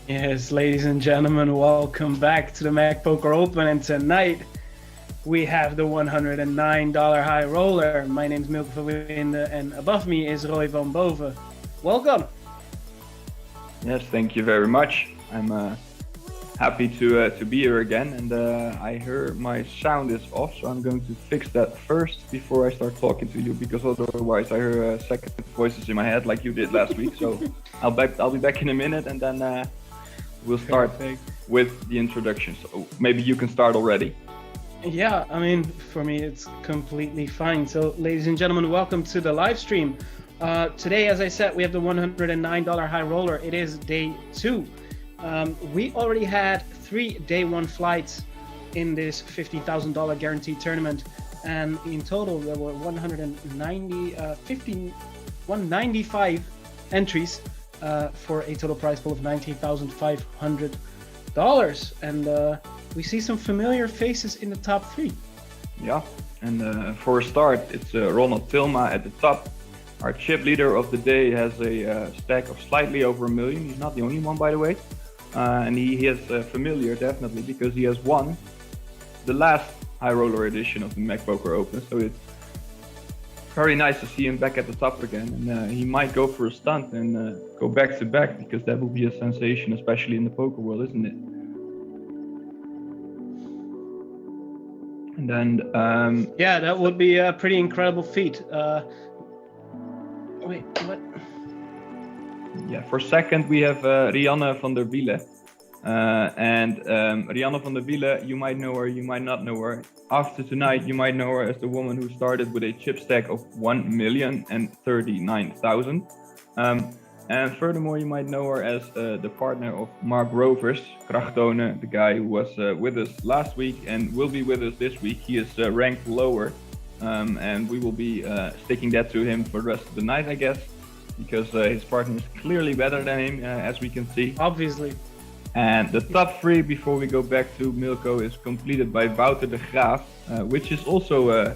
Yes, ladies and gentlemen, welcome back to the MEC Poker Open. And tonight we have the $109 high roller. My name is Milko van Winden and above me is Roy van Boven. Welcome. Yes, thank you very much. I'm happy to be here again, and I hear my sound is off, so I'm going to fix that first before I start talking to you, because otherwise I hear second voices in my head like you did last week. So I'll be back in a minute, and then we'll start with the introduction. So maybe you can start already. Yeah, I mean, for me it's completely fine. So ladies and gentlemen, welcome to the live stream. Today, as I said, we have the $109 high roller. It is day 2. We already had 3 day 1 flights in this $15,000 guaranteed tournament, and in total there were 195 entries for a total prize pool of $19,500. And we see some familiar faces in the top 3. Yeah, and for a start, it's Ronald Tilma at the top. Our chip leader of the day has a stack of slightly over $1 million. He's not the only one, by the way. And he is familiar, definitely, because he has won the last high roller edition of the MEC Poker Open. So it's very nice to see him back at the top again. And he might go for a stunt and go back to back, because that will be a sensation, especially in the poker world, isn't it? And then... yeah, that would be a pretty incredible feat. Wait, what? Yeah, for second we have Rianne van der Wielen. And Rianne van der Wielen, you might know her, you might not know her. After tonight, you might know her as the woman who started with a chip stack of 1,039,000. And furthermore, you might know her as the partner of Mark Rovers, Krachtone, the guy who was with us last week and will be with us this week. He is ranked lower. And we will be sticking that to him for the rest of the night, I guess, because his partner is clearly better than him, as we can see. Obviously. And the top 3, before we go back to Milko, is completed by Wouter de Graaf, which is also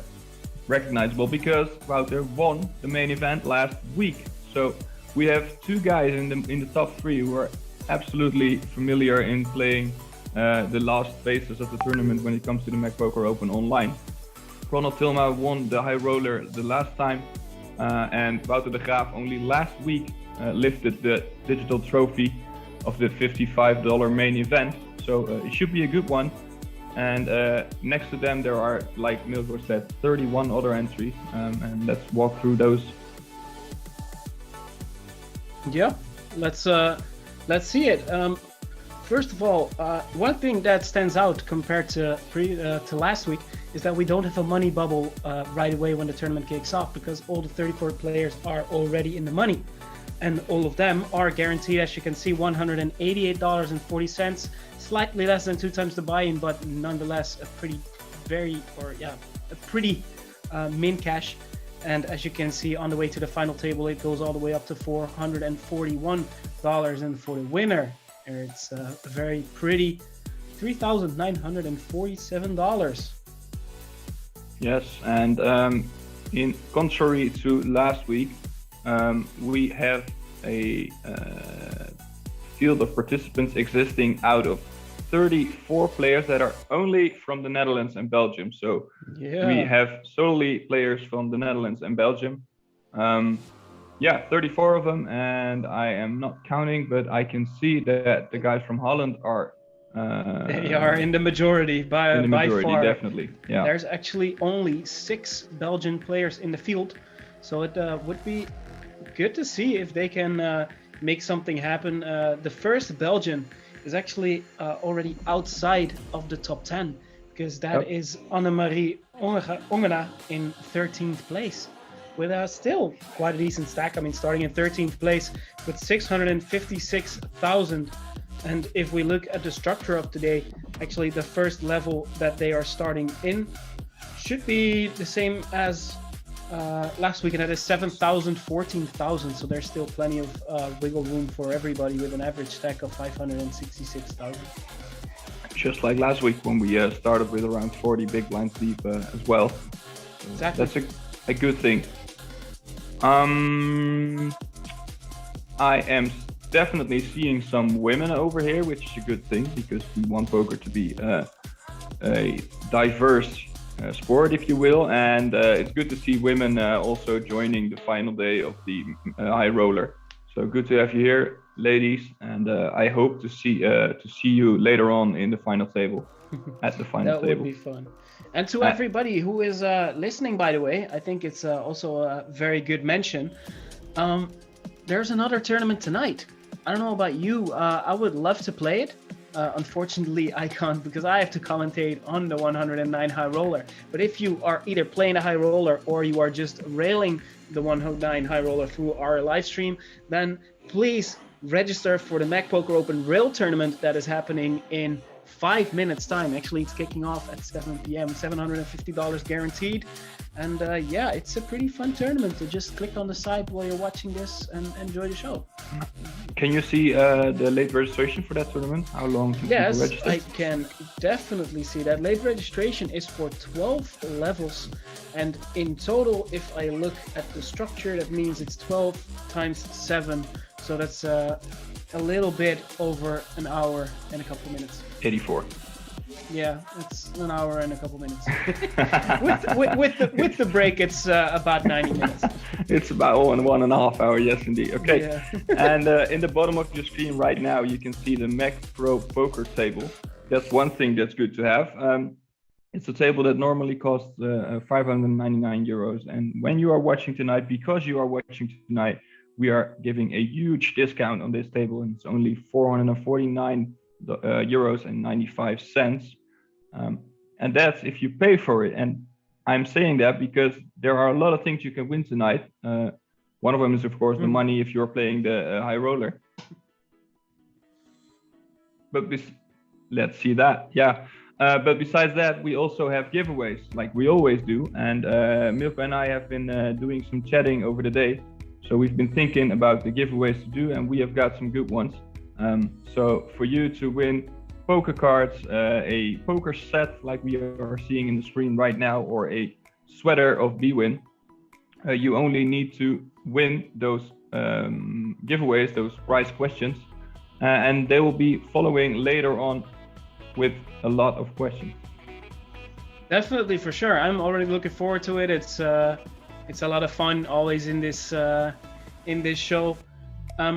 recognizable because Wouter won the main event last week. So we have 2 guys in the top 3 who are absolutely familiar in playing the last phases of the tournament when it comes to the MEC Poker Open online. Ronald Tilma won the high roller the last time, and Wouter de Graaf only last week lifted the digital trophy of the $55 main event. So it should be a good one. And next to them there are, like Milko said, 31 other entries, and let's walk through those. Yeah, let's see it. First of all, one thing that stands out compared to last week is that we don't have a money bubble right away when the tournament kicks off, because all the 34 players are already in the money, and all of them are guaranteed, as you can see, $188.40, slightly less than 2 times the buy-in, but nonetheless a pretty min cash. And as you can see on the way to the final table, it goes all the way up to $441, and for the winner it's a very pretty $3,947. Yes, and in contrary to last week, we have a field of participants existing out of 34 players that are only from the Netherlands and Belgium. So yeah, we have solely players from the Netherlands and Belgium. 34 of them, and I am not counting, but I can see that the guys from Holland are they are in the majority by far. Definitely. Yeah. There's actually only 6 Belgian players in the field, so it would be good to see if they can make something happen. The first Belgian is actually already outside of the top 10, because that is Annemarie Ongena in 13th place with still quite a decent stack. I mean, starting in 13th place with 656,000. And if we look at the structure of today, actually the first level that they are starting in should be the same as last week, and that is 7,000, 14,000. So there's still plenty of wiggle room for everybody with an average stack of 566,000. Just like last week when we started with around 40 big blinds deep as well. Exactly. That's a good thing. I am definitely seeing some women over here, which is a good thing because we want poker to be a diverse sport, if you will, and it's good to see women also joining the final day of the high roller. So good to have you here, ladies, and I hope to see you later on in the final table, at the final That table. would be fun. And to everybody who is listening, by the way, I think it's also a very good mention. There's another tournament tonight. I don't know about you. I would love to play it. Unfortunately, I can't because I have to commentate on the 109 high roller. But if you are either playing a high roller or you are just railing the 109 high roller through our live stream, then please register for the MEC Poker Open Rail Tournament that is happening in 5 minutes time. Actually, it's kicking off at 7 p.m. $750 guaranteed. And yeah, it's a pretty fun tournament. So just click on the site while you're watching this and enjoy the show. Can you see the late registration for that tournament? How long can people register? Yes, I can definitely see that. Late registration is for 12 levels. And in total, if I look at the structure, that means it's 12 times 7. So that's a little bit over an hour and a couple minutes. 84. Yeah, it's an hour and a couple minutes. with the break, it's about 90 minutes. It's about 1.5 hours, yes indeed. Okay, Yeah. and in the bottom of your screen right now, you can see the MEC Pro Poker table. That's one thing that's good to have. It's a table that normally costs 599 euros. And when you are watching tonight, because you are watching tonight, we are giving a huge discount on this table, and it's only 449 euros and 95 cents. And that's if you pay for it. And I'm saying that because there are a lot of things you can win tonight. One of them is, of course, the money if you're playing the high roller. But let's see that. Yeah. But besides that, we also have giveaways like we always do. And Milko and I have been doing some chatting over the day. So we've been thinking about the giveaways to do, and we have got some good ones. So for you to win poker cards, a poker set like we are seeing in the screen right now, or a sweater of bwin, you only need to win those giveaways, those prize questions, and they will be following later on with a lot of questions. Definitely, for sure. I'm already looking forward to it. It's a lot of fun always in this show.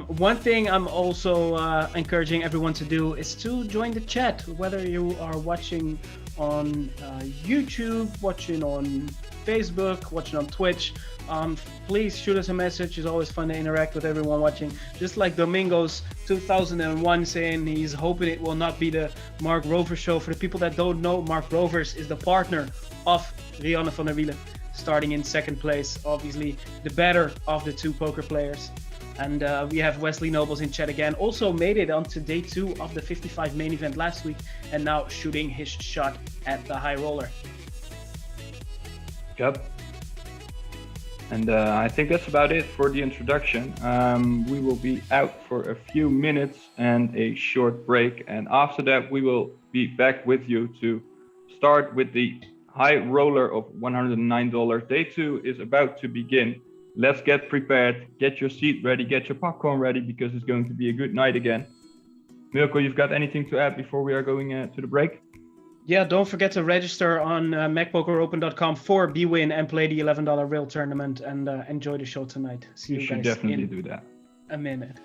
One thing I'm also encouraging everyone to do is to join the chat, whether you are watching on YouTube, watching on Facebook, watching on Twitch. Please shoot us a message. It's always fun to interact with everyone watching. Just like Domingo's 2001 saying he's hoping it will not be the Mark Rovers show. For the people that don't know, Mark Rovers is the partner of Rianne van der Wielen, starting in second place, obviously the better of the two poker players. And we have Wesley Nobles in chat again. Also made it onto day 2 of the 55 main event last week, and now shooting his shot at the high roller. Yep. And I think that's about it for the introduction. We will be out for a few minutes and a short break. And after that, we will be back with you to start with the high roller of $109. Day 2 is about to begin. Let's get prepared, get your seat ready, get your popcorn ready, because it's going to be a good night again. Milko, you've got anything to add before we are going to the break? Yeah, don't forget to register on mecpokeropen.com for bwin and play the $11 rail tournament, and enjoy the show tonight. See you guys. You should definitely do that. A minute.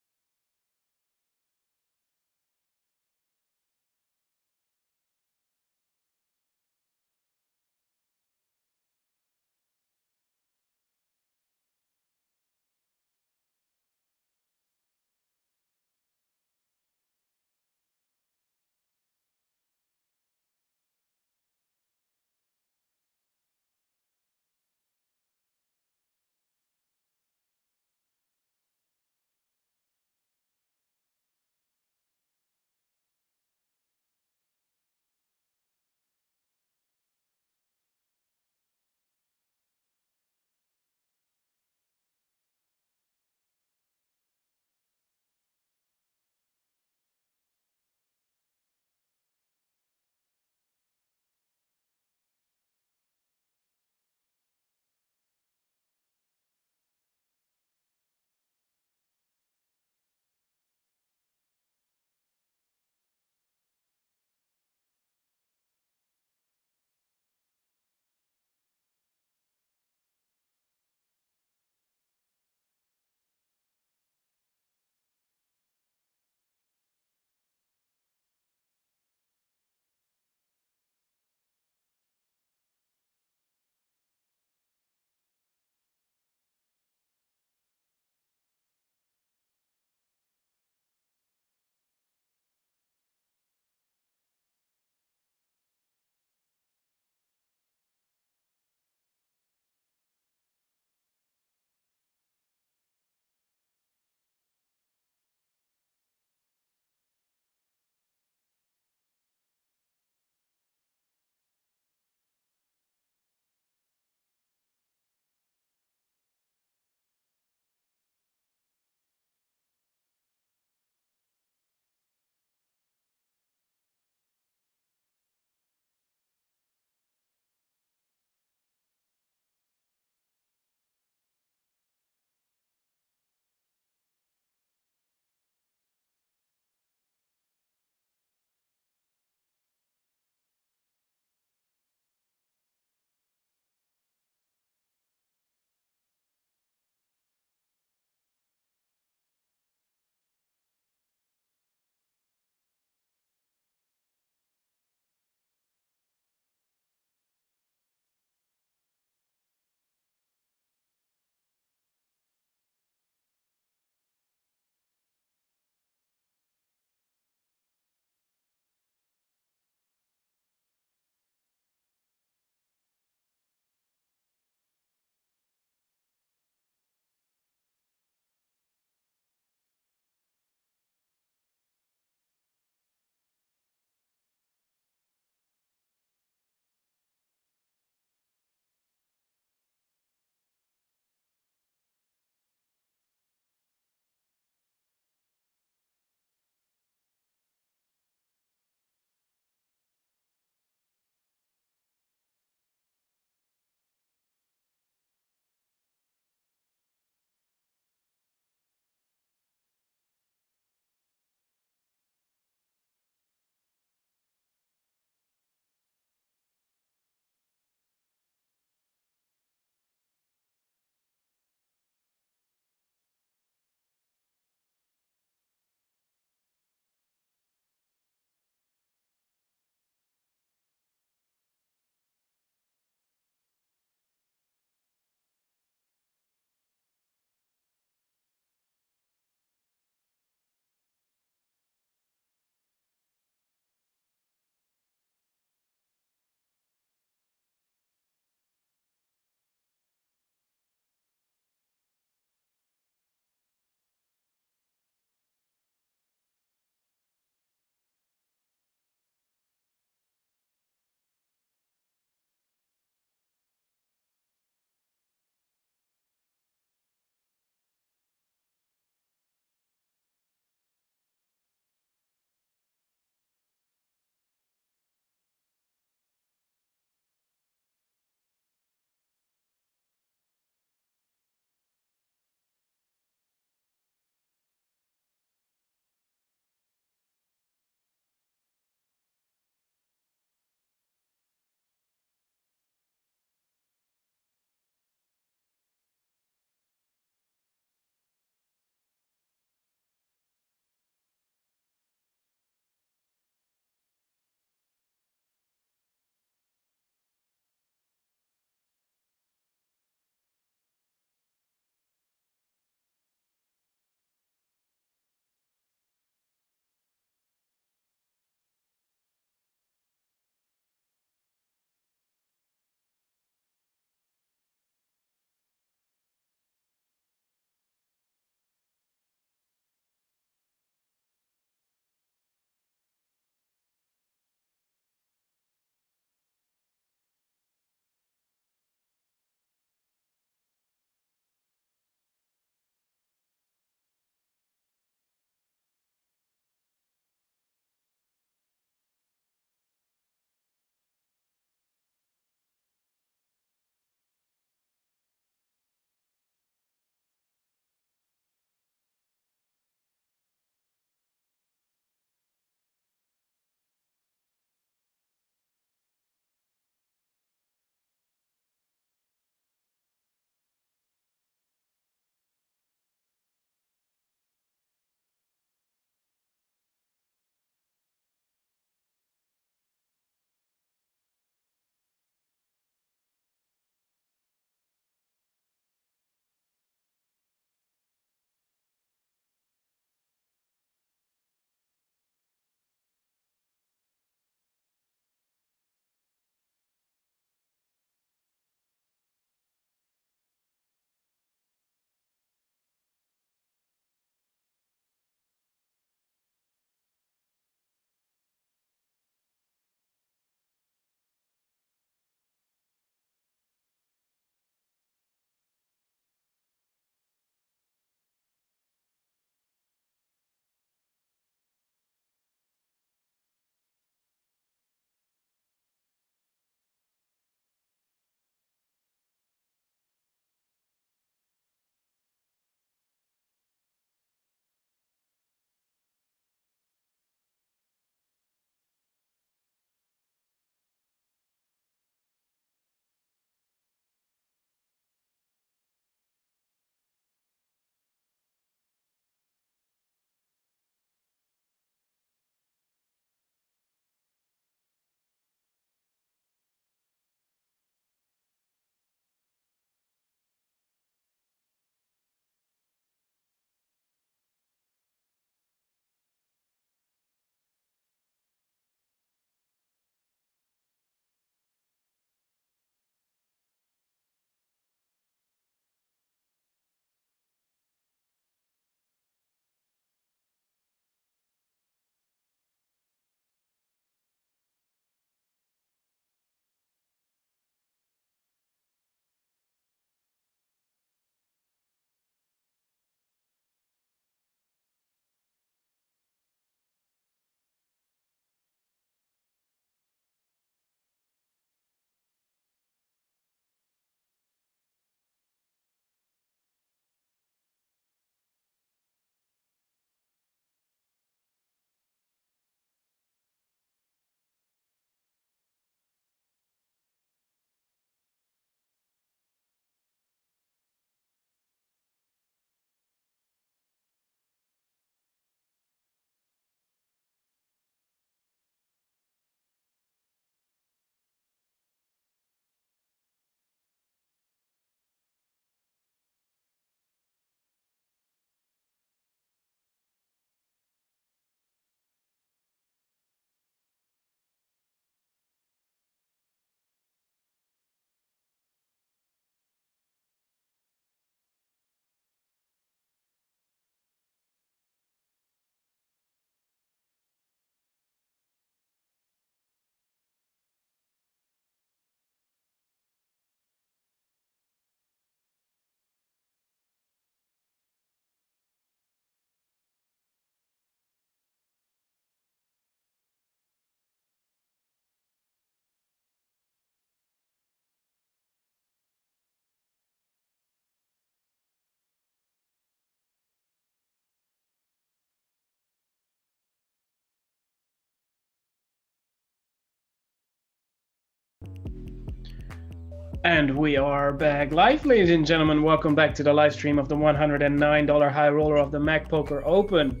And we are back live, ladies and gentlemen. Welcome back to the live stream of the $109 high roller of the MEC Poker Open.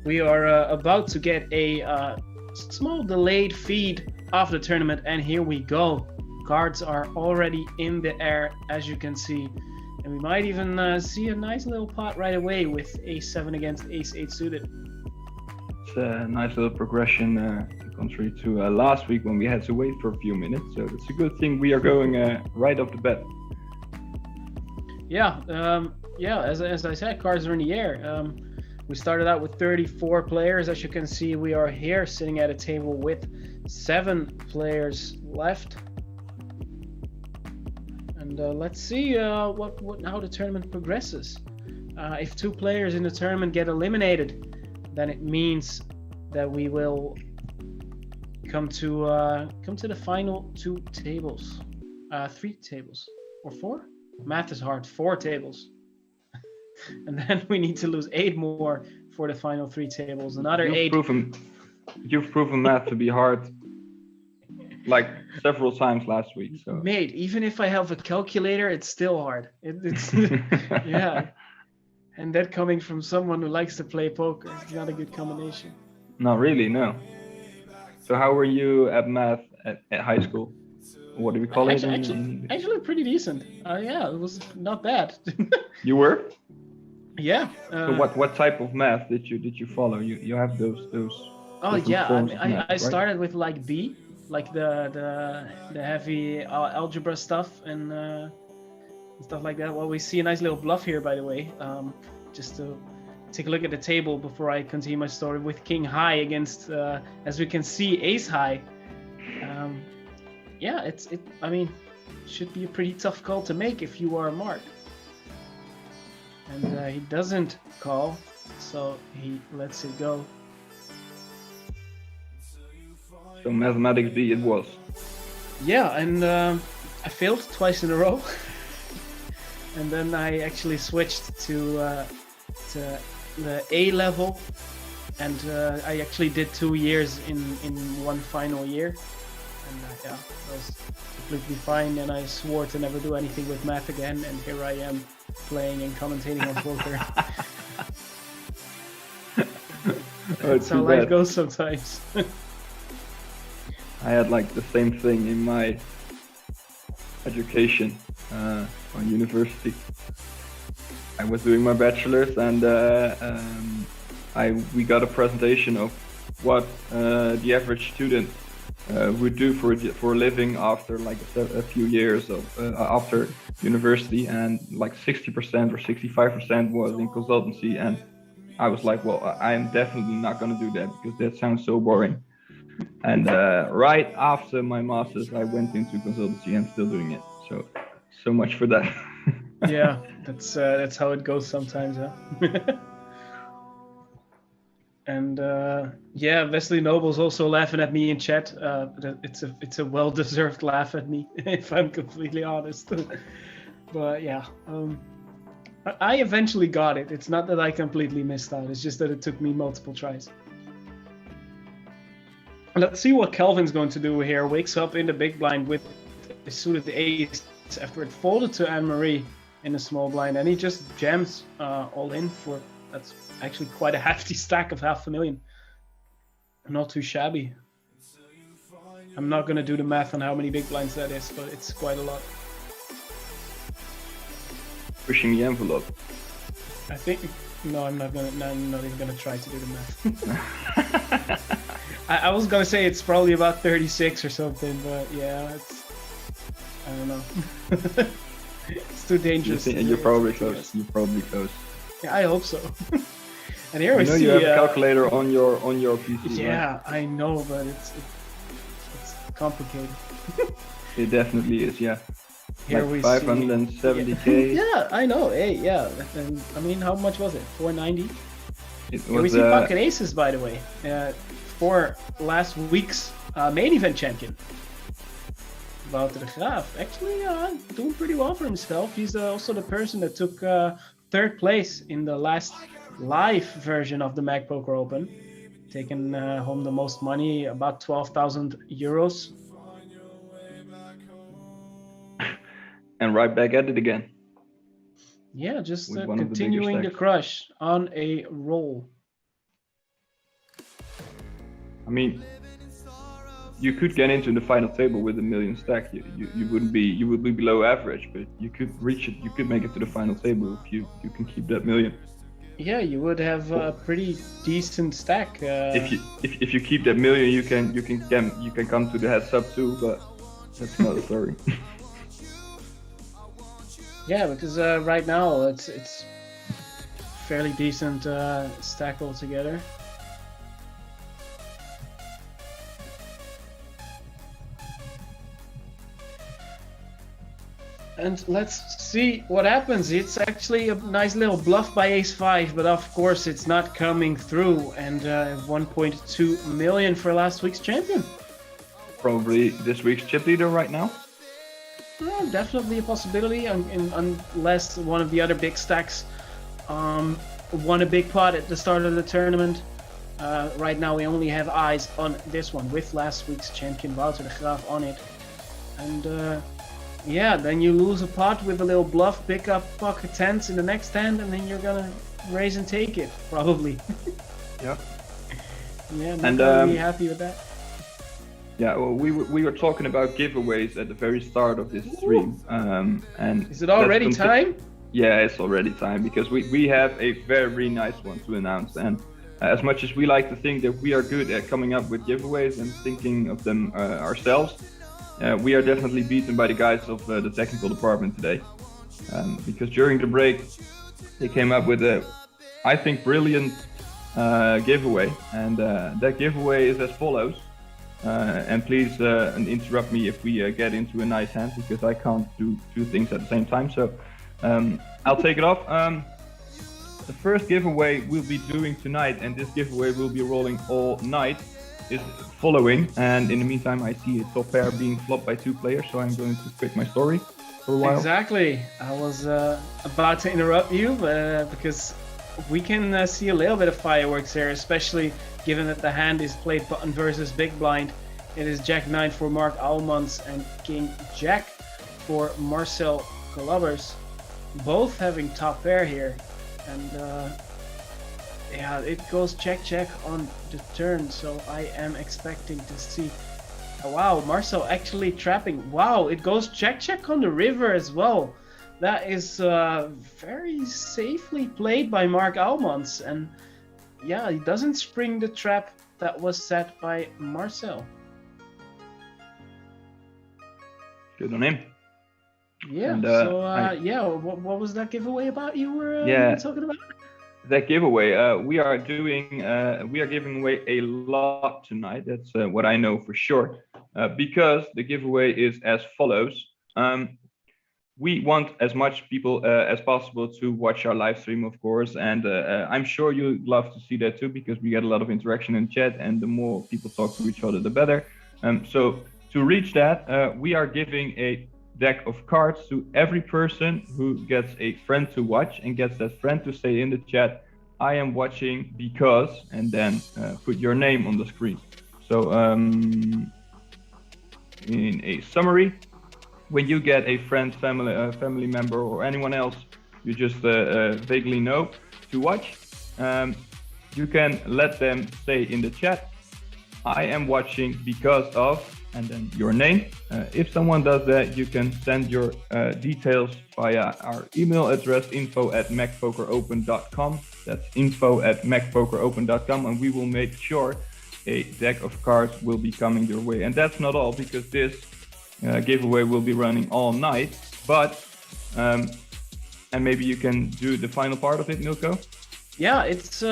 We are about to get a small delayed feed of the tournament, and here we go. Cards are already in the air, as you can see. And we might even see a nice little pot right away with Ace-7 against Ace-8 suited. It's a nice little progression, contrary to last week when we had to wait for a few minutes. So it's a good thing we are going right off the bat. Yeah, as I said, cards are in the air. We started out with 34 players. As you can see, we are here sitting at a table with 7 players left. And let's see how the tournament progresses. If 2 players in the tournament get eliminated, then it means that we will come to the final 2 tables, 3 tables, or 4. Math is hard. 4 tables, and then we need to lose 8 more for the final 3 tables. Another 8. You've proven math to be hard, like several times last week. So. Mate, even if I have a calculator, it's still hard. It's yeah. And that coming from someone who likes to play poker, it's not a good combination. No, really, no. So how were you at math at high school? What do we call it? Actually pretty decent. Yeah, it was not bad. You were? Yeah. So what type of math did you follow? You have those. Oh yeah, math, I started with like B, like the heavy algebra stuff and stuff like that. Well, we see a nice little bluff here, by the way. Just to take a look at the table before I continue my story with King High against, as we can see, Ace High. Yeah, I mean, should be a pretty tough call to make if you are Mark. And he doesn't call, so he lets it go. So mathematics B it was. Yeah, and I failed twice in a row. And then I actually switched to the A level, and I actually did 2 years in one final year, and yeah, that was completely fine. And I swore to never do anything with math again, and here I am playing and commentating on poker. That's how life goes sometimes. I had like the same thing in my education on university. I was doing my bachelor's, and we got a presentation of what the average student would do for a living after like a few years of after university, and like 60% or 65% was in consultancy, and I was like, well, I'm definitely not gonna do that because that sounds so boring. And right after my master's, I went into consultancy and still doing it. So much for that. Yeah, that's how it goes sometimes, huh? And yeah, Wesley Noble's also laughing at me in chat. It's a well-deserved laugh at me, if I'm completely honest. But yeah, I eventually got it. It's not that I completely missed out. It's just that it took me multiple tries. Let's see what Kelvin's going to do here. Wakes up in the big blind with a suited ace after it folded to Anne-Marie in the small blind, and he just jams all in for, that's actually quite a hefty stack of $500,000. Not too shabby. I'm not going to do the math on how many big blinds that is, but it's quite a lot. Pushing the envelope. I think, no, I'm not even gonna try to do the math. I was gonna say it's probably about 36 or something, but yeah, I don't know. It's too dangerous. You're probably close. You're probably close. Yeah, I hope so. And here we see. You have a calculator on your PC. Yeah, right? I know, but it's complicated. It definitely is. Yeah. Here like we 570k. See. Yeah, I know. Hey, yeah. And I mean, how much was it? 490. Here we see pocket aces, by the way, for last week's main event champion. Wouter de Graaf, actually doing pretty well for himself. He's also the person that took 3rd place in the last live version of the MEC Poker Open, taking home the most money, about 12,000 euros. and right back at it again. Yeah, just With one of the bigger continuing the stacks. crush on a roll. I mean, you could get into the final table with a million stack. You would be below average, but you could reach it. You could make it to the final table if you can keep that million. Yeah, you would have a pretty decent stack. If you keep that million, you can come to the heads up too, but that's another story. Yeah, because right now it's fairly decent stack altogether. And let's see what happens. It's actually a nice little bluff by ace-5, but of course it's not coming through. And 1.2 million for last week's champion. Probably this week's chip leader right now. Well, definitely a possibility, unless one of the other big stacks won a big pot at the start of the tournament. Right now we only have eyes on this one with last week's champion Wouter de Graaf on it. And yeah, then you lose a pot with a little bluff, pick up pocket tens in the next hand, and then you're gonna raise and take it, probably. Yeah. Yeah, not gonna be happy with that. Yeah, well, we were talking about giveaways at the very start of this stream, and is it already time? Yeah, it's already time because we have a very nice one to announce, and as much as we like to think that we are good at coming up with giveaways and thinking of them ourselves, we are definitely beaten by the guys of the technical department today, because during the break they came up with a, I think, brilliant giveaway, and that giveaway is as follows. And please interrupt me if we get into a nice hand, because I can't do two things at the same time. So I'll take it off. The first giveaway we'll be doing tonight, and this giveaway will be rolling all night, is following. And in the meantime, I see a top pair being flopped by two players, so I'm going to quit my story for a while. Exactly. I was about to interrupt you, because we can see a little bit of fireworks here, especially given that the hand is played button versus big blind. It is Jack 9 for Mark Almans and King Jack for Marcel Colubbers, both having top pair here. And yeah, it goes check on the turn, so I am expecting to see. Wow, Marcel actually trapping. Wow, it goes check on the river as well. That is very safely played by Mark Almans, and yeah, he doesn't spring the trap that was set by Marcel. Good on him. Yeah. And, yeah, what was that giveaway about you were talking about? That giveaway, we are giving away a lot tonight. That's what I know for sure, because the giveaway is as follows. We want as much people as possible to watch our live stream, of course, and I'm sure you'd love to see that too, because we get a lot of interaction in chat, and the more people talk to each other, the better. So to reach that, we are giving a deck of cards to every person who gets a friend to watch and gets that friend to say in the chat, "I am watching because," and then put your name on the screen. So in a summary, when you get a friend, family member, or anyone else you just vaguely know to watch, you can let them say in the chat, "I am watching because of," and then your name. If someone does that, you can send your details via our email address, info@mecpokeropen.com. That's info@mecpokeropen.com, and we will make sure a deck of cards will be coming your way. And that's not all, because this giveaway will be running all night, but and maybe you can do the final part of it, Milko? Yeah, it's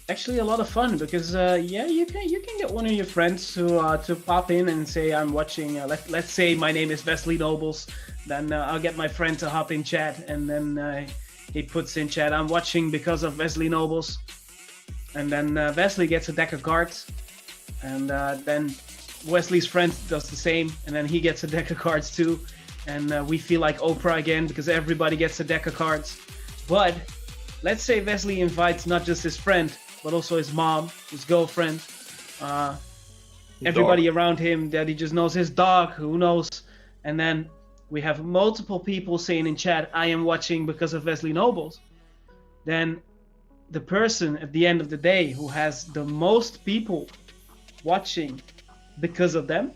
actually a lot of fun, because yeah, you can get one of your friends to pop in and say, "I'm watching." Let's say my name is Wesley Nobles, then I'll get my friend to hop in chat, and then he puts in chat, "I'm watching because of Wesley Nobles," and then Wesley gets a deck of cards, and then Wesley's friend does the same, and then he gets a deck of cards too, and we feel like Oprah again, because everybody gets a deck of cards. But let's say Wesley invites not just his friend, but also his mom, his girlfriend, everybody around him that he just knows, his dog, who knows, and then we have multiple people saying in chat, I am watching because of Wesley Nobles, then the person at the end of the day who has the most people watching because of them,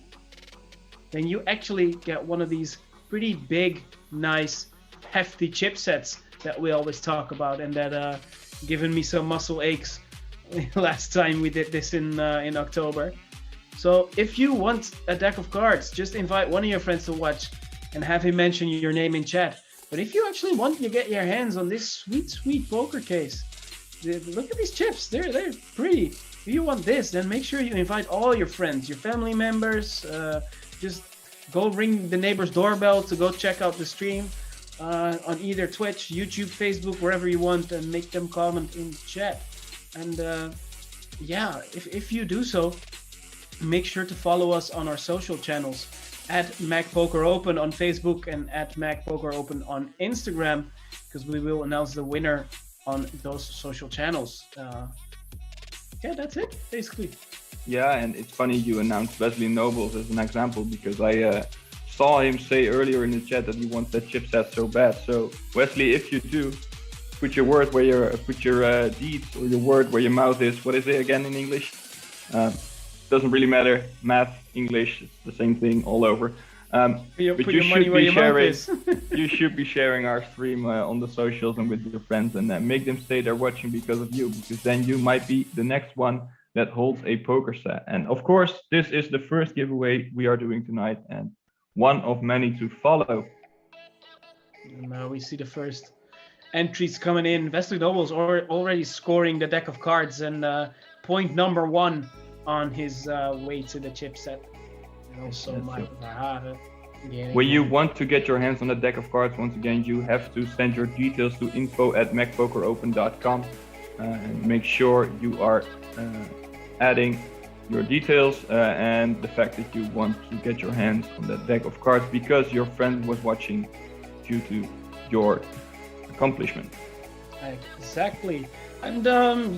then you actually get one of these pretty big, nice, hefty chipsets that we always talk about, and that given me some muscle aches last time we did this in October. So if you want a deck of cards, just invite one of your friends to watch and have him mention your name in chat. But if you actually want to get your hands on this sweet, sweet poker case, look at these chips. They're pretty. If you want this, then make sure you invite all your friends, your family members. Just go ring the neighbor's doorbell to go check out the stream on either Twitch, YouTube, Facebook, wherever you want, and make them comment in chat. And yeah, if you do so, make sure to follow us on our social channels at MEC Poker Open on Facebook and at MEC Poker Open on Instagram, because we will announce the winner on those social channels. Yeah, that's it, basically. Yeah, and it's funny you announced Wesley Nobles as an example, because I saw him say earlier in the chat that he wants that chipset so bad. So Wesley, if you do, put your word where your deeds, or your word where your mouth is. What is it again in English? Doesn't really matter. Math, English, it's the same thing all over. But you should be sharing. You should be sharing our stream on the socials and with your friends, and make them say they're watching because of you, because then you might be the next one that holds a poker set. And of course, this is the first giveaway we are doing tonight, and one of many to follow. Now we see the first entries coming in. Wesley Nobles already scoring the deck of cards, and point number 1 on his way to the chipset. And also Michael Verhagen. When you want to get your hands on a deck of cards, once again, you have to send your details to info@mecpokeropen.com, and make sure you are adding your details and the fact that you want to get your hands on that deck of cards because your friend was watching due to your accomplishment. Exactly. And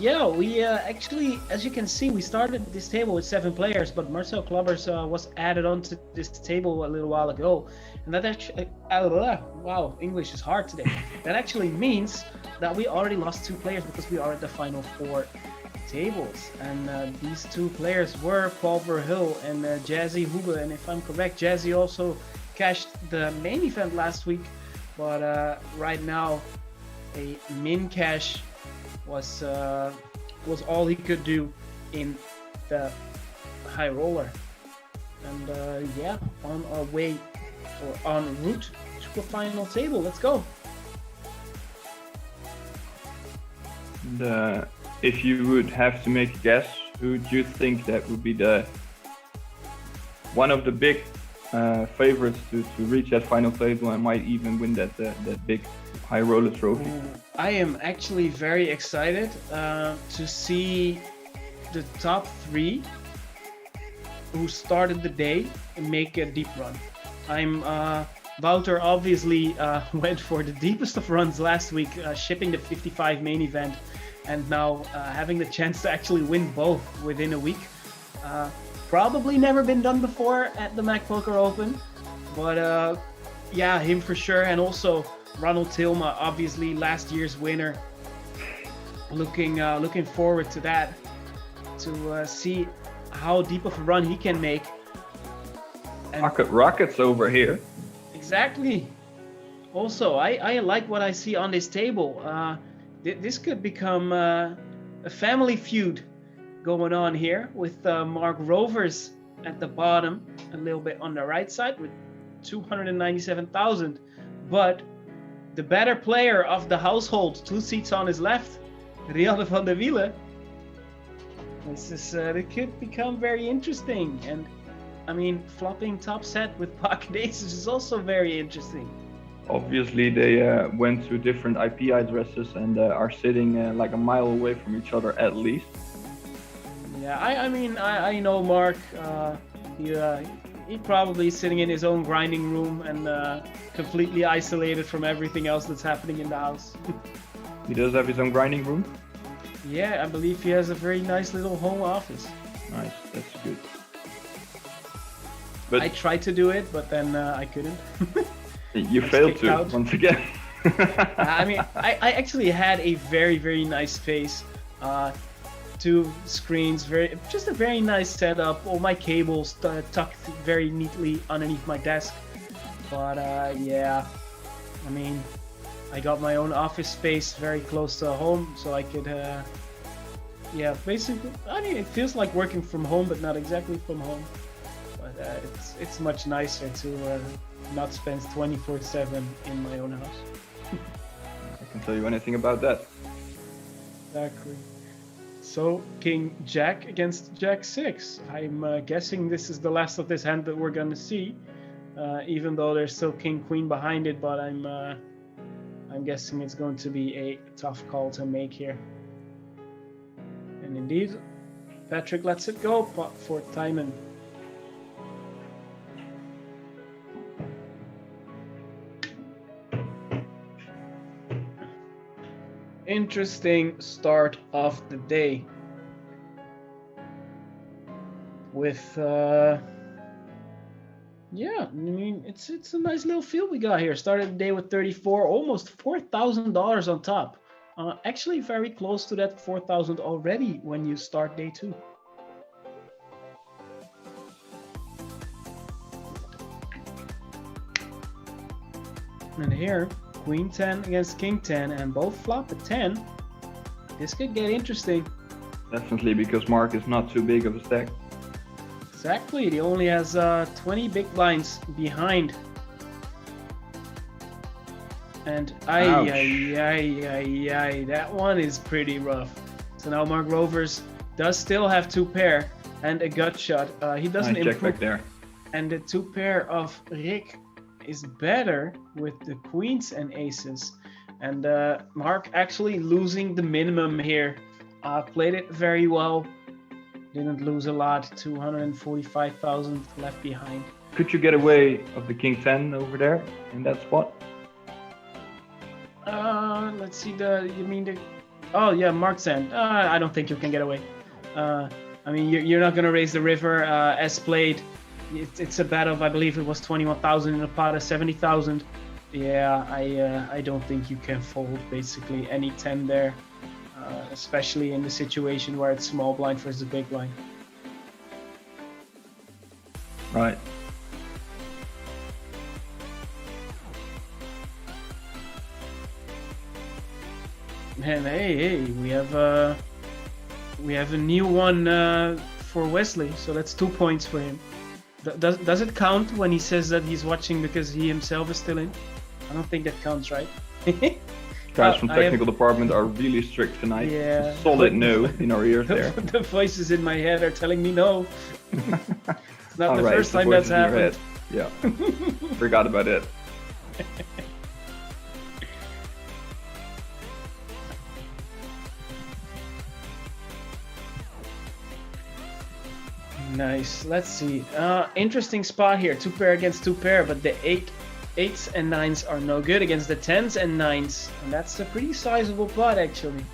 yeah, we actually, as you can see, we started this table with 7 players, but Marcel Klubbers was added onto this table a little while ago. And that actually, wow, English is hard today. That actually means that we already lost 2 players because we are at the final 4 tables. And these 2 players were Paul Verhill and Jazzy Hube. And if I'm correct, Jazzy also cashed the main event last week, but right now a min cash was all he could do in the Highroller. And yeah, on our way, or en route to a final table. Let's go. And, if you would have to make a guess, who do you think that would be the one of the big favorites to reach that final table and might even win that big Highroller trophy? I am actually very excited to see the top 3 who started the day and make a deep run. Wouter obviously went for the deepest of runs last week, shipping the 55 main event, and now having the chance to actually win both within a week. Probably never been done before at the MEC Poker Open, but yeah, him for sure. And also Ronald Tilma, obviously last year's winner. Looking forward to that, to see how deep of a run he can make. And Rockets over here. Exactly. Also, I like what I see on this table. This could become a family feud going on here with Mark Rovers at the bottom, a little bit on the right side with 297,000. But the better player of the household, 2 seats on his left, Rianne van der Wielen. It could become very interesting. And I mean, flopping top set with pocket aces is also very interesting. Obviously, they went to different IP addresses and are sitting like a mile away from each other at least. Yeah, I mean, I know Mark. He probably sitting in his own grinding room and completely isolated from everything else that's happening in the house. He does have his own grinding room? Yeah, I believe he has a very nice little home office. Nice, that's good. But I tried to do it, but then I couldn't. You gets failed kicked to, out. once again. I mean, I actually had a very, very nice face. 2 screens, just a very nice setup. All my cables tucked very neatly underneath my desk. But yeah, I mean, I got my own office space very close to home, so I could, yeah, basically, I mean, it feels like working from home, but not exactly from home. But it's much nicer to not spend 24/7 in my own house. I can tell you anything about that. Exactly. So King Jack against Jack 6. I'm guessing this is the last of this hand that we're gonna see, even though there's still King Queen behind it. But I'm guessing it's going to be a tough call to make here. And indeed, Patrick lets it go, pot for Timon. Interesting start of the day with yeah, I mean, it's a nice little field we got here. Started the day with 34, almost $4,000 on top. Actually very close to that 4,000 already when you start day 2. And here, Queen 10 against King 10, and both flop at 10. This could get interesting. Definitely, because Mark is not too big of a stack. Exactly, he only has 20 big blinds behind. And that one is pretty rough. So now Mark Rovers does still have 2 pair and a gut shot. He doesn't nice check improve. back there. And the 2 pair of Rick is better with the queens and aces. And Mark actually losing the minimum here. Played it very well. Didn't lose a lot. 245,000 left behind. Could you get away of the King 10 over there in that spot? Let's see you mean the, oh yeah, Mark 10. I don't think you can get away. I mean, you're not gonna raise the river as played. It's a bet of, I believe it was 21,000 in a pot of 70,000. Yeah, I don't think you can fold basically any 10 there, especially in the situation where it's small blind versus big blind. Right. And hey, we have a new one for Wesley, so that's 2 points for him. Does it count when he says that he's watching because he himself is still in? I don't think that counts, right? Guys from technical department are really strict tonight. Yeah. It's a solid no in our ears there. The voices in my head are telling me no. It's not the right, first time that's happened. Yeah. Forgot about it. Nice. Let's see. Interesting spot here. 2 pair against 2 pair, but the 8s and 9s are no good against the 10s and 9s, and that's a pretty sizable pot actually.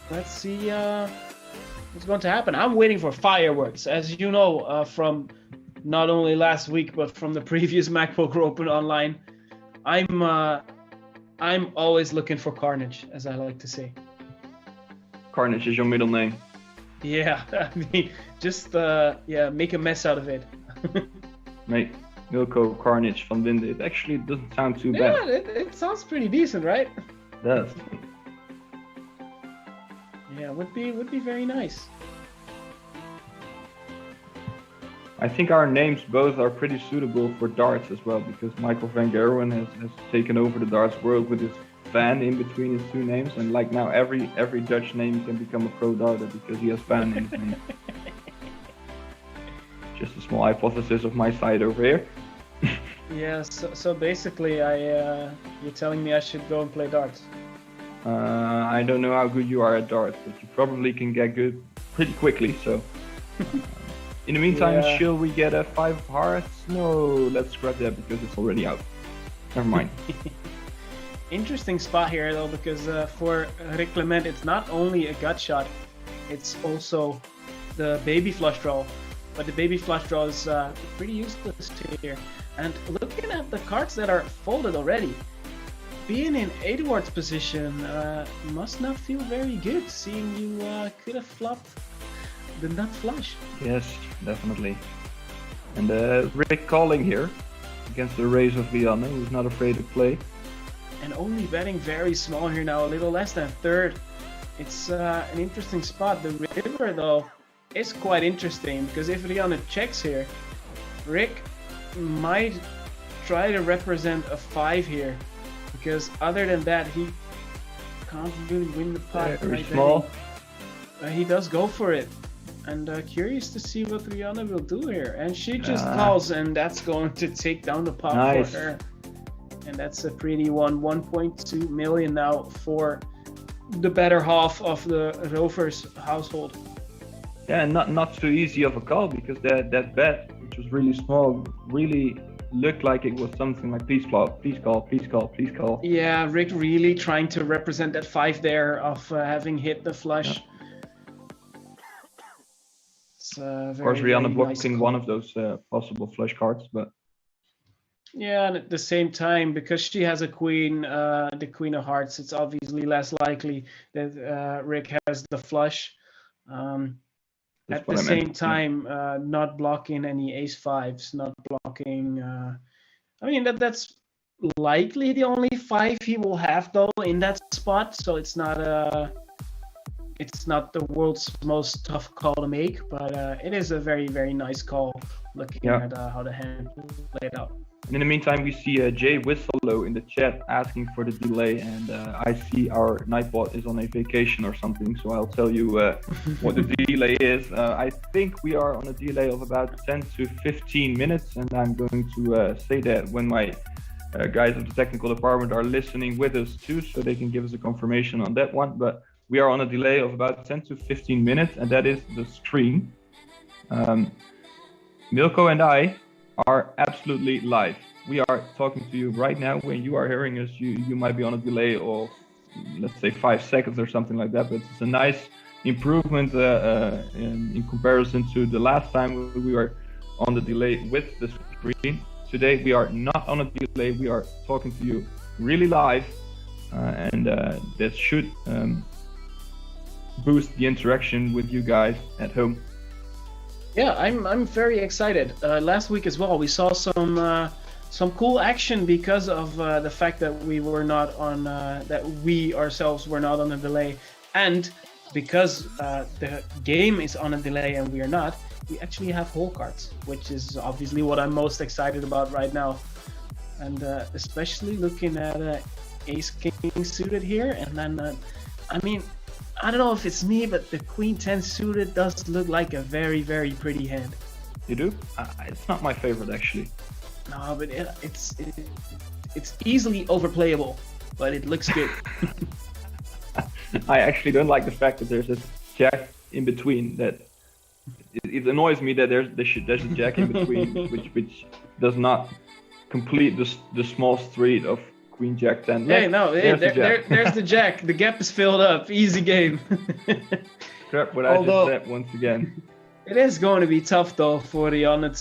Let's see what's going to happen. I'm waiting for fireworks, as you know, from not only last week but from the previous Mac Poker Open online. I'm always looking for carnage, as I like to say. Carnage is your middle name. Yeah, I mean, just yeah, make a mess out of it. Mate, Milko Carnage van Winden. It actually doesn't sound too bad. Yeah, it sounds pretty decent, right? It does. Yeah, would be very nice. I think our names both are pretty suitable for darts as well, because Michael van Gerwen has taken over the darts world with his Van in between his 2 names, and like now every Dutch name can become a pro darter because he has Van in his name. Just a small hypothesis of my side over here. Yeah, so basically you're telling me I should go and play darts. I don't know how good you are at darts, but you probably can get good pretty quickly, so in the meantime, Yeah. Shall we get a 5 of hearts? No, let's scrap that because it's already out. Never mind. Interesting spot here though, because for Rick Clement it's not only a gut shot, it's also the baby flush draw. but the baby flush draw is pretty useless here. And looking at the cards that are folded already, being in Eduard's position must not feel very good, seeing you could have flopped the nut flush. Yes, definitely. And Rick calling here against the raise of Lianne, who's not afraid to play. And only betting very small here now, a little less than third. It's an interesting spot. The river, though, is quite interesting, because if Lianne checks here, Rick might try to represent a 5 here, because other than that, he can't really win the pot. Very small. He does go for it. And curious to see what Lianne will do here. And she just calls, and that's going to take down the pot for her. And that's a pretty one. 1.2 million now for the better half of the Rovers household. Yeah, and not so easy of a call, because that bet, which was really small, really looked like it was something like please call, please call, please call, please call. Yeah, Rick really trying to represent that 5 there of having hit the flush. Yeah. Of course, Lianne blocking one of those possible flush cards, but yeah, and at the same time, because she has a queen, the queen of hearts, it's obviously less likely that Rick has the flush. At the same time, not blocking any ace 5s, not blocking. I mean that's likely the only 5 he will have though in that spot, so it's not the world's most tough call to make, but it is a very, very nice call looking at how the hand played out. And in the meantime, we see Jay Whistlelow in the chat asking for the delay, and I see our Nightbot is on a vacation or something, so I'll tell you what the delay is. I think we are on a delay of about 10 to 15 minutes, and I'm going to say that when my guys of the technical department are listening with us too, so they can give us a confirmation on that one. But we are on a delay of about 10 to 15 minutes, and that is the stream. Milko and I are absolutely live. We are talking to you right now. When you are hearing us, you might be on a delay of, let's say, 5 seconds or something like that, but it's a nice improvement in comparison to the last time we were on the delay with the stream. Today we are not on a delay. We are talking to you really live, and that should boost the interaction with you guys at home. Yeah, I'm very excited. Last week as well, we saw some cool action because of the fact that we were not on that we ourselves were not on a delay, and because the game is on a delay and we are not, we actually have hole cards, which is obviously what I'm most excited about right now, and especially looking at Ace King suited here, and then I mean, I don't know if it's me, but the Queen 10 suited does look like a very, very pretty hand. You do? It's not my favorite, actually. No, but it's easily overplayable, but it looks good. I actually don't like the fact that there's a jack in between. That it annoys me that there's a jack in between, which does not complete the small street of Queen Jack 10. Hey, no, there's the jack. The gap is filled up. Easy game. Crap, what I just said once again. It is going to be tough though for Lianne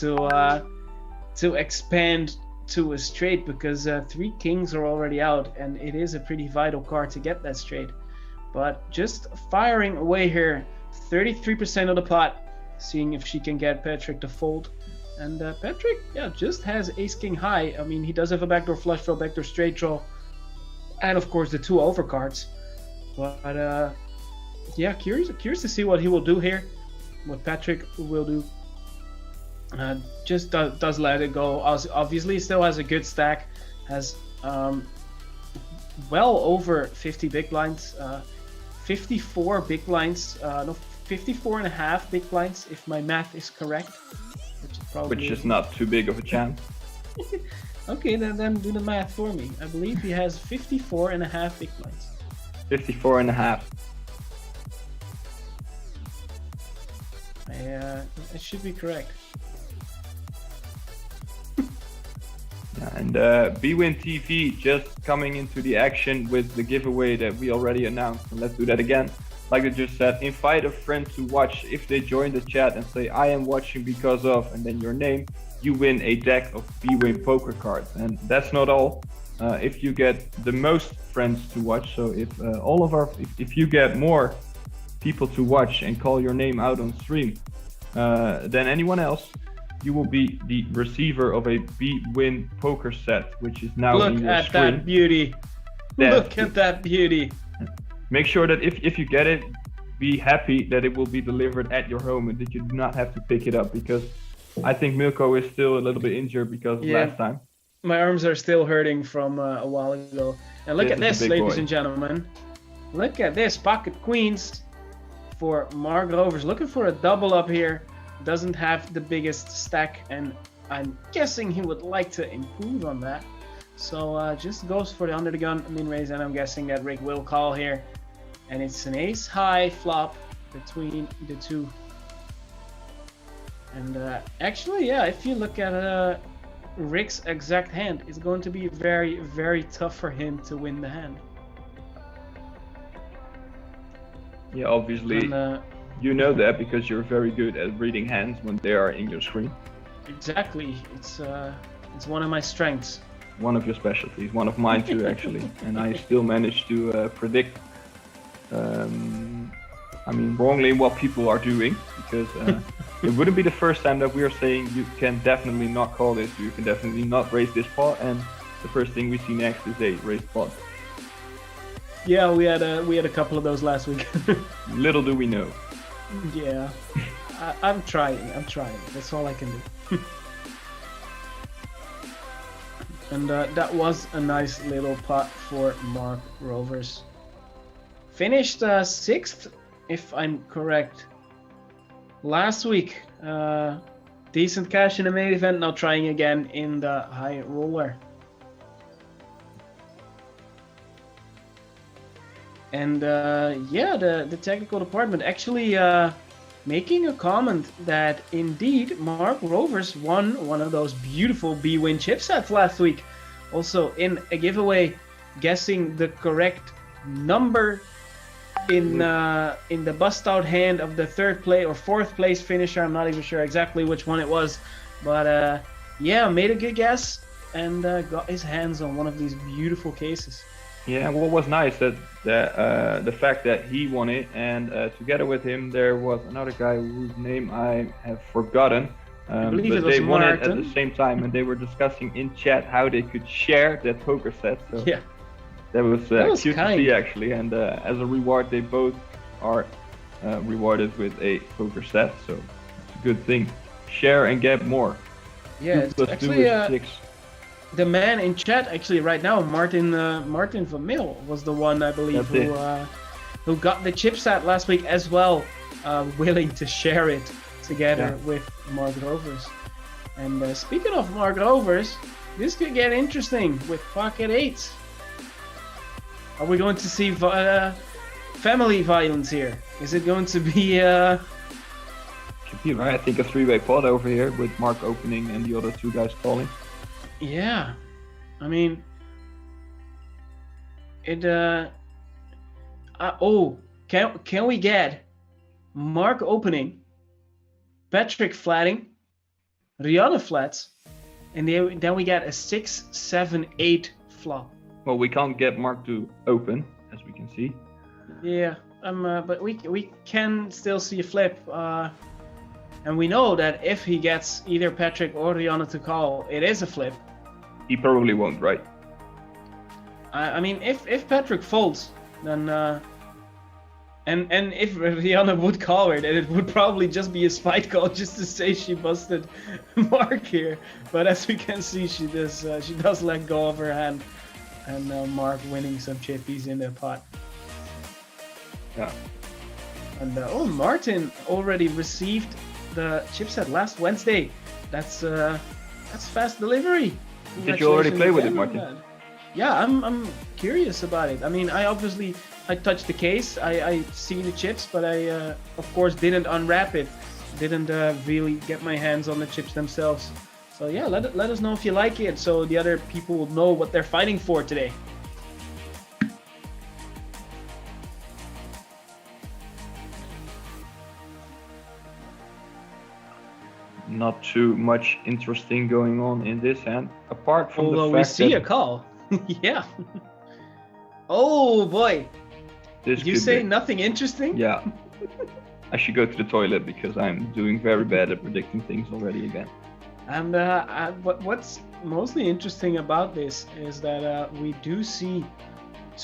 to expand to a straight, because 3 kings are already out, and it is a pretty vital card to get that straight. But just firing away here, 33% of the pot, seeing if she can get Patrick to fold. And Patrick, just has Ace King high. I mean, he does have a backdoor flush draw, backdoor straight draw, and of course the 2 overcards. But curious to see what he will do here, what Patrick will do. Just does let it go. Obviously, still has a good stack. Has well over 50 big blinds, 54 big blinds. 54 and a half big blinds, if my math is correct. Which is not too big of a chance. Okay, then do the math for me. I believe he has 54 and a half big blinds. 54 and a half. It should be correct. And BWin TV just coming into the action with the giveaway that we already announced. And let's do that again. like I just said, invite a friend to watch. If they join the chat and say, I am watching because of, and then your name, you win a deck of B-Win poker cards. And that's not all. If you get the most friends to watch, so if you get more people to watch and call your name out on stream than anyone else, you will be the receiver of a B-Win poker set, which is now in your Look at screen. that beauty. Look at that beauty. Make sure that if you get it, be happy that it will be delivered at your home and that you do not have to pick it up, because I think Milko is still a little bit injured because of last time. My arms are still hurting from a while ago. And look at this, ladies and gentlemen. Look at this, pocket queens for Mark Rovers. Looking for a double up here. Doesn't have the biggest stack, and I'm guessing he would like to improve on that. So just goes for the under the gun min raise, and I'm guessing that Rick will call here. And it's an ace high flop between the two. And actually, yeah, if you look at Rick's exact hand, it's going to be very, very tough for him to win the hand. Yeah, obviously, and, you know that because you're very good at reading hands when they are in your screen. Exactly, it's one of my strengths. One of your specialties, one of mine too, actually. And I still managed to predict, wrongly what people are doing, because it wouldn't be the first time that we are saying you can definitely not call this, you can definitely not raise this pot, and the first thing we see next is a raised pot. Yeah, we had a couple of those last week. Little do we know. Yeah, I'm trying. That's all I can do. And that was a nice little pot for Mark Rovers. Finished 6th, if I'm correct. Last week, decent cash in the main event. Now trying again in the high roller. And yeah, the technical department actually making a comment that indeed Mark Rovers won one of those beautiful B-Win chipsets last week. Also in a giveaway, guessing the correct number in the bust out hand of the 3rd place or 4th place finisher. I'm not even sure exactly which one it was, but yeah, made a good guess and got his hands on one of these beautiful cases. Yeah, what was nice that the fact that he won it, and together with him there was another guy whose name I have forgotten. I believe but it was they won Martin. it at the same time, and they were discussing in chat how they could share that poker set. So yeah, that was cute kind. to see, actually. And as a reward, they both are rewarded with a poker set. So it's a good thing. Share and get more. Yeah, 2 it's plus 2 actually is 6. The man in chat actually right now, Martin Van Mil, was the one I believe who got the chipset last week as well, willing to share it together with Mark Rovers. And speaking of Mark Rovers, this could get interesting with pocket 8s. Are we going to see family violence here? Is it going to be? Could be, right? I think a 3-way pot over here with Mark opening and the other 2 guys calling. Yeah, I mean, it. Can we get Mark opening, Patrick flatting, Rihanna flats, and then we get a 6, 7, 8 flop. Well, we can't get Mark to open, as we can see. Yeah, but we can still see a flip. And we know that if he gets either Patrick or Rihanna to call, it is a flip. He probably won't, right? I mean, if Patrick folds, then and if Rihanna would call her, then it would probably just be a spite call just to say she busted Mark here. But as we can see, she does let go of her hand, and Mark winning some chippies in the pot. Yeah. And Martin already received the chipset last Wednesday. That's fast delivery. Did you already play with it, Martin? Yeah, I'm curious about it. I mean, I touched the case, I see the chips, but I of course didn't unwrap it, didn't really get my hands on the chips themselves. So yeah, let us know if you like it, so the other people will know what they're fighting for today. not too much interesting going on in this hand, apart from Although the we fact see that a call. Yeah. Oh boy. this Did you could say be, nothing interesting? yeah. I should go to the toilet because I'm doing very bad at predicting things already again. And what's mostly interesting about this is that we do see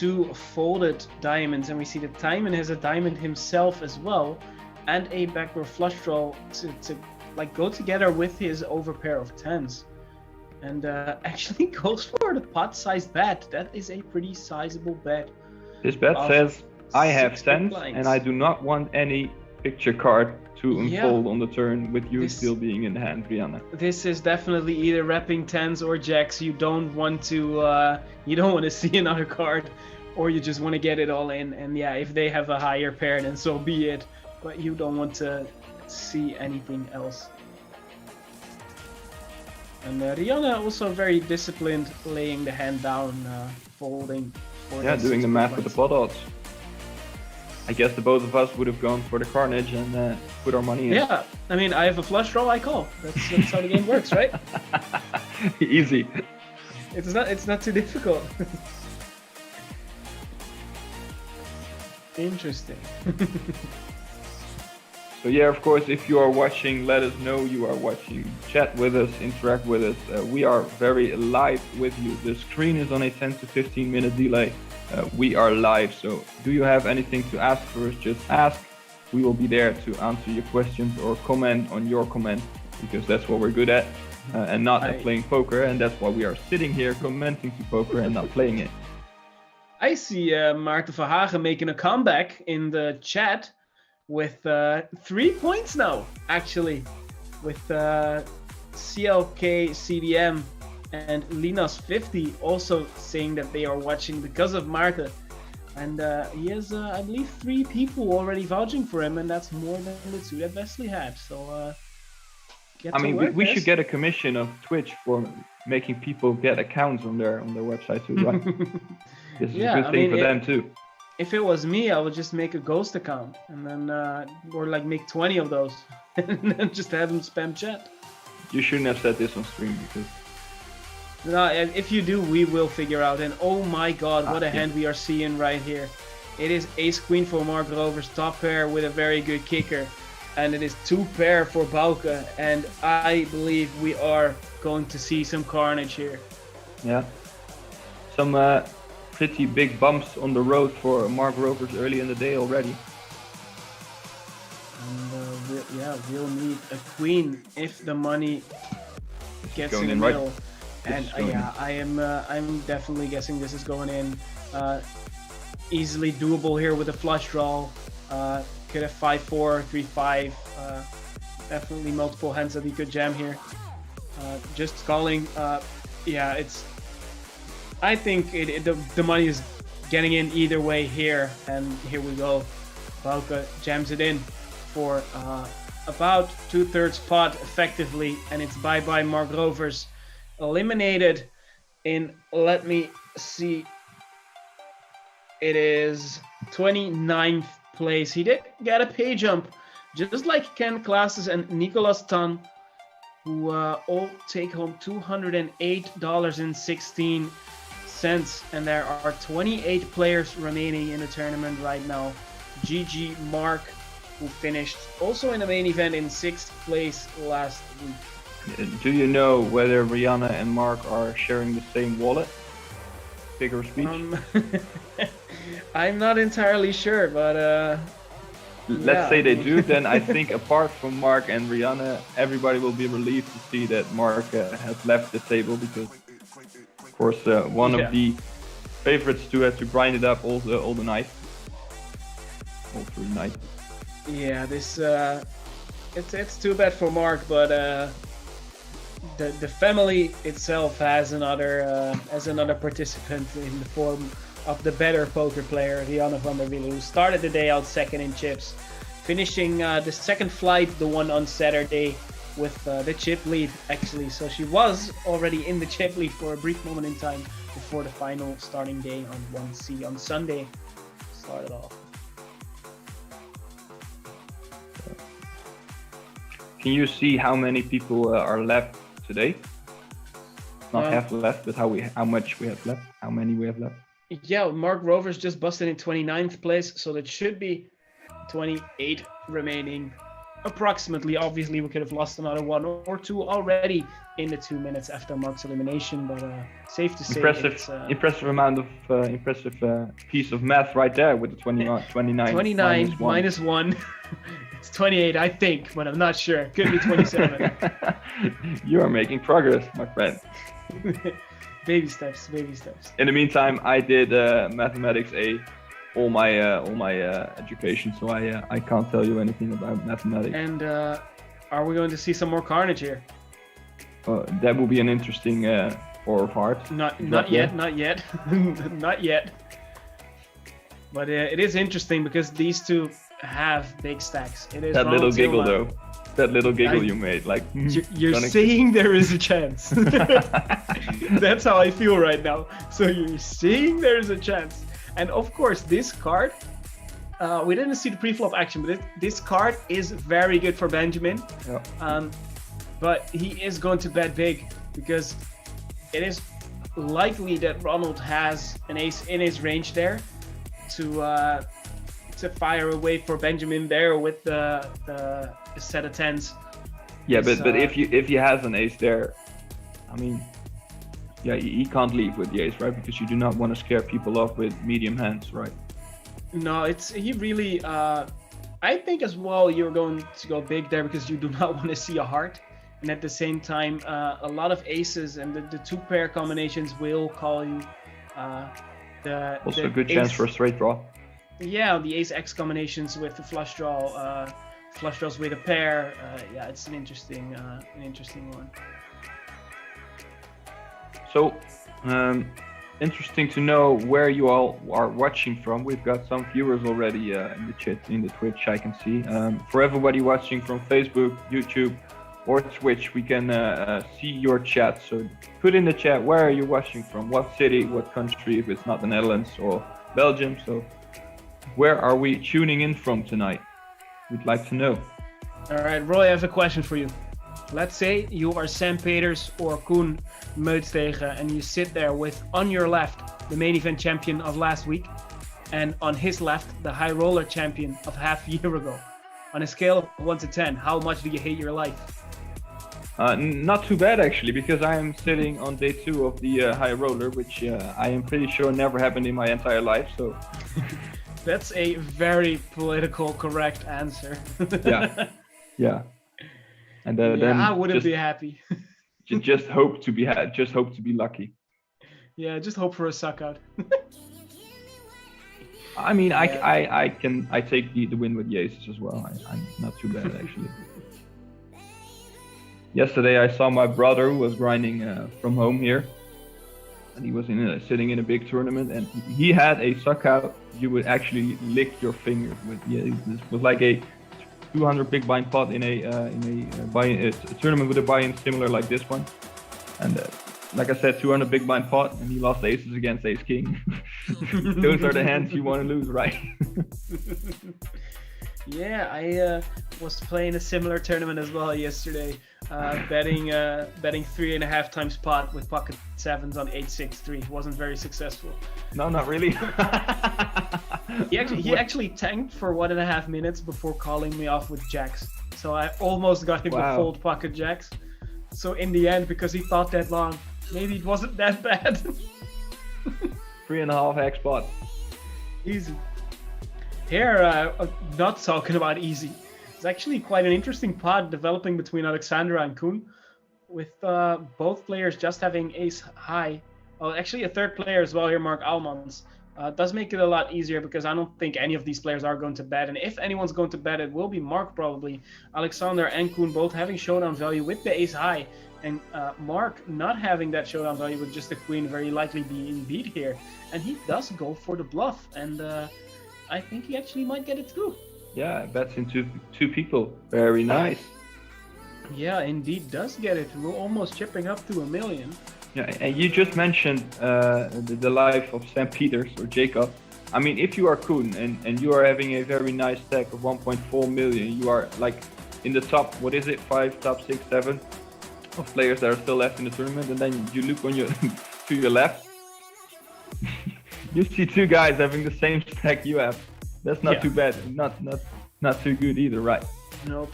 two folded diamonds, and we see that Timon has a diamond himself as well, and a backdoor flush draw to like go together with his overpair of tens, and actually goes for the pot-sized bet. That is a pretty sizable bet. This bet says I have 6 big tens blinds. and I do not want any picture card to Yeah. unfold on the turn with you This- still being in the hand, Brianna. This is definitely either repping tens or jacks. You don't want to see another card, or you just want to get it all in. And yeah, if they have a higher pair, then so be it. But you don't want to see anything else. And Rihanna also very disciplined, laying the hand down, folding. For Yeah, the doing 6 the big math with the blinds. pot odds. I guess the both of us would have gone for the carnage and put our money in. Yeah, I mean, I have a flush draw, I call. That's how the game works, right? Easy. It's not too difficult. Interesting. So yeah, of course, if you are watching, let us know you are watching. Chat with us, interact with us. We are very live with you. The screen is on a 10 to 15 minute delay. We are live, so do you have anything to ask for us? Just ask. We will be there to answer your questions or comment on your comment, because that's what we're good at, and not at playing poker, and that's why we are sitting here commenting to poker and not playing it. I see Maarten Verhagen making a comeback in the chat with 3 points now, actually, with CLK CDM and Linas50 also saying that they are watching because of Maarten. And he has, I believe, 3 people already vouching for him, and that's more than the 2 that Wesley had. So, I mean, we should get a commission of Twitch for making people get accounts on their website too, right? This is a good thing for them too. If it was me, I would just make a ghost account and then, or like make 20 of those and then just have them spam chat. You shouldn't have said this on stream because. No, if you do, we will figure out. And oh my god, what a hand we are seeing right here. It is ace queen for Mark Rover's top pair with a very good kicker. And it is 2 pair for Bauke. And I believe we are going to see some carnage here. Yeah. Some pretty big bumps on the road for Mark Rovers early in the day already. And we'll need a queen if the money gets in the middle. Right. And I'm definitely guessing this is going in. Easily doable here with a flush draw. Could have 5-4, 3-5. Definitely multiple hands that he could jam here. Just calling. I think the money is getting in either way here. And here we go. Bauke jams it in for about 2/3 pot effectively. And it's bye-bye Mark Rovers. Eliminated in, let me see, it is 29th place. He did get a pay jump, just like Ken Classes and Nicolas Tan, who all take home $208.16. And there are 28 players remaining in the tournament right now. GG Mark, who finished also in the main event in 6th place last week. Do you know whether Rihanna and Mark are sharing the same wallet? Figure of speech? I'm not entirely sure, but let's say they do, then I think apart from Mark and Rihanna, everybody will be relieved to see that Mark has left the table, because of course one of the favorites to grind it up all the night. All through the night. Yeah, this it's too bad for Mark, but the family itself has another participant in the form of the better poker player, Rihanna van der Wielen, who started the day out second in chips, finishing the second flight, the one on Saturday, with the chip lead actually. So she was already in the chip lead for a brief moment in time before the final starting day on 1C on Sunday started off. Can you see how many people are left today? Not have left, but how much we have left, how many we have left. Yeah, Mark Rovers just busted in 29th place, so that should be 28 remaining. Approximately. Obviously, we could have lost another 1 or 2 already in the 2 minutes after Mark's elimination, but safe to say, impressive piece of math right there with the 29 minus 1. It's 28, I think, but I'm not sure. Could be 27. You are making progress, my friend. Baby steps. In the meantime, I did mathematics A. All my education, so I can't tell you anything about mathematics. And are we going to see some more carnage here? That will be an interesting 4 of hearts. Not yet. Not yet. But it is interesting because these two have big stacks. It is that little giggle though. That little giggle you made, like you're saying there is a chance. That's how I feel right now. So you're saying there is a chance. And of course, this card, we didn't see the pre-flop action, but this card is very good for Benjamin. Yeah. But he is going to bet big because it is likely that Ronald has an ace in his range there to fire away for Benjamin there with the set of tens. Yeah, but if he has an ace there, I mean. Yeah, he can't leave with the ace, right? Because you do not want to scare people off with medium hands, right? No, he really. I think as well you're going to go big there because you do not want to see a heart, and at the same time, a lot of aces and the 2-pair combinations will call you. Also a good chance for a straight draw. Yeah, the ace X combinations with the flush draw, flush draws with a pair. Yeah, it's an interesting one. So, interesting to know where you all are watching from. We've got some viewers already in the chat, in the Twitch, I can see. For everybody watching from Facebook, YouTube, or Twitch, we can see your chat. So put in the chat, where are you watching from? What city, what country, if it's not the Netherlands or Belgium. So where are we tuning in from tonight? We'd like to know. All right, Roy, I have a question for you. Let's say you are Sam Peters or Koen Meutstegen and you sit there with, on your left, the main event champion of last week, and on his left, the Highroller champion of half a year ago. On a scale of 1 to 10, how much do you hate your life? Not too bad, actually, because I am sitting on day 2 of the Highroller, which I am pretty sure never happened in my entire life, so... That's a very political correct answer. Yeah. And then I wouldn't be happy. just hope to be lucky. Yeah, just hope for a suck out. I mean, I take the win with the aces as well. I'm not too bad actually. Yesterday I saw my brother who was grinding from home here, and he was sitting in a big tournament, and he had a suck out you would actually lick your fingers with. Yeah, this was like a 200 big blind pot in a tournament with a buy-in similar like this one, and like I said, 200 big blind pot, and he lost aces against ace king. Those are the hands you want to lose, right? Yeah, I was playing a similar tournament as well yesterday, betting 3.5 times pot with pocket sevens on 8-6-3. Wasn't very successful. No, not really. He actually tanked for 1.5 minutes before calling me off with jacks. So I almost got him to fold pocket jacks. So in the end, because he thought that long, maybe it wasn't that bad. 3.5x pot. Easy. Here, not talking about easy. It's actually quite an interesting pot developing between Alexandra and Koen, with both players just having ace high. Well, actually a third player as well here, Mark Almans. Does make it a lot easier because I don't think any of these players are going to bet. And if anyone's going to bet, it will be Mark probably. Alexander and Koen both having showdown value with the ace high. And Mark not having that showdown value with just the queen, very likely being beat here. And he does go for the bluff. And I think he actually might get it through. Yeah, bets into two people. Very nice. Yeah, indeed does get it through, almost chipping up to 1 million. Yeah, and you just mentioned the life of Sam Peters or Jacob. I mean, if you are Koen and you are having a very nice stack of 1.4 million, you are like in the top, what is it, 5, top 6, 7 of players that are still left in the tournament, and then you look on your to your left, you see 2 guys having the same stack you have. That's not too bad, not too good either, right? Nope.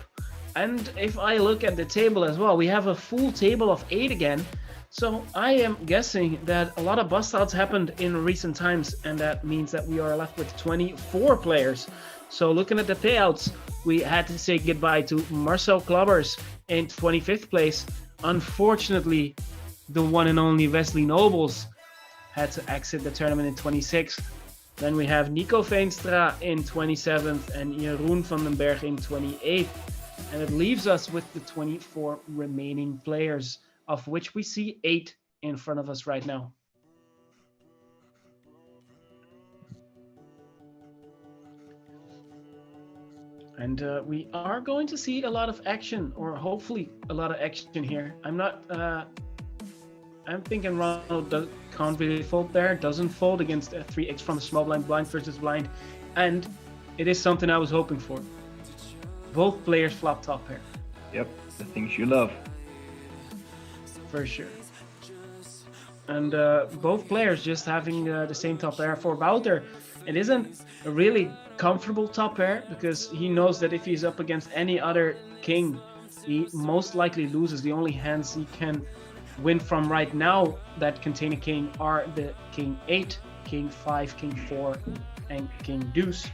And if I look at the table as well, we have a full table of 8 again. So I am guessing that a lot of bust outs happened in recent times, and that means that we are left with 24 players. So looking at the payouts, we had to say goodbye to Marcel Klubbers in 25th place. Unfortunately, the one and only Wesley Nobles had to exit the tournament in 26th. Then we have Nico Veenstra in 27th and Jeroen van den Berg in 28th. And it leaves us with the 24 remaining players, of which we see 8 in front of us right now. And we are going to see a lot of action, or hopefully a lot of action here. I'm thinking Ronald can't really fold there, doesn't fold against a 3x from the small blind, blind versus blind. And it is something I was hoping for. Both players flop top pair. Yep, the things you love. For sure. And both players just having the same top pair. For Wouter, it isn't a really comfortable top pair, because he knows that if he's up against any other king, he most likely loses. The only hands he can win from right now that contain a king are the king 8, king 5, king 4, and king deuce.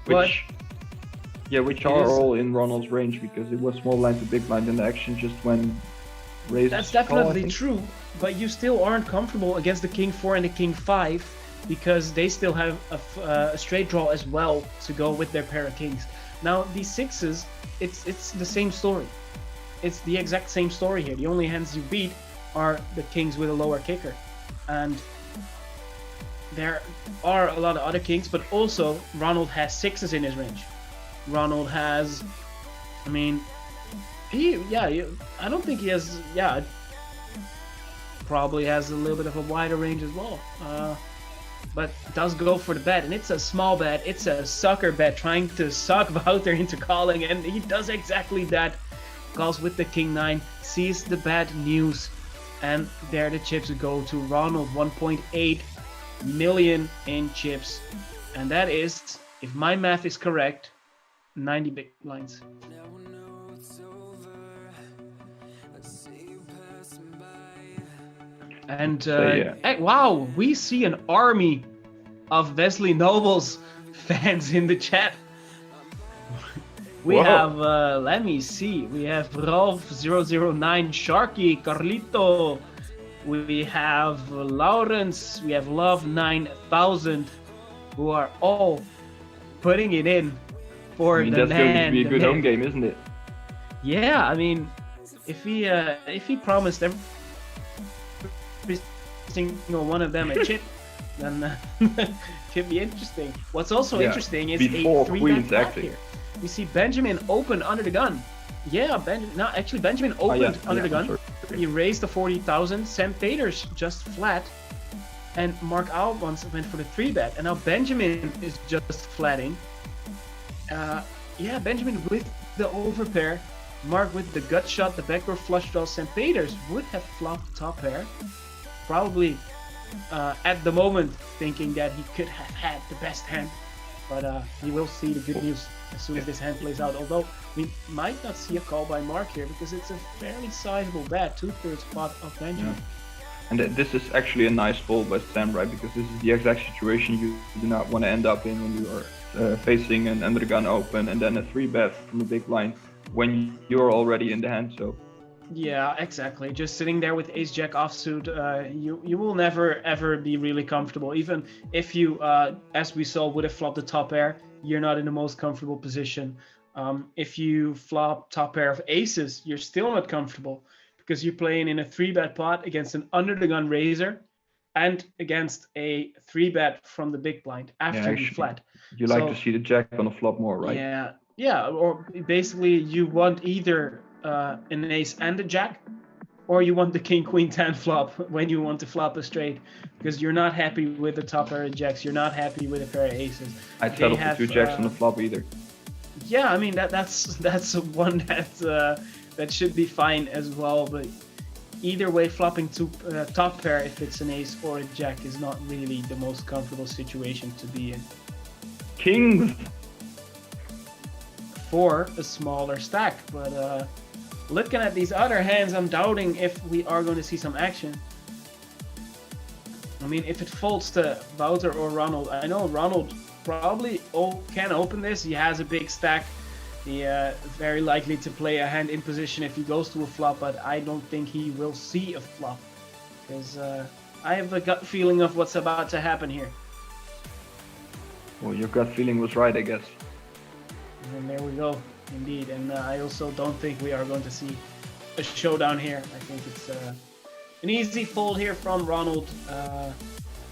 Which are all in Ronald's range, because it was small blind to big blind, and the action just went raised. That's definitely true, but you still aren't comfortable against the king 4 and the king 5, because they still have a straight draw as well to go with their pair of kings. Now these 6s, it's the same story. It's the exact same story here. The only hands you beat are the kings with a lower kicker. And there are a lot of other kings, but also Ronald has 6s in his range. Ronald has, I mean, I don't think he has, probably has a little bit of a wider range as well. But does go for the bet, and it's a small bet. It's a sucker bet, trying to suck Wouter into calling, and he does exactly that. Calls with the king 9, sees the bad news, and there the chips go to Ronald. 1.8 million in chips, and that is, if my math is correct, 90 big blinds. And wow, we see an army of Wesley Nobles fans in the chat. We have, let me see, we have Rolf009, Sharky, Carlito, we have Lawrence, we have Love9000, who are all putting it in for the man. That's going to be a good home game, isn't it? Yeah, I mean, if he promised every single one of them a chip, then it could be interesting. What's also interesting is a 3-bet pot here. We see Benjamin open under the gun. Yeah, Benjamin opened under the gun. He raised the 40,000. Sam Peters just flat. And Mark Albans went for the 3-bet. And now Benjamin is just flatting. Benjamin with the overpair. Mark with the gut shot, the backdoor flush draw. Sam Peters would have flopped top pair. Probably at the moment thinking that he could have had the best hand. But he will see the good news as soon as this hand plays out. Although we might not see a call by Mark here, because it's a fairly sizable bet, 2/3 pot of Benjamin. Yeah. And this is actually a nice fold by Sam, right? Because this is the exact situation you do not want to end up in when you are facing an under the gun open and then a 3-bet from the big blind when you're already in the hand. So. Yeah, exactly. Just sitting there with ace jack offsuit, you will never ever be really comfortable. Even if you, as we saw, would have flopped the top pair, you're not in the most comfortable position. If you flop top pair of aces, you're still not comfortable, because you're playing in a 3-bet pot against an under the gun raiser and against a 3-bet from the big blind after you flat. You like to see the jack on the flop more, right? Yeah. Or basically you want either an ace and a jack, or you want the king queen 10 flop when you want to flop a straight, because you're not happy with the top pair of jacks, you're not happy with a pair of aces. I'd settle for 2 jacks on the flop either. Yeah, I mean that's one that should be fine as well. But either way, flopping to top pair if it's an ace or a jack is not really the most comfortable situation to be in. Kings. For a smaller stack, but looking at these other hands, I'm doubting if we are going to see some action. I mean, if it folds to Wouter or Ronald, I know Ronald probably can open this. He has a big stack. He very likely to play a hand in position if he goes to a flop, but I don't think he will see a flop because I have a gut feeling of what's about to happen here. Well, your gut feeling was right, I guess. And there we go, indeed. And I also don't think we are going to see a showdown here. I think it's an easy fold here from Ronald,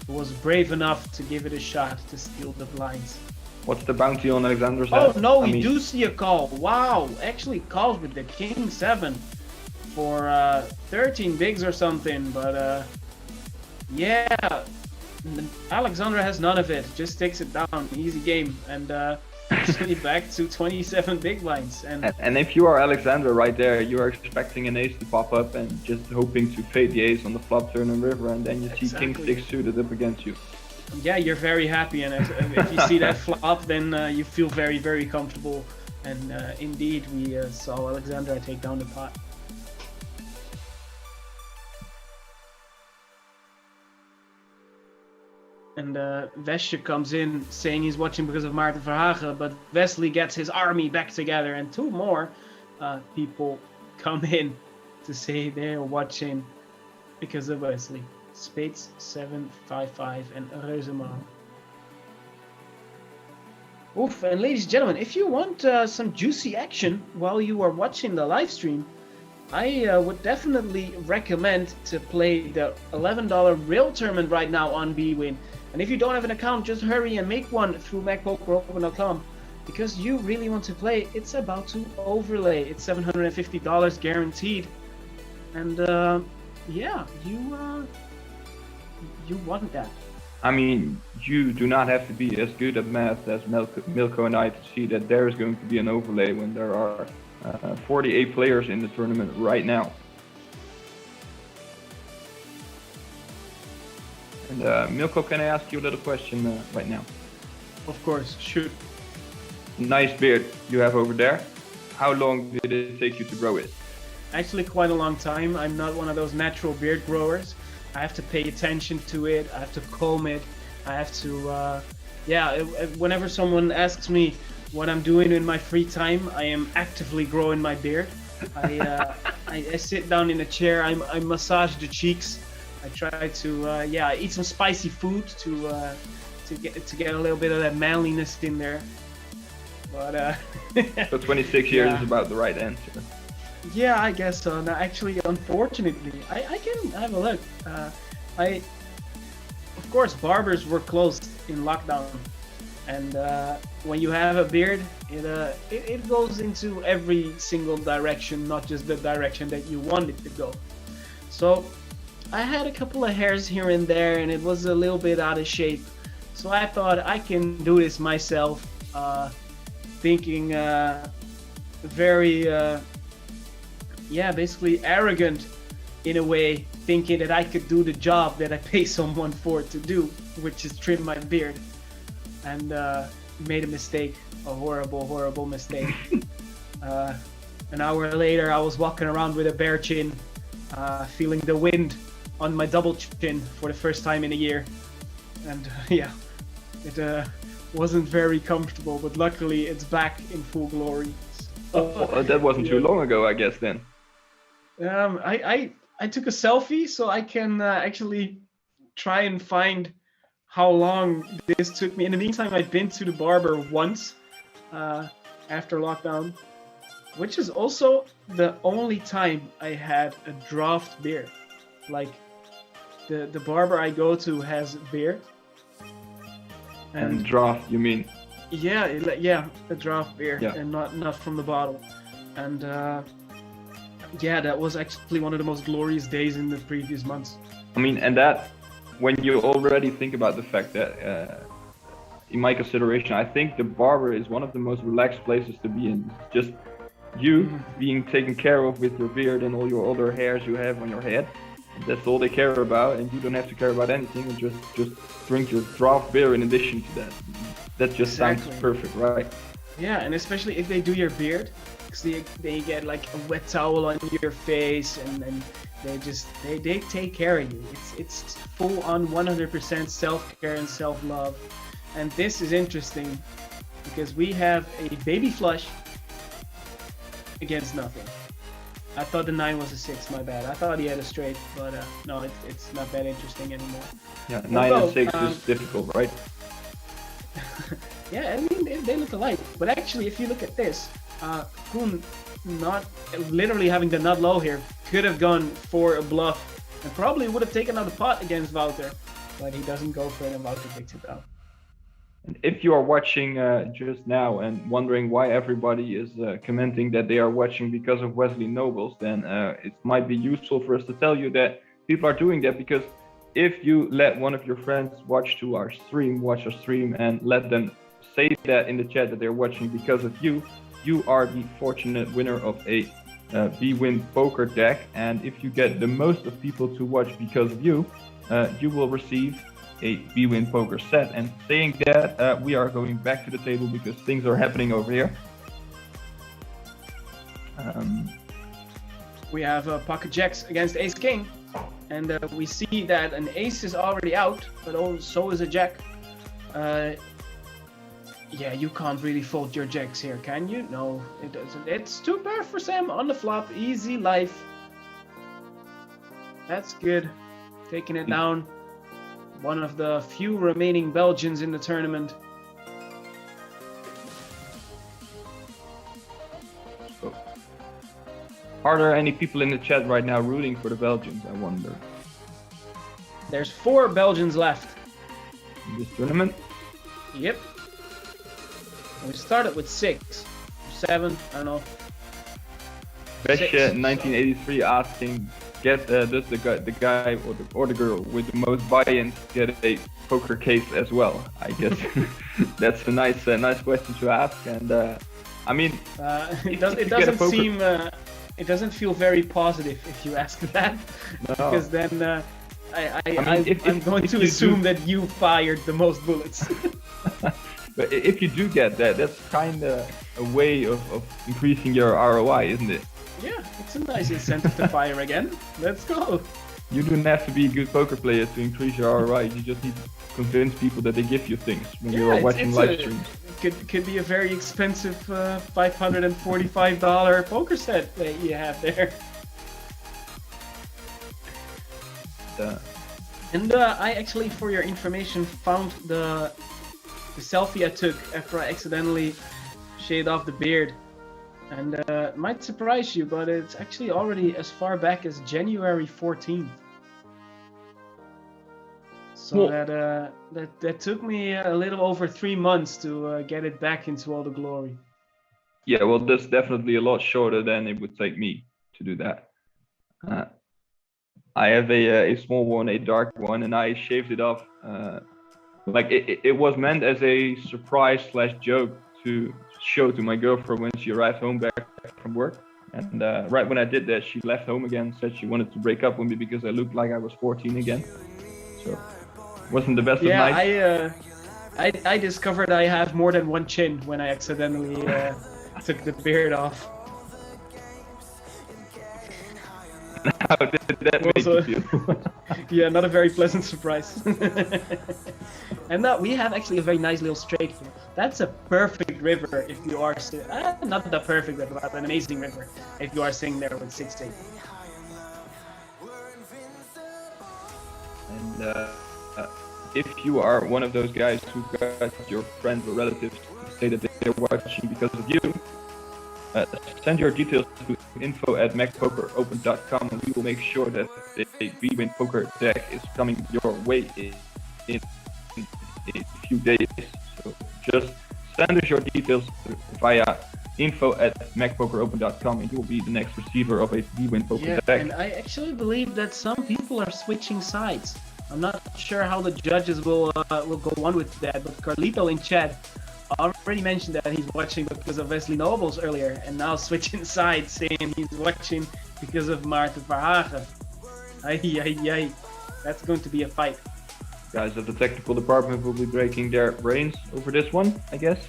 who was brave enough to give it a shot to steal the blinds. What's the bounty on Alexander's Oh head? no, we do see a call. Wow, actually calls with the King 7 for 13 bigs or something. But yeah, Alexander has none of it. Just takes it down, easy game, and actually back to 27 big blinds. And if you are Alexander right there, you are expecting an ace to pop up and just hoping to fade the ace on the flop, turn, and river, and then you see King 6 suited up against you. Yeah, you're very happy, and if you see that flop, then you feel very, very comfortable. And indeed, we saw Alexander take down the pot. And Wesje comes in saying he's watching because of Maarten Verhagen, but Wesley gets his army back together, and two more people come in to say they're watching because of Wesley. Spades 755 and Reuzeman. Oof, and ladies and gentlemen, if you want some juicy action while you are watching the live stream, I would definitely recommend to play the $11 real tournament right now on bwin. And if you don't have an account, just hurry and make one through MacPokerOpen.com, because you really want to play. It's about to overlay. It's $750 guaranteed, and yeah, you want that. I mean, you do not have to be as good at math as Milko and I to see that there is going to be an overlay when there are 48 players in the tournament right now. And Milko, can I ask you a little question right now? Of course, shoot. Nice beard you have over there. How long did it take you to grow it? Actually, quite a long time. I'm not one of those natural beard growers. I have to pay attention to it. I have to comb it. I have to, whenever someone asks me what I'm doing in my free time, I am actively growing my beard. I sit down in a chair. I massage the cheeks. I try to, I eat some spicy food to get a little bit of that manliness in there. But so 26 years is about the right answer. Yeah, I guess so. Now, actually, unfortunately, I can have a look. Of course, barbers were closed in lockdown, and when you have a beard, it goes into every single direction, not just the direction that you want it to go. So I had a couple of hairs here and there, and it was a little bit out of shape. So I thought I can do this myself, thinking very. Basically arrogant in a way, thinking that I could do the job that I pay someone for to do, which is trim my beard, and made a mistake, a horrible mistake. An hour later, I was walking around with a bare chin, feeling the wind on my double chin for the first time in a year, and it wasn't very comfortable, but luckily it's back in full glory. That wasn't too long ago, I guess, then. I took a selfie so I can actually try and find how long this took me. In the meantime, I've been to the barber once after lockdown, which is also the only time I had a draft beard. Like the barber I go to has beard. And draft, you mean? Yeah, a draft beer, and not from the bottle. And that was actually one of the most glorious days in the previous months. I mean, and that, when you already think about the fact that in my consideration, I think the barber is one of the most relaxed places to be in. Just you being taken care of with your beard and all your other hairs you have on your head. That's all they care about, and you don't have to care about anything. And just drink your draft beer in addition to that. That just sounds perfect, right? Yeah, and especially if they do your beard, because they get like a wet towel on your face, and they take care of you. It's full on 100% self-care and self-love. And this is interesting because we have a baby flush against nothing. I thought the 9 was a 6, my bad. I thought he had a straight, but no, it's not that interesting anymore. Yeah, 9 and 6 is difficult, right? Yeah, I mean, they look alike. But actually, if you look at this, Koen not literally having the nut low here could have gone for a bluff and probably would have taken out a pot against Wouter, but he doesn't go for it and Wouter picks it out. And if you are watching just now and wondering why everybody is commenting that they are watching because of Wesley Nobles, then it might be useful for us to tell you that people are doing that because if you let one of your friends watch our stream and let them say that in the chat that they're watching because of you, you are the fortunate winner of a B-Win poker deck. And if you get the most of people to watch because of you, you will receive a B-Win poker set. And saying that, we are going back to the table because things are happening over here. We have pocket jacks against ace king, and we see that an ace is already out, but so is a jack. Yeah, you can't really fold your jacks here, can you? No, it doesn't. It's too bad for Sam on the flop. Easy life. That's good. Taking it down. One of the few remaining Belgians in the tournament. So, are there any people in the chat right now rooting for the Belgians, I wonder? There's 4 Belgians left. In this tournament? Yep. We started with 6. 7, I don't know. Besje 1983 asking, does the guy or the girl with the most buy-ins get a poker case as well? I guess that's a nice question to ask. And I mean, it doesn't feel very positive if you ask that, no. Because then I'm going to assume that you fired the most bullets. But if you do get that, that's kind of a way of increasing your ROI, isn't it? Yeah, it's a nice incentive to fire again. Let's go. You don't have to be a good poker player to increase your ROI. You just need to convince people that they give you things when you are watching live streams. Could be a very expensive $545 poker set that you have there. And I actually, for your information, found the selfie I took after I accidentally shaved off the beard. And it might surprise you, but it's actually already as far back as January 14th. So that took me a little over 3 months to get it back into all the glory. Yeah, well, that's definitely a lot shorter than it would take me to do that. I have a small one, a dark one, and I shaved it off. Like it was meant as a surprise / joke to show to my girlfriend when she arrived home back from work. And right when I did that, she left home again, said she wanted to break up with me because I looked like I was 14 again. So wasn't the best of nights. Yeah, I discovered I have more than one chin when I accidentally took the beard off. How did that make you feel? Yeah, not a very pleasant surprise. And now we have actually a very nice little straight here. That's a perfect river if you are not the perfect river, but an amazing river if you are sitting there with 6-8. And if you are one of those guys who got your friends or relatives to say that they're watching because of you, send your details to info@mecpokeropen.com and we will make sure that a B-Win poker deck is coming your way in a few days. So just send us your details via info@mecpokeropen.com and you will be the next receiver of a B-Win poker deck. And I actually believe that some people are switching sides. I'm not sure how the judges will go on with that, but Carlito in chat already mentioned that he's watching because of Wesley Nobles earlier, and now switching sides, saying he's watching because of Maarten Verhagen. Ay. That's going to be a fight. Guys at the technical department will be breaking their brains over this one, I guess.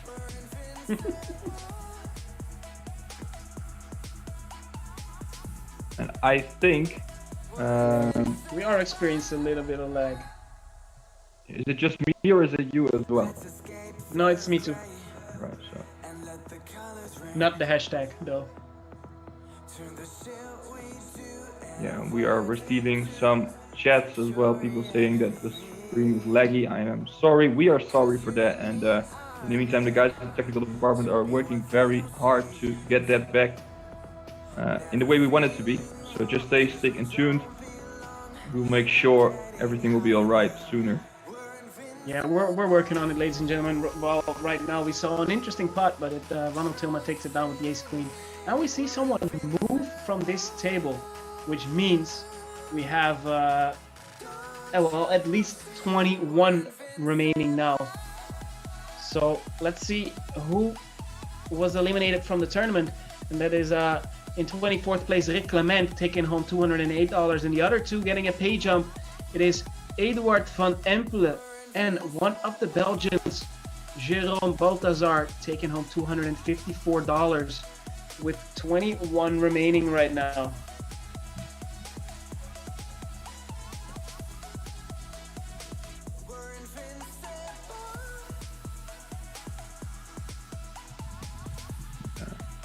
And I think we are experiencing a little bit of lag. Is it just me or is it you as well? No, it's me too. Right, so. Not the hashtag though. Yeah, we are receiving some chats as well, people saying that the stream is laggy. I am sorry, we are sorry for that, and in the meantime the guys in the technical department are working very hard to get that back in the way we want it to be. So just stay and tuned. We'll make sure everything will be alright sooner. Yeah, we're working on it, ladies and gentlemen. Well, right now we saw an interesting pot, but Ronald Tilma takes it down with the ace-queen. Now we see someone move from this table, which means we have, well, at least 21 remaining now. So let's see who was eliminated from the tournament, and that is in 24th place Rick Clement taking home $208, and the other two getting a pay jump. It is Eduard van Empelen and one of the Belgians, Jérôme Balthazar, taking home $254 with 21 remaining right now.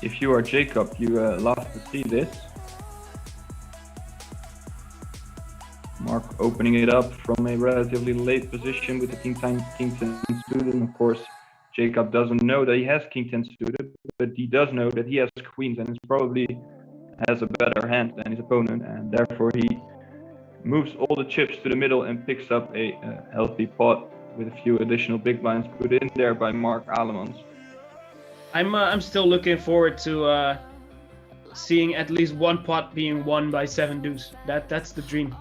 If you are Jacob, you love to see this. Mark opening it up from a relatively late position with the King 10 suited. Of course, Jacob doesn't know that he has King 10 suited, but he does know that he has queens and probably has a better hand than his opponent, and therefore he moves all the chips to the middle and picks up a healthy pot with a few additional big blinds put in there by Mark Alemans. I'm still looking forward to seeing at least one pot being won by 7 deuce. That's the dream.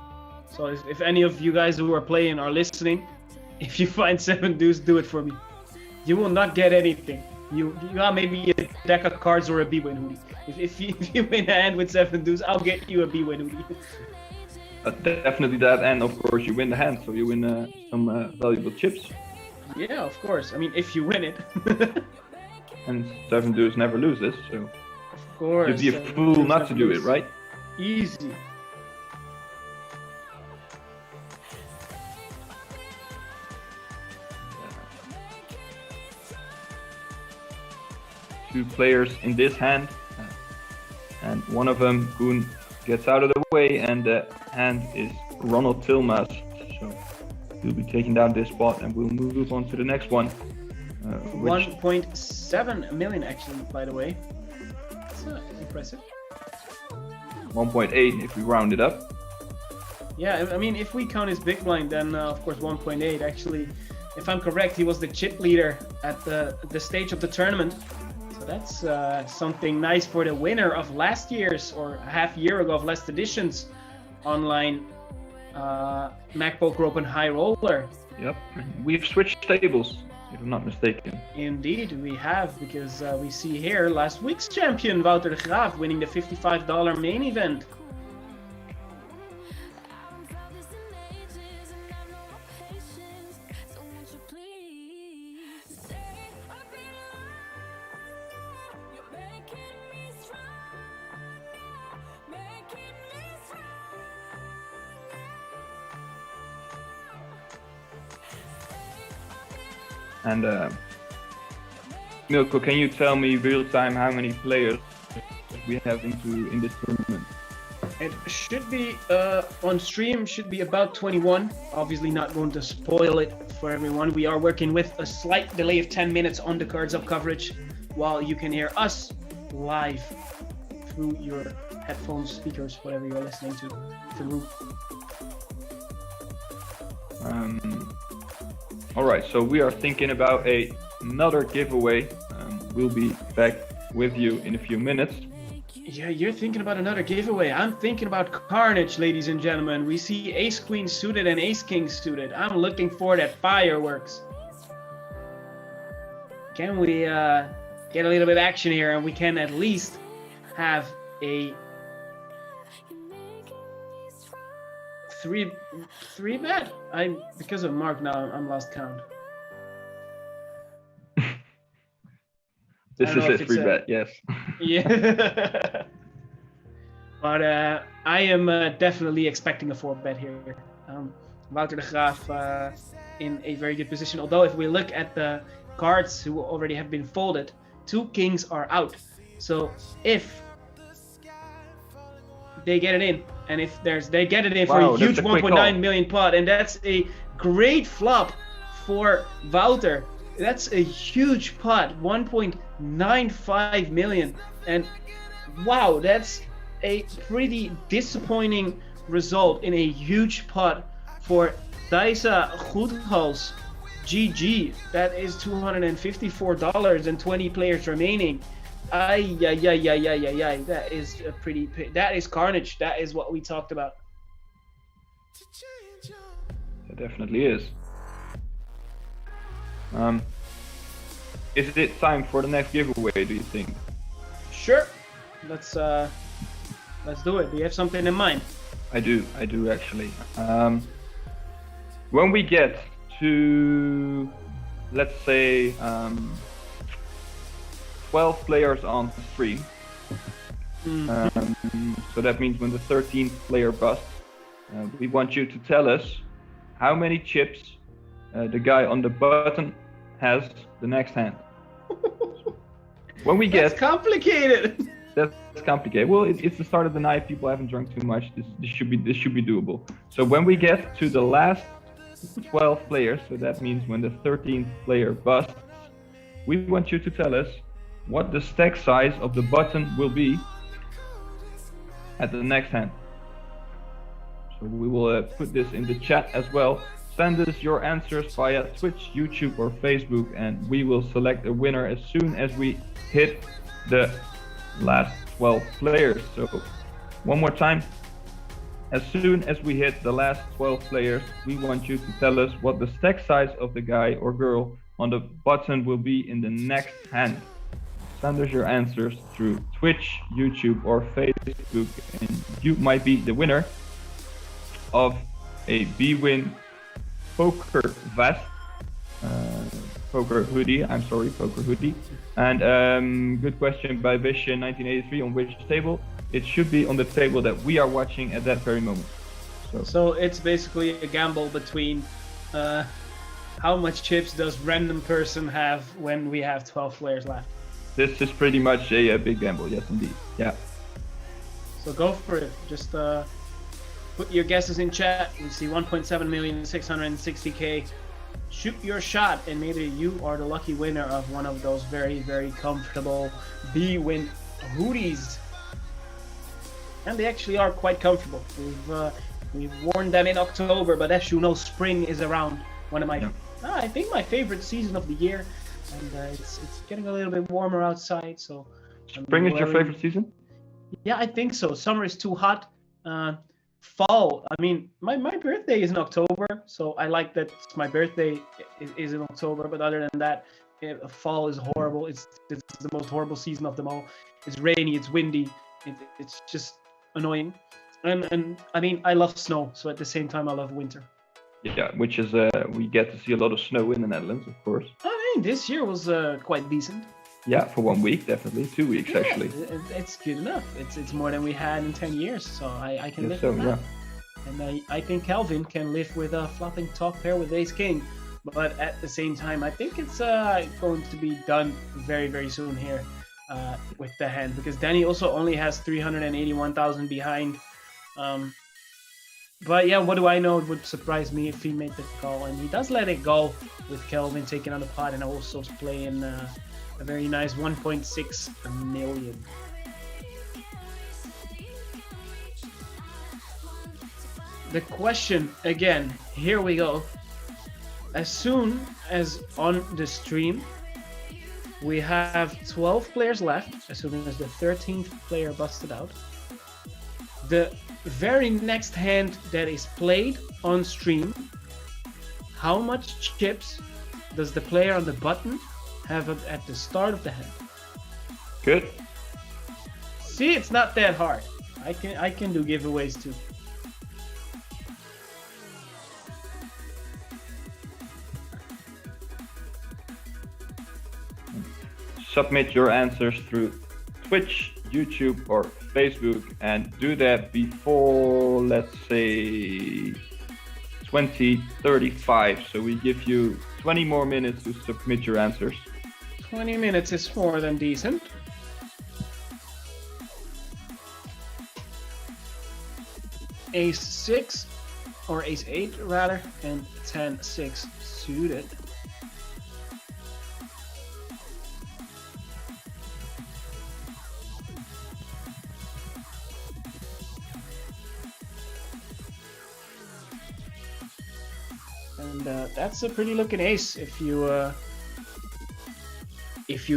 So if any of you guys who are playing are listening, if you find 7 deuce, do it for me. You will not get anything. You got maybe a deck of cards or a B-win hoodie. If you win a hand with 7 deuce, I'll get you a B-win hoodie. Definitely that, and of course you win the hand, so you win some valuable chips. Yeah, of course. I mean, if you win it. And 7 deuce never loses, so of course, you'd be a fool not to do it, right? Easy. Two players in this hand, and one of them, Koen, gets out of the way, and the hand is Ronald Tilma's, so he'll be taking down this spot, and we'll move on to the next one. 1.7 million actually, by the way. That's impressive. 1.8 if we round it up. Yeah, I mean, if we count his big blind, then of course 1.8. Actually, if I'm correct, he was the chip leader at the stage of the tournament. So that's something nice for the winner of last year's, or a half year ago, of last edition's online MEC Poker Open Highroller. Yep, we've switched tables, if I'm not mistaken. Indeed, we have, because we see here last week's champion, Wouter de Graaf, winning the $55 main event. And Milko, can you tell me real time how many players we have in this tournament? It should be on stream, should be about 21. Obviously not going to spoil it for everyone. We are working with a slight delay of 10 minutes on the Cards Up coverage, while you can hear us live through your headphones, speakers, whatever you're listening to through. All right, so we are thinking about another giveaway. We'll be back with you in a few minutes. Yeah, you're thinking about another giveaway. I'm thinking about Carnage, ladies and gentlemen. We see Ace Queen suited and Ace King suited. I'm looking for that fireworks. Can we get a little bit of action here, and we can at least have a three bet? Because of Mark now, I'm lost count. This is a free bet, yes. Yeah. But I am definitely expecting a 4-bet here. Wouter de Graaf in a very good position. Although if we look at the cards who already have been folded, 2 kings are out. So if they get it in, and if they get it in for a huge 1.9 million pot, and that's a great flop for Wouter. That's a huge pot, 1.95 million, and wow, that's a pretty disappointing result in a huge pot for Dijsa Goedhals. GG, that is $254 and 20 players remaining. Ay, that is that is carnage. That is what we talked about. It definitely is. Is it time for the next giveaway, do you think? Sure. Let's do it. Do you have something in mind? I do actually. When we get to, let's say, 12 players on stream, so that means when the 13th player busts, we want you to tell us how many chips the guy on the button has the next hand. When we get... That's complicated! That's complicated. Well, it's the start of the night. People haven't drunk too much. This should be doable. So when we get to the last 12 players, so that means when the 13th player busts, we want you to tell us what the stack size of the button will be at the next hand. So we will put this in the chat as well. Send us your answers via Twitch, YouTube, or Facebook, and we will select a winner as soon as we hit the last 12 players. So one more time, as soon as we hit the last 12 players, we want you to tell us what the stack size of the guy or girl on the button will be in the next hand. Send us your answers through Twitch, YouTube, or Facebook, and you might be the winner of a B-Win poker vest, poker hoodie, and good question by Vision 1983, on which table? It should be on the table that we are watching at that very moment. So it's basically a gamble between how much chips does random person have when we have 12 players left. This is pretty much a big gamble, yes indeed. Yeah. So go for it. Just put your guesses in chat. We see 1.7 million, 660k. Shoot your shot, and maybe you are the lucky winner of one of those very, very comfortable B-Win hoodies. And they actually are quite comfortable. We've worn them in October, but as you know, spring is around. One of my, I think my favorite season of the year, and it's getting a little bit warmer outside. So spring is your favorite season? Yeah, I think so. Summer is too hot. Fall, I mean, my birthday is in October, so I like that my birthday is in October, but other than that, fall is horrible. It's the most horrible season of them all. It's rainy, it's windy, it's just annoying. And I mean, I love snow, so at the same time I love winter. Yeah, which is, we get to see a lot of snow in the Netherlands, of course. I mean, this year was quite decent. Yeah, for 1 week, definitely. 2 weeks, actually. It's good enough. It's more than we had in 10 years, so I can live with that. Yeah. And I think Calvin can live with a flopping top pair with Ace King. But at the same time, I think it's going to be done very, very soon here with the hand. Because Danny also only has 381,000 behind. But yeah, what do I know? It would surprise me if he made the call. And he does let it go with Kelvin taking on the pot and also playing a very nice 1.6 million. The question, again, here we go. As soon as on the stream, We have 12 players left, as soon as the 13th player busted out. The very next hand that is played on stream, how much chips does the player on the button have at the start of the hand? Good. See, it's not that hard. I can do giveaways too. Submit your answers through Twitch, YouTube, or Facebook, and do that before, let's say, 2035. So we give you 20 more minutes to submit your answers. 20 minutes is more than decent. Ace 6, or Ace 8 rather, and 10-6 suited. And that's a pretty looking ace if you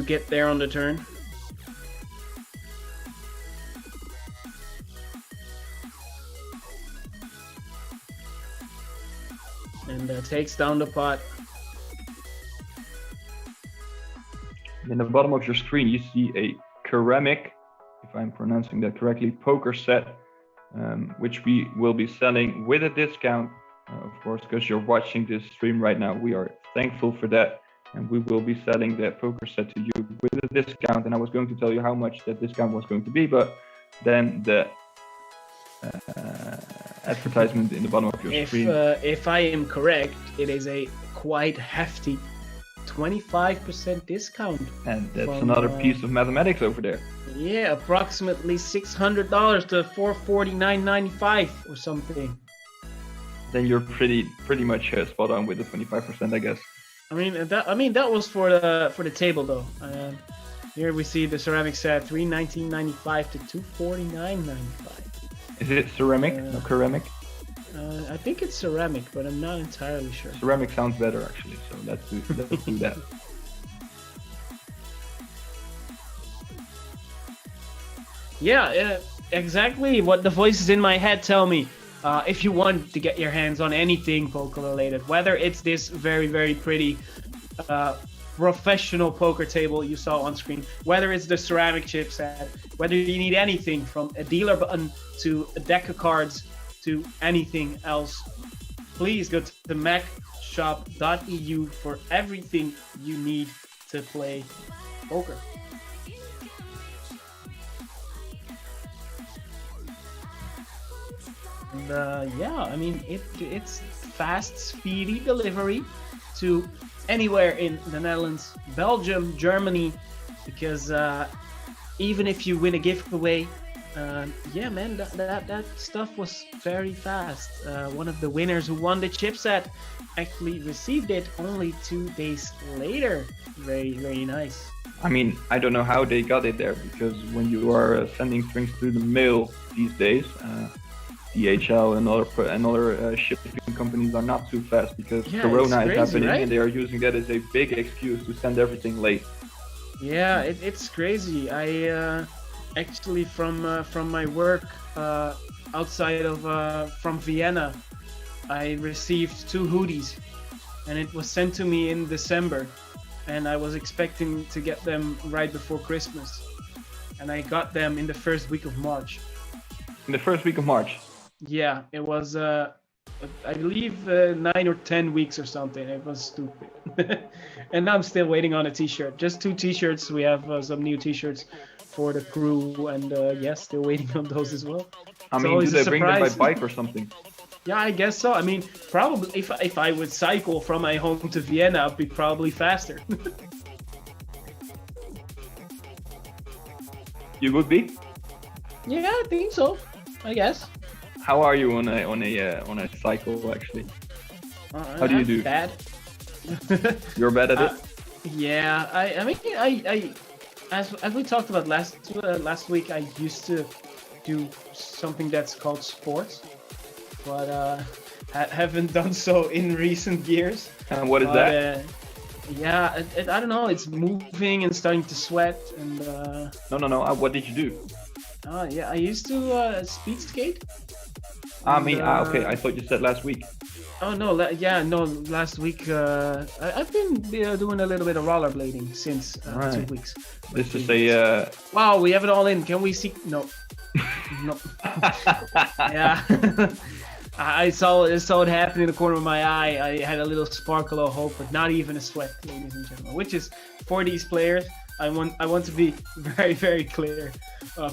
get there on the turn. And takes down the pot. In the bottom of your screen, you see a ceramic, if I'm pronouncing that correctly, poker set, which we will be selling with a discount. Of course, because you're watching this stream right now, we are thankful for that, and we will be selling that poker set to you with a discount. And I was going to tell you how much that discount was going to be, but then the advertisement in the bottom of your screen. If I am correct, it is a quite hefty 25% discount. And that's another piece of mathematics over there. Yeah, approximately $600 to $449.95 or something. Then you're pretty much spot on with the 25%, I guess. I mean that was for the table though. Here we see the ceramic set $319.95 to $249.95. Is it ceramic? No, ceramic? I think it's ceramic, but I'm not entirely sure. Ceramic sounds better actually, so let's do that. Yeah, exactly what the voices in my head tell me. If you want to get your hands on anything poker related, whether it's this very, very pretty professional poker table you saw on screen, whether it's the ceramic chip set, whether you need anything from a dealer button to a deck of cards to anything else, please go to the MECshop.eu for everything you need to play poker. And yeah, I mean it's fast, speedy delivery to anywhere in the Netherlands, Belgium, Germany, because even if you win a giveaway, yeah, man, that stuff was very fast. One of the winners who won the chipset actually received it only 2 days later. Very, very nice. I mean, I don't know how they got it there, because when you are sending things through the mail these days, DHL and other shipping companies are not too fast, because Corona is happening, right? And they are using that as a big excuse to send everything late. Yeah, it's crazy. I actually from my work outside of from Vienna, I received 2 hoodies, and it was sent to me in December, and I was expecting to get them right before Christmas, and I got them in the first week of March. In the first week of March? Yeah, it was I believe 9 or 10 weeks or something. It was stupid. And I'm still waiting on a t-shirt. Just 2 t-shirts. We have some new t-shirts for the crew, and yes, still waiting on those as well. I mean, do they bring them by bike or something? Yeah, I guess so. I mean, probably if I would cycle from my home to Vienna, it'd be probably faster. You would be? Yeah, I think so. I guess. How are you on a cycle actually? How do you do? Bad. You're bad at it? Yeah, I mean, I as we talked about last week, I used to do something that's called sports, but haven't done so in recent years. And what is that? Yeah, I don't know. It's moving and starting to sweat, and No. What did you do? yeah, I used to speed skate. I And, mean, okay. I thought you said last week. oh no, yeah, no. Last week, I've been doing a little bit of rollerblading since 2 Right. weeks. This is a. Wow, we have it all in. Can we see? No, no. Yeah. I saw it happen in the corner of my eye. I had a little sparkle of hope, but not even a sweat, ladies and gentlemen. Which is for these players. I want to be very, very clear.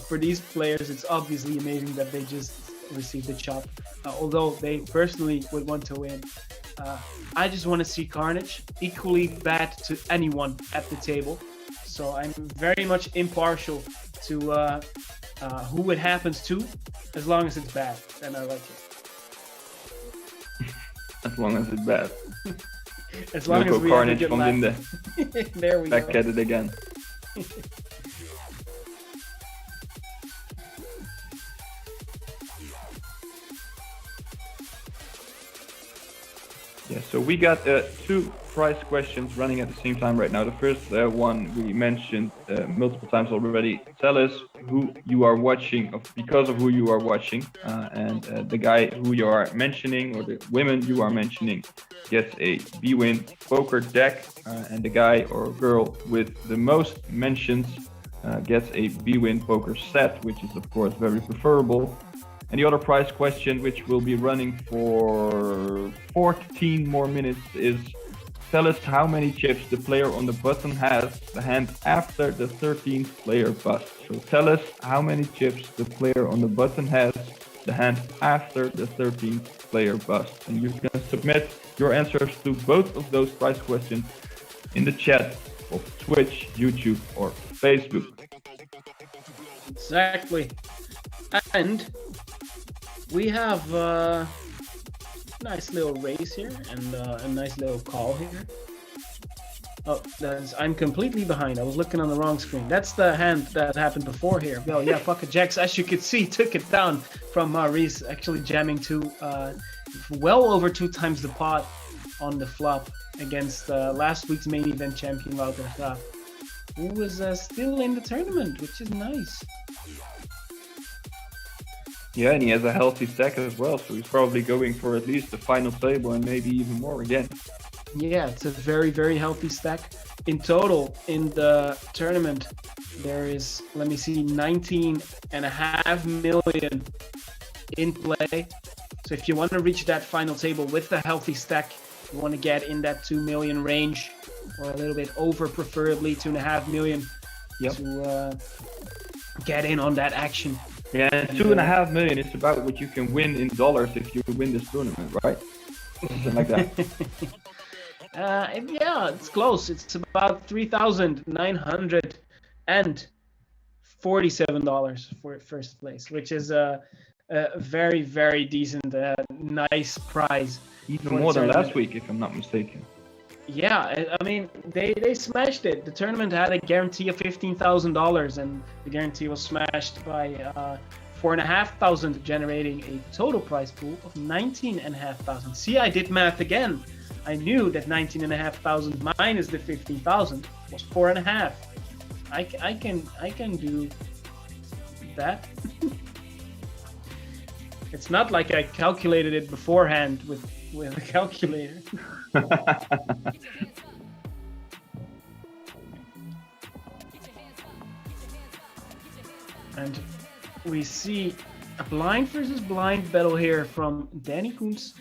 For these players, it's obviously amazing that they just received the chop. Although they personally would want to win. I just want to see carnage, equally bad to anyone at the table. So I'm very much impartial to who it happens to, as long as it's bad, then I like it. As long as it's bad. As long as we Carnage have from a good Linde. laugh. There we Back go. at it again. Yeah, so we got two prize questions running at the same time right now. The first one we mentioned multiple times already. Tell us who you are watching because of who you are watching, and the guy who you are mentioning or the women you are mentioning gets a B-Win poker deck, and the guy or girl with the most mentions gets a B-Win poker set, which is of course very preferable. And the other prize question, which will be running for 14 more minutes, is tell us how many chips the player on the button has the hand after the 13th player bust. So tell us how many chips the player on the button has the hand after the 13th player bust. And you can submit your answers to both of those prize questions in the chat of Twitch, YouTube, or Facebook. Exactly. And we have a nice little race here and a nice little call here. Oh, I'm completely behind. I was looking on the wrong screen. That's the hand that happened before here. Well, yeah, Pocket Jacks, as you could see, took it down from Maurice, actually jamming well over 2 times the pot on the flop against last week's main event champion, Wouter Graaf, who was still in the tournament, which is nice. Yeah, and he has a healthy stack as well, so he's probably going for at least the final table and maybe even more again. Yeah, it's a very, very healthy stack. In total, in the tournament, there is, let me see, 19.5 million in play. So if you want to reach that final table with a healthy stack, you want to get in that 2 million range, or a little bit over, preferably 2.5 million, Yep. to get in on that action. Yeah, and 2.5 million is about what you can win in dollars if you win this tournament, right? Something like that. Yeah, it's close. It's about $3,947 for first place, which is a very, very decent, nice prize. Even more than last week, if I'm not mistaken. Yeah, I mean, they smashed it. The tournament had a guarantee of $15,000, and the guarantee was smashed by 4,500, generating a total prize pool of 19,500. See, I did math again. I knew that 19,500 minus the 15,000 was 4.5. I can do that. It's not like I calculated it beforehand with a calculator. And we see a blind versus blind battle here from Danny Koens.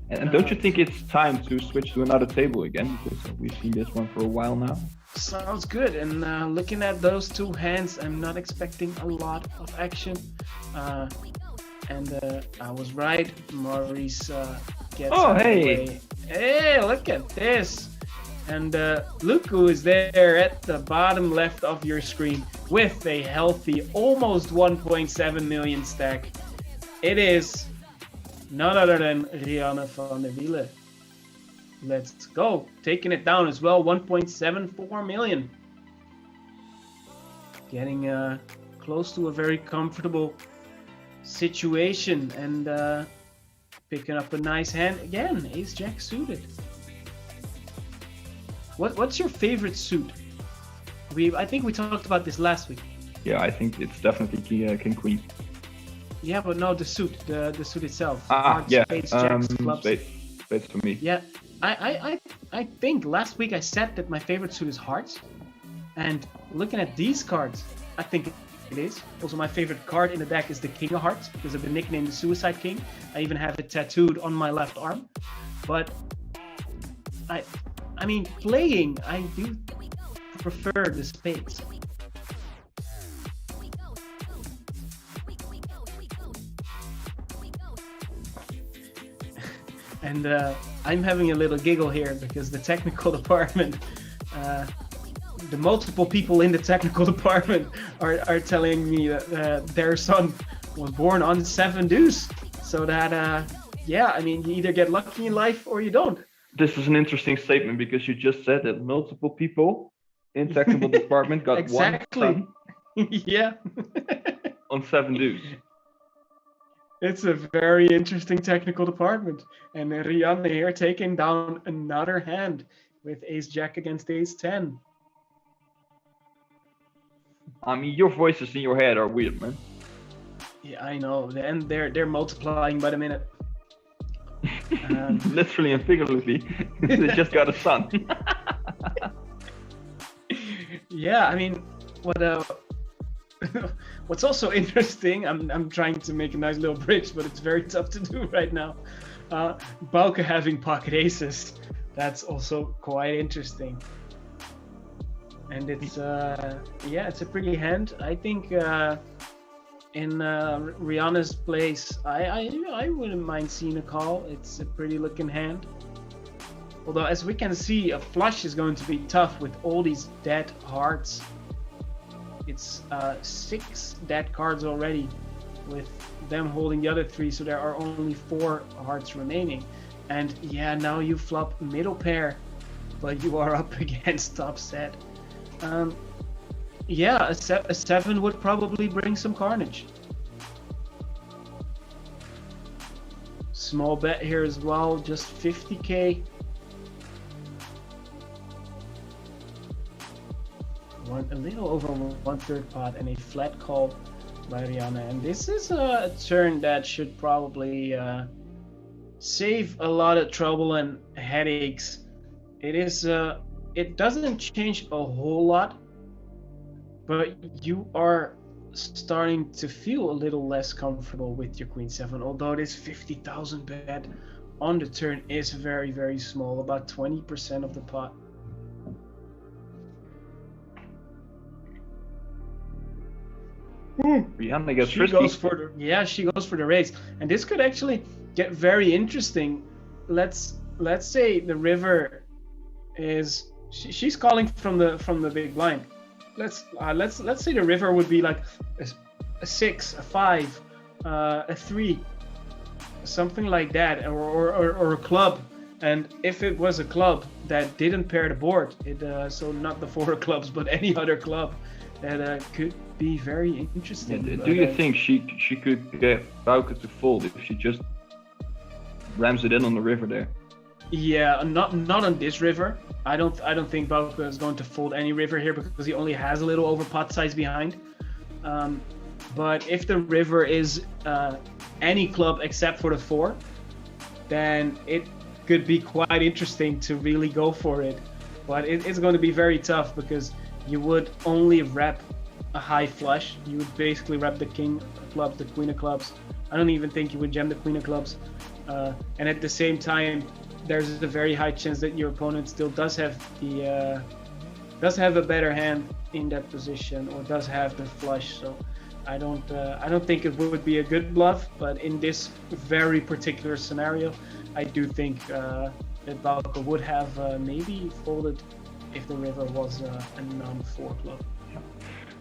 And don't you think it's time to switch to another table again? Because we've seen this one for a while now. Sounds good. And looking at those two hands, I'm not expecting a lot of action. And I was right. Maurice gets away. Hey, look at this. And look who is there at the bottom left of your screen with a healthy, almost 1.7 million stack. It is none other than Rianne van der Wiele. Let's go. Taking it down as well, 1.74 million. Getting close to a very comfortable situation and picking up a nice hand again. Ace Jack suited. What's your favorite suit? I think we talked about this last week. Yeah, I think it's definitely King Queen. Yeah, but no, the suit itself. Yeah. Spades, jacks, clubs. Spades for me. Yeah, I think last week I said that my favorite suit is hearts, and looking at these cards, I think it is. Also, my favorite card in the deck is the King of Hearts because of the nickname the Suicide King. I even have it tattooed on my left arm. But I mean, playing, I do prefer the spades. And I'm having a little giggle here because the technical department, the multiple people in the technical department are telling me that their son was born on 7 deuce. So that, yeah, I mean, you either get lucky in life or you don't. This is an interesting statement because you just said that multiple people in technical department got exactly. one son yeah. on 7 deuce. It's a very interesting technical department. And Rianne here taking down another hand with ace jack against ace 10. I mean, your voices in your head are weird, man. Yeah, I know. And they're multiplying by the minute. Literally and figuratively. They just got a son. Yeah, I mean, what's also interesting, I'm trying to make a nice little bridge, but it's very tough to do right now. Bauke having pocket aces, that's also quite interesting. And it's yeah, it's a pretty hand. I think in Rihanna's place, I wouldn't mind seeing a call. It's a pretty looking hand. Although, as we can see, a flush is going to be tough with all these dead hearts. It's 6 dead cards already, with them holding the other 3, so there are only 4 hearts remaining. And yeah, now you flop middle pair, but you are up against top set. Yeah, a 7 would probably bring some carnage. Small bet here as well, just 50k. A little over 1/3 pot and a flat call by Rihanna. And this is a turn that should probably save a lot of trouble and headaches. It doesn't change a whole lot, but you are starting to feel a little less comfortable with your Queen 7, although this 50,000 bet on the turn is very, very small, about 20% of the pot. Rihanna gets she goes for the raise, and this could actually get very interesting. Let's say the river is she's calling from the big blind. Let's say the river would be like a 6, a 5, a 3, something like that, or a club. And if it was a club that didn't pair the board, so not the 4 clubs, but any other club, that could be very interesting. Yeah, do you think she could get Bauke to fold if she just rams it in on the river there? Yeah, not on this river. I don't think Bauke is going to fold any river here because he only has a little over pot size behind. But if the river is any club except for the 4, then it could be quite interesting to really go for it. But it's going to be very tough because you would only rep a high flush. You would basically rep the king of clubs, the queen of clubs. I don't even think you would jam the queen of clubs. And at the same time, there's a very high chance that your opponent still does have a better hand in that position, or does have the flush. So I don't think it would be a good bluff. But in this very particular scenario, I do think that Bauke would have maybe folded if the river was a non-4 club.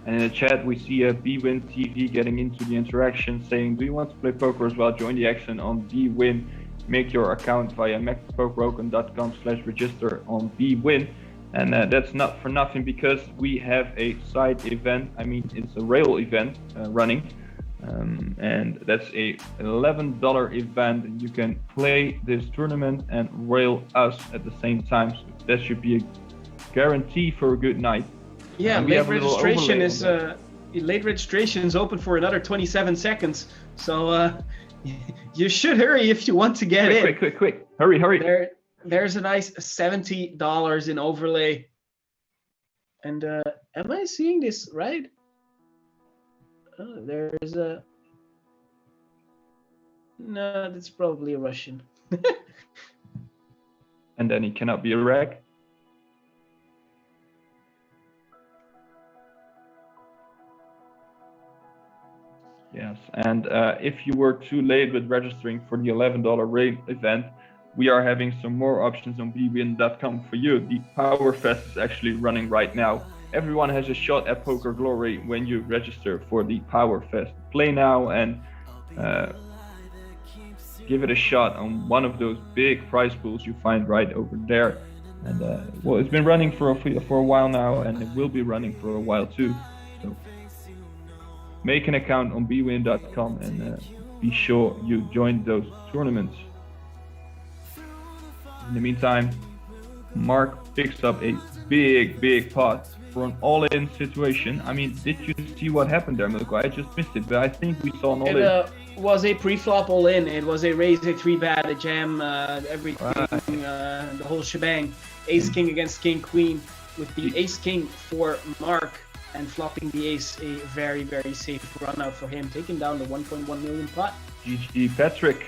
And in the chat, we see BWin TV getting into the interaction, saying, "Do you want to play poker as well? Join the action on BWin. Make your account via macpokerbroken.com/register on BWin." And that's not for nothing, because we have a side event. I mean, it's a rail event running. And that's a $11 event, and you can play this tournament and rail us at the same time. So that should be a guarantee for a good night. Yeah, And we late have a little registration overlay is on that. late registration is open for another 27 seconds. So you should hurry if you want to get in. Quick. Hurry. There's a nice $70 in overlay. And am I seeing this right? Oh, there's a... No, that's probably a Russian. And then he cannot be a reg. Yes, and if you were too late with registering for the $11 rate event, we are having some more options on bwin.com for you. The Power Fest is actually running right now. Everyone has a shot at Poker Glory when you register for the Power Fest. Play now and give it a shot on one of those big prize pools you find right over there. And well, it's been running for a while now, and it will be running for a while too. So make an account on bwin.com and be sure you join those tournaments. In the meantime, Mark picks up a big pot for an all-in situation. I mean, did you see what happened there, Milko? I just missed it, but I think we saw an all-in. It was a pre-flop all-in. It was a raise, a 3-bet, a jam, everything, Right. the whole shebang. Ace-king against king-queen with the ace-king for Mark and flopping the ace, a very, very safe run-out for him, taking down the 1.1 million pot. GG Patrick.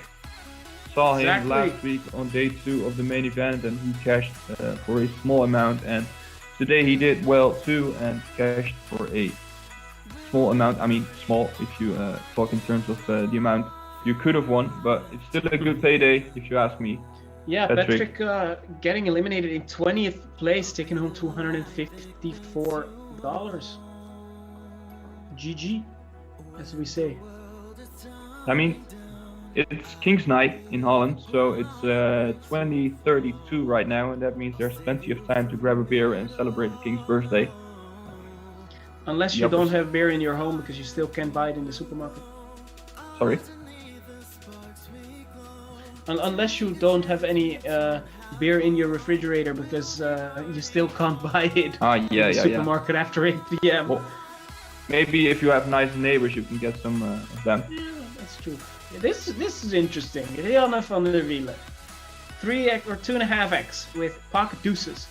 Saw him Exactly. last week on day 2 of the main event, and he cashed for a small amount, and today he did well too and cashed for a small amount. I mean, small if you talk in terms of the amount you could have won, but it's still a good payday if you ask me. Yeah, Patrick. Patrick getting eliminated in 20th place, taking home $254. GG, as we say. I mean, it's King's Night in Holland, so it's 20:32 right now, and that means there's plenty of time to grab a beer and celebrate the King's birthday. Unless you don't have beer in your home because you still can't buy it in the supermarket. Sorry? Unless you don't have any beer in your refrigerator because you still can't buy it in the supermarket after 8 p.m. Well, maybe if you have nice neighbors, you can get some of them. Yeah, that's true. This is interesting. Rihanna van der Wielen. 3x or 2.5x with pocket deuces.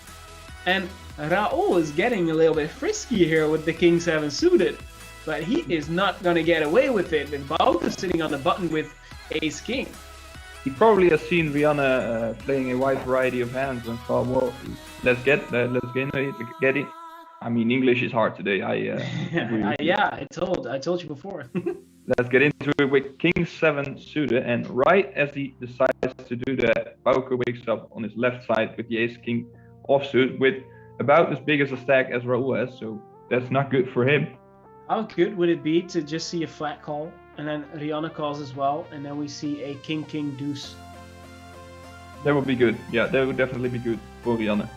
And Raoul is getting a little bit frisky here with the King 7 suited. But he is not going to get away with it. And Bauke is sitting on the button with Ace King. He probably has seen Rihanna playing a wide variety of hands and thought, well, let's get it. I mean, English is hard today. I told you before. Let's get into it with King 7 suited, and right as he decides to do that, Bauke wakes up on his left side with the Ace King offsuit with about as big as a stack as Raoul has, so that's not good for him. How good would it be to just see a flat call, and then Rihanna calls as well, and then we see a King Deuce? That would be good. Yeah, that would definitely be good for Rihanna.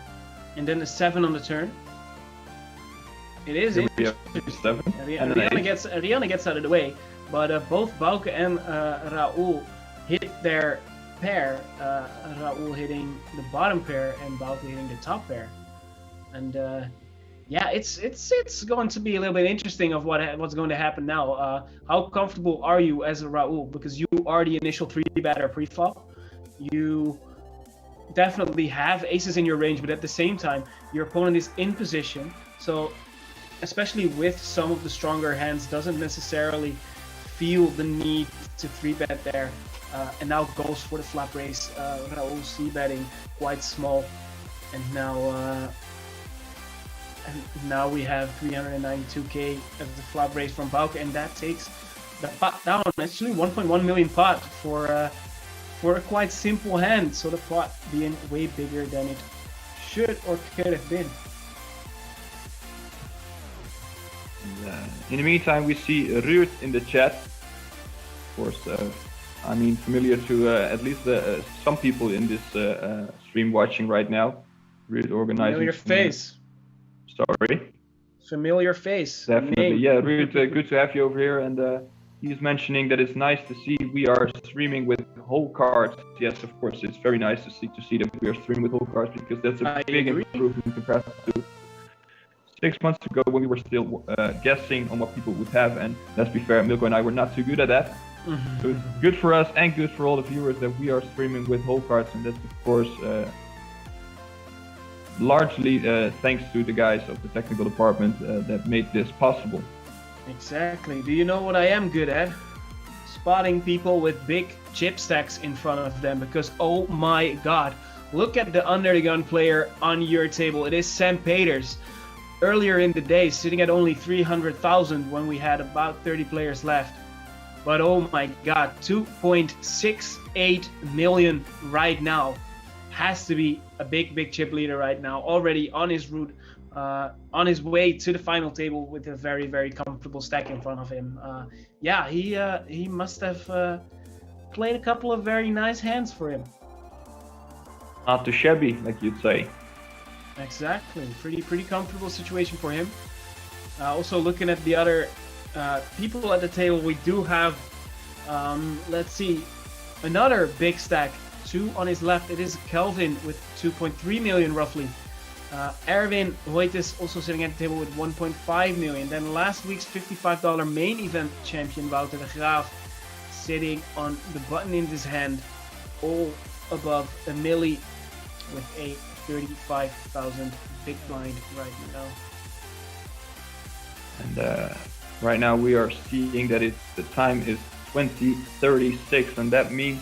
And then the 7 on the turn. It is interesting. 7 and Rihanna gets out of the way, but both Bauke and Raoul hit their pair. Raoul hitting the bottom pair and Bauke hitting the top pair. And yeah, it's going to be a little bit interesting of what's going to happen now. How comfortable are you as a Raoul? Because you are the initial 3-batter pre-flop. You definitely have aces in your range, but at the same time, your opponent is in position. So especially with some of the stronger hands, doesn't necessarily feel the need to 3-bet there, and now goes for the flop raise. Raoul c-betting quite small, and now we have 392k as the flop raise from Bauke, and that takes the pot down. Actually, 1.1 million pot for a quite simple hand. So the pot being way bigger than it should or could have been. In the meantime, we see Ruud in the chat. Of course, I mean, familiar to at least some people in this stream watching right now. Ruud organizing. Familiar face. Sorry. Familiar face. Definitely. Name. Yeah, Ruud, good to have you over here. And he's mentioning that it's nice to see we are streaming with whole cards. Yes, of course, it's very nice to see that we are streaming with whole cards, because that's a big improvement compared to 6 months ago when we were still guessing on what people would have. And let's be fair, Milko and I were not too good at that. So it's good for us and good for all the viewers that we are streaming with whole cards, and that's of course largely thanks to the guys of the technical department that made this possible. Exactly. Do you know what I am good at? Spotting people with big chip stacks in front of them, because oh my god, look at the under the gun player on your table. It is Sam Peters. Earlier in the day, sitting at only 300,000 when we had about 30 players left. But oh my god, 2.68 million right now. Has to be a big chip leader right now. Already on his route, on his way to the final table with a very comfortable stack in front of him. Yeah, he must have played a couple of very nice hands for him. Not too shabby, like you'd say. Exactly, pretty comfortable situation for him. Also looking at the other people at the table, we do have, let's see, another big stack. 2 on his left. It is Kelvin with 2.3 million roughly. Erwin Hoyt is also sitting at the table with 1.5 million. Then last week's $55 main event champion Wouter de Graaf sitting on the button in his hand, all above a milli with a 35,000 big blind right now. And right now we are seeing that the time is 20:36, and that means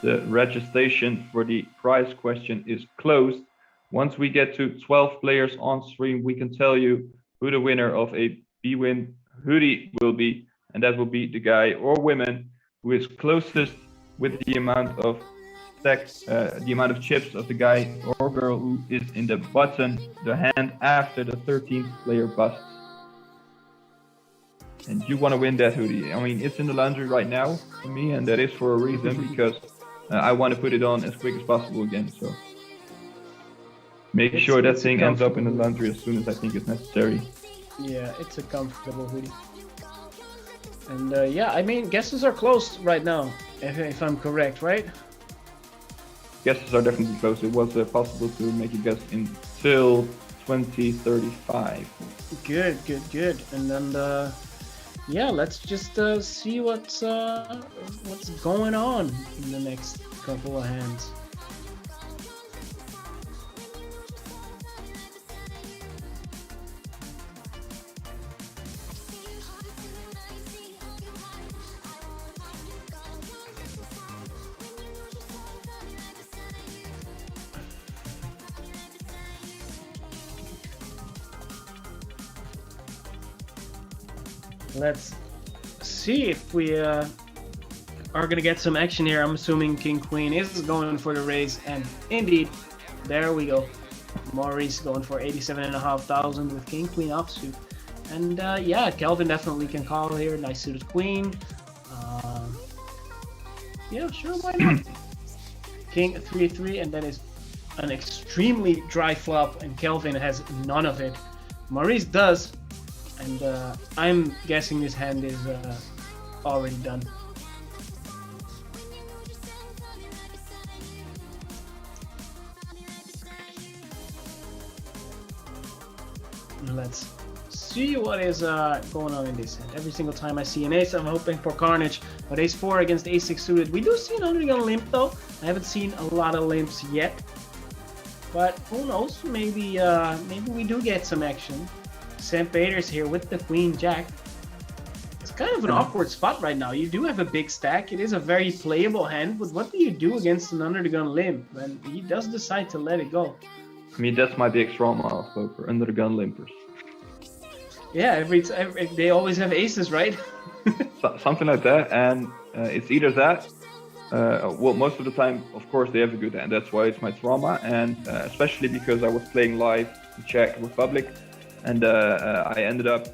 the registration for the prize question is closed. Once we get to 12 players on stream, we can tell you who the winner of a bwin hoodie will be, and that will be the guy or woman who is closest with the amount of stacks, the amount of chips of the guy or girl who is in the button, the hand after the 13th player busts. And you want to win that hoodie. I mean, it's in the laundry right now for me, and that is for a reason, because I want to put it on as quick as possible again. So make sure that thing ends up in the laundry as soon as I think it's necessary. Yeah, it's a comfortable hoodie. And yeah, I mean, guesses are closed right now, if I'm correct, right? Guesses are definitely closed. It was possible to make a guess until 2035. Good. And then, yeah, let's just see what's going on in the next couple of hands. Let's see if we are gonna get some action here. I'm assuming King Queen is going for the raise, and indeed, there we go. Maurice going for 87,500 with King Queen offsuit, and yeah, Kelvin definitely can call here. Nice suited Queen. Yeah, sure, why not? King 3-3, and that is an extremely dry flop, and Kelvin has none of it. Maurice does. And I'm guessing this hand is already done. Let's see what is going on in this hand. Every single time I see an ace, I'm hoping for carnage. But ace 4 against ace 6 suited. We do see an undergun limp though. I haven't seen a lot of limps yet. But who knows? Maybe we do get some action. Sam Peters here with the Queen Jack. It's kind of an awkward spot right now. You do have a big stack. It is a very playable hand, but what do you do against an under the gun limp when he does decide to let it go? I mean, that's my big trauma of poker, under the gun limpers. Yeah, they always have aces, right? Something like that, and it's either that. Well, most of the time, of course, they have a good hand. That's why it's my trauma, and especially because I was playing live in Czech Republic. And I ended up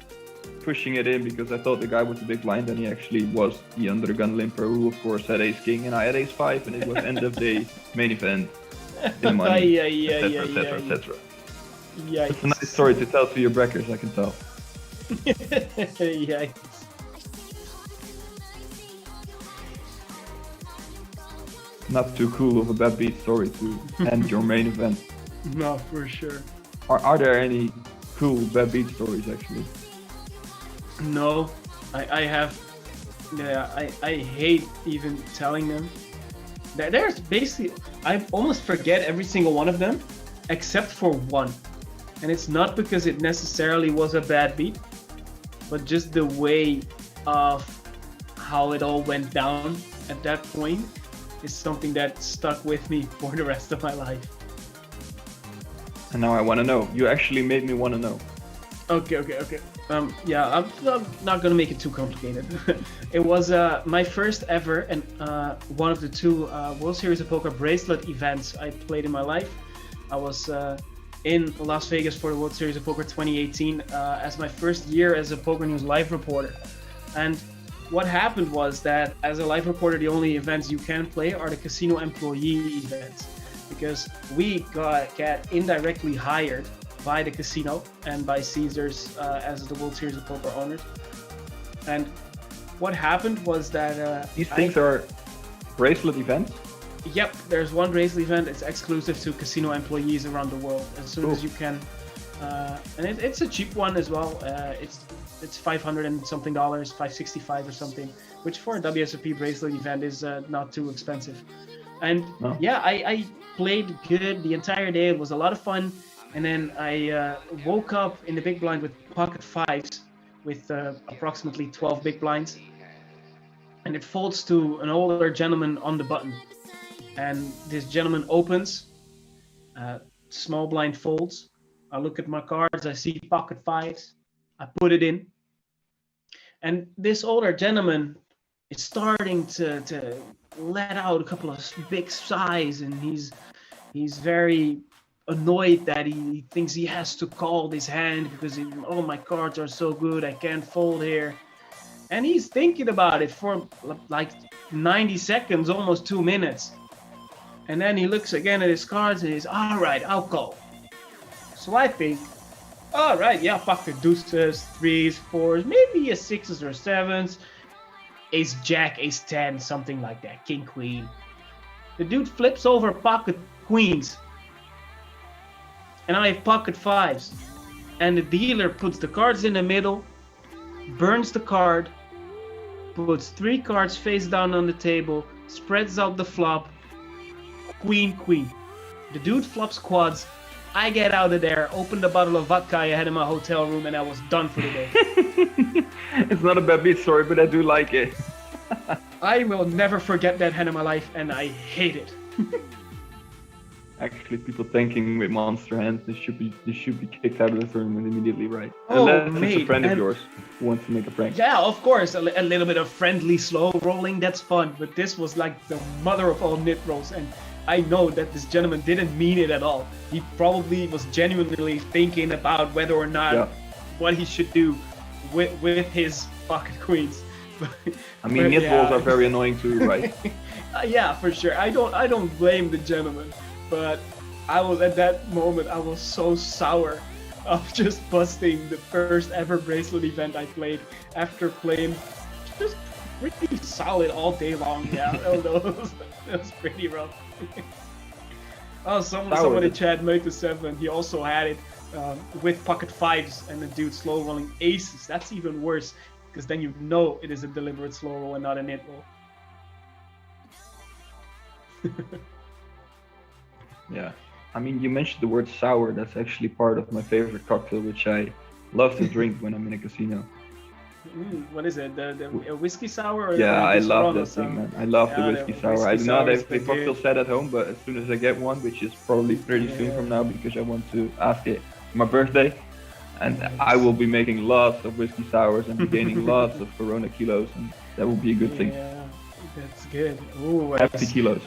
pushing it in because I thought the guy was a big blind, and he actually was the under the gun limper, who of course had ace king, and I had ace 5, and it was end of day main event in money, etc. Yeah, it's a nice story to tell to your brackers, I can tell. Yikes. not too cool of a bad beat story to end your main event. No, for sure. Are there any cool bad beat stories actually? No, I have. Yeah, I hate even telling them. There's basically, I almost forget every single one of them, except for one. And it's not because it necessarily was a bad beat, but just the way of how it all went down at that point is something that stuck with me for the rest of my life. And now I want to know. You actually made me want to know. Okay. Yeah, I'm not gonna make it too complicated. It was my first ever and one of the two World Series of Poker bracelet events I played in my life. I was in Las Vegas for the World Series of Poker 2018 as my first year as a Poker News live reporter. And what happened was that as a live reporter, the only events you can play are the casino employee events, because we get indirectly hired by the casino and by Caesars as the World Series of Poker owners. And what happened was that These things are bracelet events? Yep, there's one bracelet event. It's exclusive to casino employees around the world. As soon as you can, and it's a cheap one as well. It's $500 and something, $565 or something, which for a WSOP bracelet event is not too expensive. And yeah, I played good the entire day. It was a lot of fun. And then I woke up in the big blind with pocket fives with approximately 12 big blinds. And it folds to an older gentleman on the button. And this gentleman opens, small blind folds. I look at my cards, I see pocket fives. I put it in. And this older gentleman is starting to let out a couple of big sighs, and he's very annoyed that he thinks he has to call this hand because all my cards are so good, I can't fold here. And he's thinking about it for like 90 seconds, almost 2 minutes. And then he looks again at his cards and he's, all right, I'll call. So I think, all right, yeah, pocket deuces, threes, fours, maybe a sixes or sevens, ace jack, ace 10, something like that, king queen. The dude flips over pocket queens. And I have pocket fives. And the dealer puts the cards in the middle, burns the card, puts 3 cards face down on the table, spreads out the flop, queen, queen. The dude flops quads. I get out of there, open the bottle of vodka I had in my hotel room, and I was done for the day. It's not a bad beat story, but I do like it. I will never forget that hand in my life, and I hate it. Actually, people thinking with monster hands, they should be kicked out of the tournament immediately, right? Oh, Unless mate, it's a friend of yours who wants to make a prank. Yeah, of course, a little bit of friendly slow rolling, that's fun. But this was like the mother of all nit rolls, and I know that this gentleman didn't mean it at all. He probably was genuinely thinking about whether or not what he should do with his pocket queens. I mean, nit rolls are very annoying too, right? Yeah, for sure. I don't blame the gentleman, but I was at that moment, I was so sour of just busting the first ever bracelet event I played after playing just pretty solid all day long. Yeah, it was pretty rough. Oh, someone in chat, Mate7, he also had it with pocket fives and the dude slow rolling aces. That's even worse, because then you know it is a deliberate slow roll and not a nit roll. Yeah, I mean, you mentioned the word sour. That's actually part of my favorite cocktail, which I love to drink when I'm in a casino. What is it? The whiskey sour? Or yeah, I love that sour? thing, man. I love the whiskey sour. I do not have the cocktail set at home, but as soon as I get one, which is probably pretty soon from now, because I want to ask it for my birthday, and I will be making lots of whiskey sours and be gaining lots of Corona kilos, and that will be a good thing. Yeah, that's good. Ooh, Happy kilos.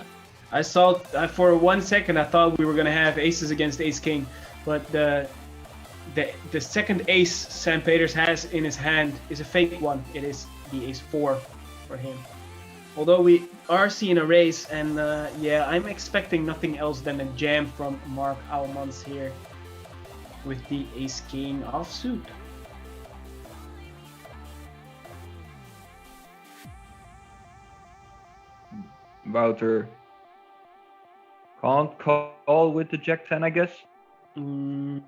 I saw, for 1 second, I thought we were going to have aces against ace-king, but the second ace Sam Peters has in his hand is a fake one. It is the ace-4 for him. Although we are seeing a race, and yeah, I'm expecting nothing else than a jam from Mark Almans here with the ace-king offsuit. Wouter, Can't call with the Jack 10, I guess. Mm,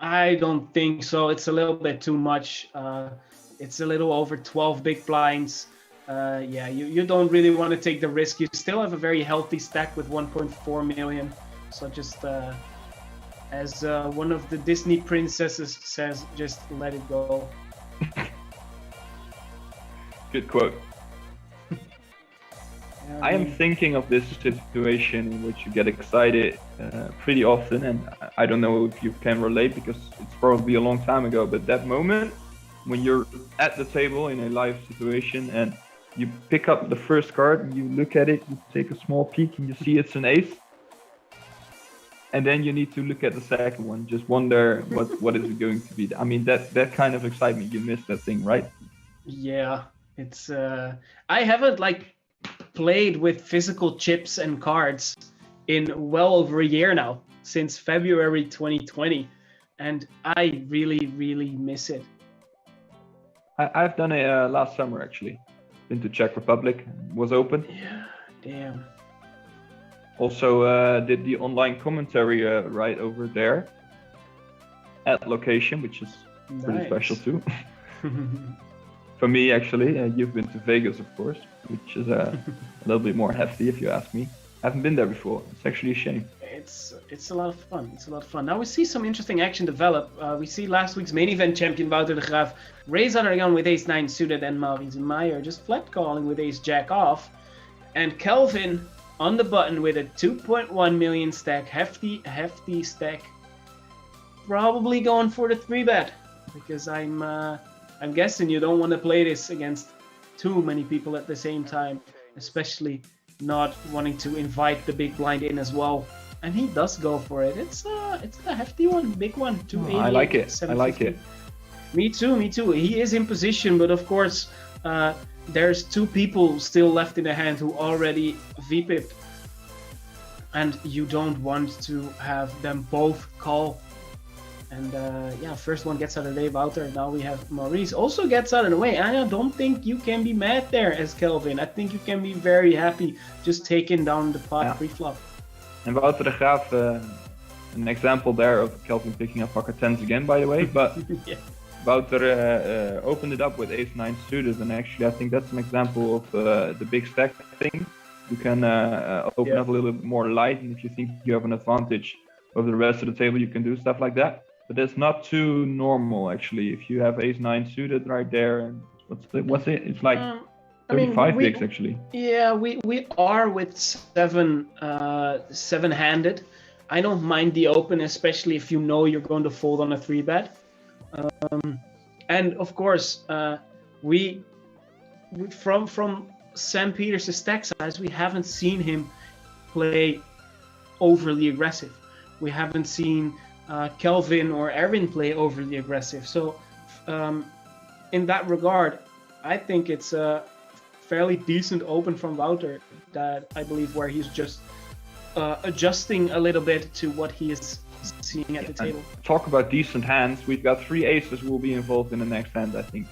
I don't think so. It's a little bit too much. It's a little over 12 big blinds. Yeah, you don't really want to take the risk. You still have a very healthy stack with 1.4 million. So just as one of the Disney princesses says, just let it go. Good quote. I am thinking of this situation in which you get excited pretty often, and I don't know if you can relate because it's probably a long time ago, but that moment when you're at the table in a live situation and you pick up the first card and you look at it, you take a small peek and you see it's an ace, and then you need to look at the second one, just wonder what is it going to be. I mean, that kind of excitement, you miss that thing, right? Yeah, it's I haven't played with physical chips and cards in well over a year now, since February 2020, and I really miss it. I've done it last summer actually. Been to Czech Republic, was open. Yeah, damn. Also did the online commentary right over there at location, which is pretty special too. For me, actually, you've been to Vegas, of course, which is a little bit more hefty, if you ask me. I haven't been there before. It's actually a shame. It's a lot of fun. It's a lot of fun. Now we see some interesting action develop. We see last week's main event champion Wouter de Graaf raise under the gun with ace-9 suited, and Maurice Meyer just flat calling with ace-jack off. And Kelvin on the button with a 2.1 million stack, hefty stack. Probably going for the 3-bet, because I'm guessing you don't want to play this against too many people at the same time, especially not wanting to invite the big blind in as well. And he does go for it. It's a hefty one, big one. 280. I like it. I like it. Me too. He is in position, but of course, there's two people still left in the hand who already VPIP'd. And you don't want to have them both call. And yeah, first one gets out of the way, Wouter. Now we have Maurice also gets out of the way. I don't think you can be mad there as Kelvin. I think you can be very happy just taking down the pot pre-flop. And Wouter de Graaf, an example there of Kelvin picking up pocket tens again, by the way. But Yeah. Wouter opened it up with ace-9 suited, and actually I think that's an example of the big stack thing. You can open up a little bit more light, and if you think you have an advantage over the rest of the table, you can do stuff like that. But that's not too normal, actually. If you have ace-9 suited right there, and what's it? It's like 35 bigs, actually. Yeah, we are with seven-handed. I don't mind the open, especially if you know you're going to fold on a 3-bet. And of course, we from Sam Peters' stack size, we haven't seen him play overly aggressive. We haven't seen Kelvin or Erwin play overly aggressive. So in that regard, I think it's a fairly decent open from Wouter, that I believe where he's just adjusting a little bit to what he is seeing at the table. Talk about decent hands. We've got 3 aces who will be involved in the next hand, I think.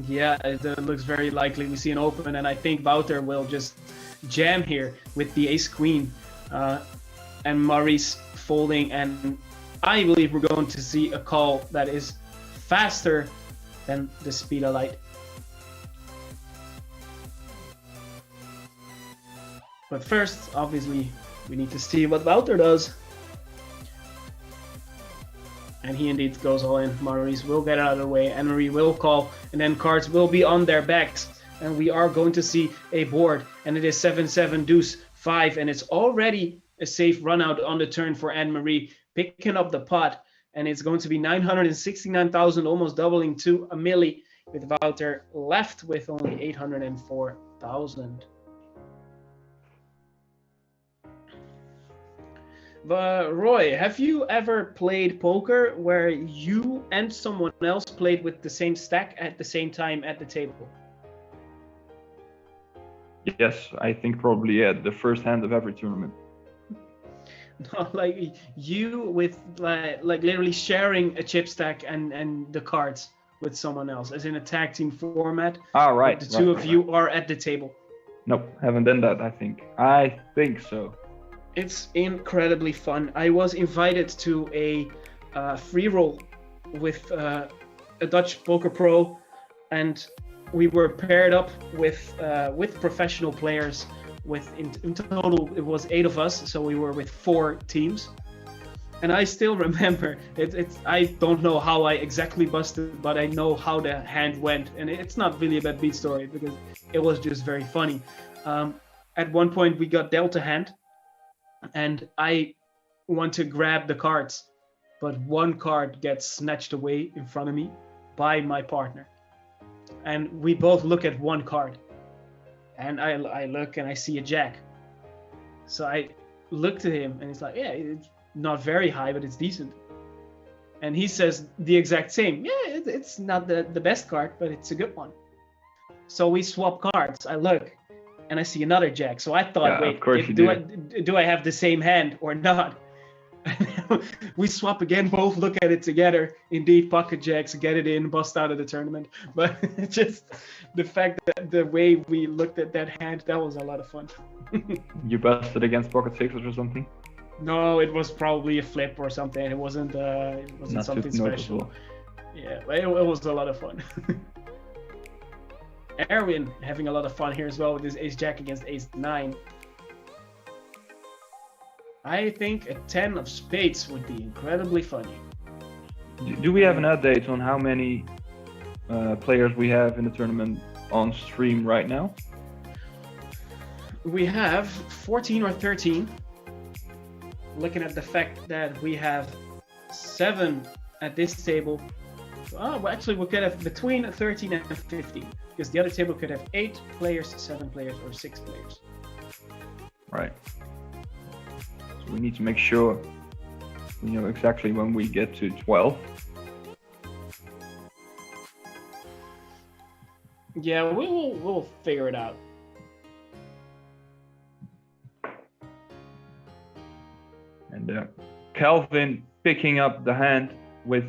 Yeah, it looks very likely. We see an open, and I think Wouter will just jam here with the ace-queen and Maurice folding, and I believe we're going to see a call that is faster than the speed of light. But first, obviously, we need to see what Wouter does. And he indeed goes all in. Maurice will get out of the way. Anne-Marie will call, and then cards will be on their backs. And we are going to see a board, and it is 7-7 deuce 5, and it's already a safe run out on the turn for Anne-Marie, picking up the pot, and it's going to be 969,000, almost doubling to a milli, with Wouter left with only 804,000. Roy, have you ever played poker where you and someone else played with the same stack at the same time at the table? Yes, I think probably the first hand of every tournament. No, like you with like literally sharing a chip stack and the cards with someone else, as in a tag team format. Ah, right. The two of you are at the table. Nope, haven't done that, I think. I think so. It's incredibly fun. I was invited to a free roll with a Dutch poker pro, and we were paired up with professional players. In total, it was 8 of us, so we were with 4 teams. And I still remember I don't know how I exactly busted, but I know how the hand went, and it's not really a bad beat story because it was just very funny. At one point, we got dealt a hand, and I want to grab the cards, but one card gets snatched away in front of me by my partner, and we both look at one card, and I look and I see a jack, so I look to him and he's like, yeah, it's not very high, but it's decent. And he says the exact same, yeah, it's not the best card, but it's a good one. So we swap cards. I look and I see another jack. So I thought, Yeah, wait, of course do I have the same hand or not? We swap again, both look at it together. Indeed, pocket jacks, get it in, bust out of the tournament. But just the fact that the way we looked at that hand, that was a lot of fun. You busted against pocket sixes or something? No, it was probably a flip or something. It wasn't Not something too special. noticeable. Yeah, but it was a lot of fun. Erwin having a lot of fun here as well with his ace jack against ace 9. I think a 10 of spades would be incredibly funny. Do we have an update on how many players we have in the tournament on stream right now? We have 14 or 13. Looking at the fact that we have 7 at this table. Well, actually, we could have between 13 and 15, because the other table could have 8 players, 7 players, or 6 players. Right. So we need to make sure we know exactly when we get to 12. Yeah, we'll figure it out. And Calvin picking up the hand with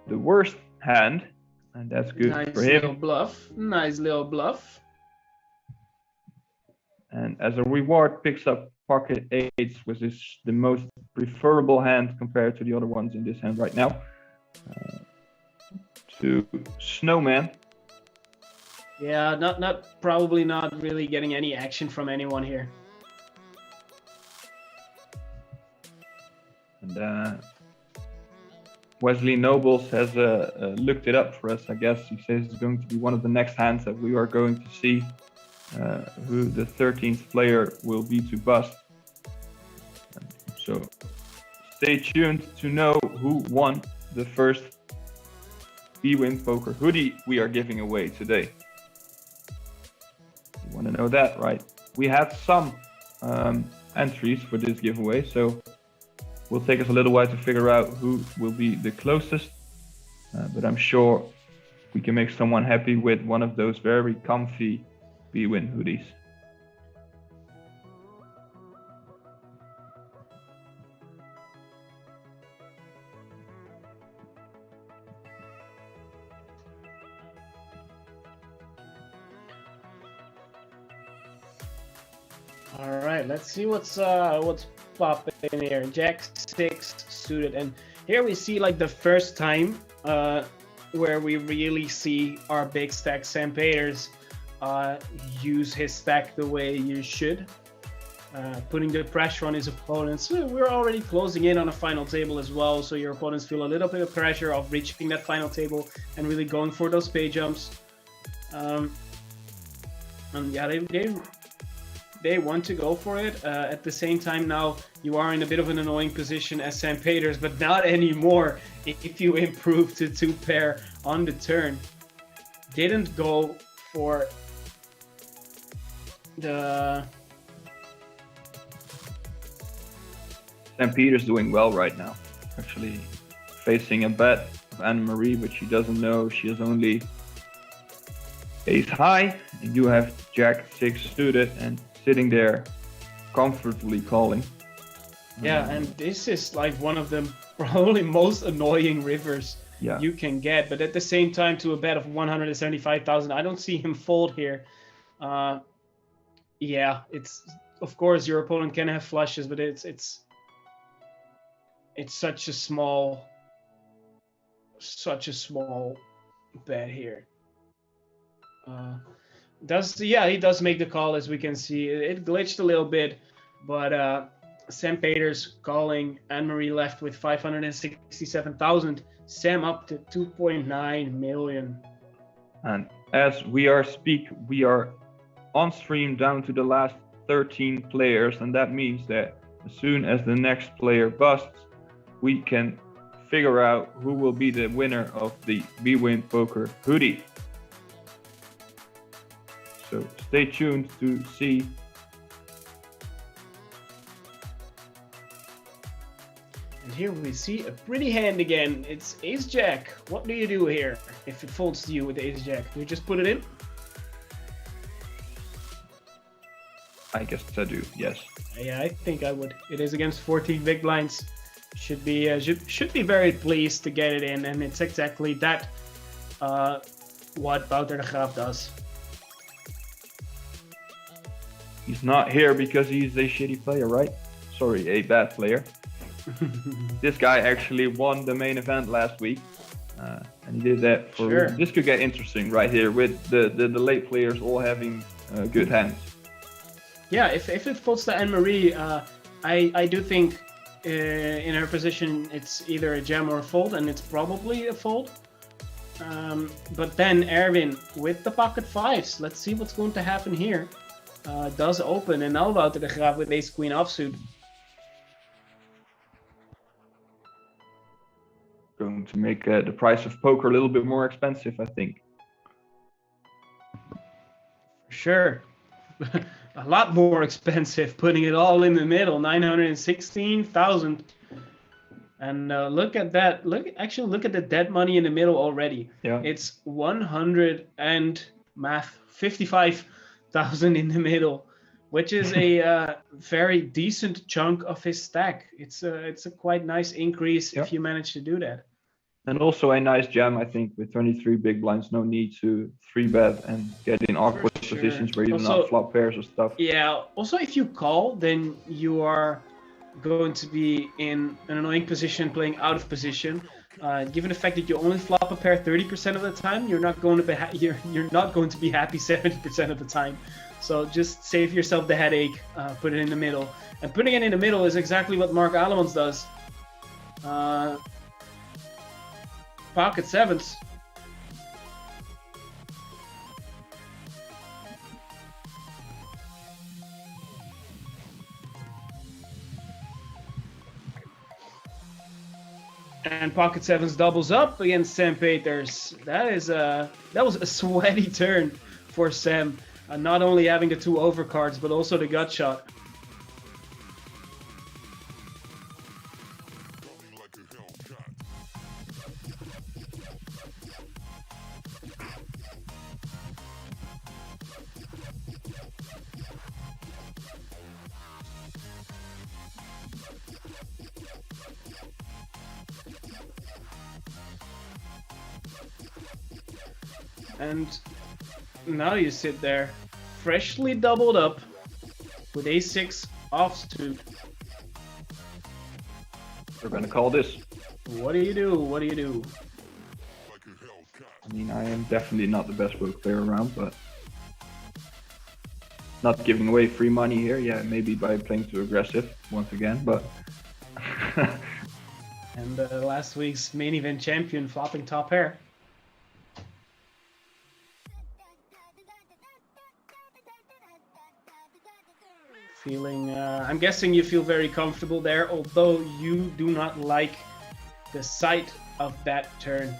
the worst hand, and that's good Nice for him. little bluff. Nice little bluff. And as a reward, picks up pocket eights, which is the most preferable hand compared to the other ones in this hand right now. To Snowman. Yeah, probably not really getting any action from anyone here. And Wesley Nobles has looked it up for us. I guess he says it's going to be one of the next hands that we are going to see who the 13th player will be to bust. So stay tuned to know who won the first bwin Poker hoodie we are giving away today. You want to know that, right? We had some entries for this giveaway, so will take us a little while to figure out who will be the closest, but I'm sure we can make someone happy with one of those very comfy bwin hoodies. All right, let's see what's popping in here. Jack 6 suited, and here we see like the first time where we really see our big stack Sam Peters use his stack the way you should, putting the pressure on his opponents. We're already closing in on a final table as well, so your opponents feel a little bit of pressure of reaching that final table and really going for those spade jumps. And yeah, they want to go for it. At the same time, now you are in a bit of an annoying position as Sam Peters, but not anymore if you improve to 2-pair on the turn. Didn't go for the... Sam Peters doing well right now. Actually facing a bet of Anne-Marie, but she doesn't know she is only ace high, and you have Jack 6 suited and sitting there comfortably calling. Yeah, and this is like one of the probably most annoying rivers Yeah. you can get, but at the same time, to a bet of 175,000, I don't see him fold here. Yeah, it's of course, your opponent can have flushes, but it's such a small bet here. He does make the call, as we can see. It glitched a little bit, but Sam Peters calling. Anne-Marie left with 567,000. Sam up to 2.9 million. And as we are on stream down to the last 13 players, and that means that as soon as the next player busts, we can figure out who will be the winner of the bwin Poker hoodie. So stay tuned to see. And here we see a pretty hand again. It's Ace Jack. What do you do here if it folds to you with Ace Jack? Do you just put it in? I guess I do, yes. Yeah, I think I would. It is against 14 big blinds. Should be very pleased to get it in, and it's exactly that what Wouter de Graaf does. He's not here because he's a shitty player, right? Sorry, a bad player. This guy actually won the main event last week, and he did that for. Sure. This could get interesting right here with the late players all having good hands. Yeah, if it folds to Anne-Marie, I do think in her position it's either a jam or a fold, and it's probably a fold. But then Erwin with the pocket fives. Let's see what's going to happen here. Does open, and now Wouter de Graaf with ace queen offsuit. Going to make the price of poker a little bit more expensive, I think. Sure. A lot more expensive, putting it all in the middle, 916,000. And look at that. Look at the dead money in the middle already. Yeah. It's 55,000 in the middle, which is a very decent chunk of his stack. It's a quite nice increase if you manage to do that. And also a nice jam, I think, with 23 big blinds. No need to 3-bet and get in awkward positions where you don't have flop pairs or stuff. Yeah. Also, if you call, then you are going to be in an annoying position, playing out of position. Given the fact that you only flop a pair 30% of the time, you're not going to be you're not going to be happy 70% of the time. So just save yourself the headache. Put it in the middle, and putting it in the middle is exactly what Mark Alemans does. Pocket sevens. And pocket sevens doubles up against Sam Peters. That was a sweaty turn for Sam. Not only having the two overcards, but also the gut shot. And now you sit there, freshly doubled up with a6 offsuit. We're gonna call this. What do you do? What do you do? I mean, I am definitely not the best poker player around, but not giving away free money here. Yeah, maybe by playing too aggressive once again, but. And last week's main event champion flopping top pair. I'm guessing you feel very comfortable there, although you do not like the sight of that turn.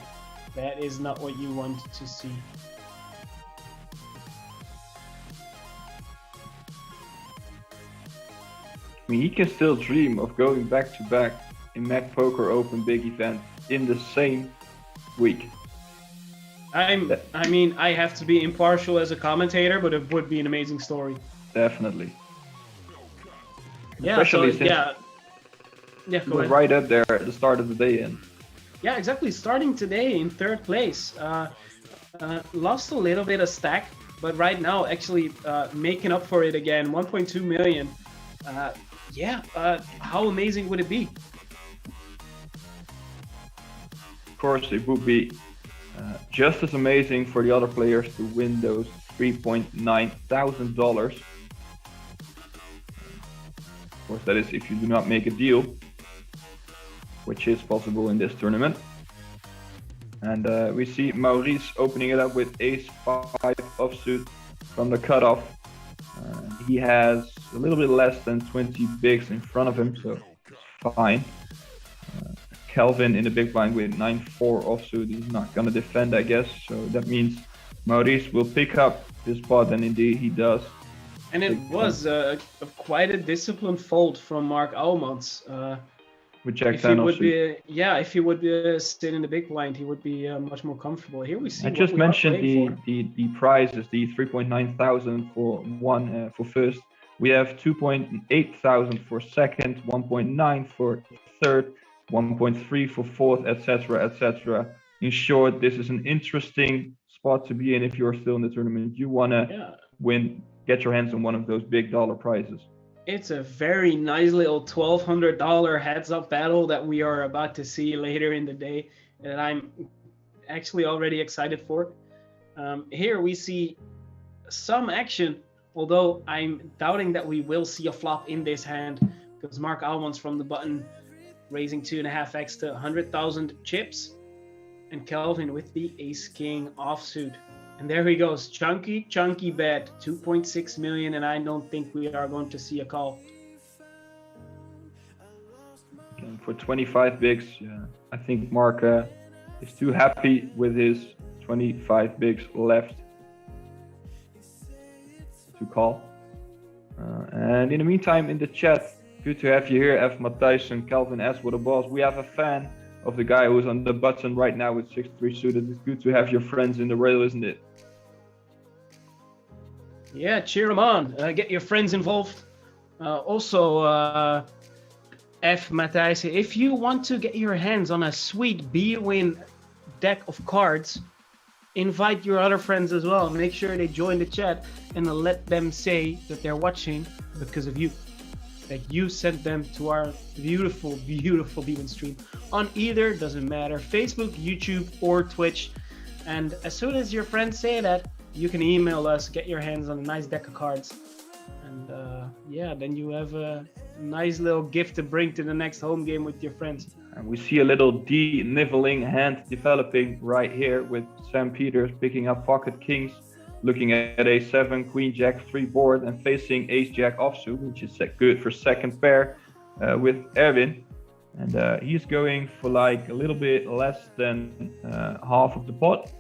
That is not what you want to see. I mean, he can still dream of going back to back in MEC Poker Open big event in the same week. I mean, I have to be impartial as a commentator, but it would be an amazing story. Definitely. Yeah, especially so, since go ahead. Right up there at the start of the day in. Yeah, exactly. Starting today in third place. Lost a little bit of stack, but right now actually making up for it again, 1.2 million. How amazing would it be? Of course, it would be just as amazing for the other players to win those $3.9 thousand. Of course, that is if you do not make a deal, which is possible in this tournament. And we see Maurice opening it up with ace-5 offsuit from the cutoff. He has a little bit less than 20 bigs in front of him, so it's fine. Kelvin in the big blind with 9-4 offsuit. He's not going to defend, I guess. So that means Maurice will pick up this pot, and indeed he does. And it was quite a disciplined fold from Mark Aumans. With Jack 10 offsuit. If he would sit in the big blind, he would be much more comfortable. Here we see. I just mentioned the prizes, the 3.9 thousand for one for first. We have 2.8 thousand for second, 1.9 for third, 1.3 for fourth, etc., etc. In short, this is an interesting spot to be in if you're still in the tournament. You want to get your hands on one of those big dollar prizes. It's a very nice little $1,200 heads-up battle that we are about to see later in the day, and I'm actually already excited for. Here we see some action, although I'm doubting that we will see a flop in this hand, because Mark Almans from the button raising 2.5x to 100,000 chips, and Kelvin with the ace-king offsuit. And there he goes, chunky bet, 2.6 million, and I don't think we are going to see a call. And for 25 bigs, I think Mark is too happy with his 25 bigs left to call. And in the meantime, in the chat, good to have you here, F. Matthijs and Calvin S. What a boss. We have a fan of the guy who's on the button right now with 6-3 suited. It's good to have your friends in the rail, isn't it? Yeah, cheer them on. Get your friends involved. Also, F. Matthijs, if you want to get your hands on a sweet B-Win deck of cards, invite your other friends as well. Make sure they join the chat and let them say that they're watching because of you. That you sent them to our beautiful, beautiful B-Win stream on either, doesn't matter, Facebook, YouTube, or Twitch. And as soon as your friends say that, you can email us, get your hands on a nice deck of cards. And then you have a nice little gift to bring to the next home game with your friends. And we see a little de-niveling hand developing right here with Sam Peters picking up pocket kings, looking at a 7 queen jack 3 board and facing ace jack offsuit, which is good for second pair with Erwin. And he's going for like a little bit less than half of the pot.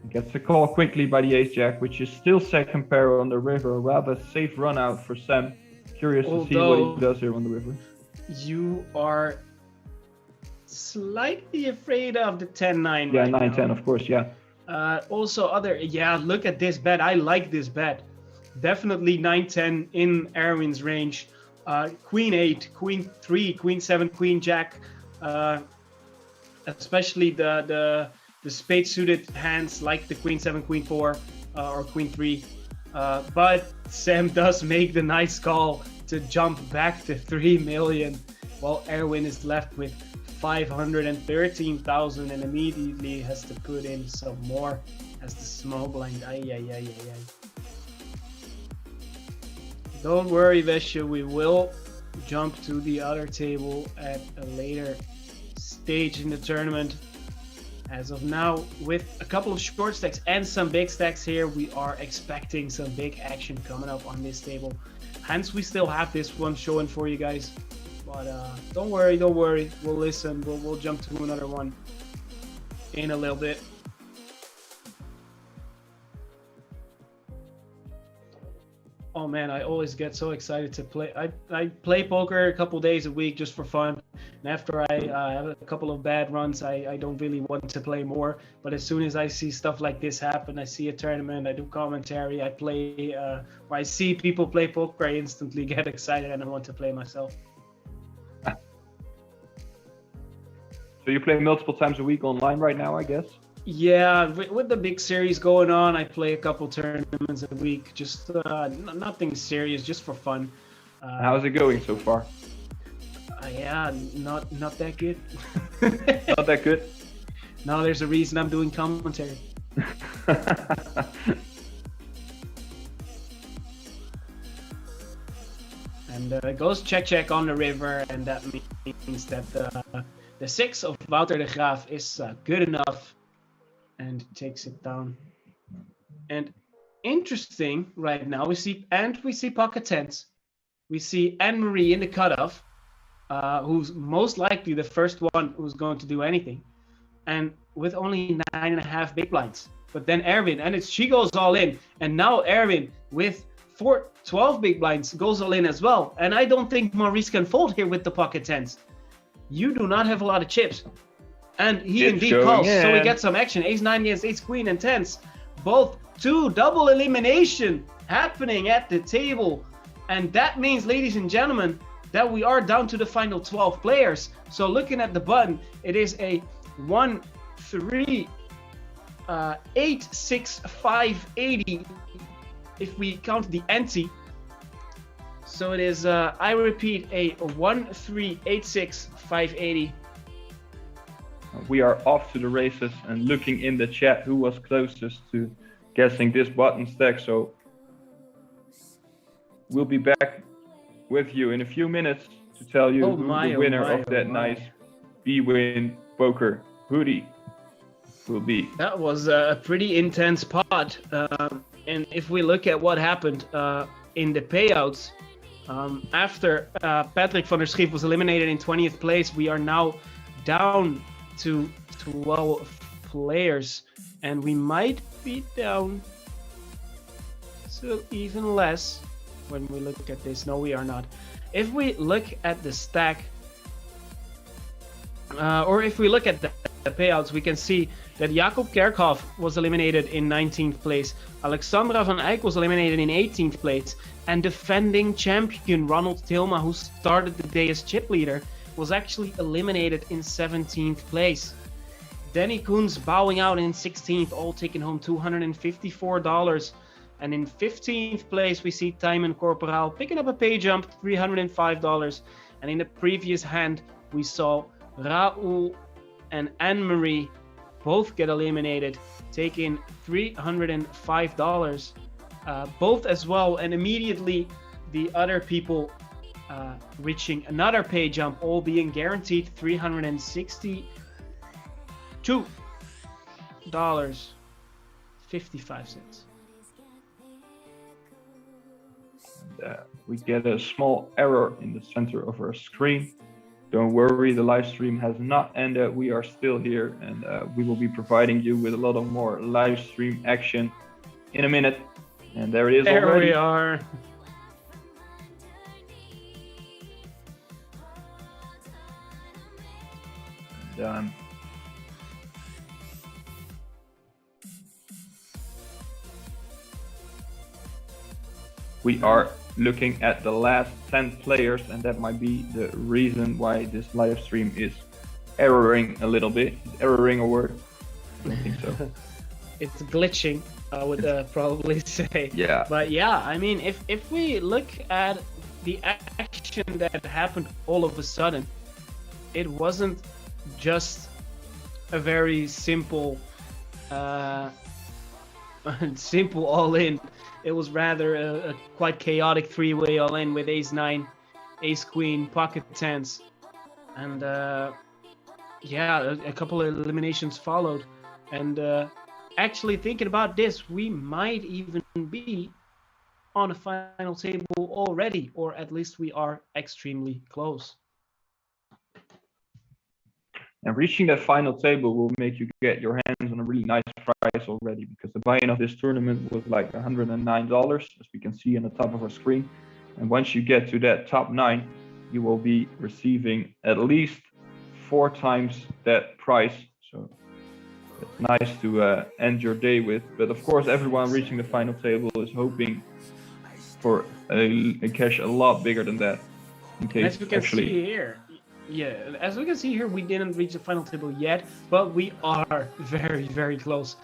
Gets a call quickly by the ace jack, which is still second pair on the river. Rather safe run out for Sam. Curious to see what he does here on the river. You are slightly afraid of the 10-9. Yeah, 9-10, of course, yeah. Look at this bet. I like this bet. Definitely 9-10 in Erwin's range. Queen 8, Queen 3, Queen 7, Queen Jack. Especially the spade suited hands like the Queen 7, Queen 4, or Queen 3. But Sam does make the nice call to jump back to 3 million, while Erwin is left with 513,000 and immediately has to put in some more as the small blind. Don't worry, Vesha, we will jump to the other table at a later stage in the tournament. As of now, with a couple of short stacks and some big stacks here, we are expecting some big action coming up on this table. Hence, we still have this one showing for you guys. But don't worry. We'll listen. We'll jump to another one in a little bit. Oh man, I always get so excited to play. I play poker a couple days a week just for fun. And after I have a couple of bad runs, I don't really want to play more. But as soon as I see stuff like this happen, I see a tournament, I do commentary, I play, or I see people play poker, I instantly get excited and I want to play myself. So you play multiple times a week online right now, I guess? Yeah, with the big series going on, I play a couple tournaments a week. Just nothing serious, just for fun. How's it going so far? Yeah, not that good. Not that good. No, there's a reason I'm doing commentary. And it goes check on the river, and that means that the 6 of Wouter de Graaf is good enough, and takes it down. And interesting, right now we see pocket tens. We see Anne-Marie in the cutoff, who's most likely the first one who's going to do anything, and with only 9.5 big blinds. But then Erwin, and she goes all in, and now Erwin with 12 big blinds goes all in as well. And I don't think Maurice can fold here with the pocket tens. You do not have a lot of chips. And he indeed calls, so we get some action. Ace-9 against ace-queen and tens. Both 2 double elimination happening at the table. And that means, ladies and gentlemen, that we are down to the final 12 players. So looking at the button, it is a 1, 3, 8, 6, 5, 80 if we count the ante. So it is, I repeat, a 1, 3, 8, 6, 5, 80. We are off to the races and looking in the chat who was closest to guessing this button stack. So we'll be back with you in a few minutes to tell you who the winner of that nice B-Win poker hoodie will be. That was a pretty intense pot. And if we look at what happened in the payouts, after Patrick van der Schrief was eliminated in 20th place, we are now down to 12 players, and we might be down to even less when we look at this. No, we are not. If we look at the stack, or if we look at the payouts, we can see that Jakob Kerkhoff was eliminated in 19th place, Alexandra van Eyck was eliminated in 18th place, and defending champion Ronald Tilma, who started the day as chip leader, was actually eliminated in 17th place. Danny Koens bowing out in 16th, all taking home $254. And in 15th place, we see Tymon Corporal picking up a pay jump, $305. And in the previous hand, we saw Raoul and Anne-Marie both get eliminated, taking $305, both as well. And immediately, the other people reaching another pay jump, all being guaranteed $362.55. We get a small error in the center of our screen. Don't worry, the live stream has not ended. We are still here, and we will be providing you with a lot of more live stream action in a minute. And there it is already. There we are. We are looking at the last 10 players, and that might be the reason why this live stream is erroring a little bit. Is erroring a word? I don't think so. It's glitching, I would probably say. Yeah. But yeah, I mean, if we look at the action that happened all of a sudden, it wasn't just a very simple simple all-in. It was rather a quite chaotic three-way all-in with ace-9, ace-queen, pocket tens, and yeah, a couple of eliminations followed. And actually thinking about this, we might even be on a final table already, or at least we are extremely close. And reaching that final table will make you get your hands on a really nice price already, because the buy-in of this tournament was like $109, as we can see on the top of our screen. And once you get to that top 9, you will be receiving at least 4 times that price. So it's nice to end your day with. But of course, everyone reaching the final table is hoping for a cash a lot bigger than that. In case as you can see here, Yeah, as we can see here, we didn't reach the final table yet, but we are very, very close.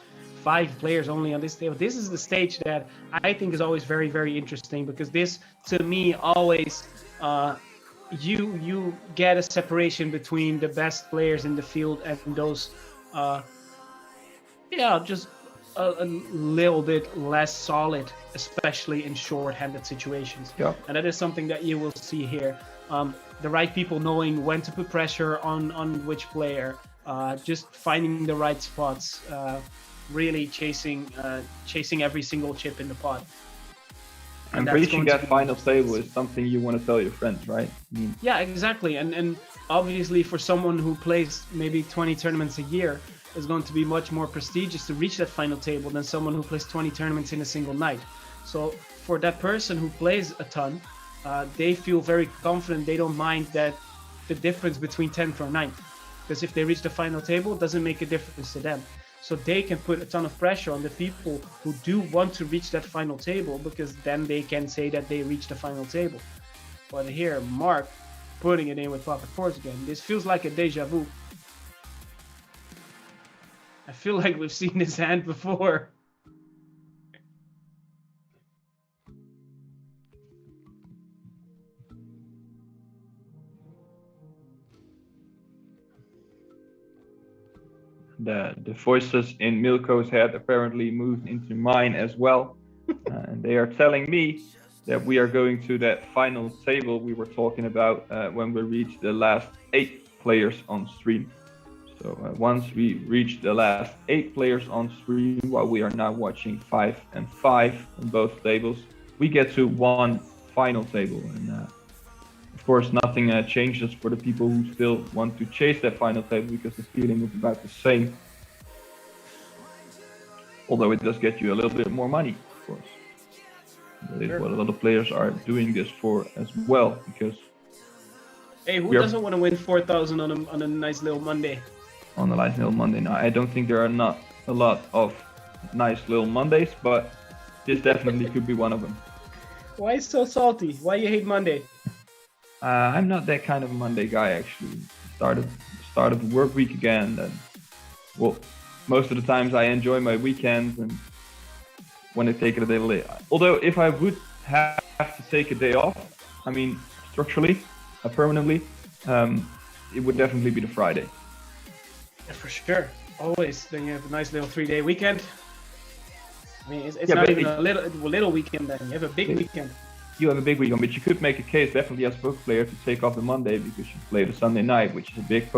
5 players only on this table. This is the stage that I think is always very, very interesting because this, to me, always you get a separation between the best players in the field and those, just a little bit less solid, especially in short-handed situations. Yeah. And that is something that you will see here. The right people knowing when to put pressure on which player, just finding the right spots, really chasing every single chip in the pot. And reaching that final table is something you want to tell your friends, right? Yeah, exactly. And obviously for someone who plays maybe 20 tournaments a year, it's going to be much more prestigious to reach that final table than someone who plays 20 tournaments in a single night. So for that person who plays a ton, they feel very confident. They don't mind that the difference between 10th or 9th, because if they reach the final table, it doesn't make a difference to them. So they can put a ton of pressure on the people who do want to reach that final table, because then they can say that they reached the final table. But here, Mark putting it in with pocket fours again. This feels like a deja vu. I feel like we've seen this hand before. The voices in Milko's head apparently moved into mine as well. And they are telling me that we are going to that final table we were talking about when we reach the last 8 players on stream. So once we reach the last 8 players on stream, while we are now watching 5 and 5 on both tables, we get to one final table. And of course, nothing changes for the people who still want to chase that final table, because the feeling is about the same. Although it does get you a little bit more money, of course. That is what a lot of players are doing this for as well, because... Hey, who doesn't want to win 4,000 on a nice little Monday? On a nice little Monday. Now, I don't think there are not a lot of nice little Mondays, but this definitely could be one of them. Why so salty? Why you hate Monday? I'm not that kind of a Monday guy, actually. Started the work week again, and well, most of the times I enjoy my weekends and when I take it a day late. Although if I would have to take a day off, I mean structurally, permanently, it would definitely be the Friday. Yeah, for sure. Always. Then you have a nice little 3-day weekend. I mean, it's not even a little weekend then. You have a big weekend. You have a big weekend, but you could make a case definitely as a poker player to take off the Monday because you play the Sunday night, which is a big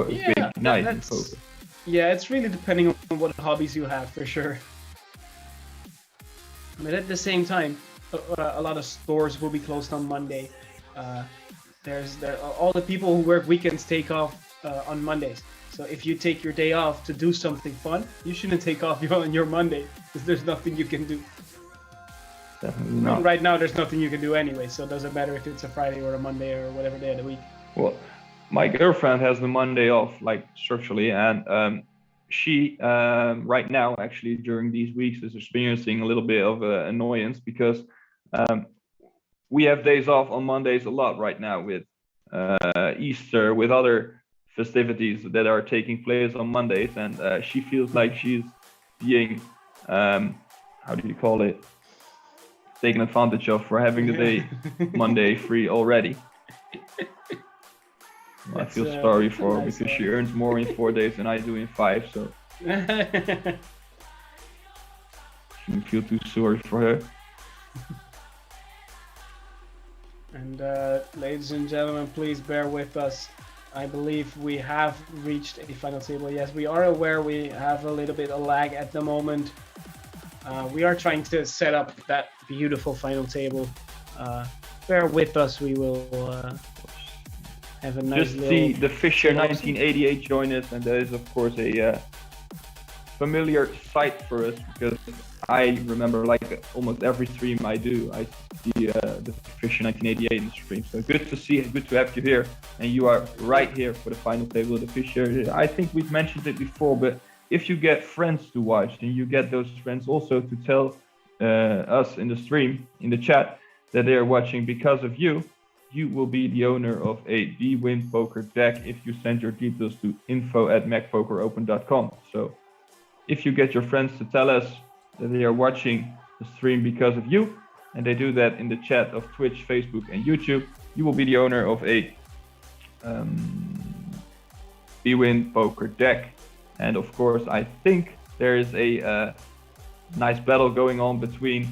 night in poker. Yeah, it's really depending on what hobbies you have, for sure. But at the same time, a lot of stores will be closed on Monday. All the people who work weekends take off on Mondays. So if you take your day off to do something fun, you shouldn't take off on your Monday, because there's nothing you can do. Definitely not. Right now, there's nothing you can do anyway, so it doesn't matter if it's a Friday or a Monday or whatever day of the week. Well, my girlfriend has the Monday off, like structurally, and she right now, actually, during these weeks, is experiencing a little bit of annoyance because we have days off on Mondays a lot right now with Easter, with other festivities that are taking place on Mondays, and she feels like she's being, how do you call it, taken advantage of for having the day Monday free already. Well, I feel sorry for her because she earns more in 4 days than I do in 5, so shouldn't feel too sorry for her. And ladies and gentlemen, please bear with us. I believe we have reached a final table. Yes, we are aware we have a little bit of lag at the moment. We are trying to set up that beautiful final table. Bear with us. We will have a nice Just see the Fisher 1988 join us, and that is of course a familiar sight for us because I remember like almost every stream I do, I see the Fisher 1988 in the stream. So good to see, good to have you here, and you are right here for the final table of the Fisher. I think we've mentioned it before, but if you get friends to watch, and you get those friends also to tell us in the stream, in the chat, that they are watching because of you, you will be the owner of a B-Win poker deck if you send your details to info@mecpokeropen.com. So if you get your friends to tell us that they are watching the stream because of you, and they do that in the chat of Twitch, Facebook, and YouTube, you will be the owner of a B-Win poker deck. And of course, I think there is a nice battle going on between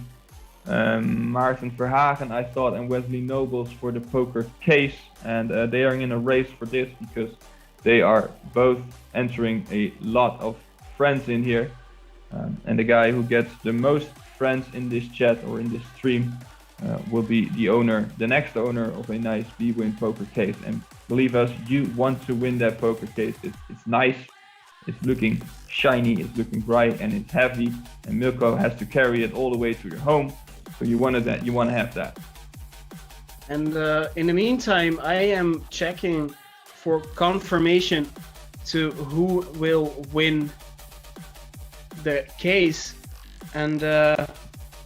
Maarten Verhagen, I thought, and Wesley Nobles for the poker case, and they are in a race for this because they are both entering a lot of friends in here, and the guy who gets the most friends in this chat or in this stream will be the next owner of a nice B-Win poker case. And believe us, you want to win that poker case. It's nice, it's looking shiny, it's looking bright, and it's heavy, and Milko has to carry it all the way to your home. So you want to have that. And in the meantime, I am checking for confirmation to who will win the case, and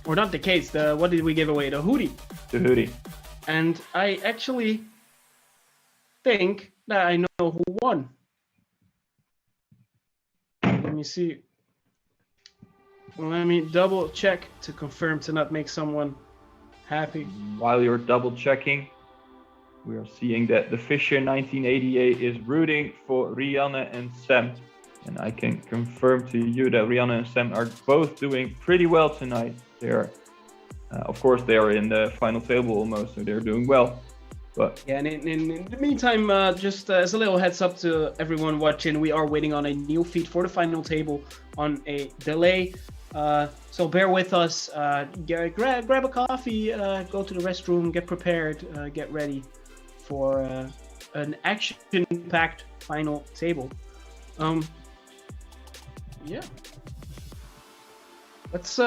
or not the case. What did we give away? The hoodie. The hoodie. And I actually think that I know who won. Let me see. Let me double check to confirm to not make someone happy. While you're double checking, we are seeing that the Fisher 1988 is rooting for Rianne and Sam. And I can confirm to you that Rianne and Sam are both doing pretty well tonight. They are, of course, they are in the final table almost, so they're doing well. But yeah, and in the meantime, just as a little heads up to everyone watching, we are waiting on a new feed for the final table on a delay. So bear with us. Grab a coffee, go to the restroom, get prepared, get ready for an action-packed final table. Yeah. Let's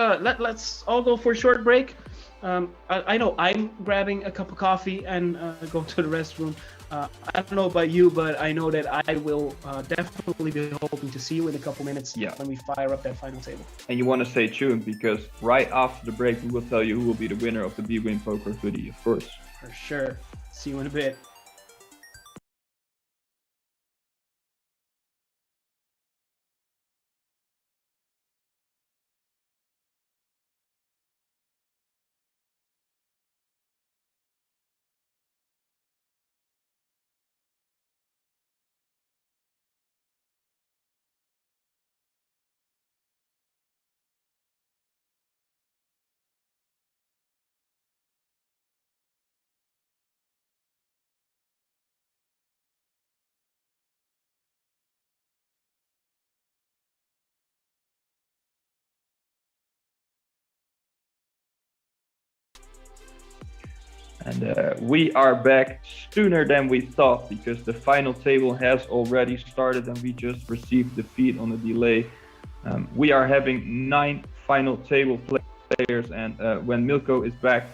all go for a short break. I know I'm grabbing a cup of coffee and going to the restroom. I don't know about you, but I know that I will definitely be hoping to see you in a couple minutes when we fire up that final table. And you want to stay tuned because right after the break, we will tell you who will be the winner of the B-Win Poker hoodie, of course. For sure. See you in a bit. And we are back sooner than we thought because the final table has already started and we just received the feed on a delay. We are having 9 final table players, and when Milko is back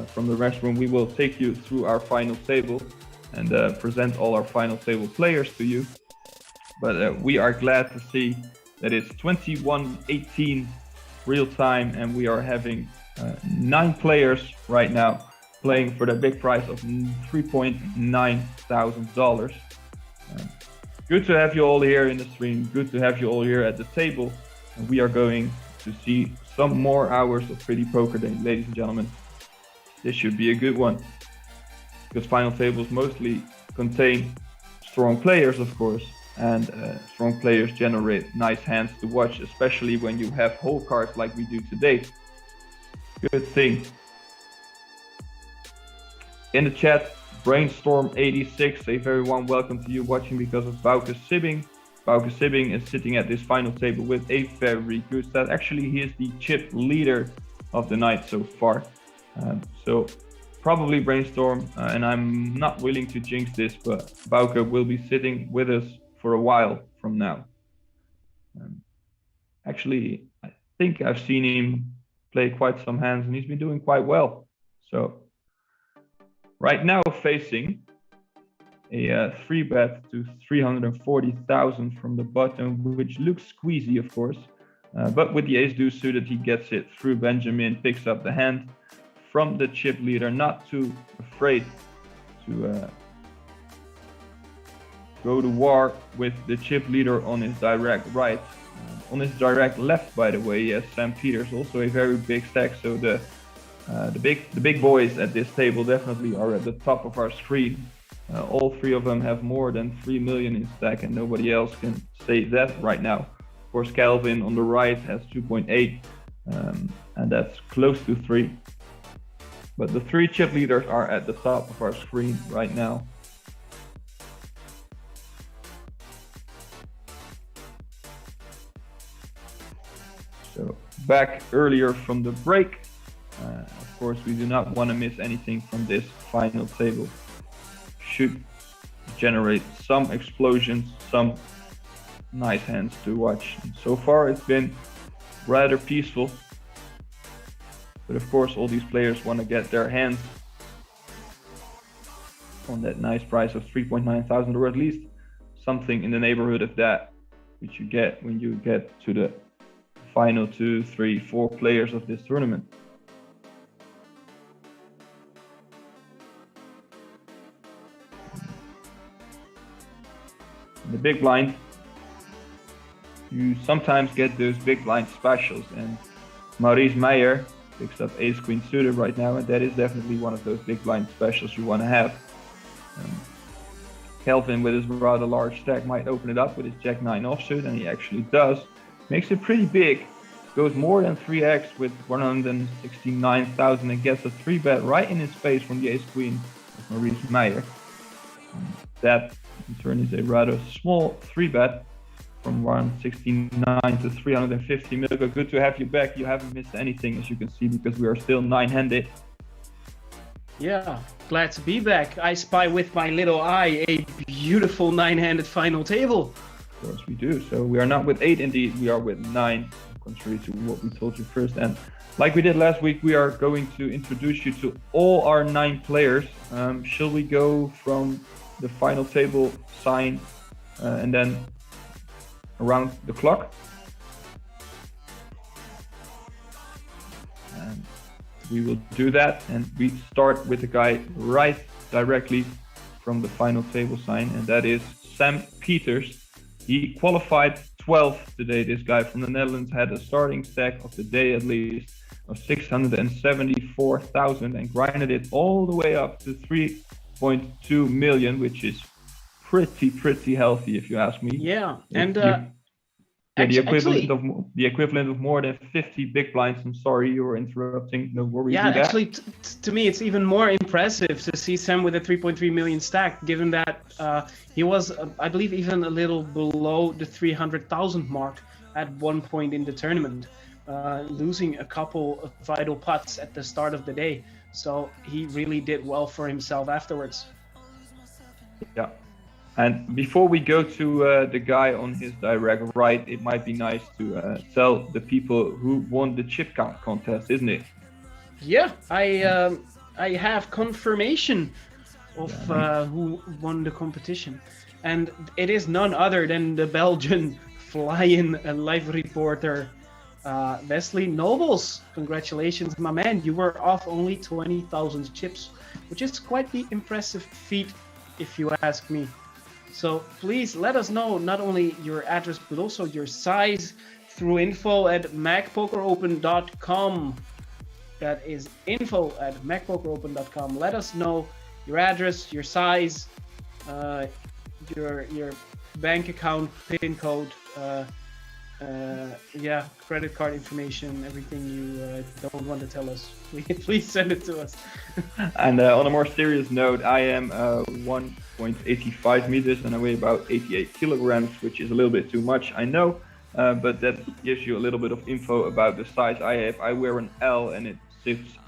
from the restroom, we will take you through our final table and present all our final table players to you. But we are glad to see that it's 21:18 real time and we are having 9 players right now playing for the big prize of $3,900. Good to have you all here in the stream. Good to have you all here at the table. And we are going to see some more hours of Pretty Poker Day, ladies and gentlemen. This should be a good one. Because final tables mostly contain strong players, of course. And strong players generate nice hands to watch, especially when you have whole cards like we do today. Good thing. In the chat, Brainstorm86, a very warm welcome to you watching because of Bauke Sibbing. Bauke Sibbing is sitting at this final table with a very good stat. Actually, he is the chip leader of the night so far. So probably Brainstorm, and I'm not willing to jinx this, but Bauke will be sitting with us for a while from now. Actually, I think I've seen him play quite some hands and he's been doing quite well. So right now facing a 3-bet to 340,000 from the bottom, which looks squeezy, of course. But with the ace-deuce suited, he gets it through Benjamin, picks up the hand from the chip leader, not too afraid to go to war with the chip leader on his direct right. On his direct left, by the way, he has Sam Peters, also a very big stack. So the big boys at this table definitely are at the top of our screen. All three of them have more than 3 million in stack, and nobody else can say that right now. Of course, Calvin on the right has 2.8, and that's close to 3. But the 3 chip leaders are at the top of our screen right now. So back earlier from the break. Of course, we do not want to miss anything from this final table. Should generate some explosions, some nice hands to watch. And so far, it's been rather peaceful. But of course, all these players want to get their hands on that nice price of 3.9 thousand, or at least something in the neighborhood of that, which you get when you get to the final 2, 3, 4 players of this tournament. The big blind, you sometimes get those big blind specials, and Maurice Meyer picks up ace queen suited right now, and that is definitely one of those big blind specials you want to have. Kelvin with his rather large stack might open it up with his jack 9 offsuit, and he actually does. Makes it pretty big, goes more than 3x with 169,000 and gets a 3-bet right in his face from the ace queen of Maurice Meyer. That in turn is a rather small 3-bet from 169 to 350. Milko, good to have you back. You haven't missed anything, as you can see, because we are still 9-handed. Yeah, glad to be back. I spy with my little eye a beautiful 9-handed final table. Of course we do. So we are not with 8 indeed, we are with 9, contrary to what we told you first. And like we did last week, we are going to introduce you to all our 9 players. Shall we go from the final table sign and then around the clock? And we will do that, and we start with the guy right directly from the final table sign, and that is Sam Peters. He qualified 12th today. This guy from the Netherlands had a starting stack of the day at least of 674,000 and grinded it all the way up to 3.2 million, which is pretty healthy if you ask me. Yeah, and the equivalent of more than 50 big blinds. I'm sorry you were interrupting. No worries. Yeah, actually, to me, it's even more impressive to see Sam with a 3.3 million stack, given that he was, I believe, even a little below the 300,000 mark at one point in the tournament, losing a couple of vital putts at the start of the day. So he really did well for himself afterwards. Yeah. And before we go to the guy on his direct right, it might be nice to tell the people who won the chip count contest, isn't it? Yeah, I have confirmation of who won the competition. And it is none other than the Belgian fly-in live reporter, Wesley Nobles. Congratulations, my man. You were off only 20,000 chips, which is quite the impressive feat, if you ask me. So please let us know not only your address, but also your size through info@mecpokeropen.com. That is info@mecpokeropen.com. Let us know your address, your size, your bank account, PIN code, credit card information, everything you don't want to tell us. Please send it to us. And on a more serious note, I am 1.85 meters and I weigh about 88 kilograms, which is a little bit too much, I know, but that gives you a little bit of info about the size I have. I wear an L, and it fits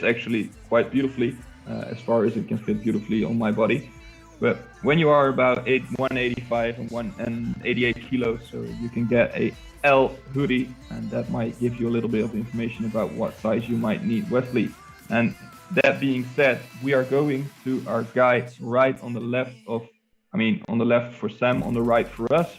actually quite beautifully, as far as it can fit beautifully on my body. But when you are about 185 and 88 kilos, so you can get a L hoodie, and that might give you a little bit of information about what size you might need, Wesley. And that being said, we are going to our guy right on the left on the left for Sam, on the right for us,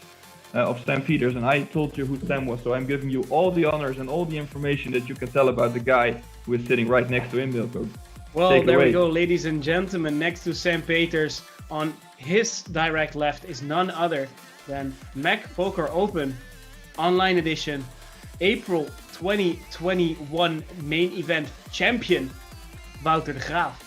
of Sam Peters. And I told you who Sam was, so I'm giving you all the honors and all the information that you can tell about the guy who is sitting right next to him, Milko. Well, Take it there we away. go, ladies and gentlemen. Next to Sam Peters on his direct left is none other than MEC Poker Open Online Edition April 2021 main event champion, Wouter de Graaf.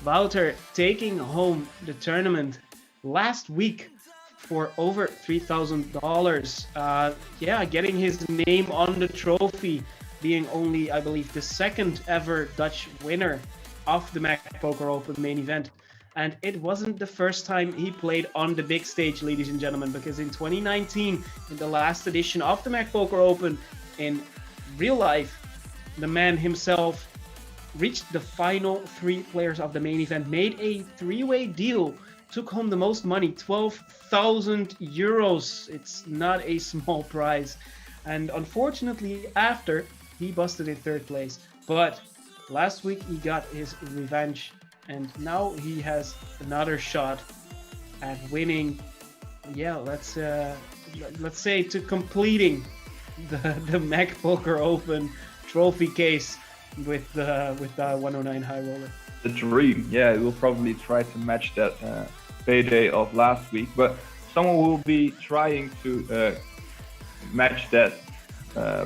Wouter taking home the tournament last week for over $3,000. Yeah, getting his name on the trophy, being only, I believe, the second ever Dutch winner of the MEC Poker Open main event. And it wasn't the first time he played on the big stage, ladies and gentlemen, because in 2019, in the last edition of the MEC Poker Open, in real life, the man himself reached the final 3 players of the main event, made a 3-way deal, took home the most money, 12,000 euros. It's not a small prize. And unfortunately, after, he busted in 3rd place. But last week he got his revenge, and now he has another shot at winning. Yeah, let's say to completing the MEC Poker Open trophy case with the 109 Highroller. The dream. Yeah, we'll probably try to match that payday of last week, but someone will be trying to match that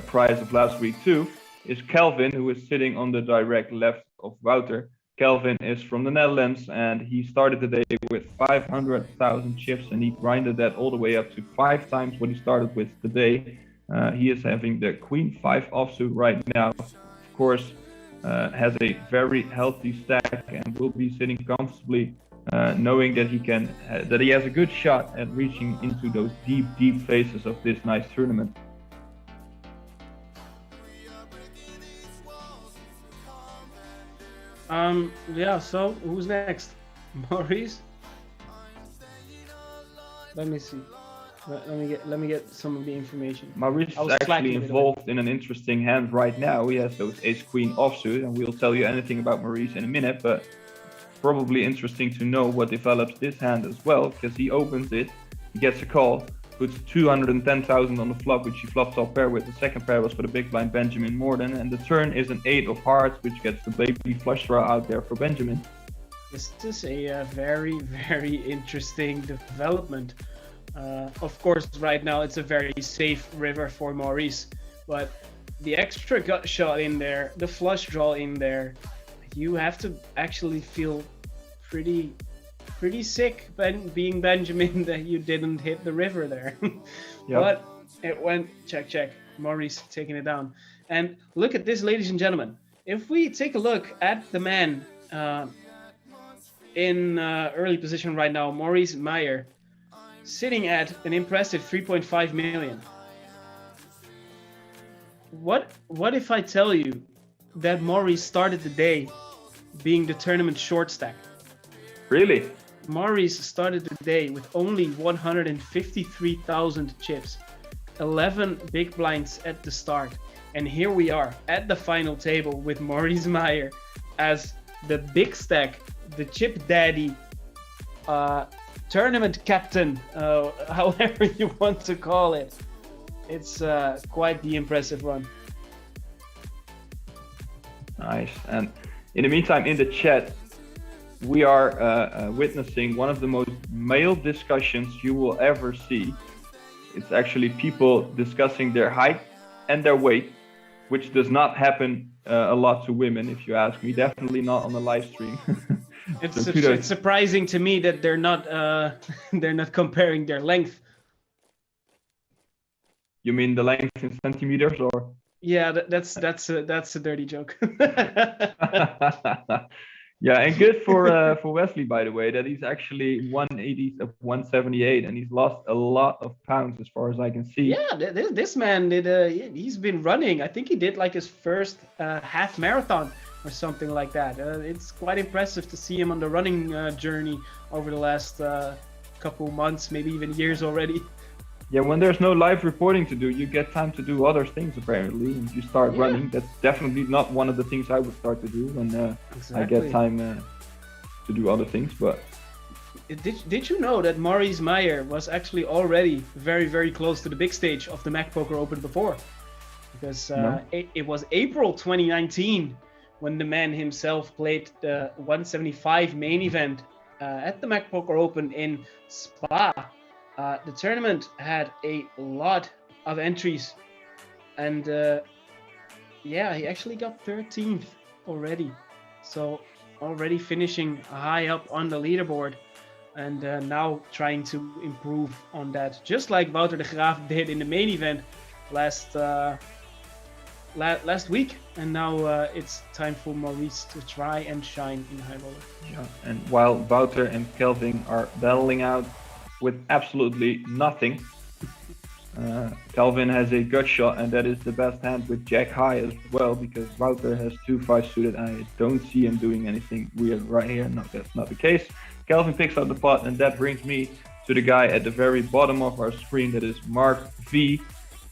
prize of last week too is Kelvin, who is sitting on the direct left of Wouter. Kelvin is from the Netherlands, and he started the day with 500,000 chips, and he grinded that all the way up to 5 times what he started with today. He is having the Queen 5 offsuit right now. Of course, has a very healthy stack and will be sitting comfortably, knowing that he has a good shot at reaching into those deep phases of this nice tournament. Yeah, so who's next? Maurice? Let me see. Let me get some of the information. Maurice is actually involved in an interesting hand right now. He has those ace-queen offsuit, and we'll tell you anything about Maurice in a minute, but probably interesting to know what develops this hand as well, because he opens it, he gets a call, puts 210,000 on the flop, which he flops off pair with. The second pair was for the big blind Benjamin Morden, and the turn is an 8 of hearts, which gets the baby flush draw out there for Benjamin. This is a very, very interesting development. Of course, right now it's a very safe river for Maurice, but the extra gut shot in there, the flush draw in there, you have to actually feel pretty sick being Benjamin that you didn't hit the river there. Yep. But it went check. Maurice taking it down. And look at this, ladies and gentlemen. If we take a look at the man in early position right now, Maurice Meyer, sitting at an impressive 3.5 million. What if I tell you that Maurice started the day being the tournament short stack? Really? Maurice started the day with only 153,000 chips, 11 big blinds at the start, and here we are at the final table with Maurice Meyer as the big stack, the chip daddy, tournament captain, however you want to call it. It's quite the impressive run. Nice. And in the meantime, in the chat, we are witnessing one of the most male discussions you will ever see. It's actually people discussing their height and their weight, which does not happen a lot to women, if you ask me. Definitely not on the live stream. It's surprising to me that they're not comparing their length. You mean the length in centimeters, or? Yeah, that's a dirty joke. Yeah, and good for Wesley, by the way, that he's actually 180 of 178, and he's lost a lot of pounds as far as I can see. Yeah, this man he's been running. I think he did like his first half marathon or something like that. It's quite impressive to see him on the running journey over the last couple months, maybe even years already. Yeah, when there's no live reporting to do, you get time to do other things apparently, and you start running. That's definitely not one of the things I would start to do when I get time to do other things. But did you know that Maurice Meyer was actually already very, very close to the big stage of the MEC Poker Open before? Because it was April 2019 when the man himself played the 175 main event at the MEC Poker Open in Spa. The tournament had a lot of entries, and he actually got 13th already. So already finishing high up on the leaderboard, and now trying to improve on that, just like Wouter de Graaf did in the main event last week. And now it's time for Maurice to try and shine in Highroller. Yeah, and while Wouter and Kelvin are battling out with absolutely nothing, Kelvin has a gut shot, and that is the best hand with Jack high as well, because Wouter has 2-5 suited. I don't see him doing anything weird right here. No, that's not the case. Kelvin picks up the pot, and that brings me to the guy at the very bottom of our screen. That is Mark V,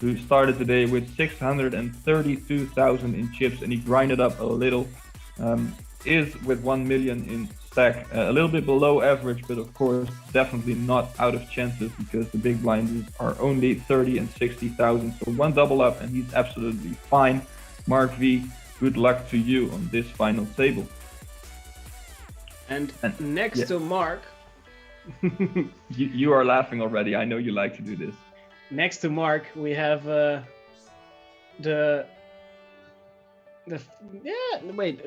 who started today with 632,000 in chips, and he grinded up a little. Is with 1 million in stack, a little bit below average, but of course definitely not out of chances, because the big blinds are only 30 and 60,000. So one double up and he's absolutely fine. Mark V, good luck to you on this final table. And next to Mark, you are laughing already. I know you like to do this. Next to Mark, we have let me.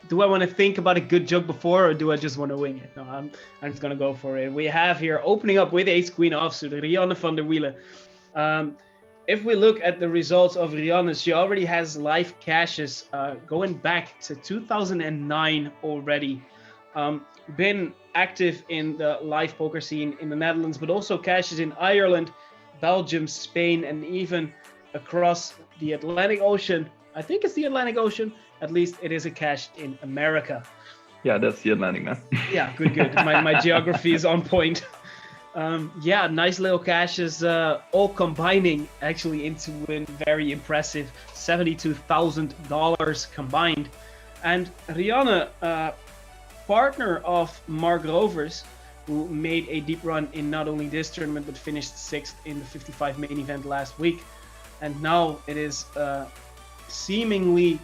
Do I want to think about a good joke before, or do I just want to wing it? No, I'm just gonna go for it. We have here opening up with Ace Queen offsuit, Rianne van der Wielen. If we look at the results of Rianne, she already has live cashes going back to 2009 already. Been active in the live poker scene in the Netherlands, but also cashes in Ireland, Belgium, Spain, and even across the Atlantic Ocean. I think it's the Atlantic Ocean. At least it is a cache in America. Yeah, that's the Atlantic now. Yeah, good. My geography is on point. Nice little caches, all combining actually into a very impressive $72,000 combined. And Rianne, partner of Mark Rovers, who made a deep run in not only this tournament, but finished 6th in the 55 main event last week. And now it is seemingly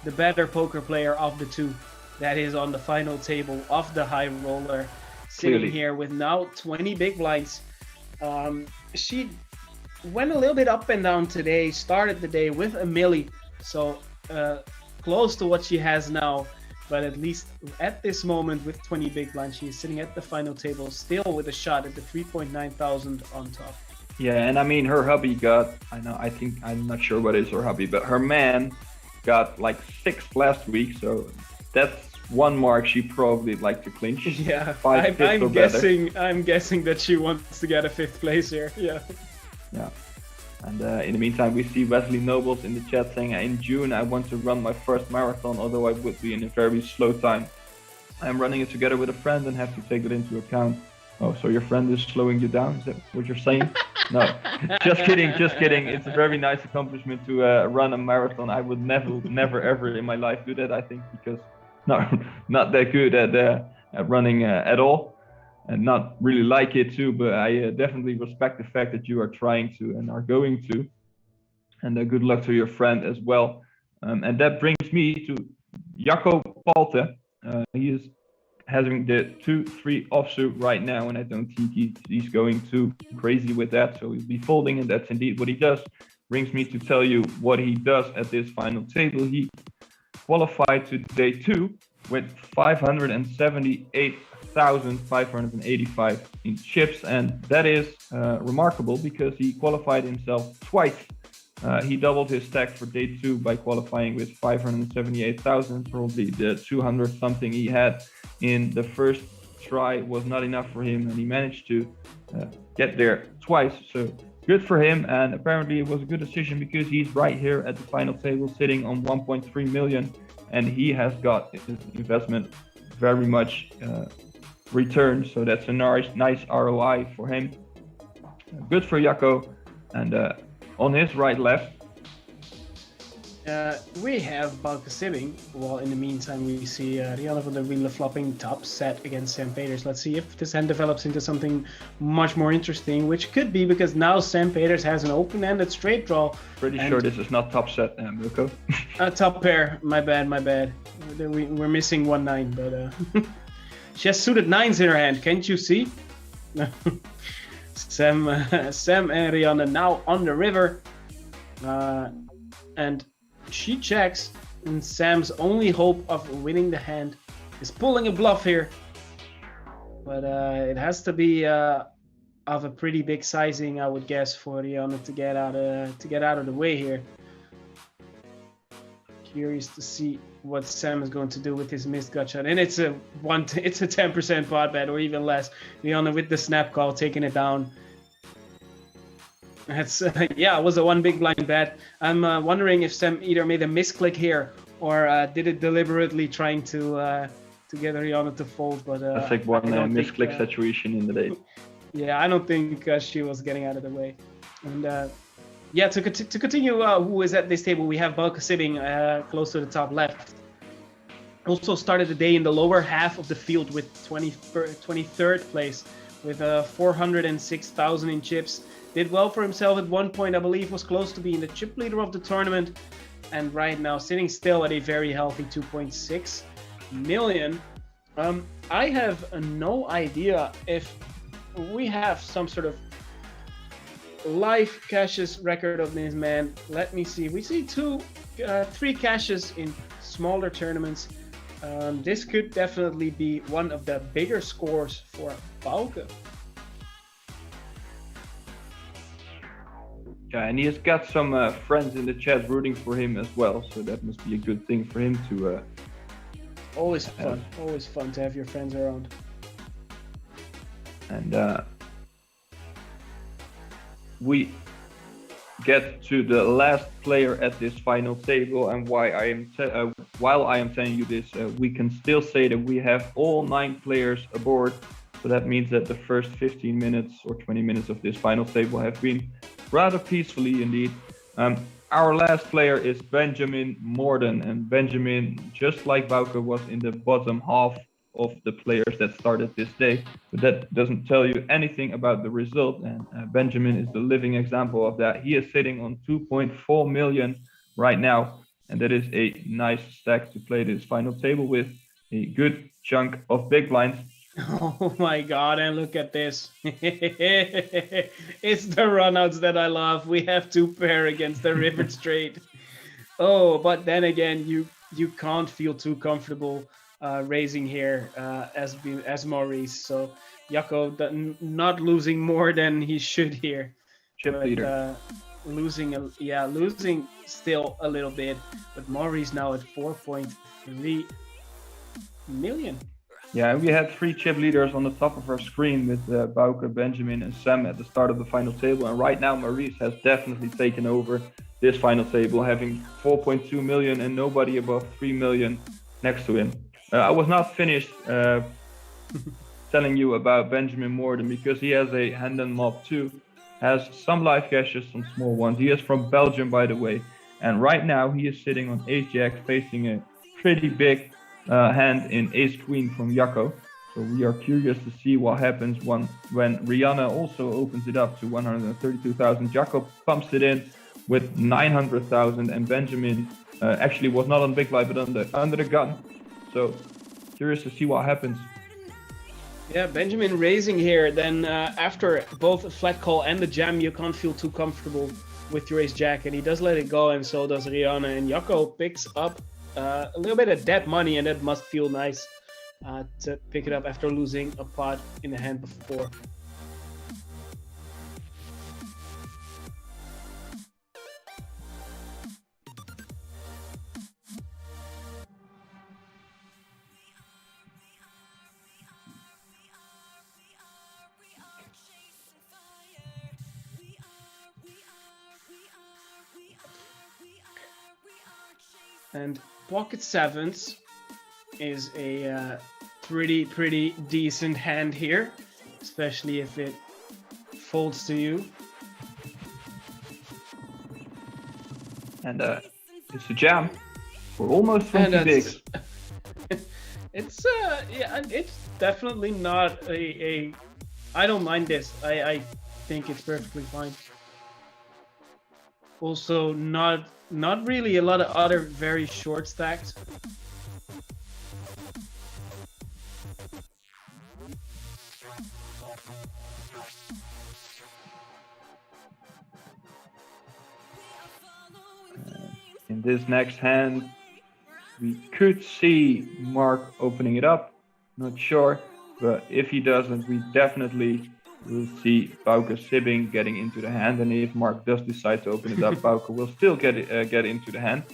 the better poker player of the two that is on the final table of the Highroller, sitting Clearly here with now 20 big blinds. She went a little bit up and down today, started the day with a milli, so close to what she has now, but at least at this moment with 20 big blinds, she is sitting at the final table still with a shot at the 3.9 thousand on top. Yeah, and I mean, her hubby got, I'm not sure what is her hubby, but her man got like 6th last week, so that's one mark she probably like to clinch. Yeah, 5 I'm guessing that she wants to get a 5th place here. Yeah. And in the meantime, we see Wesley Nobles in the chat saying, in June I want to run my first marathon, although I would be in a very slow time. I'm running it together with a friend and have to take that into account. Oh, so your friend is slowing you down? Is that what you're saying? No, just kidding. It's a very nice accomplishment to run a marathon. I would never ever in my life do that, I think, because not that good at running at all, and not really like it too, but I definitely respect the fact that you are trying to and are going to, and good luck to your friend as well. And that brings me to Jacco Palte. He is having the 2-3 offsuit right now, and I don't think he's going too crazy with that, so he'll be folding, and that's indeed what he does. Brings me to tell you what he does at this final table. He qualified to day 2 with 578,585 in chips, and that is remarkable because he qualified himself twice. He doubled his stack for day 2 by qualifying with 578,000. Probably the 200 something he had in the first try was not enough for him, and he managed to get there twice. So good for him, and apparently it was a good decision because he's right here at the final table sitting on 1.3 million, and he has got his investment very much returned. So that's a nice ROI for him. Good for Jacco. And on his right left, We have Balke Sibbing, while in the meantime we see Rihanna van der Wiele flopping top set against Sam Peters. Let's see if this hand develops into something much more interesting, which could be because now Sam Peters has an open-ended straight draw. Pretty sure this is not top set, Milko. Top pair, my bad. We're missing 1-9, but she has suited 9s in her hand, can't you see? Sam and Rihanna now on the river. And she checks, and Sam's only hope of winning the hand is pulling a bluff here. But it has to be of a pretty big sizing, I would guess, for Rihanna to get out of the way here. Curious to see what Sam is going to do with his missed gut shot, and it's a 10% pot bet or even less. Rihanna with the snap call, taking it down. That's yeah, it was a one big blind bet. I'm wondering if Sam either made a misclick here or did it deliberately, trying to get Rihanna to fold. But I think one misclick situation in the day. Yeah, I don't think she was getting out of the way. And yeah, to continue, who is at this table? We have Balke Sibbing close to the top left. Also started the day in the lower half of the field with 23rd place with 406,000 in chips. Did well for himself at one point, I believe, was close to being the chip leader of the tournament. And right now sitting still at a very healthy 2.6 million. I have no idea if we have some sort of live cashes record of this man. Let me see. We see 3 cashes in smaller tournaments. This could definitely be one of the bigger scores for Balke. Yeah, and he has got some friends in the chat rooting for him as well, so that must be a good thing for him to. Always fun to have your friends around. And we get to the last player at this final table, and while I am telling you this, we can still say that we have all 9 players aboard. So that means that the first 15 minutes or 20 minutes of this final table have been rather peacefully indeed. Our last player is Benjamin Morden, and Benjamin, just like Bouke, was in the bottom half of the players that started this day, but that doesn't tell you anything about the result. And Benjamin is the living example of that. He is sitting on 2.4 million right now, and that is a nice stack to play this final table with. A good chunk of big blinds. Oh my god, and look at this. It's the runouts that I love. We have 2 pair against the river straight. Oh, but then again, you can't feel too comfortable raising here as Maurice. So Jacco not losing more than he should here. Chip leader. Losing still a little bit, but Maurice now at 4.3 million. Yeah, and we had 3 chip leaders on the top of our screen with Bouke, Benjamin, and Sam at the start of the final table. And right now, Maurice has definitely taken over this final table, having 4.2 million and nobody above 3 million next to him. I was not finished telling you about Benjamin Morden, because he has a hand and mob too, has some live cashes, some small ones. He is from Belgium, by the way. And right now, he is sitting on ace-jack, facing a pretty big hand in ace-queen from Jacco. So we are curious to see what happens when Rihanna also opens it up to 132,000. Jacco pumps it in with 900,000, and Benjamin actually was not on big blind but under the gun. So curious to see what happens. Yeah, Benjamin raising here. Then after both a flat call and the jam, you can't feel too comfortable with your ace-jack, and he does let it go, and so does Rihanna. And Jacco picks up a little bit of dead money, and that must feel nice to pick it up after losing a pot in the hand before. And pocket sevens is a pretty decent hand here, especially if it folds to you. And It's a jam for almost 20 bigs. It's yeah, it's definitely not a I don't mind this. I think it's perfectly fine. Also, not really a lot of other very short stacks. In this next hand, we could see Mark opening it up. Not sure, but if he doesn't, we definitely will see Bauke sibbing getting into the hand. And if Mark does decide to open it up, Bauke will still get into the hand.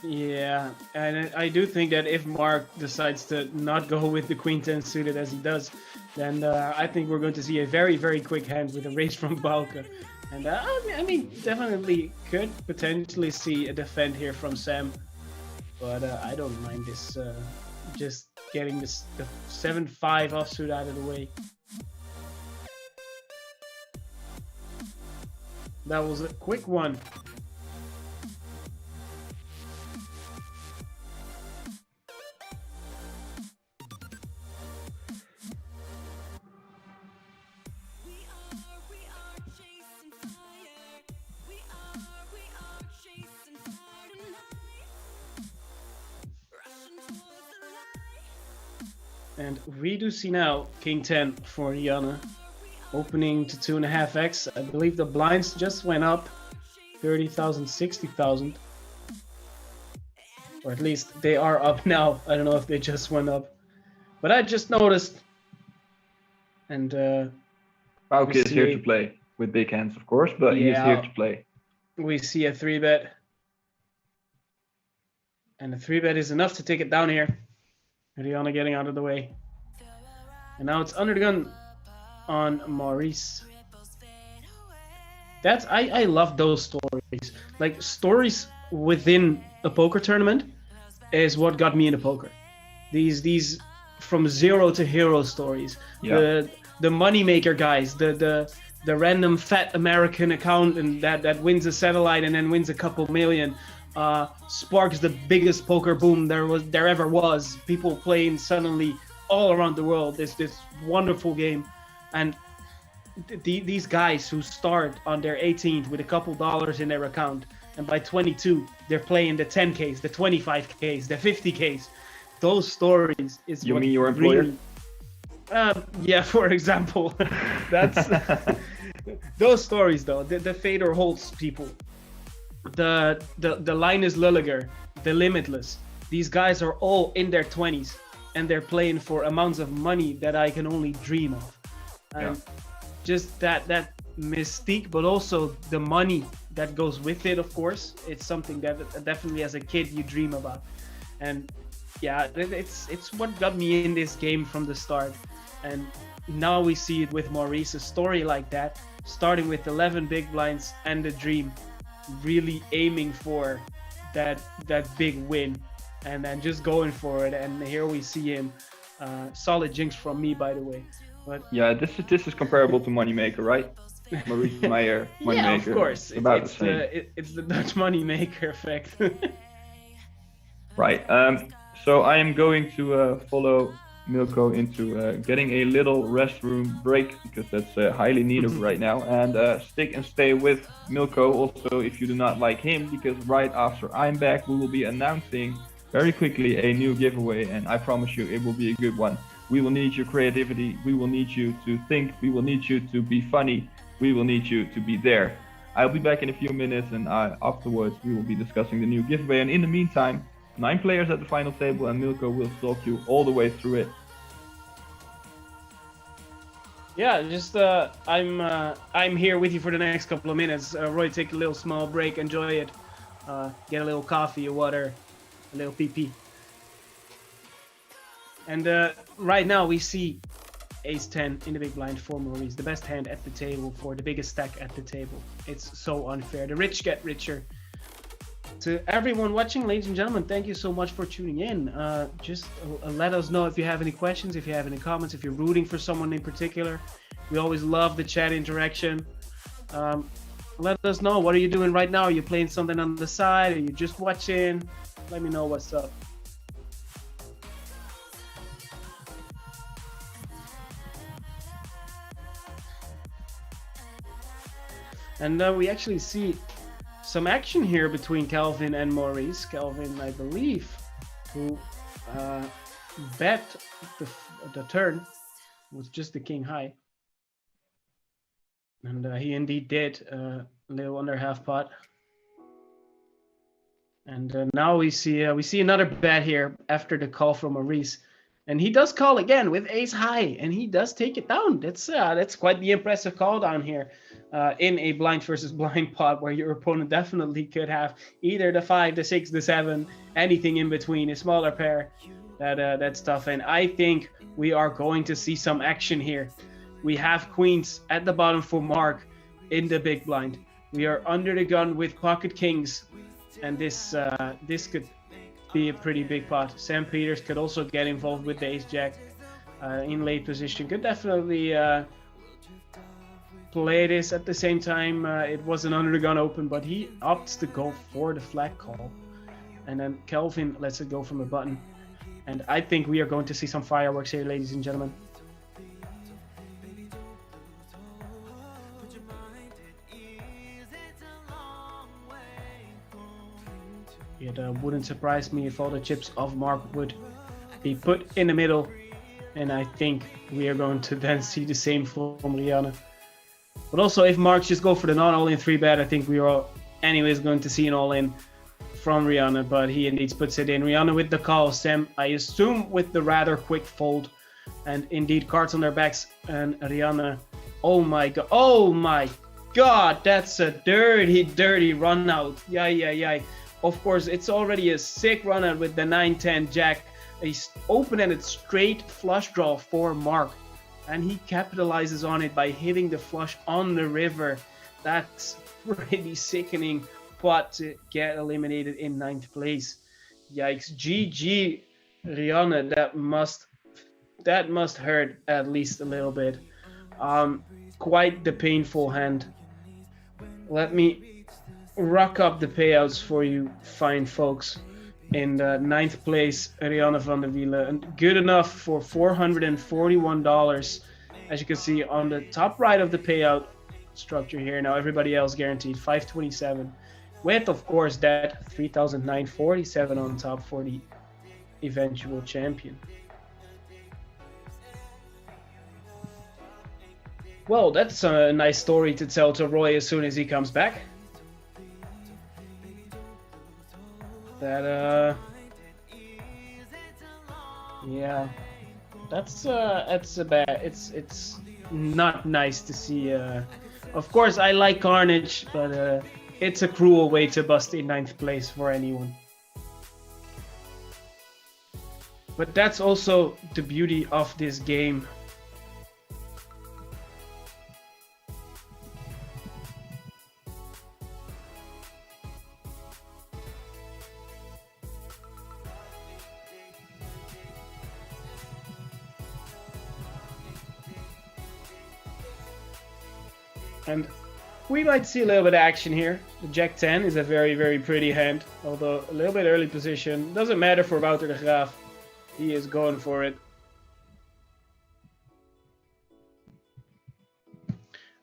Yeah, and I do think that if Mark decides to not go with the Queen 10 suited as he does, then I think we're going to see a very, very quick hand with a raise from Bauke. And I mean, definitely could potentially see a defend here from Sam. But I don't mind this, just getting the 7-5 offsuit out of the way. That was a quick one. And we do see now King 10 for Rihanna, opening to 2.5x. I believe the blinds just went up 30,000, 60,000. Or at least they are up now. I don't know if they just went up. But I just noticed. And Bauke is here to play with big hands, of course, but he is here to play. We see a 3-bet. And the 3-bet is enough to take it down here. Rihanna getting out of the way. And now it's under the gun on Maurice. That's I love those stories. Like, stories within a poker tournament is what got me into poker. These from zero to hero stories. Yeah. The moneymaker guys, the random fat American accountant that wins a satellite and then wins a couple million. Sparks the biggest poker boom there ever was. People playing suddenly all around the world. This wonderful game, and these guys who start on their 18th with a couple dollars in their account, and by 22 they're playing the 10Ks, the 25Ks, the 50Ks. Those stories is you mean your employer? Really, yeah, for example, that's those stories though. The Fedor Holtz people. The Linus Lulliger, the Limitless. These guys are all in their 20s and they're playing for amounts of money that I can only dream of. And just that mystique, but also the money that goes with it, of course. It's something that definitely as a kid you dream about. And yeah, it's what got me in this game from the start. And now we see it with Maurice, a story like that, starting with 11 big blinds and the dream. Really aiming for that big win and then just going for it, and here we see him. Solid jinx from me, by the way. But yeah, this is comparable to Moneymaker, right? Maurice Meyer, Moneymaker. Yeah, of course. It's the Dutch Moneymaker effect. Right. So I am going to follow Milko into getting a little restroom break, because that's highly needed right now, and stick and stay with Milko also if you do not like him, because right after I'm back we will be announcing very quickly a new giveaway, and I promise you it will be a good one. We will need your creativity, we will need you to think, we will need you to be funny, we will need you to be there. I'll be back in a few minutes, and afterwards we will be discussing the new giveaway, and in the meantime 9 players at the final table, and Milko will stalk you all the way through it. Yeah, just I'm here with you for the next couple of minutes. Roy, take a little small break, enjoy it, get a little coffee or water, a little pee. And right now we see Ace 10 in the big blind for Maurice, the best hand at the table for the biggest stack at the table. It's so unfair. The rich get richer. To everyone watching, ladies and gentlemen, thank you so much for tuning in. Just let us know if you have any questions, if you have any comments, if you're rooting for someone in particular. We always love the chat interaction. let us know. What are you doing right now? Are you playing something on the side? Are you just watching? Let me know what's up. And we actually see some action here between Calvin and Maurice. Calvin, I believe, who bet the turn with just the king high. And he indeed did, a little under half pot. And now we see another bet here after the call from Maurice. And he does call again with ace high, and he does take it down. That's quite the impressive call down here in a blind versus blind pot, where your opponent definitely could have either the 5, the 6, the 7, anything in between, a smaller pair. That's tough, and I think we are going to see some action here. We have queens at the bottom for Mark in the big blind. We are under the gun with pocket kings, and this could be a pretty big pot. Sam Peters could also get involved with the ace jack in late position. Could definitely play this at the same time. It wasn't under the gun open, but he opts to go for the flag call. And then Kelvin lets it go from the button. And I think we are going to see some fireworks here, ladies and gentlemen. It wouldn't surprise me if all the chips of Mark would be put in the middle, and I think we are going to then see the same from Rihanna. But also, if Mark just go for the non-all-in 3-bet, I think we are anyways going to see an all-in from Rihanna, but he indeed puts it in. Rihanna with the call, Sam, I assume with the rather quick fold, and indeed cards on their backs, and Rihanna, oh my god, that's a dirty run out. Yeah. Of course, it's already a sick run out with the 9-10 jack. A open-ended straight flush draw for Mark, and he capitalizes on it by hitting the flush on the river. That's pretty sickening pot to get eliminated in 9th place. Yikes. GG, Rihanna. That must hurt at least a little bit. Quite the painful hand. Let me rock up the payouts for you fine folks. In the 9th place, Rihanna van der Wielen, and good enough for $441, as you can see on the top right of the payout structure here. Now everybody else guaranteed $527, with of course that $3,947 on top for the eventual champion. Well, that's a nice story to tell to Roy as soon as he comes back. Yeah, that's a bad. It's not nice to see. Of course, I like Carnage, but it's a cruel way to bust in 9th place for anyone. But that's also the beauty of this game. And we might see a little bit of action here. The Jack 10 is a very, very pretty hand, although a little bit early position. Doesn't matter for Wouter de Graaf. He is going for it.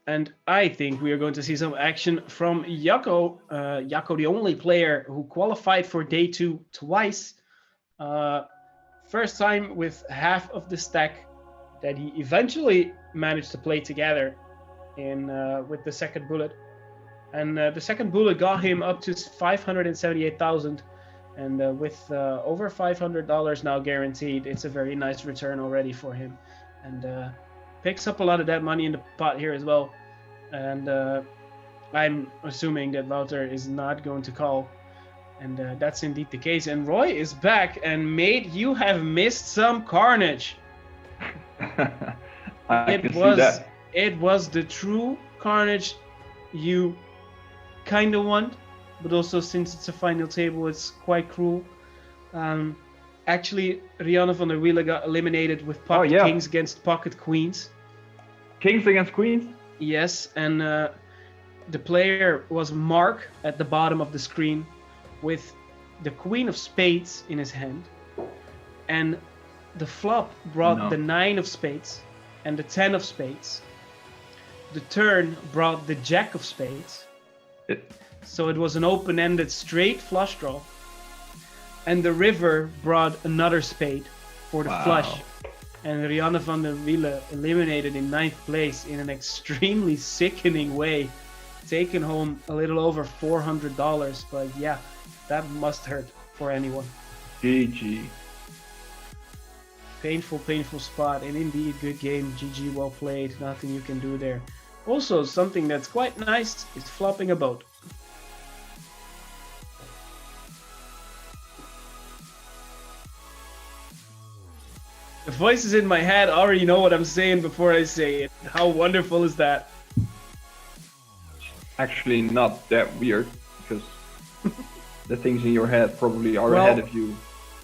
And I think we are going to see some action from Jacco. Jacco, the only player who qualified for day 2 twice. First time with half of the stack that he eventually managed to play together in with the second bullet, and the second bullet got him up to 578,000, and with over $500 now guaranteed, it's a very nice return already for him, and picks up a lot of that money in the pot here as well. And I'm assuming that Wouter is not going to call, and that's indeed the case. And Roy is back, and mate, you have missed some carnage. It was the true carnage you kind of want, but also since it's a final table, it's quite cruel. Actually, Rihanna van der Wielen got eliminated with pocket kings against pocket queens. Kings against queens? Yes, and the player was Mark at the bottom of the screen with the queen of spades in his hand, and the flop brought the 9 of spades and the 10 of spades. The turn brought the jack of spades. So it was an open-ended straight flush draw. And the river brought another spade for the flush. And Rianne van der Wiele eliminated in 9th place in an extremely sickening way, taking home a little over $400. But yeah, that must hurt for anyone. GG. Painful spot, and indeed good game. GG, well played. Nothing you can do there. Also, something that's quite nice is flopping a boat. The voices in my head already know what I'm saying before I say it. How wonderful is that? Actually not that weird, because the things in your head probably are ahead of you.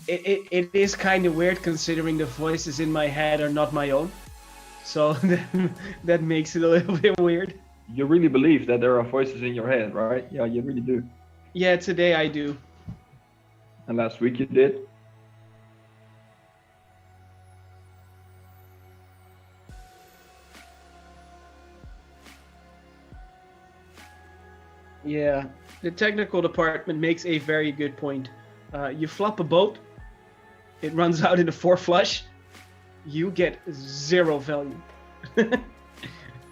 It is kind of weird considering the voices in my head are not my own. So that makes it a little bit weird. You really believe that there are voices in your head, right? Yeah, you really do. Yeah, today I do. And last week you did? Yeah, the technical department makes a very good point. You flop a boat, it runs out in a 4 flush, you get 0 value.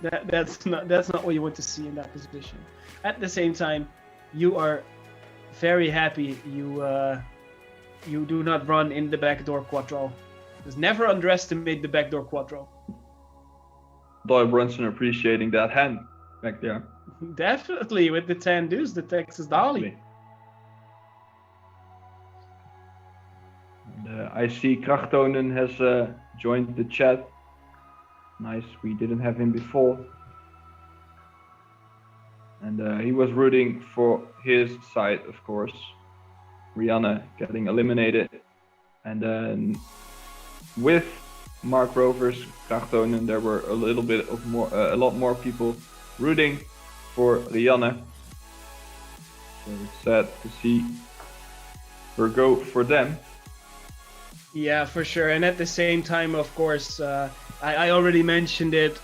That's not what you want to see in that position. At the same time, you are very happy you do not run in the backdoor quadro. Just never underestimate the backdoor quadro. Doyle Brunson appreciating that hand back there. Definitely, with the 10 deuce, the Texas Dolly. And, I see Krachtonen has joined the chat. Nice, we didn't have him before. And he was rooting for his side, of course. Rianne getting eliminated. And then with Mark Rovers, Krachtonen, there were a lot more people rooting for Rianne. So it's sad to see her go for them. Yeah, for sure. And at the same time, of course, I already mentioned it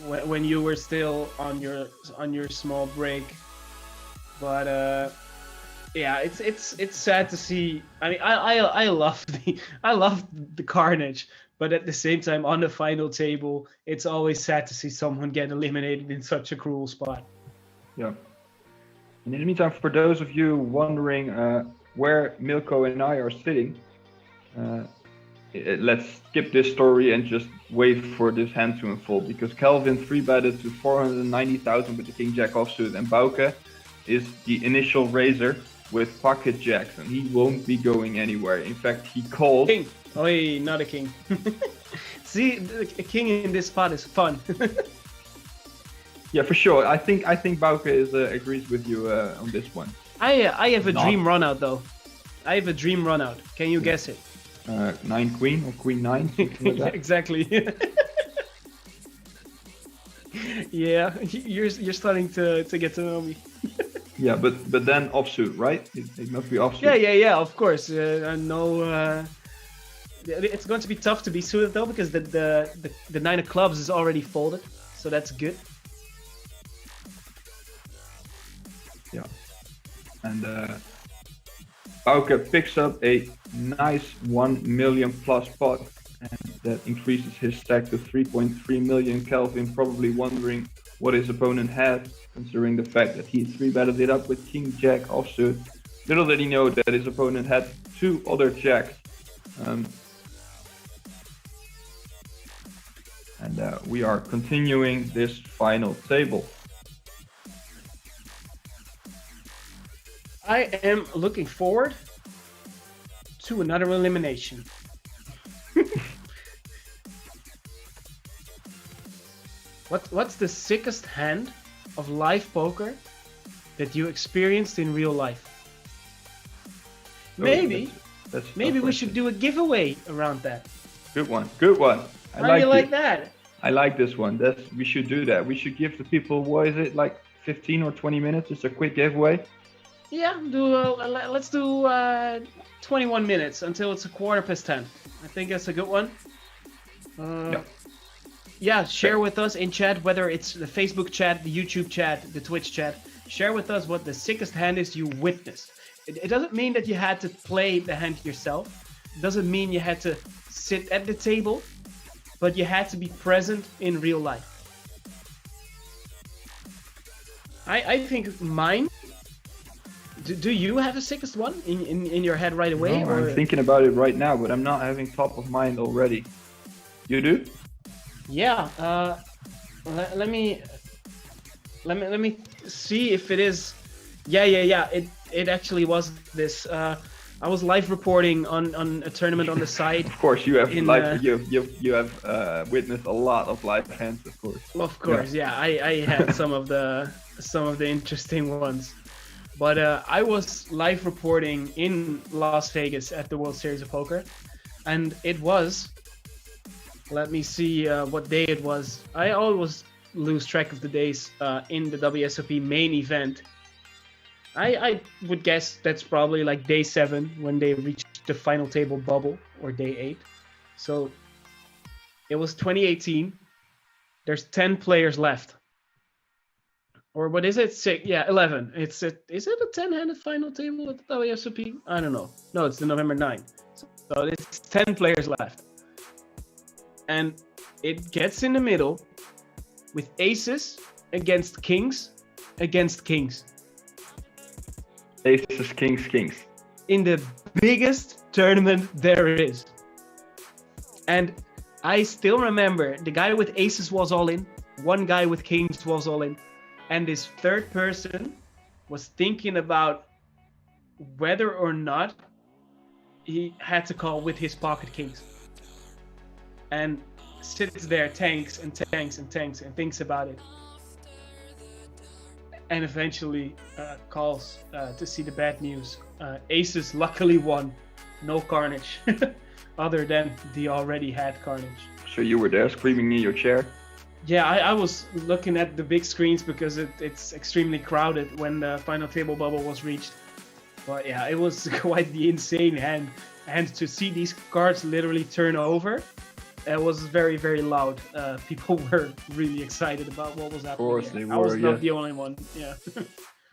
when you were still on your small break. But yeah, it's sad to see. I mean, I love the carnage, but at the same time, on the final table, it's always sad to see someone get eliminated in such a cruel spot. Yeah. And in the meantime, for those of you wondering where Milko and I are sitting, let's skip this story and just wait for this hand to unfold, because Kelvin 3-betted to 490,000 with the King Jack offsuit, and Bauke is the initial raiser with pocket jacks, and he won't be going anywhere. In fact, he called... King! Oh, not a king. See, a king in this spot is fun. Yeah, for sure. I think Bauke agrees with you on this one. I have a dream run out though. I have a dream run out. Can you guess it? 9 queen or queen 9. Like exactly. Yeah, you're starting to get to know me. Yeah, but then offsuit, right? It must be offsuit. Yeah. Of course. No. It's going to be tough to be suited though, because the 9 of clubs is already folded, so that's good. Yeah, and Bauke picks up a nice 1 million plus pot, and that increases his stack to 3.3 million. Kelvin probably wondering what his opponent had, considering the fact that he 3-betted it up with King Jack offsuit. Little did he know that his opponent had 2 other jacks. And we are continuing this final table. I am looking forward to another elimination. What's the sickest hand of live poker that you experienced in real life? Maybe we should do a giveaway around that. Good one. How do you like that? I like this one. We should do that. We should give the people, what is it, like 15 or 20 minutes, just a quick giveaway. Yeah, let's do 21 minutes until it's 10:15. I think that's a good one. Yeah, share with us in chat, whether it's the Facebook chat, the YouTube chat, the Twitch chat. Share with us what the sickest hand is you witnessed. It doesn't mean that you had to play the hand yourself. It doesn't mean you had to sit at the table, but you had to be present in real life. I think mine. Do you have the sickest one in your head right away? No, I'm thinking about it right now, but I'm not having top of mind already. You do? Yeah. Let me see if it is. Yeah. It actually was this. I was live reporting on a tournament on the side. Of course, you have you have witnessed a lot of live hands, of course. Of course, yeah. I had some of the interesting ones. But I was live reporting in Las Vegas at the World Series of Poker, and it was. Let me see what day it was. I always lose track of the days in the WSOP main event. I would guess that's probably like day 7 when they reached the final table bubble, or day 8. So it was 2018. There's 10 players left. Or what is it? 6? Yeah, 11. Is it a 10-handed final table at the WSOP? I don't know. No, it's the November 9. So it's 10 players left. And it gets in the middle with aces against kings against kings. Aces, kings. In the biggest tournament there is. And I still remember the guy with aces was all in. One guy with kings was all in. And this third person was thinking about whether or not he had to call with his pocket kings. And sits there, tanks and thinks about it. And eventually calls to see the bad news. Aces luckily won. No carnage. Other than the already had carnage. So you were there screaming in your chair? Yeah, I was looking at the big screens because it's extremely crowded when the final table bubble was reached. But yeah, it was quite the insane hand. And to see these cards literally turn over, it was very, very loud. People were really excited about what was happening. Of course they were, I was not the only one, yeah.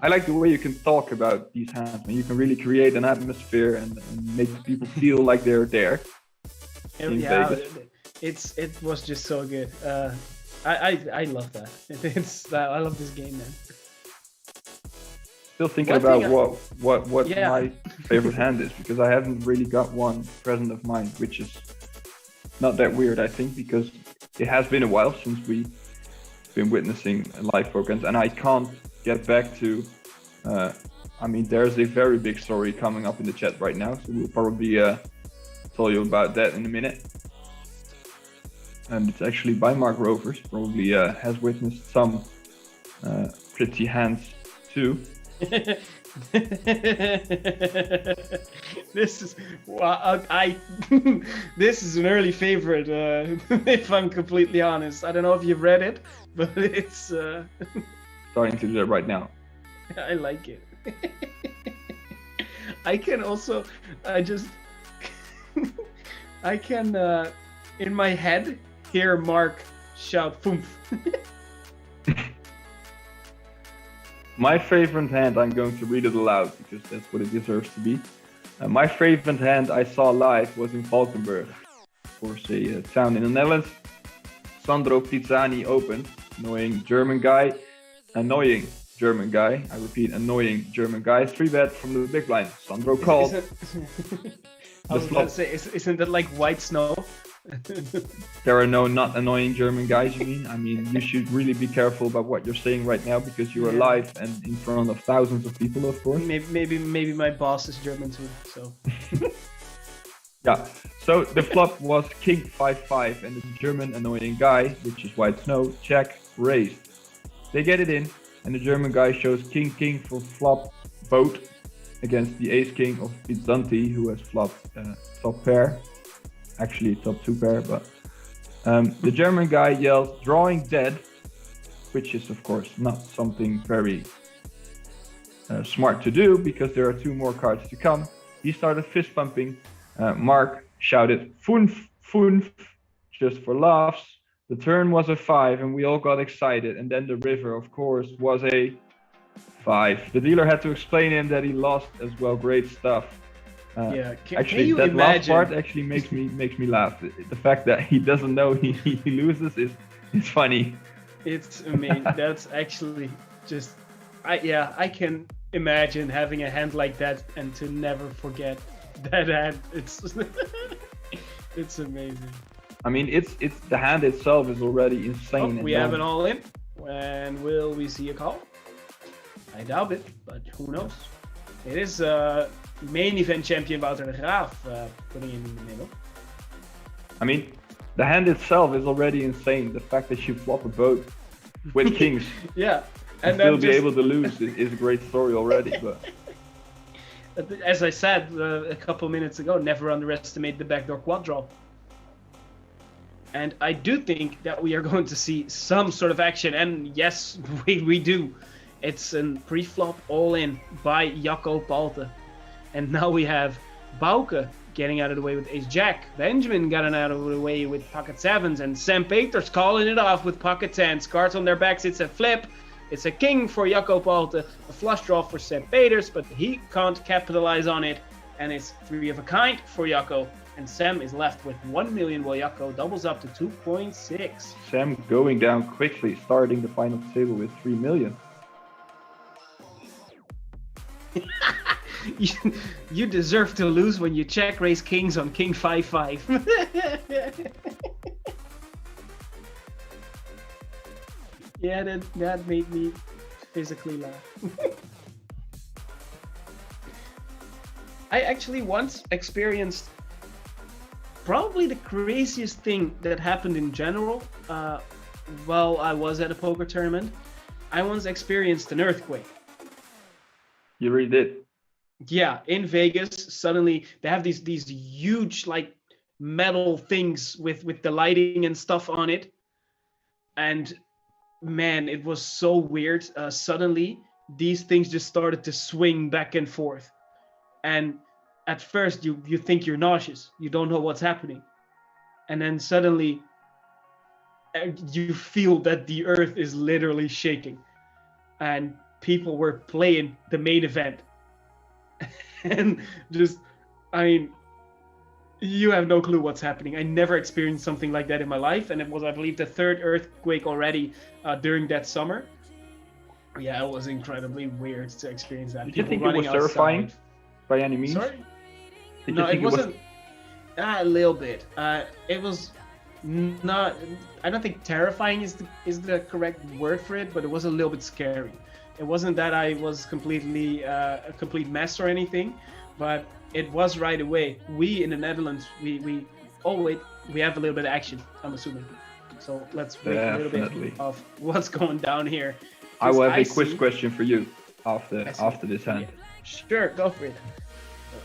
I like the way you can talk about these hands, man. You can really create an atmosphere and make people feel like they're there. Yeah, it was just so good. I love that. I love this game, man. Still thinking about what my favorite hand is, because I haven't really got one present of mind, which is not that weird, I think, because it has been a while since we've been witnessing live programs, and I can't get back to. There's a very big story coming up in the chat right now, so we'll probably tell you about that in a minute. And it's actually by Mark Rovers, probably has witnessed some pretty hands too. This is this is an early favorite, if I'm completely honest. I don't know if you've read it, but it's starting to do that right now. I like it. I can in my head hear Mark shout "Foomf." My favorite hand, I'm going to read it aloud because that's what it deserves to be. My favorite hand I saw live was in Valkenburg, of course, a town in the Netherlands. Sandro Pizzani opened, annoying German guy. I repeat, annoying German guy. 3-bet from the big blind. Sandro called. I was about to say, isn't that like white snow? There are no not annoying German guys, you mean? I mean, you should really be careful about what you're saying right now because you are live and in front of thousands of people, of course. Maybe my boss is German too, so. Yeah, so the flop was King 5-5 and the German annoying guy, which is white snow, check, raised. They get it in and the German guy shows King for flop boat against the Ace King of Pizzanti, who has flopped top pair. Actually top 2 pair, but the German guy yells drawing dead which is of course not something very smart to do because there are 2 more cards to come. He started fist pumping. Mark shouted "Funf, funf," just for laughs. The turn was a 5 and we all got excited. And then the river, of course, was a 5. The dealer had to explain him that he lost as well. Great stuff. Actually, can you that imagine? last part actually makes me laugh. The fact that he doesn't know he loses is funny. It's amazing. That's actually just, I can imagine having a hand like that and to never forget that hand. It's amazing. I mean, it's the hand itself is already insane. We have an all in. And will we see a call? I doubt it, but who knows? It is main event champion Wouter de Graaf putting him in the middle. I mean, the hand itself is already insane. The fact that you flop a boat with kings yeah, and still be able to lose is a great story already. But as I said a couple minutes ago, never underestimate the backdoor quad draw. And I do think that we are going to see some sort of action, and yes, we do. It's a pre-flop all-in by Jacco Palte. And now we have Bouke getting out of the way with ace-jack. Benjamin got out of the way with pocket sevens, and Sam Peters calling it off with pocket tens. Cards on their backs, it's a flip. It's a king for Jacco Palte, a flush draw for Sam Peters, but he can't capitalize on it. And it's 3 of a kind for Jacco. And Sam is left with 1 million while Jacco doubles up to 2.6. Sam going down quickly, starting the final table with 3 million. You deserve to lose when you check raise kings on king 5-5. Yeah, that made me physically laugh. I actually once experienced probably the craziest thing that happened in general while I was at a poker tournament. I once experienced an earthquake. You really did? Yeah, in Vegas, suddenly they have these huge like metal things with the lighting and stuff on it. And man, it was so weird. Suddenly, these things just started to swing back and forth. And at first, you think you're nauseous. You don't know what's happening. And then suddenly, you feel that the earth is literally shaking. And people were playing the main event. And just, I mean, you have no clue what's happening. I never experienced something like that in my life. And it was, I believe, the 3rd earthquake already during that summer. Yeah, it was incredibly weird to experience that. Did you think it was terrifying by any means? Sorry? No, it wasn't. A little bit. It was not. I don't think terrifying is the correct word for it, but it was a little bit scary. It wasn't that I was completely a complete mess or anything, but it was right away. We in the Netherlands, we have a little bit of action. I'm assuming. So let's wait a little bit of what's going down here. I will have a quiz question for you after this hand. Yeah. Sure, go for it.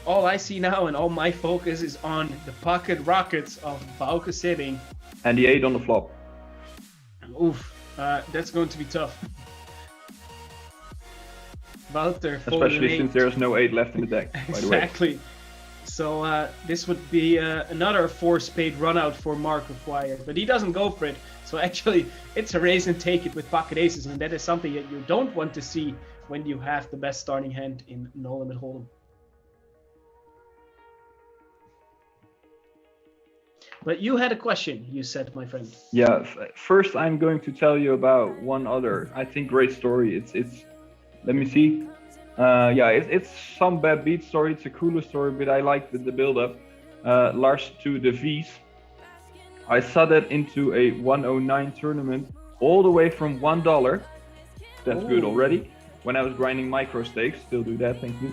All I see now and all my focus is on the pocket rockets of Bouke sitting. And the 8 on the flop. Oof, that's going to be tough. Wouter, especially since there's no 8 left in the deck, by the way. Exactly. So this would be another 4-spade run out for Mark required, but he doesn't go for it. So actually, it's a raise and take it with pocket aces, and that is something that you don't want to see when you have the best starting hand in No Limit Hold'em. But you had a question, you said, my friend. Yeah, first I'm going to tell you about one other, I think, great story. It's let me see. It's some bad beat story. It's a cooler story, but I like the build-up. Lars to the V's. I saw that into a 109 tournament all the way from $1. That's good already. When I was grinding micro stakes, still do that, thank you.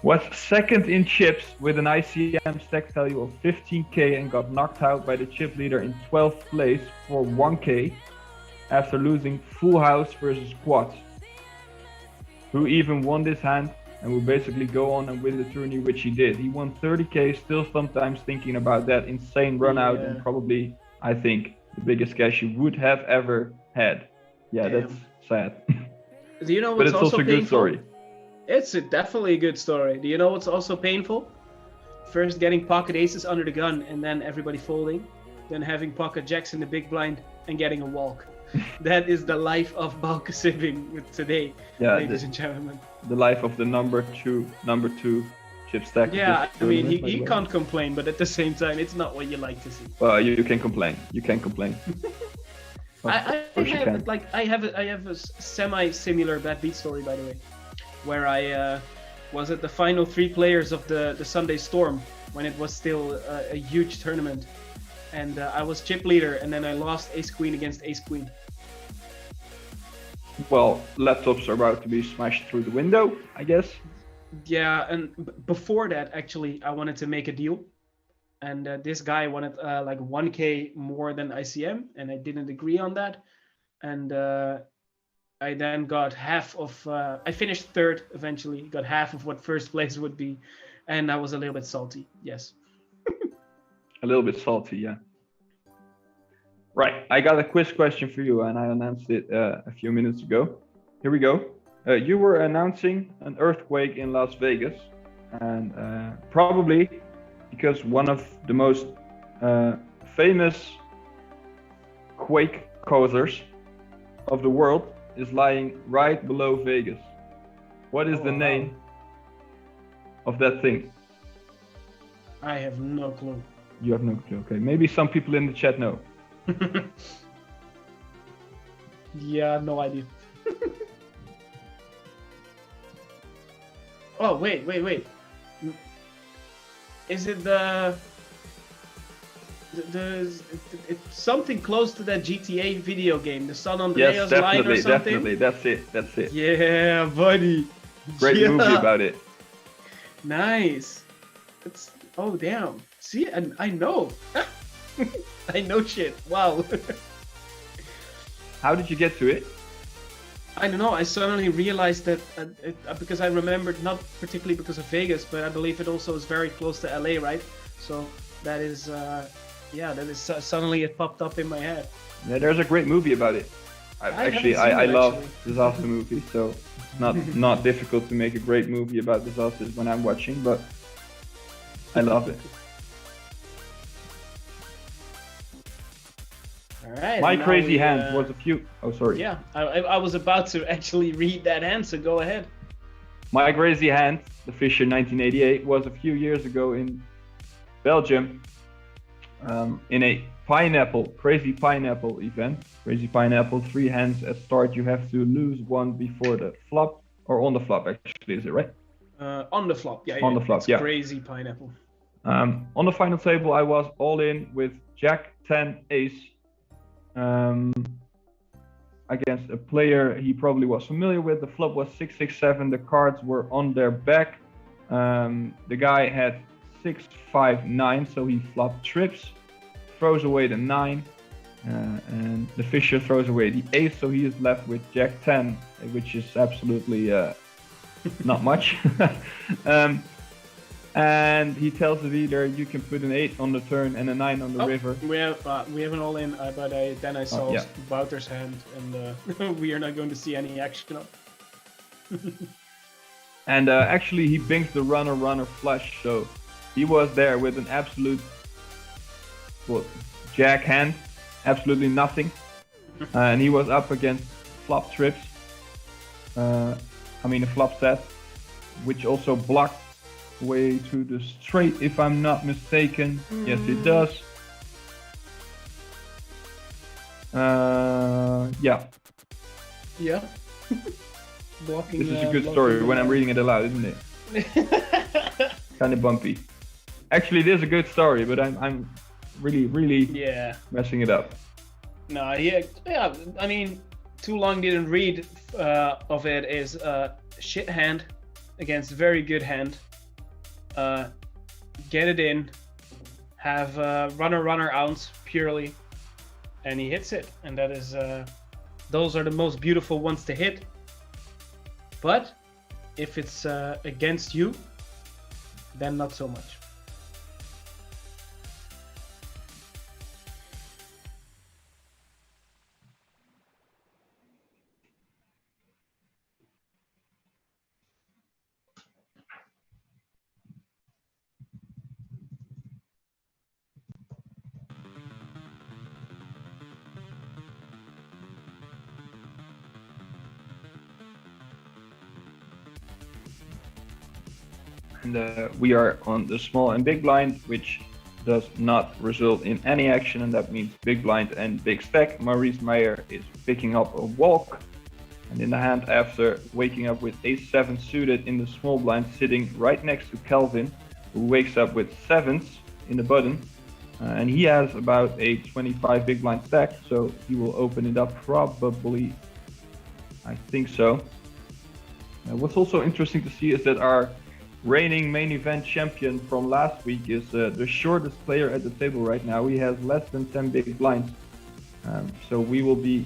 Was second in chips with an ICM stack value of 15k and got knocked out by the chip leader in 12th place for 1k after losing full house versus quads. Who even won this hand and will basically go on and win the tourney, which he did. He won 30k, still sometimes thinking about that insane run out and probably, I think, the biggest cash you would have ever head. Yeah, Damn. that's sad. Do you know But what's it's also a painful? good story. It's definitely a good story. Do you know what's also painful? First getting pocket aces under the gun and then everybody folding. Then having pocket jacks in the big blind and getting a walk. That is the life of Bauke Sibbing with today, ladies and gentlemen. The life of the number two chip stack. Yeah, I mean, he can't complain, but at the same time, it's not what you like to see. Well, you can complain. You can complain. I have a semi-similar bad beat story, by the way, where I was at the final 3 players of the Sunday Storm when it was still a huge tournament, and I was chip leader, and then I lost Ace Queen against Ace Queen. Well, laptops are about to be smashed through the window, I guess. Yeah, and before that, actually, I wanted to make a deal, and this guy wanted like 1K more than ICM, and I didn't agree on that, and I then got half of. I finished 3rd eventually, got half of what 1st place would be, and I was a little bit salty. Yes. A little bit salty, yeah. Right, I got a quiz question for you, and I announced it a few minutes ago. Here we go. You were announcing an earthquake in Las Vegas, and probably because one of the most famous quake causers of the world is lying right below Vegas. What is the name of that thing? I have no clue. You have no clue. Okay, maybe some people in the chat know. Yeah, no idea. Oh, wait. Is it it's something close to that GTA video game, the San Andreas line or something? Definitely. That's it. Yeah, buddy. Great movie about it. Nice. It's damn. See, I know. I know shit. Wow. How did you get to it? I don't know. I suddenly realized that because I remembered, not particularly because of Vegas, but I believe it also is very close to LA, right? So that is, suddenly it popped up in my head. Yeah, there's a great movie about it. I love disaster movies, so it's not difficult to make a great movie about disasters when I'm watching, but I love it. All right. My crazy hand was a few. Oh, sorry. Yeah, I was about to actually read that hand, so go ahead. My crazy hand, the Fisher 1988, was a few years ago in Belgium, in a crazy pineapple event. Crazy pineapple, 3 hands at start. You have to lose 1 before the flop, or on the flop actually, is it right? On the flop, yeah. On the flop, yeah. Crazy pineapple. On the final table, I was all in with Jack 10 Ace. Against a player he probably was familiar with. The flop was 6-6-7. The cards were on their back. The guy had 6-5-9, so he flopped trips, throws away the 9, and the Fisher throws away the ace, so he is left with Jack 10, which is absolutely not much. And he tells the dealer, you can put an 8 on the turn and a 9 on the river. We have an all in, but then I saw Wouter's hand, and we are not going to see any action up. And actually, he bings the runner flush, so he was there with an absolute jack hand, absolutely nothing, and he was up against flop trips. A flop set, which also blocked way to the straight, if I'm not mistaken. Yes, it does. Yeah. Blocking, this is a good story when I'm reading it aloud, isn't it? Kind of bumpy. Actually, it is a good story, but I'm really messing it up. No, yeah. I mean, too long didn't read of it is shit hand against very good hand. Get it in, have runner ounce purely, and he hits it, and that is those are the most beautiful ones to hit. But if it's against you, then not so much. And we are on the small and big blind, which does not result in any action, and that means big blind and big stack. Maurice Meyer is picking up a walk, and in the hand after waking up with ace-7 suited in the small blind, sitting right next to Kelvin, who wakes up with sevens in the button, and he has about a 25 big blind stack, so he will open it up probably, I think so. What's also interesting to see is that our reigning main event champion from last week is the shortest player at the table right now. He has less than 10 big blinds. So we will be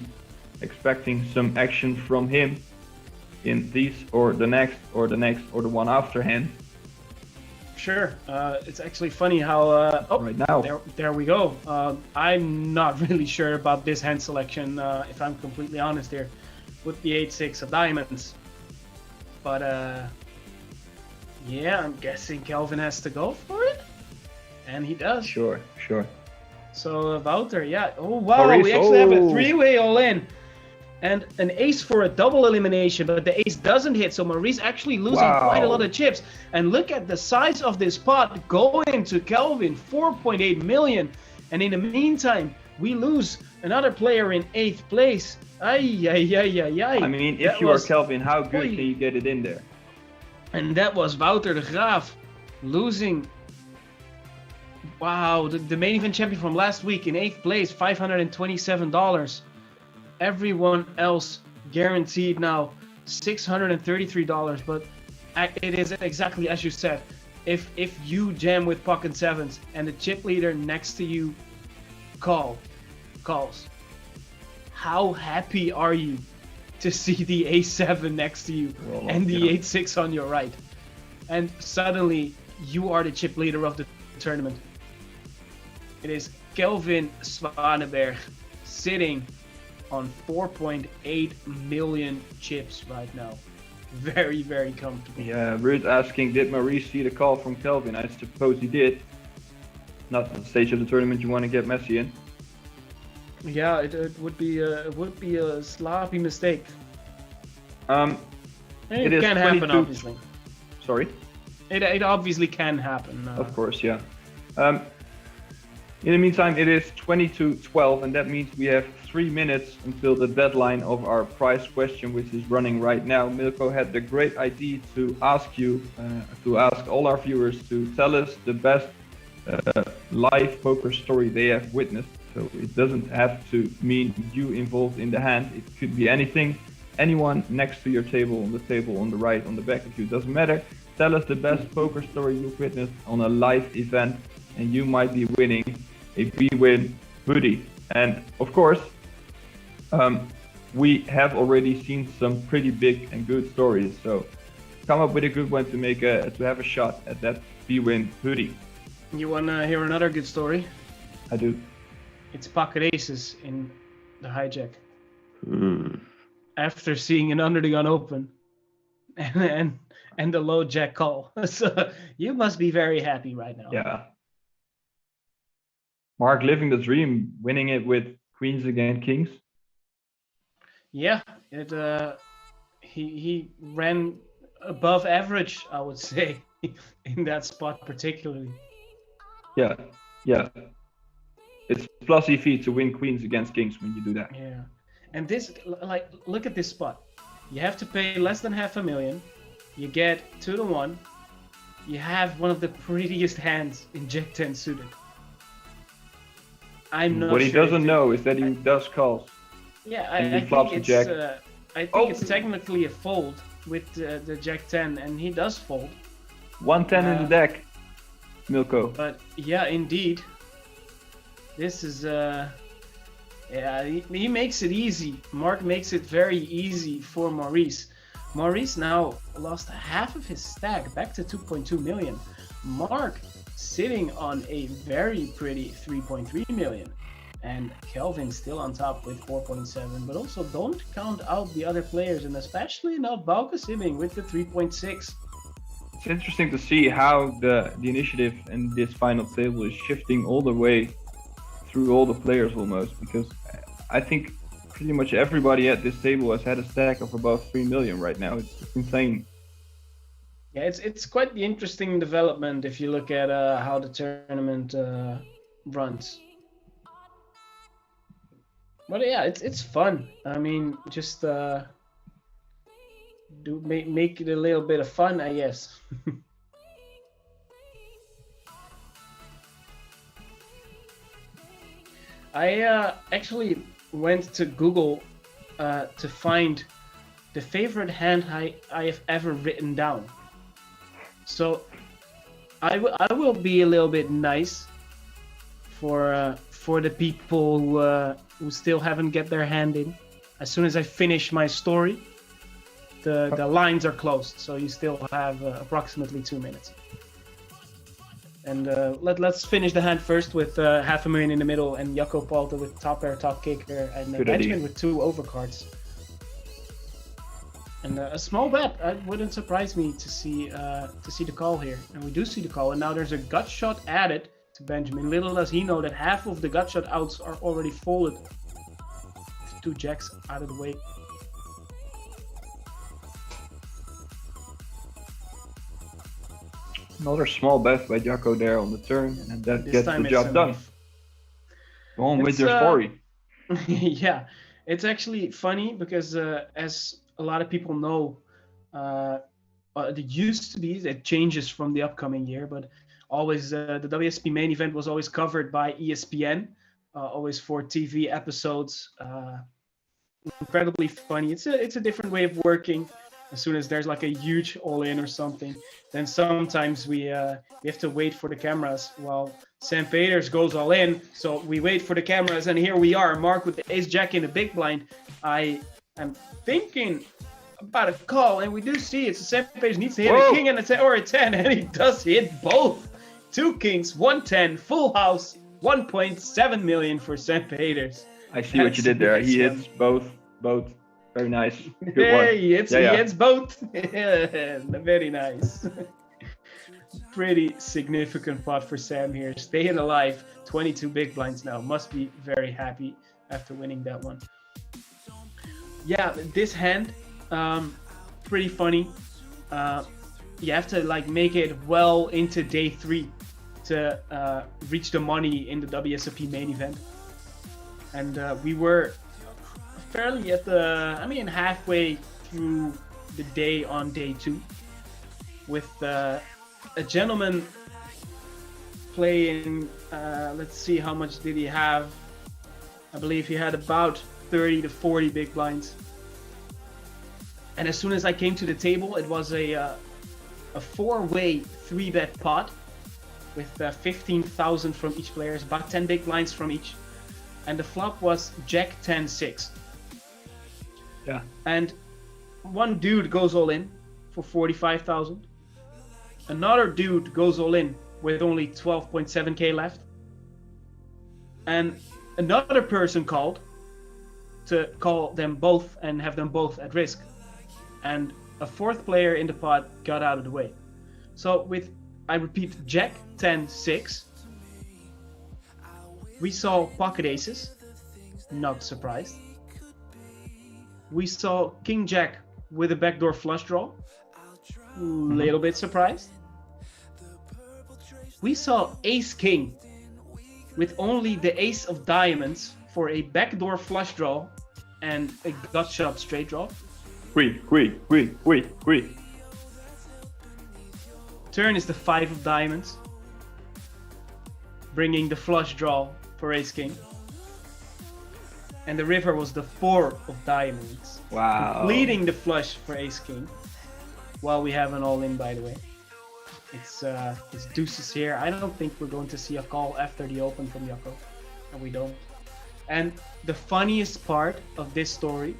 expecting some action from him in these or the next or the next or the one after hand. Sure. It's actually funny how... right now. There we go. I'm not really sure about this hand selection, if I'm completely honest here, with the 8-6 of diamonds. But yeah, I'm guessing Kelvin has to go for it, and he does. Sure. So Wouter, yeah. Oh wow, Maurice, we actually have a three-way all-in, and an ace for a double elimination, but the ace doesn't hit. So Maurice actually losing quite a lot of chips. And look at the size of this pot going to Kelvin, 4.8 million. And in the meantime, we lose another player in 8th place. Ay. I mean, if you are Kelvin, how good can you get it in there? And that was Wouter de Graaf losing. Wow, the main event champion from last week in 8th place, $527. Everyone else guaranteed now $633. But it is exactly as you said. If you jam with pocket sevens and the chip leader next to you calls, how happy are you to see the A7 next to you and the 8-6 on your right? And suddenly you are the chip leader of the tournament. It is Kelvin Svaneberg sitting on 4.8 million chips right now. Very, very comfortable. Yeah, Ruud asking, did Maurice see the call from Kelvin? I suppose he did. Not at the stage of the tournament you want to get Messi in. Yeah, it would be a sloppy mistake. It can happen, obviously. Sorry? It obviously can happen. Of course, yeah. In the meantime, it is 22:12, and that means we have 3 minutes until the deadline of our prize question, which is running right now. Milko had the great idea to ask all our viewers to tell us the best live poker story they have witnessed. So it doesn't have to mean you involved in the hand. It could be anything, anyone next to your table, on the right, on the back of you, doesn't matter. Tell us the best poker story you've witnessed on a live event, and you might be winning a B-Win hoodie. And of course, we have already seen some pretty big and good stories. So come up with a good one to have a shot at that B-Win hoodie. You wanna hear another good story? I do. It's pocket aces in the hijack. After seeing an under the gun open and the low jack call. So you must be very happy right now. Yeah. Mark living the dream, winning it with queens against kings. Yeah, he ran above average, I would say, in that spot particularly. Yeah. It's plus EV to win queens against kings when you do that. Yeah, and this, like, look at this spot. You have to pay less than $500,000. You get 2-1. You have one of the prettiest hands in Jack 10 suited. I'm not. What he doesn't know is that he does calls. Yeah, I think it's. I think it's technically a fold with the Jack 10, and he does fold. 110 in the deck, Milko. But yeah, indeed. This is yeah, he makes it easy. Mark makes it very easy for Maurice. Maurice now lost half of his stack, back to 2.2 million. Mark sitting on a very pretty 3.3 million. And Kelvin still on top with 4.7, but also don't count out the other players, and especially not Bauke Simming with the 3.6. It's interesting to see how the initiative in this final table is shifting all the way through all the players almost, because I think pretty much everybody at this table has had a stack of above 3 million right now. It's insane. Yeah, it's quite the interesting development if you look at how the tournament runs. But yeah, it's fun. I mean, just do make it a little bit of fun, I guess. I actually went to Google to find the favorite hand I have ever written down. So I will be a little bit nice for the people who still haven't get their hand in. As soon as I finish my story, the lines are closed, so you still have approximately 2 minutes. And let's finish the hand first with 500,000 in the middle and Jacco Palter with top pair, top kicker, and Benjamin with 2 overcards. And a small bet. It wouldn't surprise me to see the call here, and we do see the call. And now there's a gut shot added to Benjamin. Little does he know that half of the gut shot outs are already folded. 2 jacks out of the way. Another small bet by Jacco there on the turn, and that gets the job done. Go on with your story. Yeah, it's actually funny because as a lot of people know, it used to be, it changes from the upcoming year, but always the WSP main event was always covered by ESPN, always for TV episodes. Incredibly funny. It's a different way of working. As soon as there's like a huge all-in or something, then sometimes we have to wait for the cameras while Sam Peters goes all in. So we wait for the cameras, and here we are, Mark with the ace jack in the big blind. I am thinking about a call, and we do see it. So Sam Peters needs to hit a king and a 10 or a 10, and he does hit both. 2 kings, 110, full house, 1.7 million for Sam Peters. I see what you did there. He hits both. Very nice. Good one. He hits both. Very nice. Pretty significant pot for Sam here. Staying alive. 22 big blinds now. Must be very happy after winning that one. Yeah, this hand, pretty funny. You have to like make it well into day 3 to reach the money in the WSOP main event. And we were fairly at halfway through the day on day 2 with a gentleman playing, let's see, how much did he have? I believe he had about 30 to 40 big blinds. And as soon as I came to the table, it was a 4-way 3-bet pot with 15,000 from each player, about 10 big blinds from each. And the flop was Jack 10-6. Yeah. And one dude goes all in for 45,000. Another dude goes all in with only 12.7k left. And another person called to call them both and have them both at risk. And a 4th player in the pot got out of the way. So with, I repeat, Jack 10-6, we saw pocket aces, not surprised. We saw King Jack with a backdoor flush draw, little bit surprised. We saw Ace King with only the ace of diamonds for a backdoor flush draw and a gut shot straight draw. Quick. Turn is the 5 of diamonds, bringing the flush draw for Ace King. And the river was the 4 of diamonds. Wow. Completing the flush for Ace King. While we have an all-in, by the way. It's deuces here. I don't think we're going to see a call after the open from Jacco. And we don't. And the funniest part of this story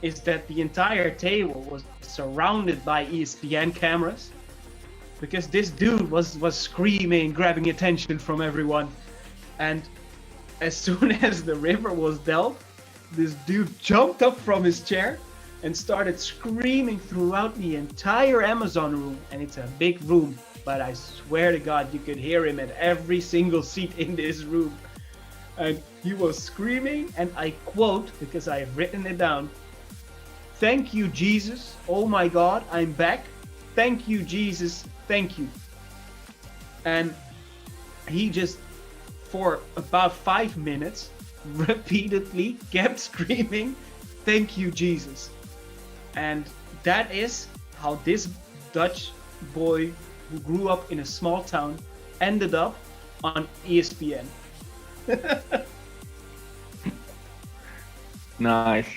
is that the entire table was surrounded by ESPN cameras. Because this dude was screaming, grabbing attention from everyone. And as soon as the river was dealt, this dude jumped up from his chair and started screaming throughout the entire Amazon room. And it's a big room, but I swear to God, you could hear him at every single seat in this room. And he was screaming, and I quote, because I have written it down, "Thank you, Jesus. Oh my God, I'm back. thank you, Jesus, thank you. And he just, for about 5 minutes, repeatedly kept screaming, thank you, Jesus. And that is how this Dutch boy who grew up in a small town ended up on ESPN. Nice.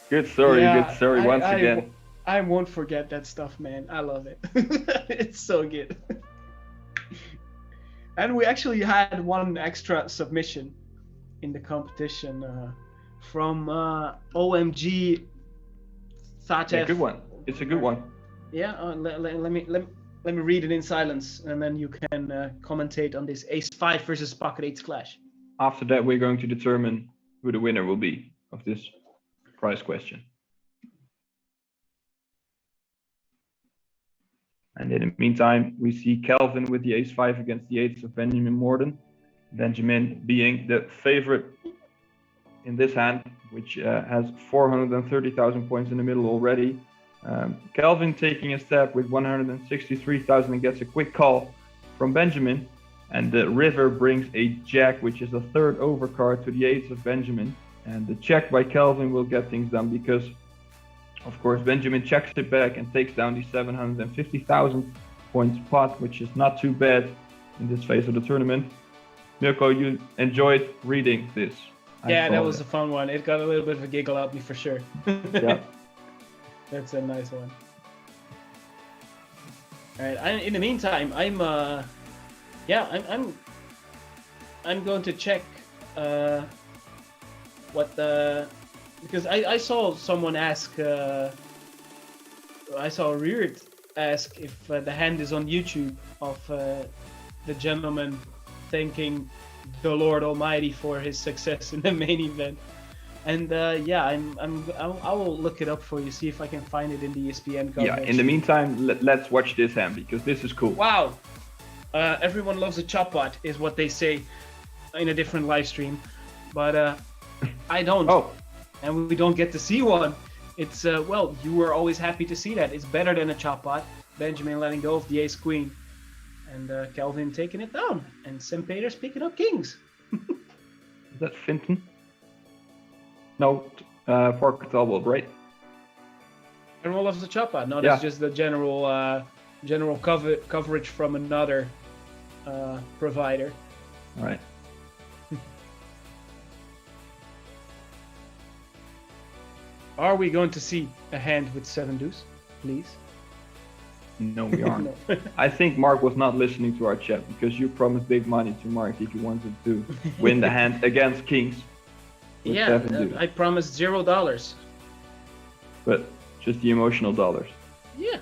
Good story, Yeah, good story once again. I won't forget that stuff, man. I love it. It's so good. And we actually had one extra submission in the competition from OMG Satev. Yeah, good one. It's a good one. Yeah, let me read it in silence, and then you can commentate on this Ace-5 versus Pocket 8 clash. After that, we're going to determine who the winner will be of this prize question. And in the meantime, we see Kelvin with the Ace-5 against the 8s of Benjamin Morden. Benjamin being the favorite in this hand, which has 430,000 points in the middle already. Kelvin taking a step with 163,000 and gets a quick call from Benjamin. And the river brings a jack, which is a third overcard to the 8s of Benjamin. And the check by Kelvin will get things done because, of course, Benjamin checks it back and takes down the 750,000 points pot, which is not too bad in this phase of the tournament. Milko, you enjoyed reading this. Yeah, that was a fun one. It got a little bit of a giggle out of me for sure. Yeah. That's a nice one. All right. In the meantime, I'm going to check because I saw someone ask. I saw Reard ask if the hand is on YouTube of the gentleman thanking the Lord Almighty for his success in the main event. And yeah, I will look it up for you, see if I can find it in the ESPN coverage. Yeah, in the meantime, let's watch this hand because this is cool. Wow. Everyone loves a chop pot, is what they say in a different live stream. But I don't. Oh. And we don't get to see one. It's, well, you were always happy to see that. It's better than a chop pot. Benjamin letting go of the ace-queen. And Kelvin taking it down. And St. Peter's picking up kings. Is that Finton? No, Parker Talbot, right? Everyone loves the chop pot. No, Yeah. that's just the general coverage from another provider. All right. Are we going to see a hand with 7 deuce, please? No, we aren't. No. I think Mark was not listening to our chat because you promised big money to Mark if you wanted to win the hand against kings. With Yeah, 7 deuce. I promised $0. But just the emotional dollars Yeah.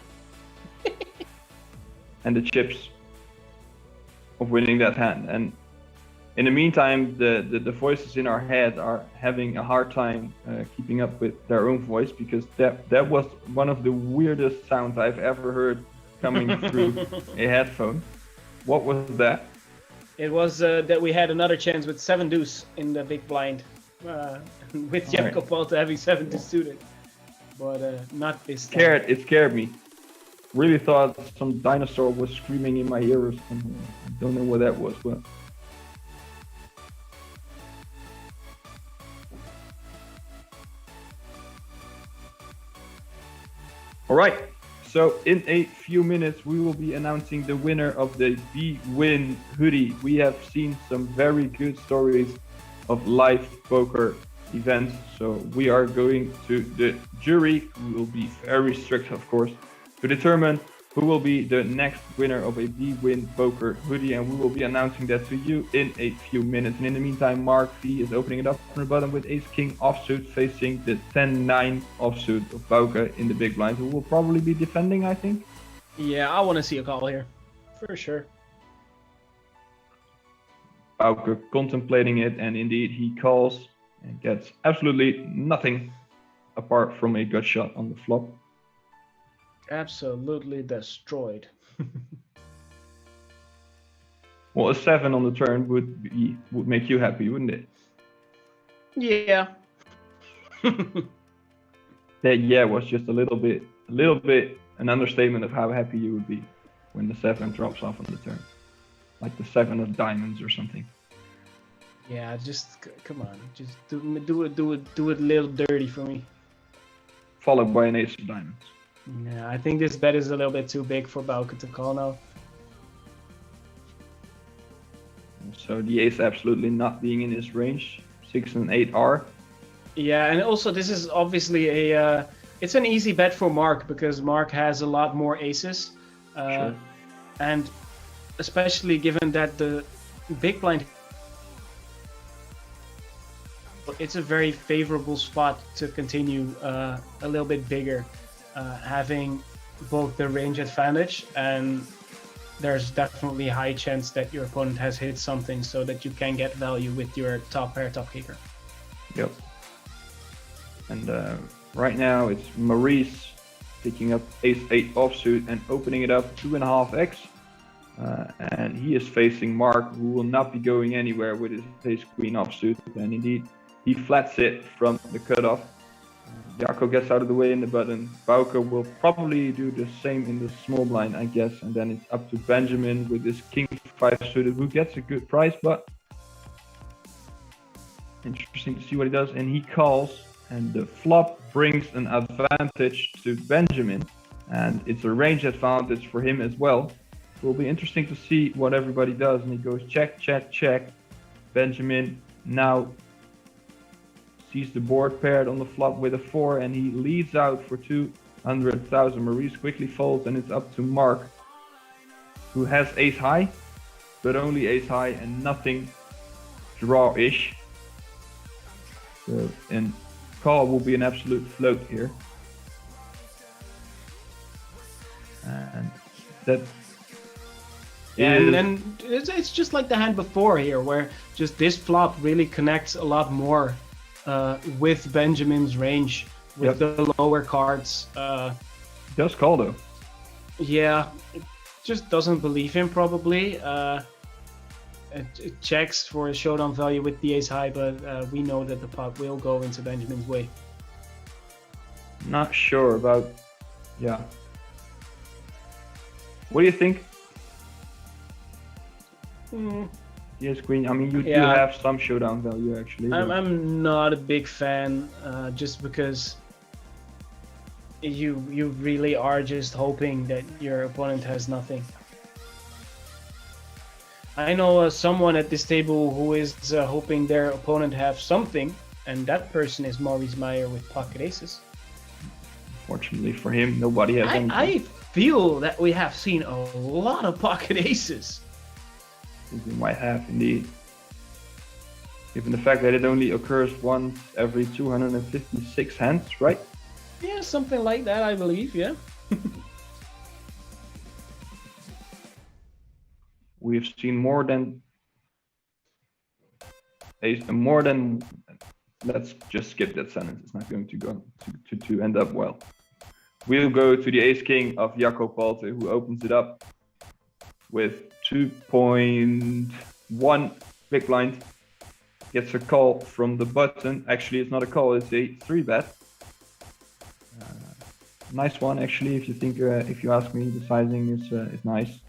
and the chips of winning that hand. And in the meantime, the voices in our head are having a hard time keeping up with their own voice because that was one of the weirdest sounds I've ever heard coming through a headphone. What was that? It was that we had another chance with 7 deuce in the big blind with All right. Jakob Polter having 7 deuce suited. But not this time. It scared me. Really thought some dinosaur was screaming in my ears. I don't know what that was, but. All right, so in a few minutes we will be announcing the winner of the B-Win hoodie. We have seen some very good stories of live poker events, so we are going to the jury, who will be very strict, of course, to determine who will be the next winner of a B-Win poker hoodie, and we will be announcing that to you in a few minutes. And in the meantime, Mark V is opening it up from the bottom with ace-king offsuit facing the 10-9 offsuit of Bouke in the big blind, who will probably be defending, I think. Yeah, I want to see a call here, for sure. Bouke contemplating it, and indeed he calls and gets absolutely nothing apart from a gut shot on the flop. Absolutely destroyed. Well, a 7 on the turn would make you happy, wouldn't it? Yeah. That yeah was just a little bit an understatement of how happy you would be when the 7 drops off on the turn. Like the 7 of diamonds or something. Yeah, just come on, just do it a little dirty for me. Followed by an ace of diamonds. Yeah, I think this bet is a little bit too big for Bauke to call now. So the ace absolutely not being in his range. 6 and 8 are. Yeah, and also this is obviously a it's an easy bet for Mark because Mark has a lot more aces, Sure. and especially given that the big blind, it's a very favorable spot to continue a little bit bigger, having both the range advantage and there's definitely a high chance that your opponent has hit something so that you can get value with your top pair, top kicker. Yep. And right now it's Maurice picking up ace-8 offsuit and opening it up 2.5x. And he is facing Mark, who will not be going anywhere with his ace-queen offsuit. And indeed, he flats it from the cutoff. Jacco gets out of the way in the button. Bauke will probably do the same in the small blind, I guess. And then it's up to Benjamin with his king-5 suited, who gets a good price, but interesting to see what he does. And he calls, and the flop brings an advantage to Benjamin. And it's a range advantage for him as well. It will be interesting to see what everybody does. And he goes check, check, check. Benjamin now sees the board paired on the flop with a 4, and he leads out for 200,000. Maurice quickly folds, and it's up to Mark, who has ace high, but only ace high and nothing draw-ish. So, and call will be an absolute float here. And that. Yeah, and then it's just like the hand before here, where just this flop really connects a lot more with Benjamin's range, with the lower cards. Does call though. Yeah, it just doesn't believe him probably. It checks for a showdown value with the ace high, but we know that the pot will go into Benjamin's way. Not sure about, yeah. What do you think? Yes, queen. I mean, you do have some showdown value actually. I'm not a big fan, just because you really are just hoping that your opponent has nothing. I know someone at this table who is hoping their opponent have something, and that person is Maurice Meyer with pocket aces. Fortunately for him, nobody has anything. I feel that we have seen a lot of pocket aces. You might have indeed. Given the fact that it only occurs once every 256 hands, right? Yeah, something like that, I believe, yeah. We've seen more than, let's just skip that sentence. It's not going to go to end up well. We'll go to the ace king of Jacco Palte, who opens it up with 2.1 big blind. Gets a call from the button. Actually, it's not a call, it's a 3-bet. Nice one, actually, if you think, if you ask me, the sizing is nice.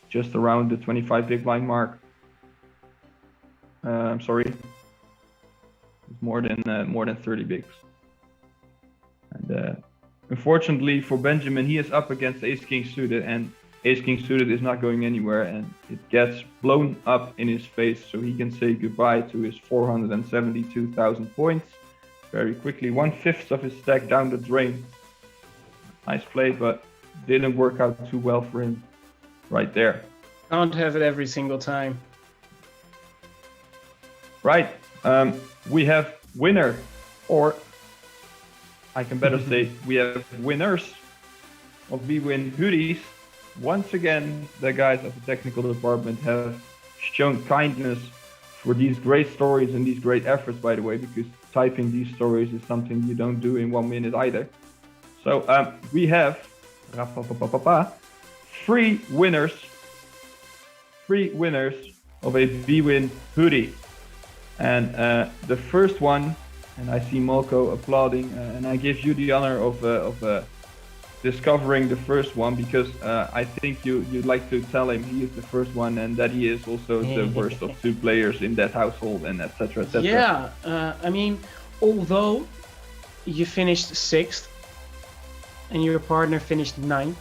Just around the 25 big blind mark. I'm sorry, it's more than 30 bigs. And unfortunately for Benjamin, he is up against ace king suited, and ace king suited is not going anywhere, and it gets blown up in his face, so he can say goodbye to his 472,000 points very quickly. 1/5 of his stack down the drain. Nice play, but didn't work out too well for him right there. Can't have it every single time. Right, we have winner, or I can better say we have winners of bwin hoodies. Once again, the guys of the technical department have shown kindness for these great stories and these great efforts, by the way, because typing these stories is something you don't do in 1 minute either. So we have three winners of a bwin hoodie. And the first one, and I see Molko applauding, and I give you the honor of discovering the first one, because I think you'd like to tell him he is the first one and that he is also the worst of two players in that household, and etc. etc. Yeah, I mean, although you finished 6th and your partner finished 9th,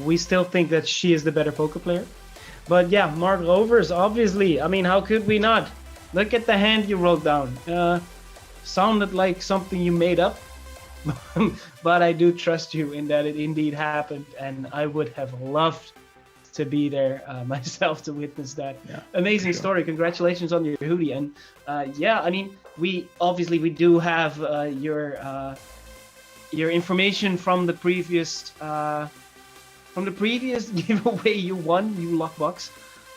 we still think that she is the better poker player. But yeah, Mark Rovers, obviously. I mean, how could we not? Look at the hand you wrote down. Sounded like something you made up. But I do trust you in that it indeed happened, and I would have loved to be there myself to witness that. Yeah, amazing sure. story. Congratulations on your hoodie. And yeah, I mean, we do have your information from the previous giveaway you won, you Lockbox.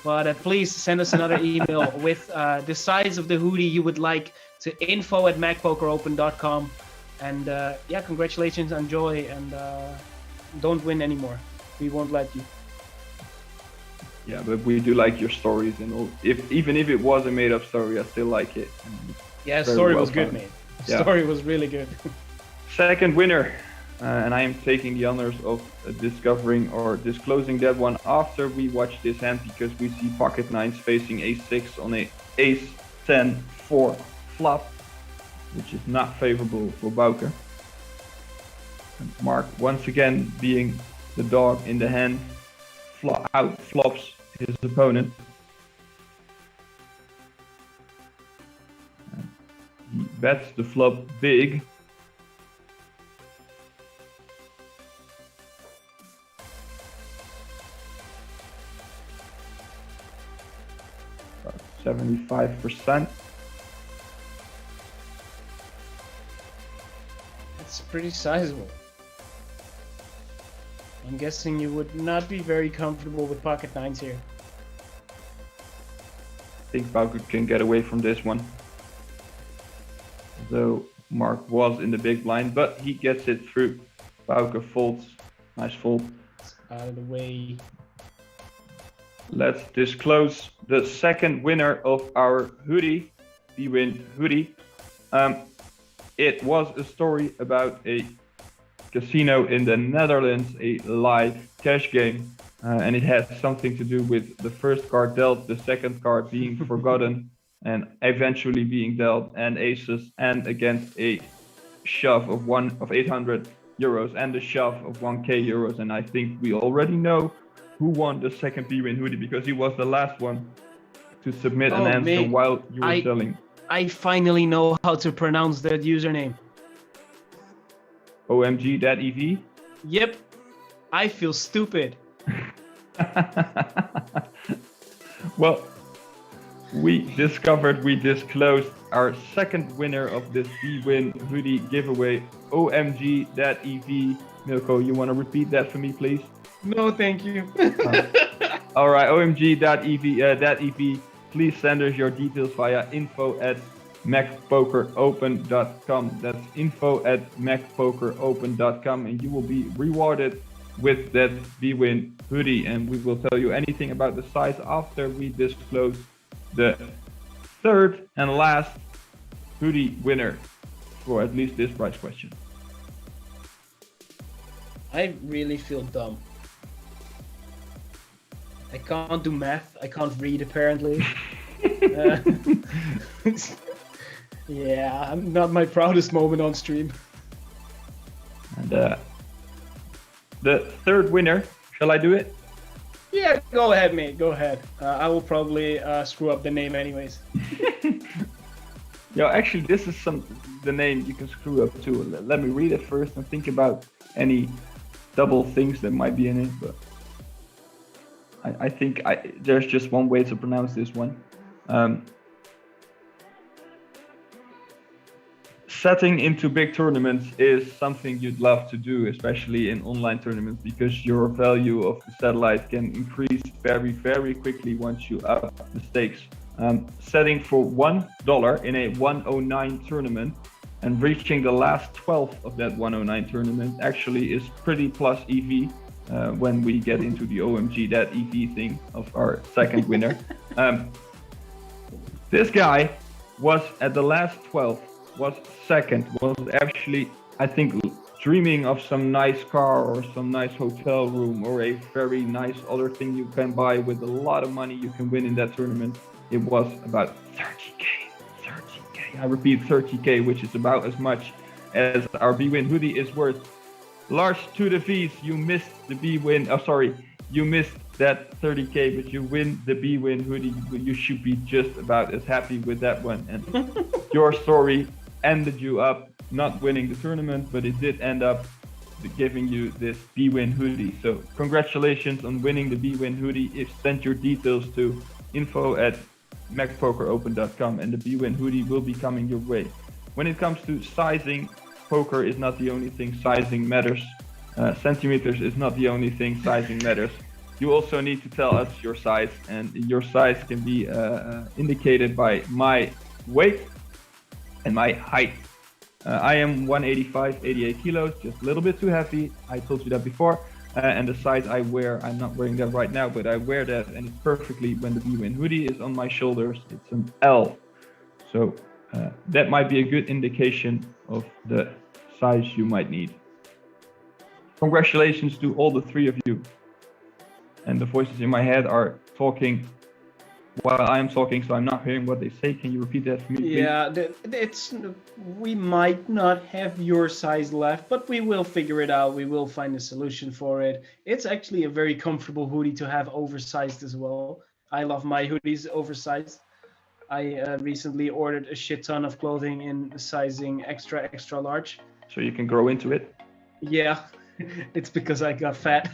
But please send us another email with the size of the hoodie you would like to info@mecpokeropen.com. And yeah, congratulations, enjoy, and don't win anymore. We won't let you. Yeah, but we do like your stories, and all. Even if it was a made-up story, I still like it. Yeah, Very story well was good, found. mate. Yeah. Story was really good. Second winner, and I am taking the honors of discovering or disclosing that one after we watch this hand, because we see pocket nines facing ace-6 on a ace-10-4 flop, which is not favorable for Bouke. And Mark, once again being the dog in the hand, flops his opponent. And he bets the flop big. About 75%. It's pretty sizable. I'm guessing you would not be very comfortable with pocket nines here. I think Bouke can get away from this one. Though Mark was in the big blind, but he gets it through. Bouke folds. Nice fold. It's out of the way. Let's disclose the second winner of our hoodie, B-Win hoodie. It was a story about a casino in the Netherlands, a live cash game. And it has something to do with the first card dealt, the second card being forgotten, and eventually being dealt, and aces, and against a shove of 800 euros and a shove of 1k euros. And I think we already know who won the second B-Win hoodie, because he was the last one to submit an answer mate, while you were selling. I finally know how to pronounce that username. OMG.ev? Yep. I feel stupid. Well, we disclosed our second winner of this B-Win hoodie giveaway, OMG.ev. Milko, you want to repeat that for me, please? No, thank you. All right, OMG.ev. Please send us your details via info@mecpokeropen.com. That's info@mecpokeropen.com, and you will be rewarded with that B-Win hoodie. And we will tell you anything about the size after we disclose the third and last hoodie winner for at least this prize question. I really feel dumb. I can't do math. I can't read, apparently. Yeah, I'm not my proudest moment on stream. And the third winner, shall I do it? Yeah, go ahead, mate. Go ahead. I will probably screw up the name anyways. Yeah, actually, this is the name you can screw up too. Let me read it first and think about any double things that might be in it. But I think there's just one way to pronounce this one. Setting into big tournaments is something you'd love to do, especially in online tournaments, because your value of the satellite can increase very, very quickly once you up the stakes. Setting for $1 in a 109 tournament and reaching the last 12 of that 109 tournament actually is pretty plus EV. When we get into the OMG.ev thing of our second winner. This guy was at the last 12, was second, was actually, I think, dreaming of some nice car or some nice hotel room or a very nice other thing you can buy with a lot of money you can win in that tournament, it was about 30K. 30K. I repeat, 30K, which is about as much as our B-Win hoodie is worth. Lars to the V's, you missed the B-Win. Oh, sorry, you missed that 30K, but you win the B-Win hoodie. You should be just about as happy with that one. And your story ended you up not winning the tournament, but it did end up giving you this B-Win hoodie. So congratulations on winning the B-Win hoodie. Send your details to info@mecpokeropen.com and the B-Win hoodie will be coming your way. When it comes to sizing, poker is not the only thing sizing matters. Centimeters is not the only thing sizing matters. You also need to tell us your size, and your size can be indicated by my weight and my height. I am 185, 88 kilos, just a little bit too heavy. I told you that before. And the size I wear, I'm not wearing that right now, but I wear that and it's perfectly when the B-Win hoodie is on my shoulders. It's an L. So that might be a good indication of the size you might need. Congratulations to all the three of you. And the voices in my head are talking while I am talking, so I'm not hearing what they say. Can you repeat that for me, please? Yeah, we might not have your size left, but we will figure it out. We will find a solution for it. It's actually a very comfortable hoodie to have oversized as well. I love my hoodies oversized. I recently ordered a shit ton of clothing in sizing extra large. So you can grow into it? Yeah, it's because I got fat.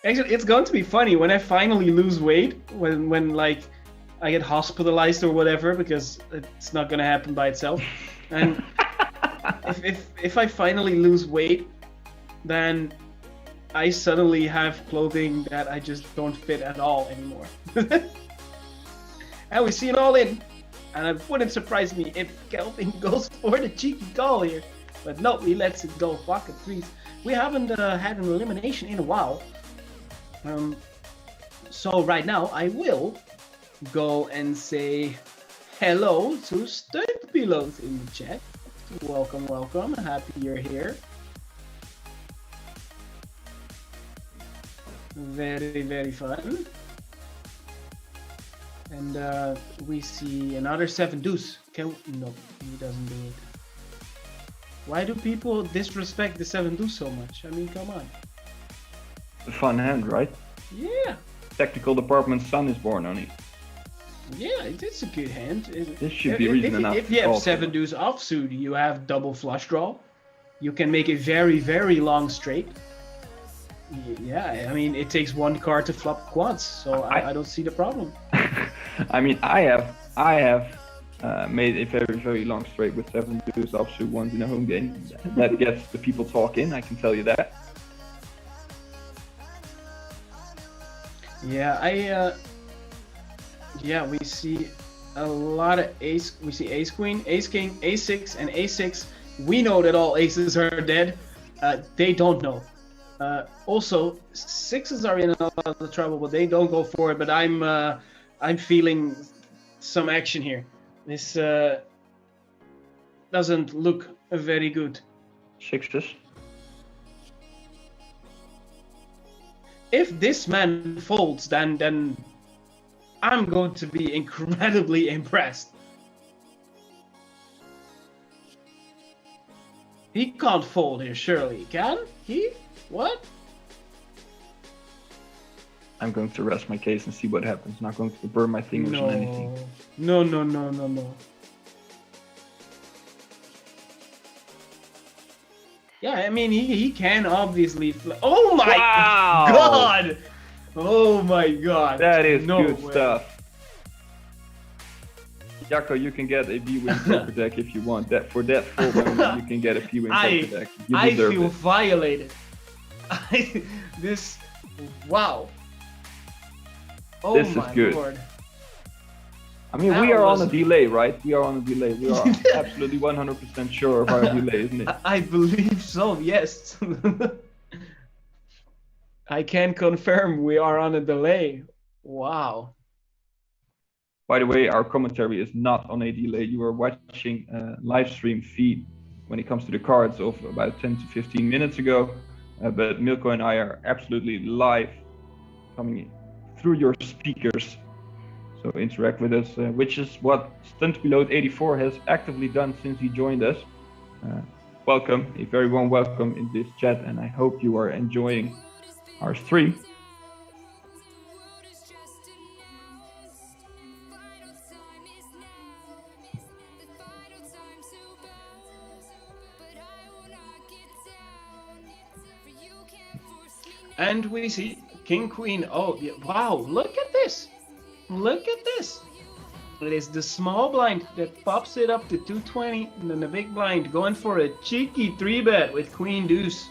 Actually, it's going to be funny when I finally lose weight, when like I get hospitalized or whatever, because it's not going to happen by itself. And if I finally lose weight, then I suddenly have clothing that I just don't fit at all anymore. And we see it all in. And it wouldn't surprise me if Kelvin goes for the cheeky call here. But no, he lets it go pocket threes. We haven't had an elimination in a while. So right now I will go and say hello to Stunt Pilot in the chat. Welcome, welcome. Happy you're here. Very, very fun. And we see another 7 deuce. No, he doesn't do it. Why do people disrespect the 7 deuce so much? I mean, come on. A fun hand, right? Yeah. Technical department's son is born on it. Yeah, it's a good hand. This should be reason enough. If you have 7 deuce offsuit, you have double flush draw. You can make a very, very long straight. Yeah, I mean, it takes 1 card to flop quads, so I don't see the problem. I mean, I have made a very, very long straight with 7 deuce offsuit ones in a home game. That gets the people talking, I can tell you that. Yeah, we see a lot of ace. We see ace queen, ace king, ace 6, and ace 6. We know that all aces are dead. They don't know. Also, 6s are in a lot of trouble, but they don't go for it. But I'm feeling some action here. This doesn't look very good. 6s. If this man folds, then I'm going to be incredibly impressed. He can't fold here, surely. Can he? What? I'm going to rest my case and see what happens. Not going to burn my fingers on anything. No. Yeah, I mean, he can obviously... Oh my god! Oh my god. That is no good way. stuff. Jacko, you can get a B-Win poker deck if you want. That for that full moment, you can get a B-Win poker deck. You I deserve feel it. violated. Wow. Oh This is my good. lord. I mean, That we are on was- a delay, right? We are on a delay. We are absolutely 100% sure of our delay, isn't it? I believe so, yes. I can confirm we are on a delay. Wow. By the way, our commentary is not on a delay. You are watching a live stream feed when it comes to the cards of about 10 to 15 minutes ago. But Milko and I are absolutely live coming through your speakers. So interact with us, which is what StuntPilot84 has actively done since he joined us. Welcome, a very warm welcome in this chat, and I hope you are enjoying our stream. And we see King, Queen. Oh, yeah. Wow, look at this. Look at this. It is the small blind that pops it up to 220, and then the big blind going for a cheeky 3-bet with Queen Deuce.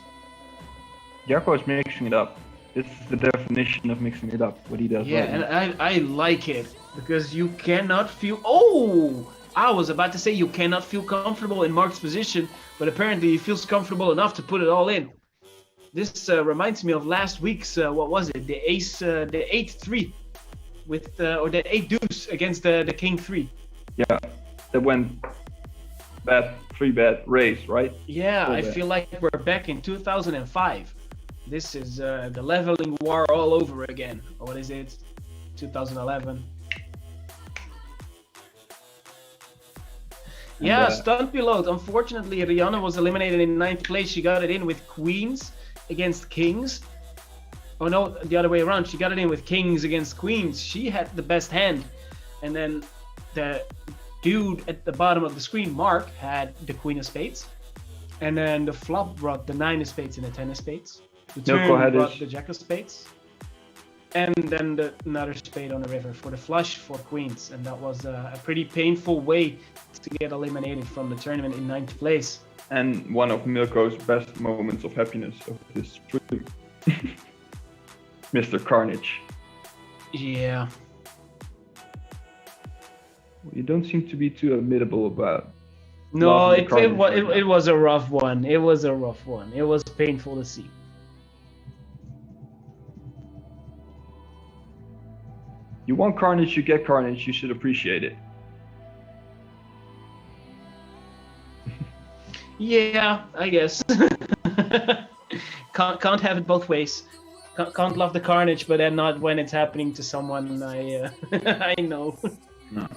Jacko is mixing it up. This is the definition of mixing it up, what he does. Yeah, right and I like it, because you cannot feel... Oh! I was about to say you cannot feel comfortable in Mark's position, but apparently he feels comfortable enough to put it all in. This reminds me of last week's, what was it? The ace, the 8-3 with, or the 8 deuce against the King 3. Yeah, that went bad, 3-bet race, right? Yeah, I feel like we're back in 2005. This is the leveling war all over again. Or what is it? 2011. Yeah, Stunt Pilot. Unfortunately, Rihanna was eliminated in 9th place. She got it in with queens against kings. Oh no, the other way around. She got it in with kings against queens. She had the best hand. And then the dude at the bottom of the screen, Mark, had the queen of spades. And then the flop brought the 9 of spades and the 10 of spades. The turn brought the jack of spades. And then another spade on the river for the flush for queens. And that was a pretty painful way to get eliminated from the tournament in 9th place. And one of Milko's best moments of happiness of this stream. Mr. Carnage. Yeah. You don't seem to be too admittable about... No, it was a rough one. It was a rough one. It was painful to see. You want carnage, you get carnage. You should appreciate it. Yeah, I guess. can't have it both ways. Can't love the carnage, but then not when it's happening to someone I I know. No.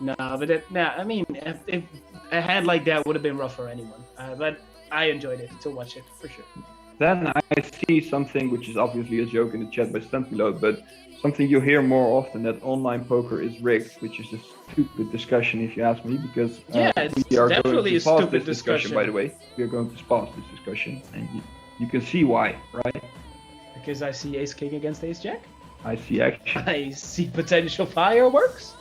No, but I mean, if a hand like that would have been rough for anyone. But I enjoyed it to watch it for sure. Then I see something which is obviously a joke in the chat by Stumpilot, but something you hear more often, that online poker is rigged, which is a stupid discussion if you ask me, because we are definitely going to pause this discussion. By the way, we are going to pause this discussion, and you can see why, right? Because I see ace king against ace jack. I see action. I see potential fireworks.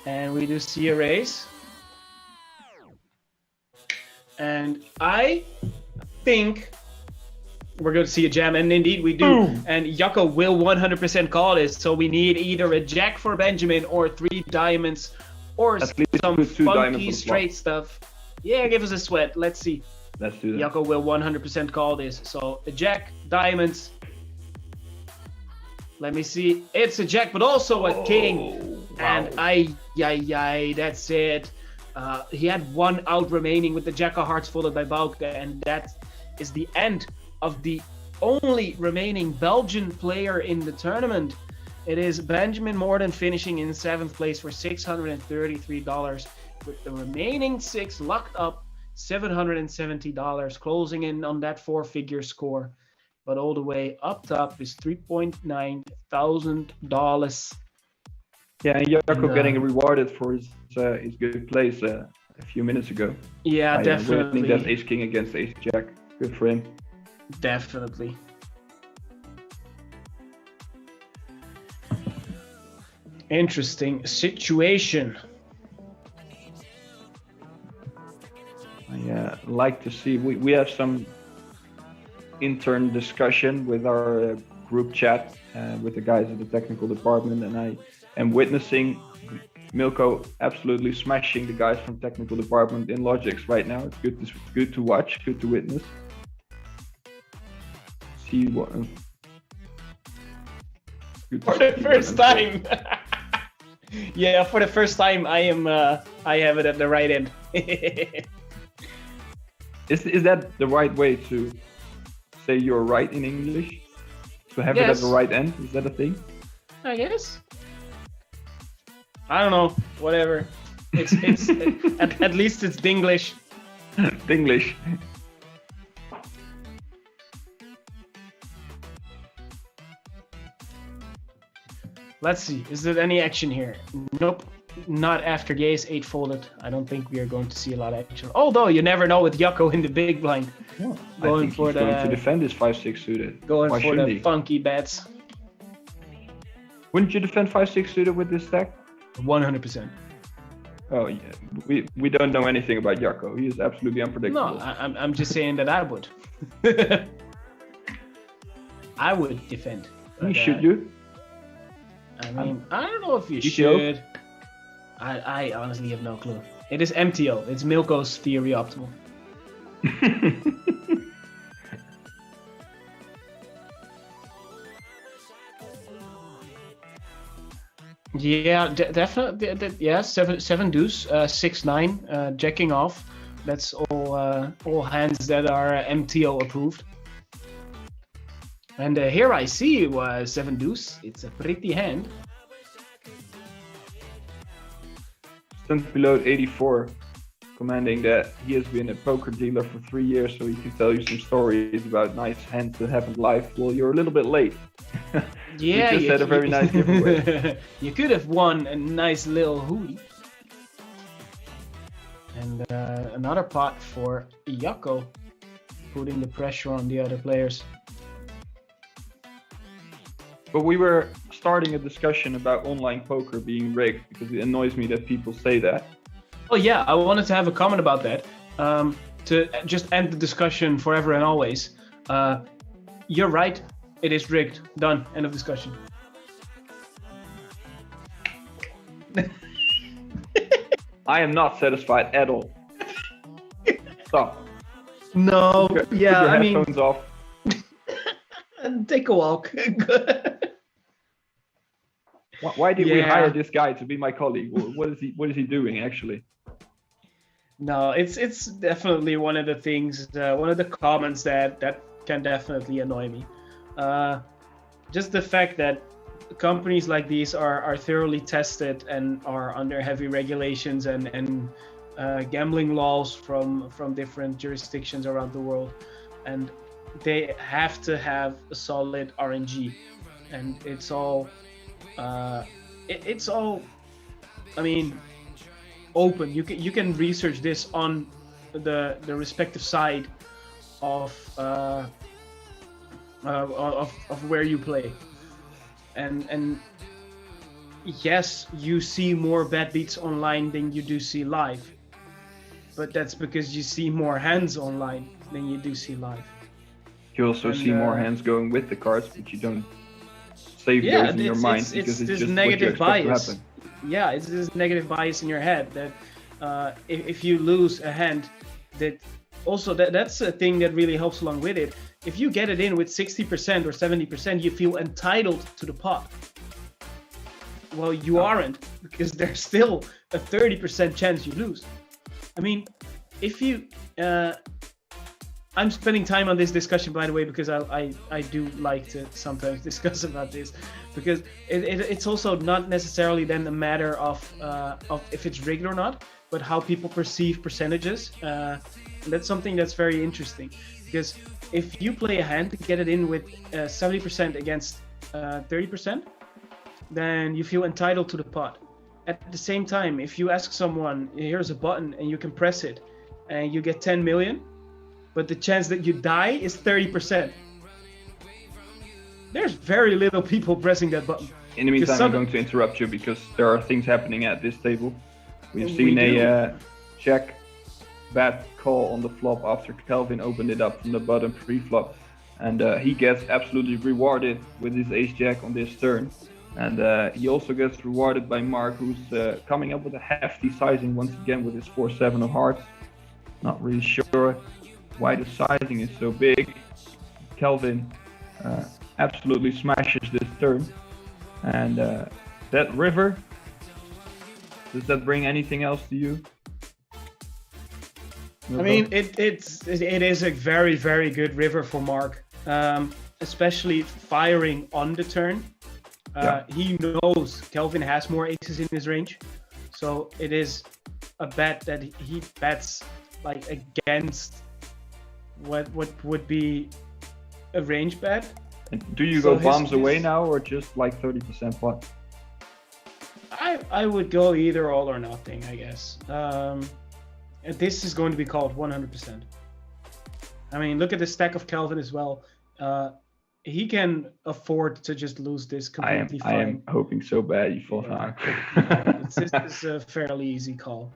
And we do see a raise. And I think we're going to see a jam, and indeed we do. Boom. And Jacco will 100% call this, so we need either a jack for Benjamin or 3 diamonds or some funky straight stuff. Yeah, give us a sweat. Let's see. Let's do that. Jacco will 100% call this. So a jack, diamonds. Let me see. It's a jack, but also a king. Wow. And that's it. He had 1 out remaining with the jack of hearts followed by Bouke, and that is the end of the only remaining Belgian player in the tournament. It is Benjamin Morden finishing in 7th place for $633, with the remaining 6 locked up, $770, closing in on that 4-figure score. But all the way up top is $3.9 thousand. Yeah, and Jacco getting rewarded for his good plays a few minutes ago. Yeah, definitely. Winning that ace king against ace jack. Good for him. Definitely. Interesting situation. I like to see, we have some intern discussion with our group chat with the guys at the technical department, and I am witnessing Milko absolutely smashing the guys from technical department in logics right now. It's good to watch, good to witness. See what For the first time. Yeah, for the first time, I have it at the right end. Is that the right way to say you're right in English? To have it at Yes. the right end? Is that a thing? I guess. I don't know. Whatever. It's at least it's Dinglish. English. Let's see. Is there any action here? Nope. Not after Gaze 8 folded. I don't think we are going to see a lot of action. Although you never know with Yako in the big blind. Well, Going I think for he's going to the defend his 5-6 suited. going Why for shouldn't the he? funky bets. Wouldn't you defend 5-6 suited with this stack? 100%. Oh yeah, we don't know anything about Yako. He is absolutely unpredictable. No, I'm just saying that I would. I would defend. But, Should you? I mean, I don't know if you GTO? should. I honestly have no clue. It is MTO. It's Milko's theory optimal. Yeah, definitely. Yeah, seven deuce, 6-9, jacking off. That's all hands that are MTO approved. And here I see 7 deuce. It's a pretty hand. Stunt below 84, commanding that he has been a poker dealer for 3 years, so he can tell you some stories about nice hands that happened live. Well, you're a little bit late. Yeah, we just had a very nice giveaway. You could have won a nice little hoodie. And another pot for Yako, putting the pressure on the other players. But we were starting a discussion about online poker being rigged, because it annoys me that people say that. Oh yeah, I wanted to have a comment about that. To just end the discussion forever and always. You're right. It is rigged. Done. End of discussion. I am not satisfied at all. Stop. No. Put Yeah, your I mean, headphones off. take a walk. Why did we Yeah. hire this guy to be my colleague? What is he doing actually? No, it's definitely one of the things, one of the comments that can definitely annoy me. Just the fact that companies like these are thoroughly tested and are under heavy regulations and gambling laws from different jurisdictions around the world, and they have to have a solid RNG, and it's all I mean, open. You can research this on the respective side of where you play, and yes, you see more bad beats online than you do see live, but that's because you see more hands online than you do see live. You also see more hands going with the cards, but you don't save those in your mind because it's this just negative what you expect bias. to happen. Yeah, it's this negative bias in your head that if you lose a hand, that also that's a thing that really helps along with it. If you get it in with 60% or 70%, you feel entitled to the pot. Well, you aren't, because there's still a 30% chance you lose. I mean, if you I'm spending time on this discussion, by the way, because I do like to sometimes discuss about this, because it's also not necessarily then a matter of if it's rigged or not, but how people perceive percentages. And that's something that's very interesting, because if you play a hand to get it in with 70% against 30%, then you feel entitled to the pot. At the same time, if you ask someone, here's a button and you can press it and you get 10 million, but the chance that you die is 30%. There's very little people pressing that button. In the meantime, I'm going to interrupt you because there are things happening at this table. We've seen a check bad call on the flop after Kelvin opened it up from the bottom pre-flop, and he gets absolutely rewarded with his ace-jack on this turn. And he also gets rewarded by Mark, who's coming up with a hefty sizing once again with his 4-7 of hearts. Not really sure why the sizing is so big. Kelvin absolutely smashes this turn. And that river, does that bring anything else to you? I mean, it is a very, very good river for Mark, especially firing on the turn. He knows Kelvin has more aces in his range, so it is a bet that he bets like against what would be a range bet. And do you go bombs away now, or just like 30% pot? I would go either all or nothing, I guess. This is going to be called 100%. I mean, look at the stack of Kelvin as well. He can afford to just lose this completely fine. I am hoping so bad you fall down. It's a fairly easy call.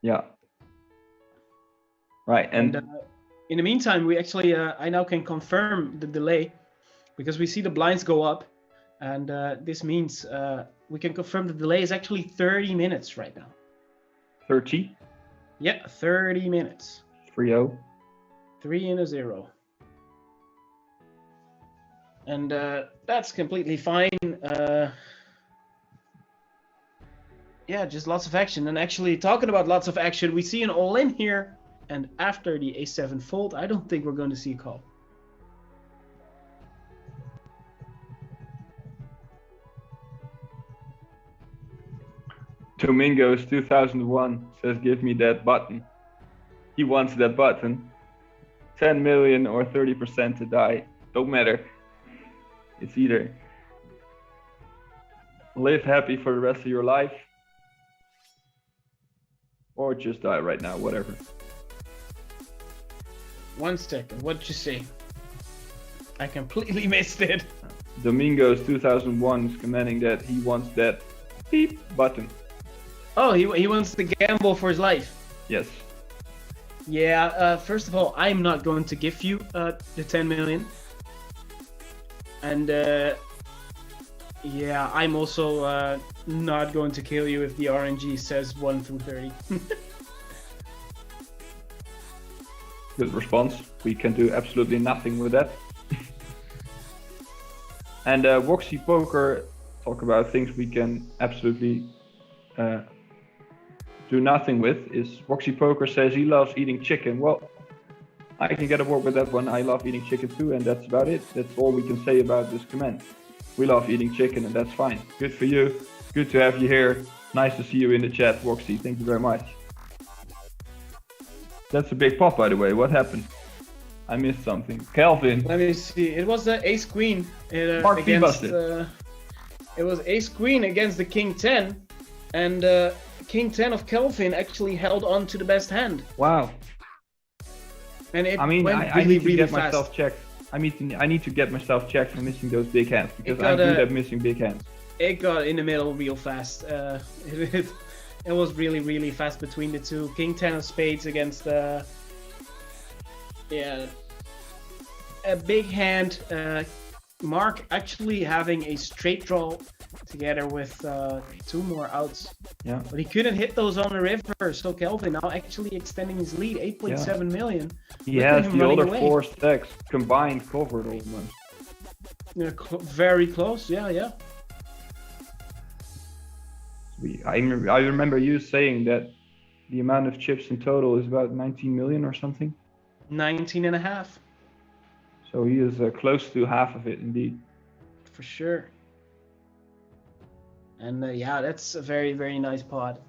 Yeah. Right, and in the meantime, we actually I now can confirm the delay because we see the blinds go up, and this means we can confirm the delay is actually 30 minutes right now. 30? Yeah, 30 minutes. 3-0. 3 and a 0. And that's completely fine. Yeah, just lots of action. And actually, talking about lots of action, we see an all-in here. And after the a7 fold, I don't think we're going to see a call. Domingos 2001 says, give me that button. He wants that button. 10 million or 30% to die. Don't matter. It's either live happy for the rest of your life or just die right now, whatever. 1 second, what'd you say? I completely missed it. Domingos 2001 is commenting that he wants that beep button. Oh, he wants to gamble for his life. Yes. Yeah, first of all, I'm not going to give you the 10 million. And yeah, I'm also not going to kill you if the RNG says 1 through 30. Good response. We can do absolutely nothing with that. And Woxy Poker talk about things we can absolutely do nothing with. Is Woxy Poker says he loves eating chicken. Well, I can get aboard with that one. I love eating chicken too, and that's about it. That's all we can say about this comment. We love eating chicken, and that's fine. Good for you. Good to have you here. Nice to see you in the chat, Woxy. Thank you very much. That's a big pop, by the way. What happened? I missed something. Kelvin. Let me see. It was the ace queen against. It was ace queen against the king 10, and king 10 of Kelvin actually held on to the best hand. Wow. And it I mean, went I really, need to really get fast. myself checked. I need to get myself checked for missing those big hands because I'm good at missing big hands. It got in the middle real fast. It was really, really fast between the two. King 10 of spades against yeah, a big hand. Mark actually having a straight draw together with 2 more outs. Yeah. But he couldn't hit those on the river, so Kelvin now actually extending his lead, 8.7 million. He has the other 4 stacks combined covered almost. Yeah, very close, yeah. I remember you saying that the amount of chips in total is about 19 million or something. 19 and a half. So he is close to half of it indeed. For sure. And yeah, that's a very, very nice pot.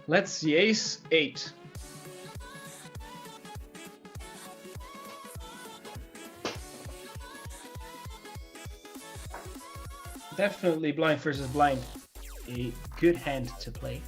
Let's see, ace 8. Definitely blind versus blind. A good hand to play.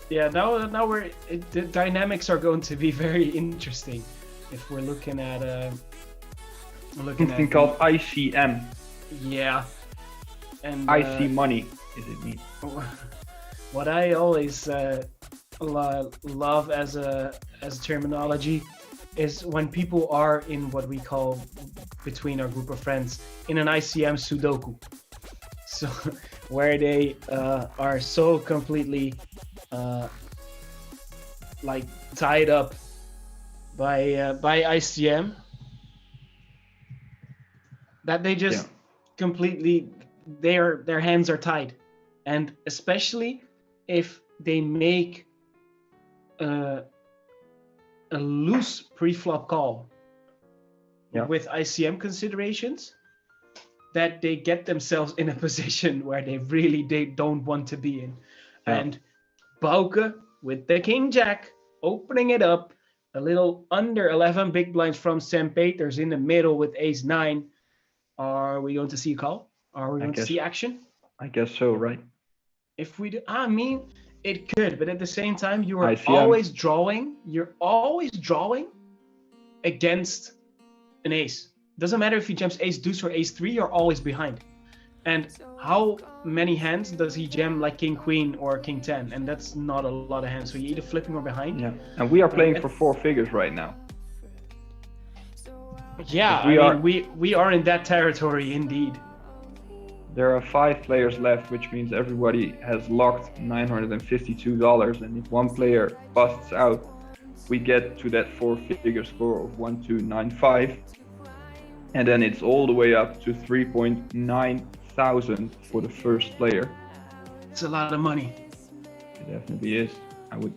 Yeah, now the dynamics are going to be very interesting if we're looking at Something called ICM. yeah, and IC money is it mean? what I always love as a terminology is when people are in what we call between our group of friends in an ICM Sudoku. So where they are so completely like tied up by ICM that they just completely their hands are tied, and especially if they make a loose pre-flop call with ICM considerations, that they get themselves in a position where they don't want to be in. And Bouke with the King Jack opening it up a little under 11 big blinds from St. Peters in the middle with Ace 9. Are we going to see a call? Are we going to see action? I guess so, right? If we do, I mean, it could, but at the same time, you are always drawing. You're always drawing against an ace. Doesn't matter if he jams ace deuce or ace 3, you're always behind. And how many hands does he jam like king queen or king 10? And that's not a lot of hands. So you're either flipping or behind. Yeah, and we are playing for 4 figures right now. Yeah, we are in that territory indeed. There are 5 players left, which means everybody has locked $952. And if one player busts out, we get to that 4-figure score of 1295. And then it's all the way up to 3.9 thousand for the first player. It's a lot of money. It definitely is. I would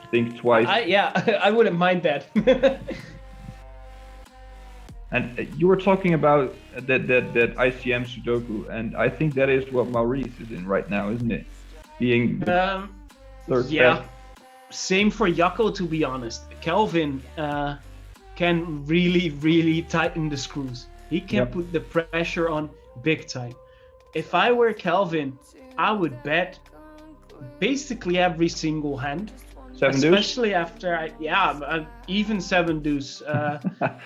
think twice. I wouldn't mind that. And you were talking about that ICM Sudoku, and I think that is what Maurice is in right now, isn't it? Being the third best. Same for Jacco, to be honest. Kelvin can really tighten the screws. He can put the pressure on big time. If I were Kelvin, I would bet basically every single hand. 7 deuce? Especially after, even 7 deuce,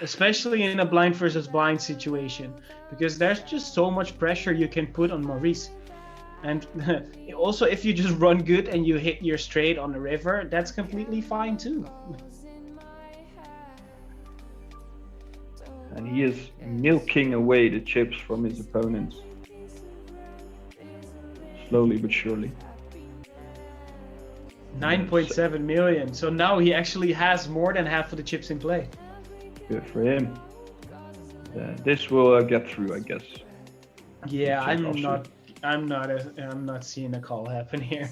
especially in a blind versus blind situation, because there's just so much pressure you can put on Maurice. And also, if you just run good and you hit your straight on the river, that's completely fine too. And he is milking away the chips from his opponents. Slowly but surely. 9.7 million. So now he actually has more than half of the chips in play. Good for him. This will get through, I guess. Yeah, I'm not seeing a call happen here.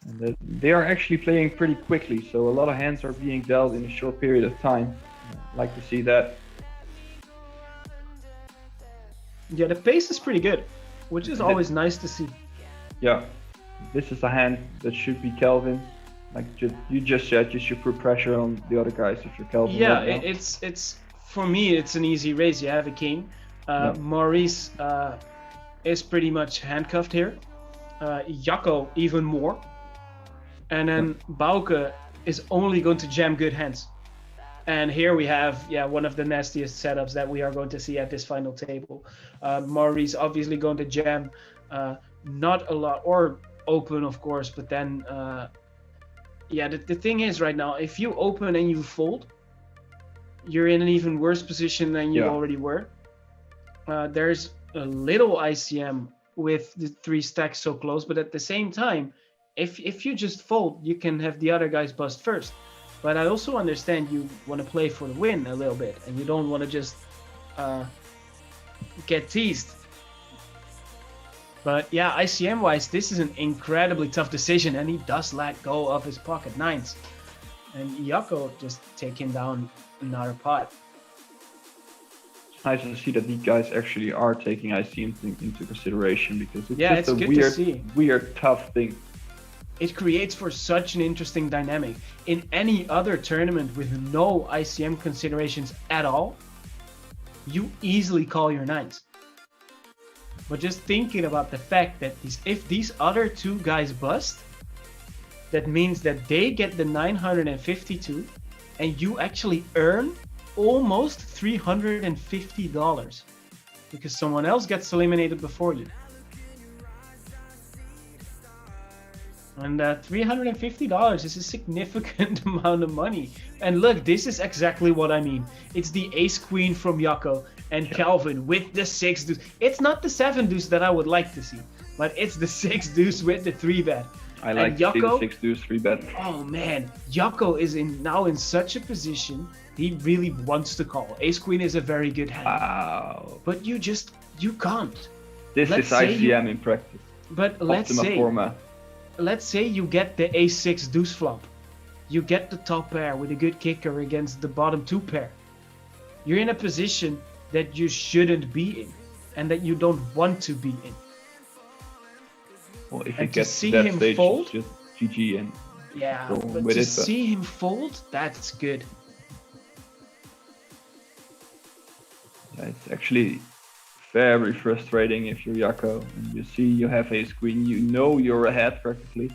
And they are actually playing pretty quickly, so a lot of hands are being dealt in a short period of time. I'd like to see that. Yeah, the pace is pretty good, which is always nice to see. Yeah, this is a hand that should be Kelvin. Like you just said, you should put pressure on the other guys if you're Kelvin. Yeah, right now. it's for me, it's an easy raise. You have a king. Maurice is pretty much handcuffed here. Jacco even more. And then Bouke is only going to jam good hands. And here we have, one of the nastiest setups that we are going to see at this final table. Maurice obviously going to jam not a lot, or open, of course, but then, the thing is right now, if you open and you fold, you're in an even worse position than you already were. There's a little ICM with the 3 stacks so close, but at the same time, if you just fold, you can have the other guys bust first. But I also understand you want to play for the win a little bit, and you don't want to just get teased. But yeah, ICM-wise, this is an incredibly tough decision, and he does let go of his pocket 9s. And Jacco just taking down another pot. It's nice to see that these guys actually are taking ICM into consideration, because it's just a weird, tough thing. It creates for such an interesting dynamic. In any other tournament with no ICM considerations at all, you easily call your 9s. But just thinking about the fact that if these other two guys bust, that means that they get the 952 and you actually earn almost $350 because someone else gets eliminated before you. And $350 is a significant amount of money. And look, this is exactly what I mean. It's the ace queen from Yako and Calvin with the 6 deuce. It's not the 7 deuce that I would like to see, but it's the 6 deuce with the 3-bet. I like to see the 6 deuce 3-bet. Oh man, Yako is now in such a position. He really wants to call. Ace queen is a very good hand. Wow. But you can't. This is ICM in practice. But let's say you get the ace-6 deuce flop. You get the top pair with a good kicker against the bottom 2 pair. You're in a position that you shouldn't be in and that you don't want to be in. Well, if you get to that stage, it's just GG and but to see him fold, that's good. Yeah, it's actually very frustrating if you're Yako and you see you have ace queen, you know you're ahead practically.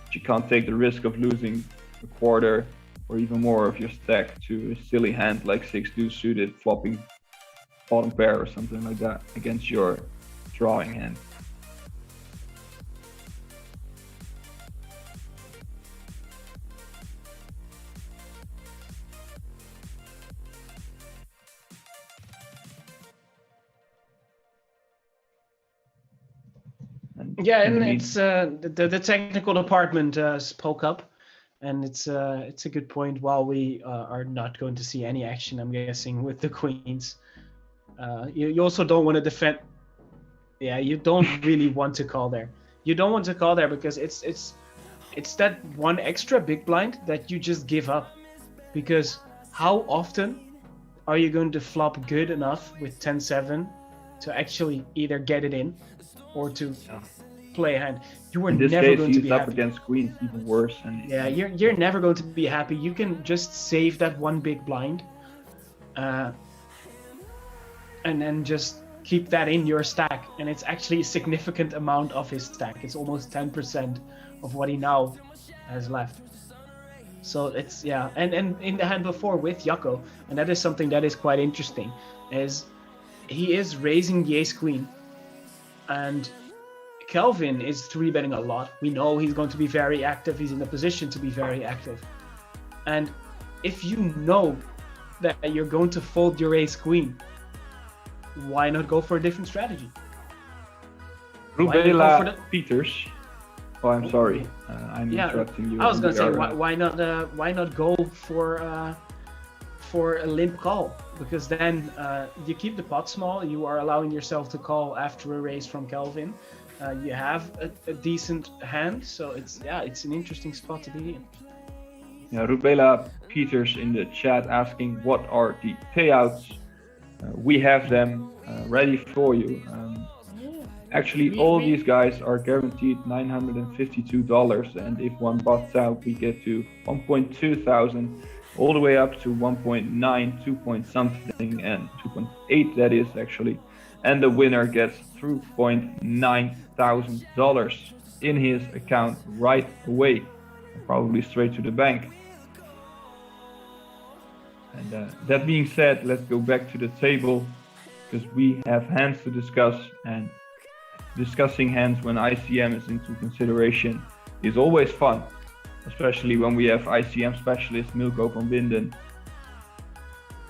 But you can't take the risk of losing a quarter or even more of your stack to a silly hand like 6 deuce suited flopping bottom pair or something like that against your drawing hand. Yeah, and it's the technical department spoke up, and it's a good point. While we are not going to see any action, I'm guessing, with the queens, you also don't want to defend. Yeah, you don't really want to call there. You don't want to call there because it's that one extra big blind that you just give up, because how often are you going to flop good enough with 10-7 to actually either get it in or to play a hand? You are never going to be happy. Up against queens, even worse. And you're never going to be happy. You can just save that one big blind, and then just keep that in your stack. And it's actually a significant amount of his stack. It's almost 10% of what he now has left. So it's and in the hand before with Yako, and that is something that is quite interesting, is he is raising the ace queen, and Kelvin is 3-betting a lot. We know he's going to be very active. He's in a position to be very active. And if you know that you're going to fold your ace queen, why not go for a different strategy? Rubela Peters. Oh, I'm sorry. I'm interrupting you. I was going to say, why not go for a limp call? Because then you keep the pot small. You are allowing yourself to call after a raise from Kelvin. You have a decent hand, so it's an interesting spot to be in. Yeah, Rubela Peters in the chat asking what are the payouts. We have them ready for you. Actually, all these guys are guaranteed $952, and if one busts out, we get to 1.2 thousand, all the way up to 1.9, 2 point something, and 2.8 that is actually. And the winner gets $2.9 thousand in his account right away, probably straight to the bank. And that being said, let's go back to the table, because we have hands to discuss, and discussing hands when ICM is into consideration is always fun, especially when we have ICM specialist Milko van Winden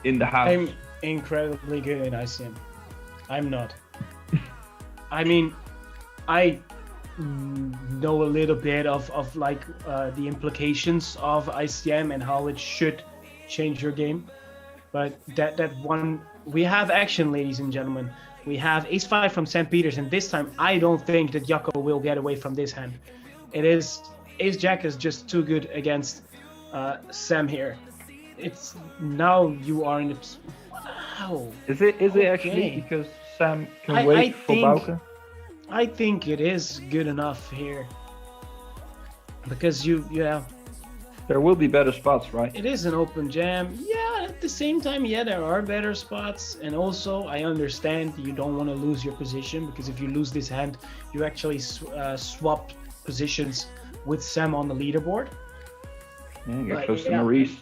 in the house. I'm incredibly good in ICM. I'm not. I mean, I know a little bit of like the implications of ICM and how it should change your game, but that one, we have action, ladies and gentlemen. We have ace-5 from St. Peters, and this time I don't think that Yako will get away from this hand. It is ace-jack is just too good against Sam here. It's now you are in the. Wow. Is it actually because Sam can wait for Bouke? I think it is good enough here, because There will be better spots, right? It is an open jam. Yeah, at the same time, yeah, there are better spots. And also, I understand you don't want to lose your position, because if you lose this hand, you actually swap positions with Sam on the leaderboard. Yeah, get But close to yeah. Maurice.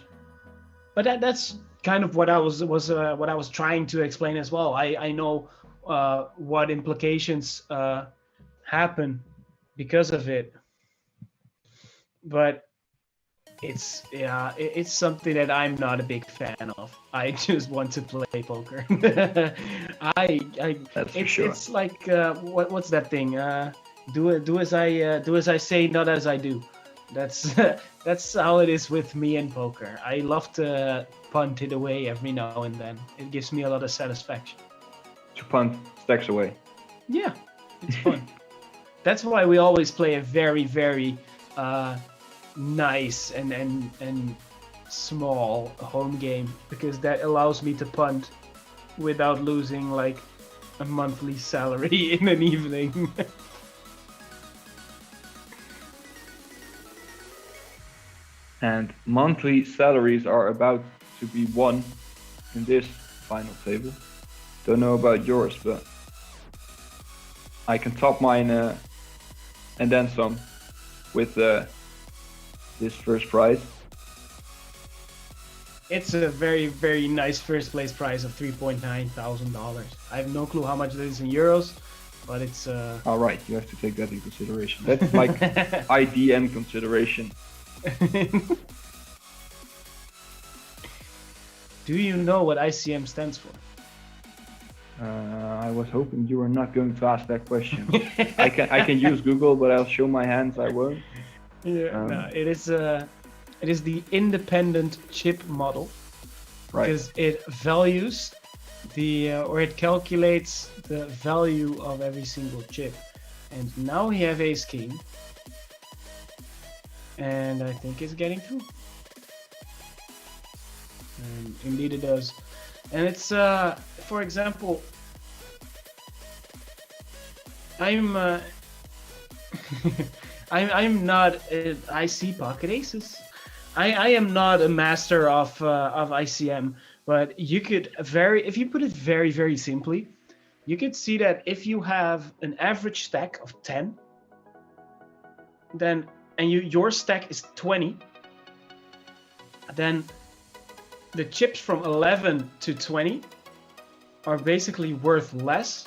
But that's kind of what I was trying to explain as well. I know what implications happen because of it, but it's something that I'm not a big fan of. I just want to play poker. I That's for sure. It's like what's that thing? Do as I say, not as I do. That's that's how it is with me in poker. I love to punt it away every now and then. It gives me a lot of satisfaction. To punt stacks away. Yeah, it's fun. That's why we always play a very, very nice and small home game, because that allows me to punt without losing like a monthly salary in an evening. And monthly salaries are about to be won in this final table. Don't know about yours, but I can top mine and then some with this first prize. It's a very, very nice first place prize of $3,900. I have no clue how much that is in euros, but it's All right, you have to take that in consideration. That's like IDM consideration. Do you know what ICM stands for? I was hoping you were not going to ask that question. I can use Google, but I'll show my hands. I won't. Yeah, no, it is the independent chip model, Right. because it values or it calculates the value of every single chip. And now we have ace king, and I think it's getting through. And indeed it does. And it's for example, I'm I'm not I see pocket aces. I am not a master of ICM, but you could if you put it very, very simply, you could see that if you have an average stack of 10, then your stack is 20, then the chips from 11 to 20 are basically worth less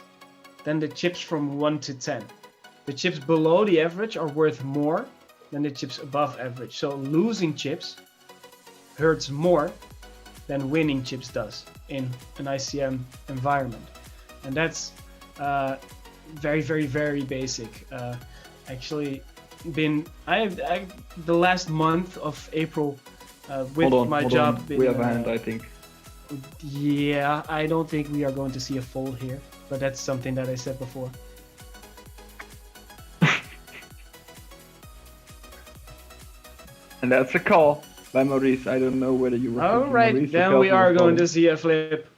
than the chips from 1 to 10. The chips below the average are worth more than the chips above average. So losing chips hurts more than winning chips does in an ICM environment. And that's very, very, very basic. Actually, the last month of April with my job. We have a hand, I think. Yeah, I don't think we are going to see a fold here, but that's something that I said before. And that's a call by Maurice. I don't know whether you were. All right, Maurice, then we are going to see a flip.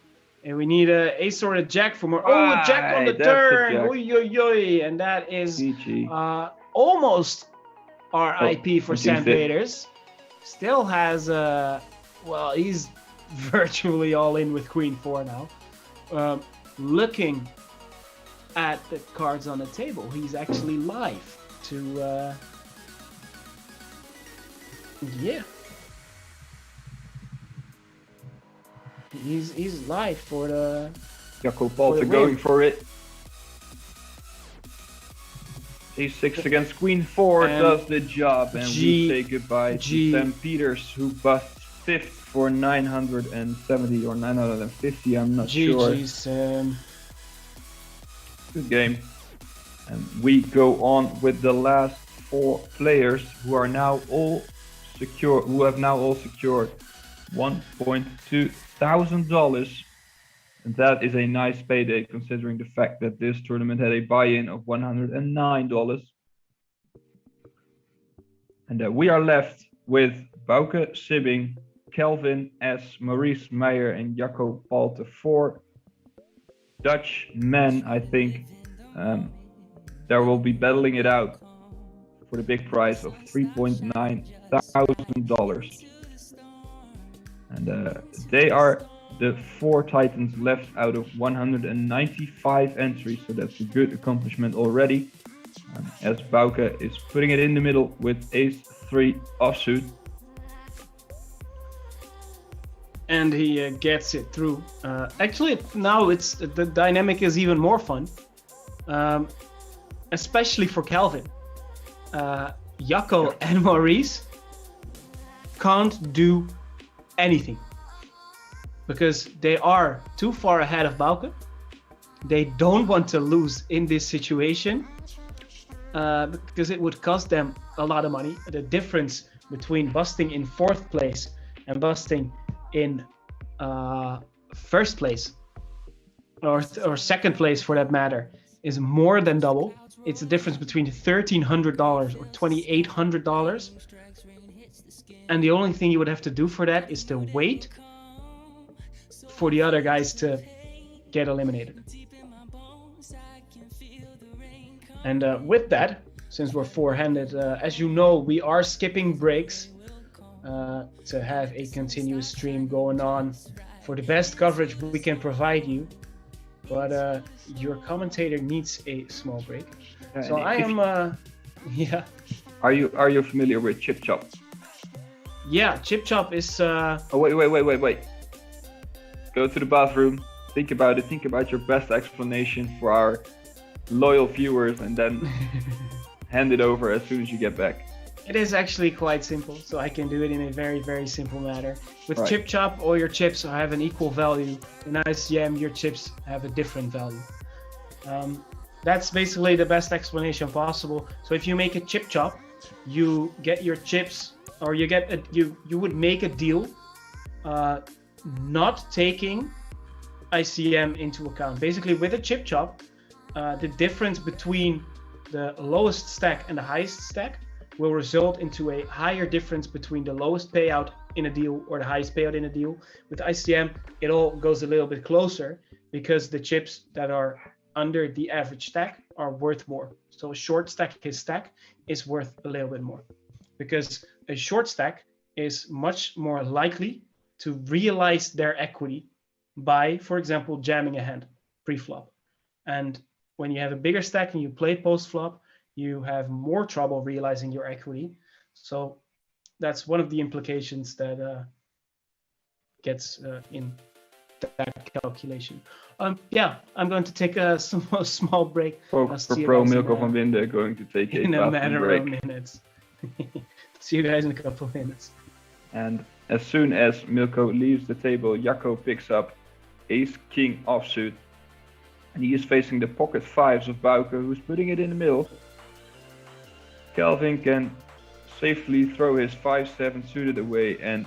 And we need a ace or a jack for more. Oh, a jack on the turn! Oy, oy, oy. And that is almost our IP for Sam Peters. Still has well, he's virtually all in with Queen 4 now. Looking at the cards on the table, he's actually live to yeah. He's live for the Jaco Palter going for it. A6 against Queen 4 does the job, and we say goodbye to Sam Peters, who busts 5th for 970 or 950, I'm not sure. GG, Sam. Good game. And we go on with the last 4 players who are now all secure, who have now all secured $1.2 thousand, and that is a nice payday considering the fact that this tournament had a buy-in of $109. And we are left with Bouke Sibbing, Kelvin S, Maurice Meijer, and Jaco Palter, 4 Dutch men. I think they will be battling it out for the big prize of $3,900. And they are the 4 Titans left out of 195 entries, so that's a good accomplishment already. As Bauke is putting it in the middle with ace-3 offsuit. And he gets it through. Actually, now the dynamic is even more fun, especially for Kelvin. Jacco and Maurice can't do anything because they are too far ahead of Bauke. They don't want to lose in this situation because it would cost them a lot of money. The difference between busting in 4th place and busting in 1st place or 2nd place for that matter is more than double. It's a difference between $1,300 or $2,800, and the only thing you would have to do for that is to wait for the other guys to get eliminated. And with that, since we're 4-handed, as you know, we are skipping breaks to have a continuous stream going on for the best coverage we can provide you. But your commentator needs a small break. So I am, yeah. Are you familiar with Chip Chop? Yeah, Chip Chop is. Oh wait. Go to the bathroom. Think about it. Think about your best explanation for our loyal viewers, and then hand it over as soon as you get back. It is actually quite simple, so I can do it in a very, very simple manner. With Chip Chop, all your chips have an equal value. In ICM, your chips have a different value. That's basically the best explanation possible. So if you make a Chip Chop, you get your chips, or you would make a deal, not taking ICM into account. Basically, with a Chip Chop, the difference between the lowest stack and the highest stack will result into a higher difference between the lowest payout in a deal or the highest payout in a deal. With ICM, it all goes a little bit closer because the chips that are under the average stack are worth more. So a short stack, his stack, is worth a little bit more because a short stack is much more likely to realize their equity by, for example, jamming a hand pre-flop. And when you have a bigger stack and you play post-flop, you have more trouble realizing your equity. So that's one of the implications that gets in that calculation. Yeah, I'm going to take a small break. For Pro Milko van Winden going to take in a matter break. of minutes. See you guys in a couple of minutes. And as soon as Milko leaves the table, Jacco picks up ace-king offsuit. And he is facing the pocket 5s of Bauke, who's putting it in the middle. Kelvin can safely throw his 5-7 suited away, and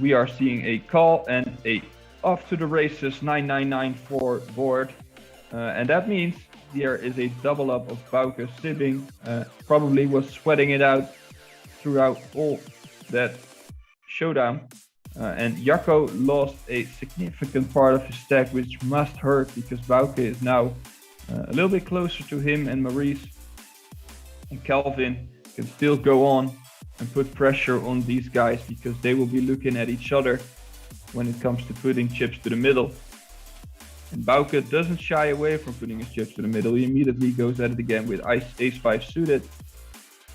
we are seeing a call and a off to the races 9-9-9-4 board. And that means there is a double up of Bauke sibling. Probably was sweating it out throughout all that showdown. And Jacco lost a significant part of his stack, which must hurt because Bauke is now a little bit closer to him and Maurice. And Kelvin can still go on and put pressure on these guys because they will be looking at each other when it comes to putting chips to the middle. And Bauke doesn't shy away from putting his chips to the middle. He immediately goes at it again with ace-5 suited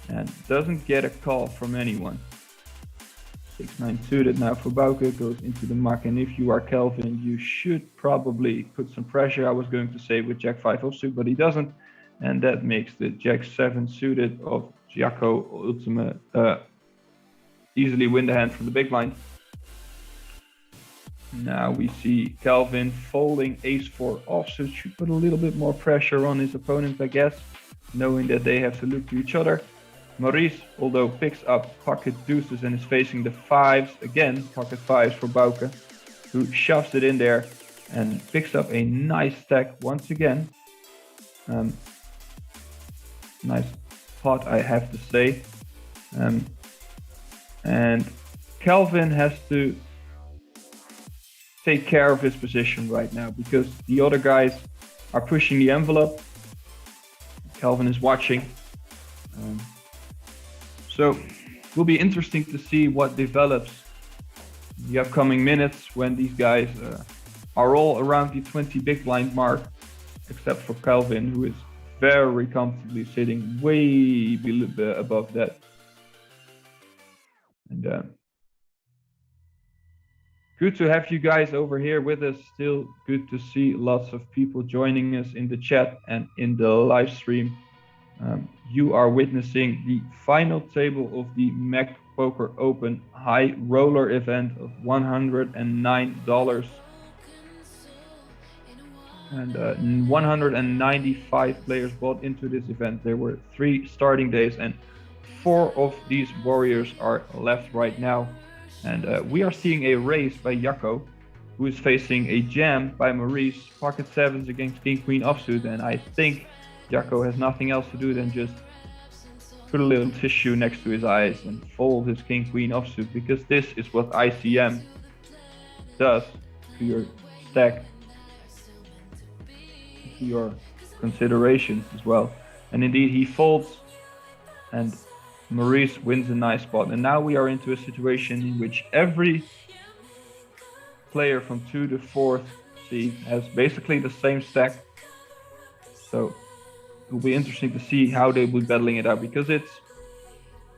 and doesn't get a call from anyone. 6-9 suited now for Bauke, goes into the muck, and if you are Kelvin, you should probably put some pressure, I was going to say, with Jack-5 offsuit, but he doesn't, and that makes the Jack-7 suited of Jacco ultimate easily win the hand from the big blind. Now we see Kelvin folding ace-4 offsuit, should put a little bit more pressure on his opponent, I guess, knowing that they have to look to each other. Maurice, although picks up pocket deuces and is facing the 5s, again, pocket 5s for Bauke, who shoves it in there and picks up a nice stack once again. Nice pot, I have to say. And Kelvin has to take care of his position right now because the other guys are pushing the envelope. Kelvin is watching. So it will be interesting to see what develops in the upcoming minutes when these guys are all around the 20 big blind mark, except for Calvin, who is very comfortably sitting way above that. And good to have you guys over here with us. Still good to see lots of people joining us in the chat and in the live stream. You are witnessing the final table of the MEC Poker Open Highroller event of $109. And 195 players bought into this event. There were 3 starting days and 4 of these warriors are left right now. And we are seeing a raise by Jacco, who is facing a jam by Maurice, pocket 7s against king queen offsuit. And I think Jacco has nothing else to do than just put a little tissue next to his eyes and fold his king queen offsuit, because this is what ICM does to your stack, to your considerations as well. And indeed he folds and Maurice wins a nice spot. And now we are into a situation in which every player from 2 to 4th seed has basically the same stack. So it will be interesting to see how they will be battling it out, because it's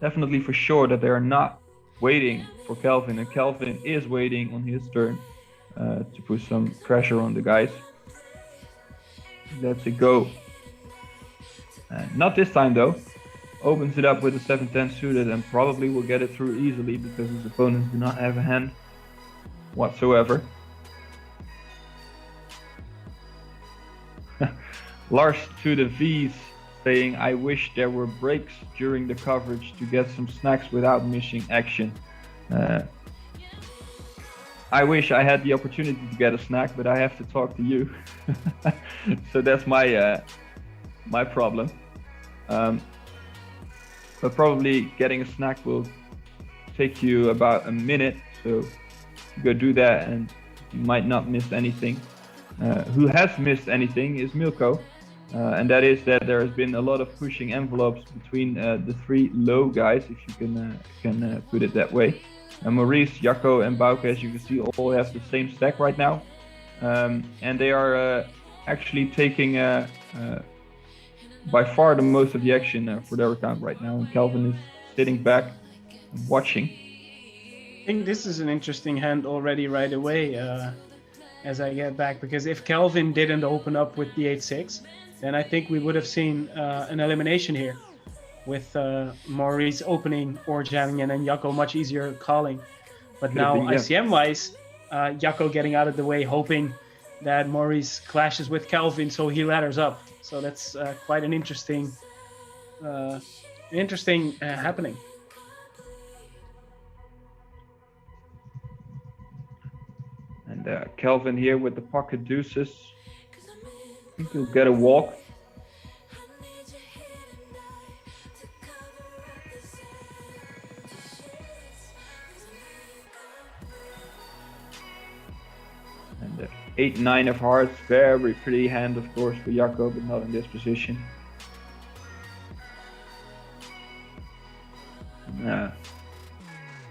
definitely for sure that they are not waiting for Calvin, and Calvin is waiting on his turn to put some pressure on the guys. Let's go. Not this time though. Opens it up with a 7-10 suited and probably will get it through easily because his opponents do not have a hand whatsoever. Lars to the V's saying, I wish there were breaks during the coverage to get some snacks without missing action. I wish I had the opportunity to get a snack, but I have to talk to you. So that's my my problem. But probably getting a snack will take you about a minute, so go do that and you might not miss anything. Who has missed anything is Milko, and that is that there has been a lot of pushing envelopes between the 3 low guys, if you can put it that way. Maurice, Jacco and Bauke, as you can see, all have the same stack right now, and they are actually taking by far the most of the action for their account right now, and Calvin is sitting back and watching. I think this is an interesting hand already right away as I get back, because if Calvin didn't open up with the 8-6, then I think we would have seen an elimination here with Maurice opening or jamming and then Jacco much easier calling. But now ICM-wise, Jacco getting out of the way, hoping that Maurice clashes with Calvin so he ladders up. So that's quite an interesting happening. And Calvin here with the pocket deuces. I think he'll get a walk. And 8-9 of hearts, very pretty hand of course for Jacco, but not in this position. I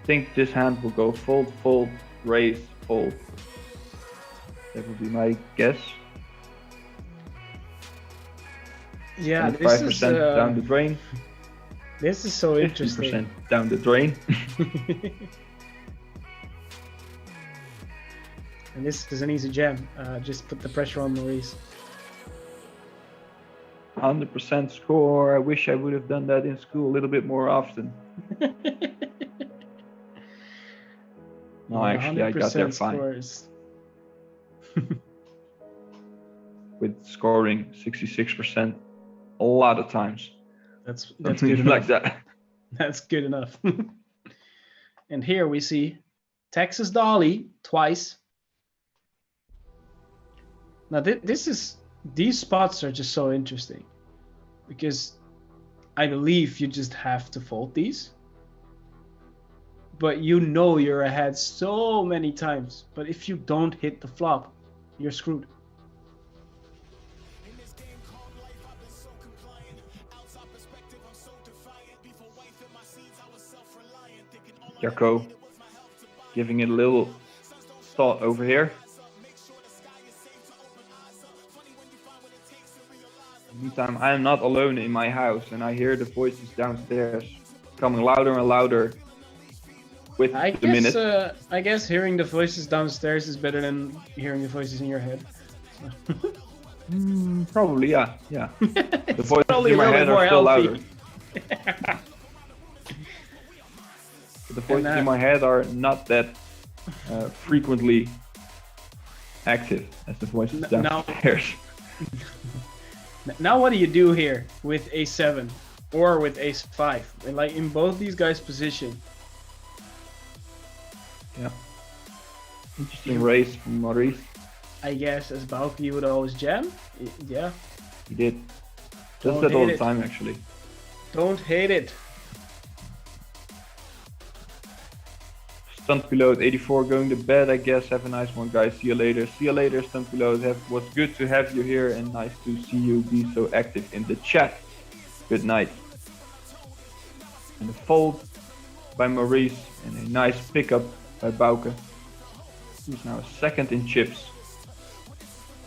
think this hand will go fold, fold, raise, fold. That would be my guess. Yeah, 5% down the drain. This is so interesting. 50% down the drain. And this is an easy jam. Just put the pressure on Maurice. 100% score. I wish I would have done that in school a little bit more often. No, actually, I got there fine. With scoring 66% a lot of times. That's good enough. Like that. That's good enough. And here we see Texas Dolly twice. Now these spots are just so interesting because I believe you just have to fold these, but you know you're ahead so many times. But if you don't hit the flop, you're screwed. Jacko giving it a little thought over here. Meantime, I am not alone in my house, and I hear the voices downstairs coming louder and louder with the minutes. I guess hearing the voices downstairs is better than hearing the voices in your head. Probably, yeah. The voices probably in my head are still healthy. louder. The voices in my head are not that frequently active as the voices downstairs. Now what do you do here with ace-7 or with ace-5? And like in both these guys' position. Yeah. Interesting race from Maurice. I guess as Bauke you would always jam. Yeah. He did. Does that all the time actually. Don't hate it. Stunt Pilot 84 going to bed, I guess. Have a nice one, guys. See you later. See you later, Stunt Pilot. Was good to have you here and nice to see you be so active in the chat. Good night. And a fold by Maurice and a nice pickup by Bauke. He's now second in chips,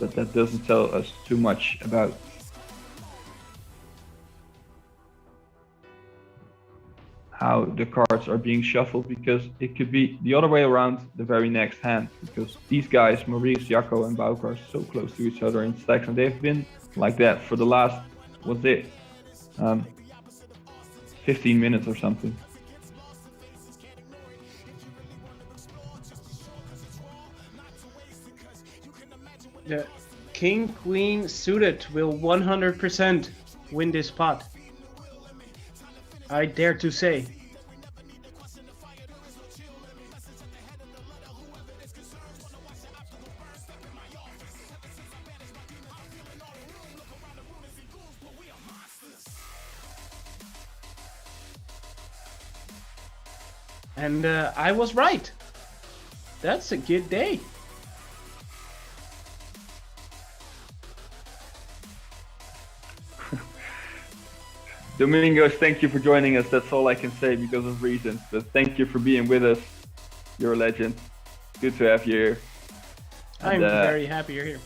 but that doesn't tell us too much about how the cards are being shuffled, because it could be the other way around the very next hand, because these guys, Maurice, Jacko and Bauke, are so close to each other in stacks, and they've been like that for the last, 15 minutes or something. The King Queen suited will 100% win this pot. I dare to say. And I was right. That's a good day. Domingos, thank you for joining us. That's all I can say because of reasons. But thank you for being with us. You're a legend. Good to have you here. I'm very happy you're here.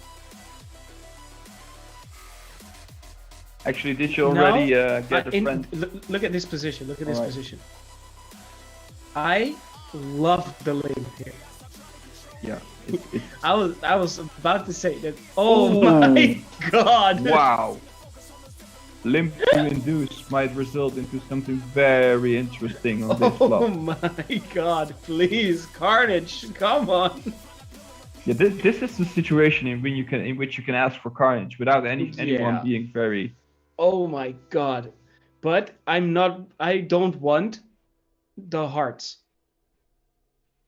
Actually, did you already get a friend? Look at this position. Look at this position. I love the lane here. Yeah. I was about to say that. Oh my god! Wow. Limp to induce might result into something very interesting on this flop. Oh my god! Please, Carnage, come on! Yeah, this is the situation in which you can ask for Carnage without anyone being very. Oh my god! But I don't want the hearts.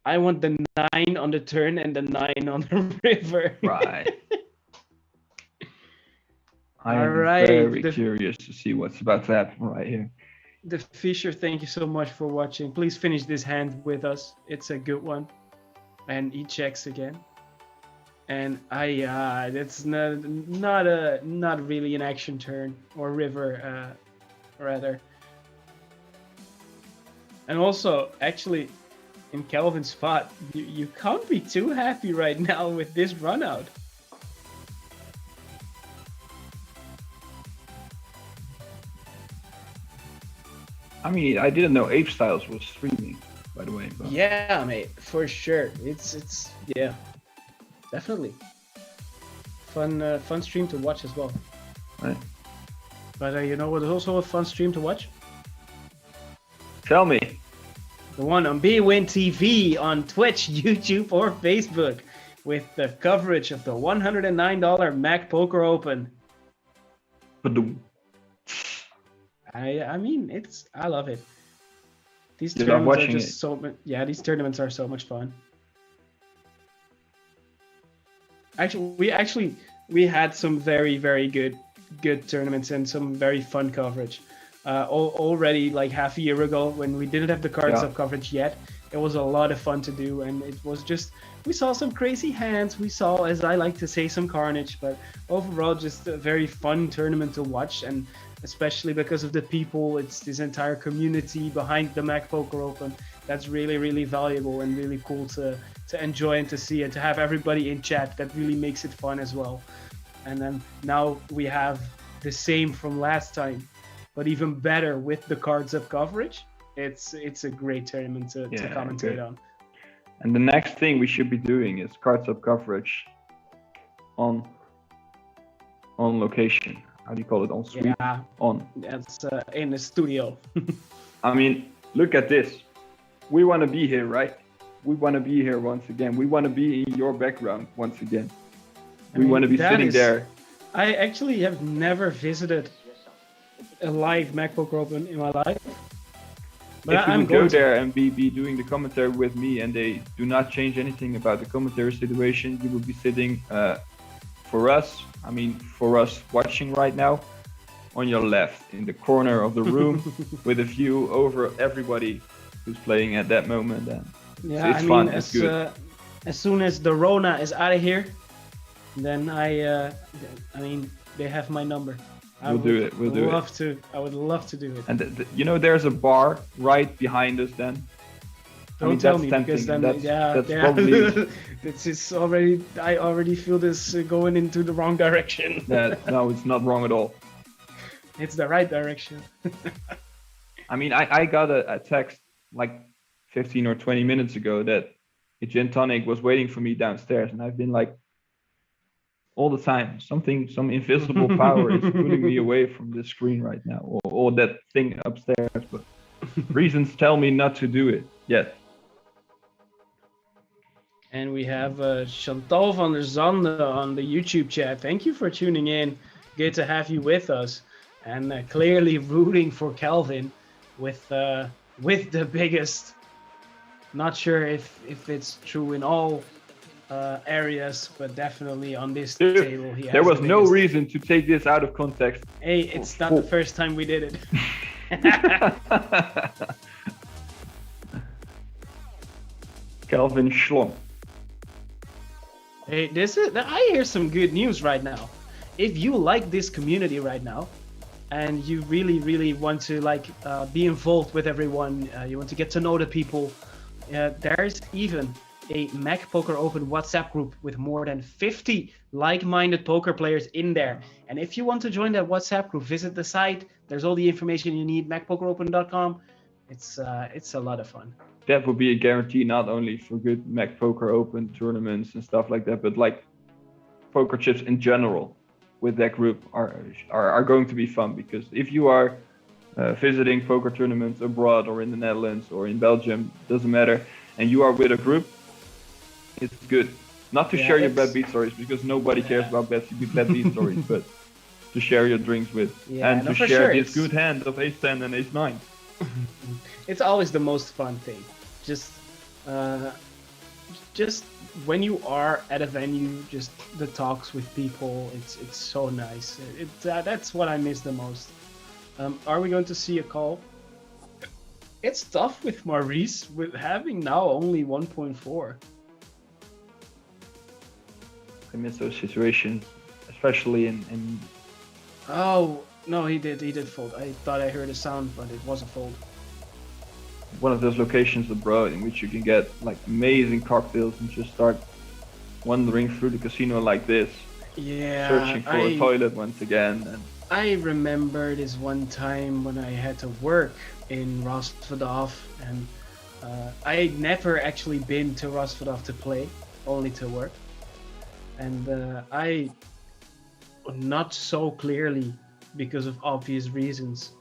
I want the 9 on the turn and the 9 on the river. Right. I am very curious to see what's about to happen right here. The Fisher, thank you so much for watching. Please finish this hand with us. It's a good one. And he checks again. And that's not really an action turn or river, rather. And also, actually, in Kelvin's spot, you can't be too happy right now with this run out. I mean, I didn't know Ape Styles was streaming, by the way. But... Yeah, mate, for sure. It's yeah, definitely fun stream to watch as well. Right. But you know what is also a fun stream to watch? Tell me. The one on BWin TV on Twitch, YouTube, or Facebook, with the coverage of the $109 MEC Poker Open. I mean, I love it. These tournaments are just these tournaments are so much fun. Actually, we had some very, very good tournaments and some very fun coverage. Already like half a year ago, when we didn't have the cards of coverage yet, it was a lot of fun to do, and it was just, we saw some crazy hands, we saw, as I like to say, some carnage, but overall just a very fun tournament to watch, and especially because of the people, it's this entire community behind the MEC Poker Open. that's really, really valuable and really cool to enjoy and to see, and to have everybody in chat. That really makes it fun as well. And then now we have the same from last time, but even better with the cards up coverage. It's a great tournament to commentate on. And the next thing we should be doing is cards up coverage on location. How do you call it? On suite? Yeah, that's in the studio. I mean, look at this. We want to be here, right? We want to be here once again. We want to be in your background once again. We want to be sitting there. I actually have never visited a live MEC Poker Open in my life. But if you would go there and be doing the commentary with me, and they do not change anything about the commentary situation, you would be sitting for us watching right now, on your left in the corner of the room with a view over everybody who's playing at that moment. And it's fun. It's good. As soon as the Rona is out of here, then they have my number. We'll do it. I would love to do it. And there's a bar right behind us. Then don't tell me, because then that's probably this is already. I already feel this going into the wrong direction. No, it's not wrong at all. It's the right direction. I mean, I got a text like 15 or 20 minutes ago that a gin tonic was waiting for me downstairs, and I've been like, all the time, some invisible power is pulling me away from the screen right now, or that thing upstairs, but reasons tell me not to do it yet. And we have Chantal van der Zande on the YouTube chat. Thank you for tuning in. Good to have you with us, and clearly rooting for Kelvin with the biggest. Not sure if it's true in all areas, but definitely on this table he has there was no reason to take this out of context. Hey, it's not the first time we did it. Kelvin Schlong. Hey, I hear some good news right now. If you like this community right now, and you really, really want to be involved with everyone, you want to get to know the people, there's even a MEC Poker Open WhatsApp group with more than 50 like-minded poker players in there. And if you want to join that WhatsApp group, visit the site. There's all the information you need, mecpokeropen.com. It's a lot of fun. That would be a guarantee, not only for good MEC Poker Open tournaments and stuff like that, but like poker chips in general with that group are going to be fun, because if you are visiting poker tournaments abroad or in the Netherlands or in Belgium, doesn't matter, and you are with a group, it's good. Not to share your bad beat stories, because nobody cares about bad beat stories, but to share your drinks with, and to share this good hand of ace-10 and ace-9. It's always the most fun thing. Just when you are at a venue, just the talks with people, it's so nice. That's what I miss the most. Are we going to see a call? It's tough with Maurice, with having now only 1.4. I miss those situations, especially in. Oh no, he did fold. I thought I heard a sound, but it was a fold. One of those locations abroad in which you can get like amazing cocktails and just start wandering through the casino like this, searching for a toilet once again. And I remember this one time when I had to work in Rostvadov, and I had never actually been to Rostvadov to play, only to work. And I, not so clearly, because of obvious reasons,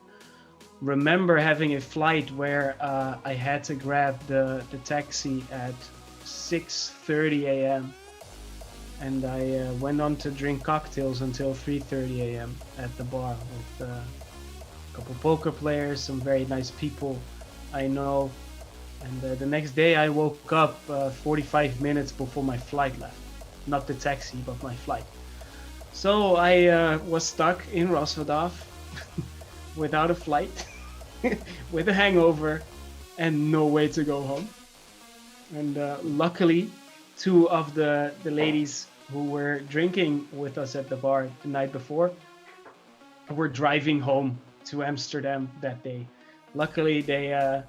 remember having a flight where I had to grab the taxi at 6:30 a.m. and I went on to drink cocktails until 3:30 a.m. at the bar with a couple poker players, some very nice people I know. And the next day I woke up 45 minutes before my flight left. Not the taxi, but my flight. So I was stuck in Rosvadov without a flight, with a hangover, and no way to go home. And luckily, two of the ladies who were drinking with us at the bar the night before were driving home to Amsterdam that day. Luckily, they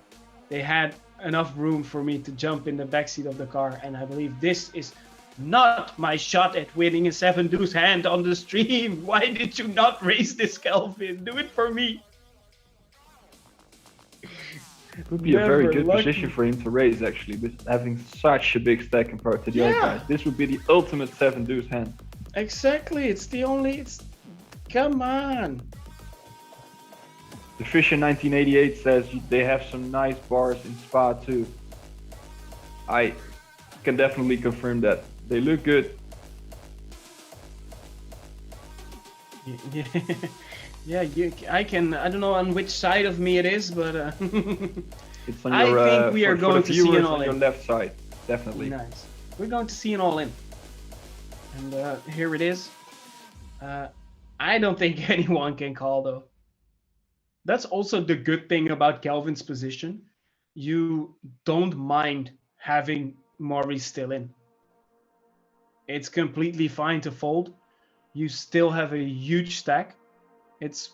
had enough room for me to jump in the backseat of the car, and I believe this is not my shot at winning a 7 deuce hand on the stream. Why did you not raise this, Kelvin? Do it for me. It would be a very good position for him to raise, actually, with having such a big stack compared to the other guys. This would be the ultimate 7 deuce hand. Exactly. Come on. The Fisher 1988 says they have some nice bars in Spa too. I can definitely confirm that. They look good. Yeah, I don't know on which side of me it is, but it's on your, I think we are going to see an all-in. On your left side, definitely. Nice. We're going to see an all-in. And here it is. I don't think anyone can call, though. That's also the good thing about Kelvin's position. You don't mind having Maurice still in. It's completely fine to fold. You still have a huge stack. It's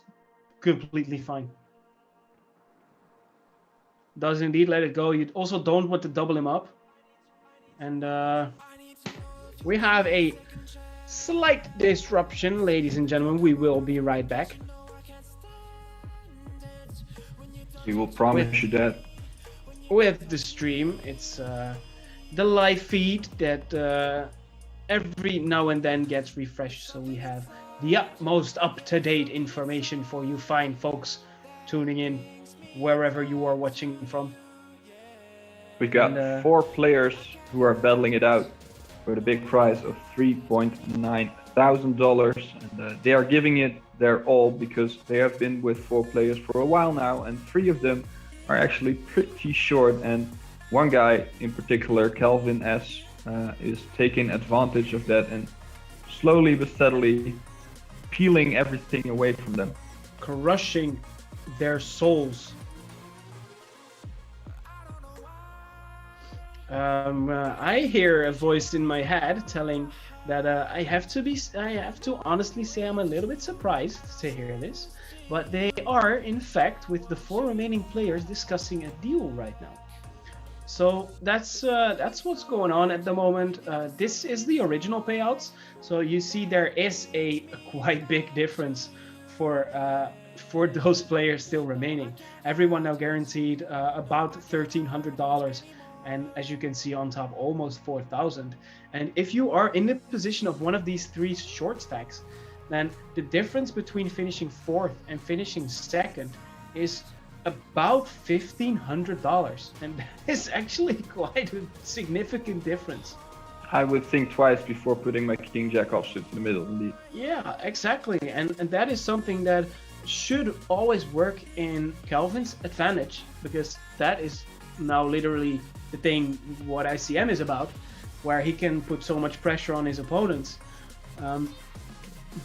completely fine. Does indeed let it go. You also don't want to double him up. And we have a slight disruption, ladies and gentlemen. We will be right back. We will promise you that. With the stream, it's the live feed that every now and then gets refreshed, so we have the utmost up-to-date information for you fine folks tuning in wherever you are watching from. We got 4 players who are battling it out for the big prize of $3.9 thousand, and they are giving it their all because they have been with 4 players for a while now, and 3 of them are actually pretty short, and one guy in particular, Kelvin S, is taking advantage of that and slowly but steadily peeling everything away from them, crushing their souls. I hear a voice in my head telling that I have to honestly say I'm a little bit surprised to hear this, but they are in fact with the 4 remaining players discussing a deal right now. So that's what's going on at the moment. This is the original payouts, so you see there is a quite big difference for those players still remaining. Everyone now guaranteed about $1,300. And as you can see on top, almost 4,000. And if you are in the position of one of these 3 short stacks, then the difference between finishing 4th and finishing 2nd is about $1,500. And that is actually quite a significant difference. I would think twice before putting my King Jack offsuit in the middle, indeed. Yeah, exactly. And that is something that should always work in Kelvin's advantage, because that is now literally the thing what ICM is about, where he can put so much pressure on his opponents.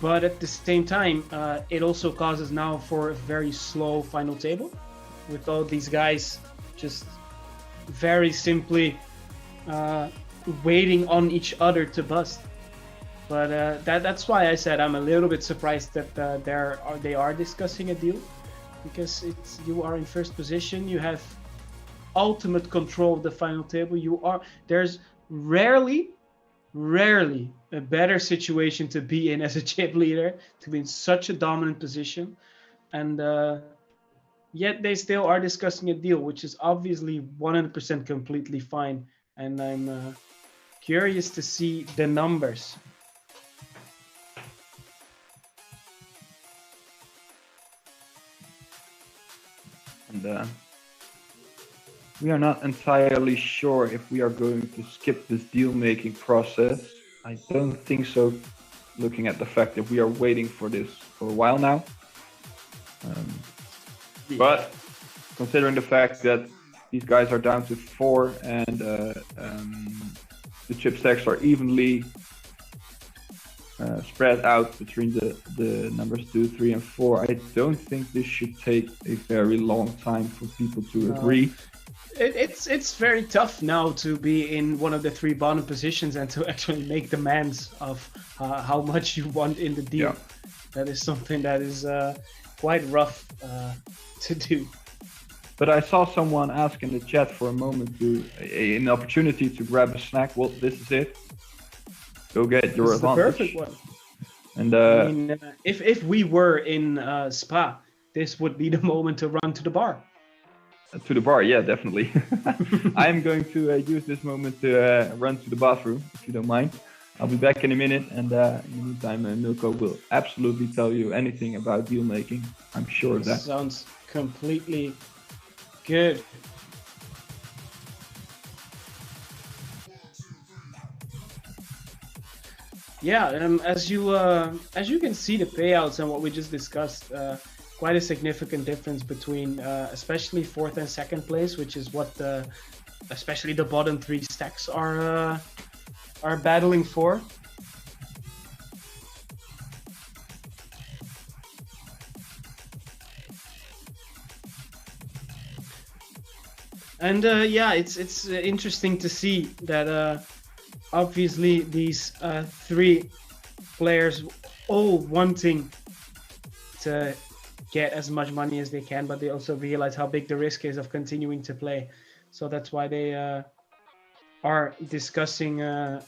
But at the same time, it also causes now for a very slow final table, with all these guys just very simply waiting on each other to bust. But that's why I said I'm a little bit surprised that they are discussing a deal, because you are in first position, you have ultimate control of the final table. There's rarely a better situation to be in as a chip leader, to be in such a dominant position, and yet they still are discussing a deal, which is obviously 100% completely fine, and I'm curious to see the numbers. And we are not entirely sure if we are going to skip this deal-making process. I don't think so, looking at the fact that we are waiting for this for a while now. But considering the fact that these guys are down to 4 and the chip stacks are evenly spread out between the numbers 2, 3, and 4, I don't think this should take a very long time for people to agree. It's very tough now to be in one of the 3 bottom positions and to actually make demands of how much you want in the deal. Yeah. That is something that is quite rough to do. But I saw someone ask in the chat for a moment an opportunity to grab a snack. Well, this is it. Go get your This is the advantage. perfect one. And I mean, if we were in Spa, this would be the moment to run to the bar. To the bar, yeah, definitely. I'm going to use this moment to run to the bathroom, if you don't mind. I'll be back in a minute, and in the meantime, Milko will absolutely tell you anything about deal making. I'm sure of that. Sounds completely good. Yeah, as you can see, the payouts and what we just discussed, quite a significant difference between especially fourth and second place, which is what especially the bottom 3 stacks are battling for. And yeah, it's interesting to see that obviously these 3 players all wanting to get as much money as they can, but they also realize how big the risk is of continuing to play. So that's why they are discussing a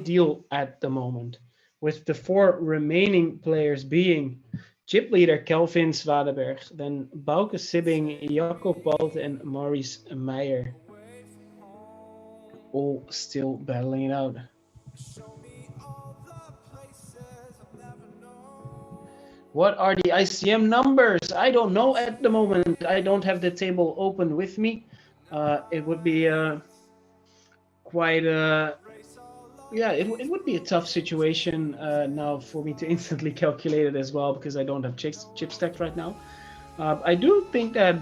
deal at the moment, with the 4 remaining players being chip leader Kelvin Swadeberg, then Bauke Sibbing, Jacob Balt, and Maurice Meijer. All still battling it out. What are the ICM numbers? I don't know at the moment. I don't have the table open with me. It would be quite yeah, it would be a tough situation now for me to instantly calculate it as well, because I don't have chip stacked right now. I do think that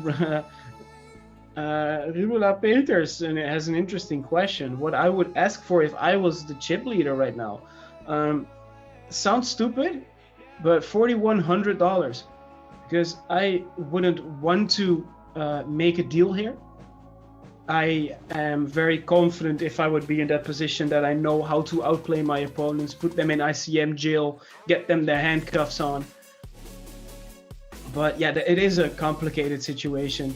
Rula Peters has an interesting question. What I would ask for if I was the chip leader right now. Sounds stupid, but $4,100, because I wouldn't want to make a deal here. I am very confident if I would be in that position that I know how to outplay my opponents, put them in ICM jail, get them their handcuffs on. But yeah, it is a complicated situation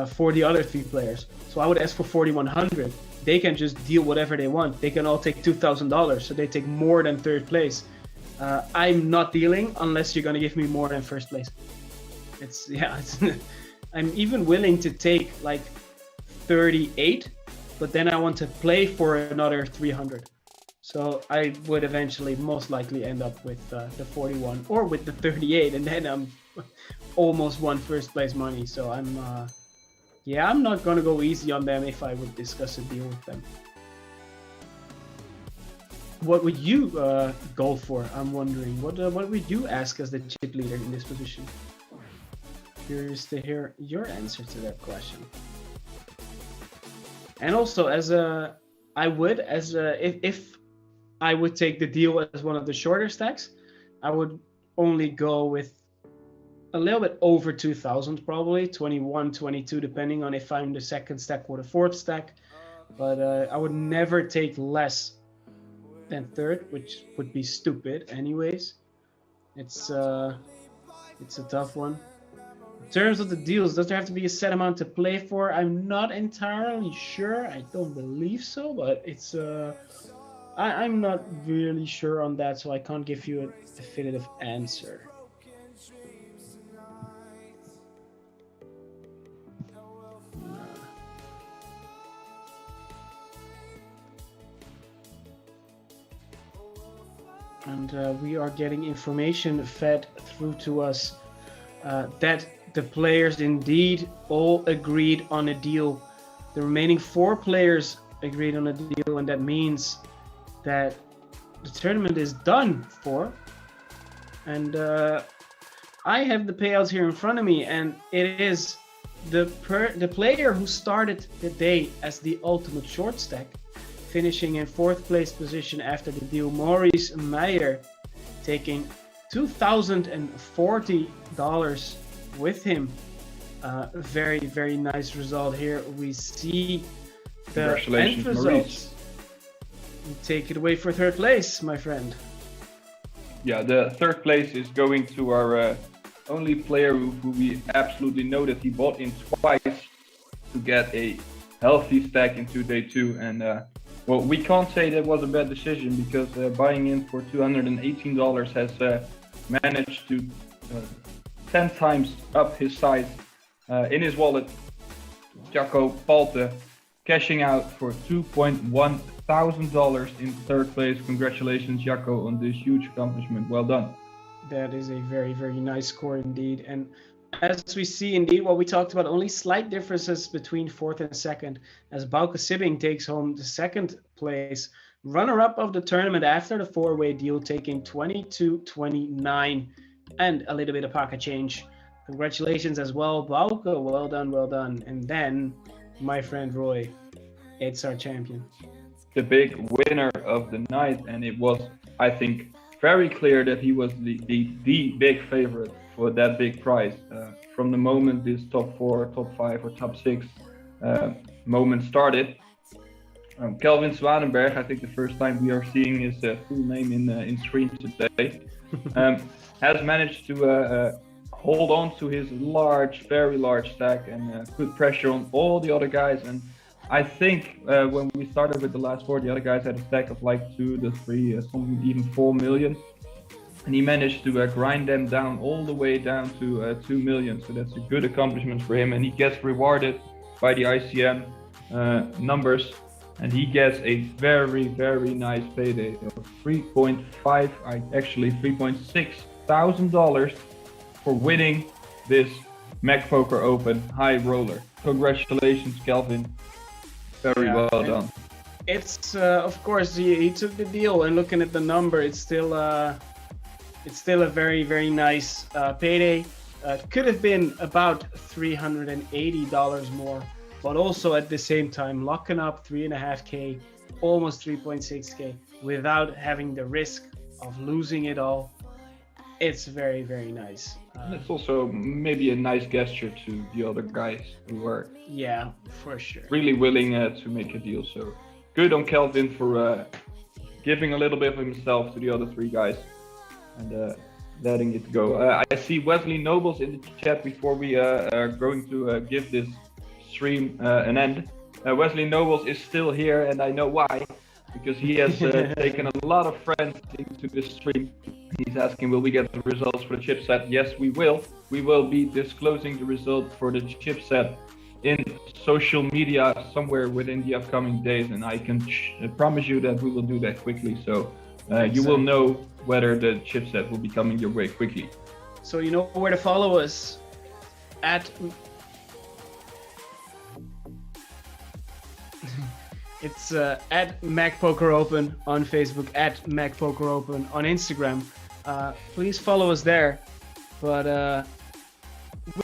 for the other 3 players. So I would ask for 4,100. They can just deal whatever they want. They can all take $2,000, so they take more than 3rd place. I'm not dealing unless you're gonna give me more than 1st place. I'm even willing to take like 38, but then I want to play for another 300. So I would eventually most likely end up with the 41 or with the 38, and then I'm almost won 1st place money. So I'm not gonna go easy on them if I would discuss a deal with them. What would you go for? I'm wondering. What would you ask as the chip leader in this position? Curious to hear your answer to that question. And also, if I would take the deal as one of the shorter stacks, I would only go with a little bit over 2,000, probably 21, 22, depending on if I'm the 2nd stack or the 4th stack. But I would never take less than 3rd, which would be stupid anyways. It's a tough one. In terms of the deals, does there have to be a set amount to play for? I'm not entirely sure. I don't believe so, but it's I'm not really sure on that, so I can't give you a definitive answer. And we are getting information fed through to us that the players indeed all agreed on a deal. The remaining 4 players agreed on a deal, and that means that the tournament is done for. And I have the payouts here in front of me, and it is the player who started the day as the ultimate short stack, finishing in 4th place position after the deal, Maurice Meijer, taking $2,040 with him. Very, very nice result here. We see the end results. Maurice. You take it away for 3rd place, my friend. Yeah, the 3rd place is going to our only player who we absolutely know that he bought in twice, get a healthy stack into day 2. And well, we can't say that was a bad decision, because buying in for $218 has managed to 10 times up his size in his wallet. Jacco Palte cashing out for $2.1 thousand in third place. Congratulations, Jacco, on this huge accomplishment. Well done. That is a very, very nice score indeed. And as we see indeed what we talked about, only slight differences between fourth and second, as Bauke Sibbing takes home the second place. Runner-up of the tournament after the four-way deal, taking 22.29 and a little bit of pocket change. Congratulations as well, Bauke. Well done, well done. And then, my friend Roy, it's our champion. The big winner of the night, and it was, I think, very clear that he was the big favorite for that big prize. From the moment this top 4, top 5 or top 6 moment started, Kelvin Zwanenberg, I think the first time we are seeing his full name in screen today, has managed to hold on to his very large stack and put pressure on all the other guys. And I think when we started with the last 4, the other guys had a stack of like 2 to 3, some even 4 million. And he managed to grind them down all the way down to 2 million. So that's a good accomplishment for him. And he gets rewarded by the ICM numbers. And he gets a very, very nice payday of $3.6 thousand for winning this MEC Poker Open Highroller. Congratulations, Kelvin. Very well done. It's of course he took the deal, and looking at the number, it's still a very, very nice payday. Could have been about $380 more, but also at the same time locking up 3.5K, almost 3.6K, without having the risk of losing it all. It's very, very nice. It's also maybe a nice gesture to the other guys who were for sure really willing to make a deal. So good on Kelvin for giving a little bit of himself to the other 3 guys and letting it go. I see Wesley Nobles in the chat before we are going to give this stream an end. Wesley Nobles is still here, and I know why, because he has taken a lot of friends into this stream. He's asking, will we get the results for the chipset? Yes, we will. We will be disclosing the result for the chipset in social media somewhere within the upcoming days, and I can promise you that we will do that quickly. So you will know whether the chipset will be coming your way quickly. So you know where to follow us at it's at MEC Poker Open on Facebook, at MEC Poker Open on Instagram. Please follow us there. But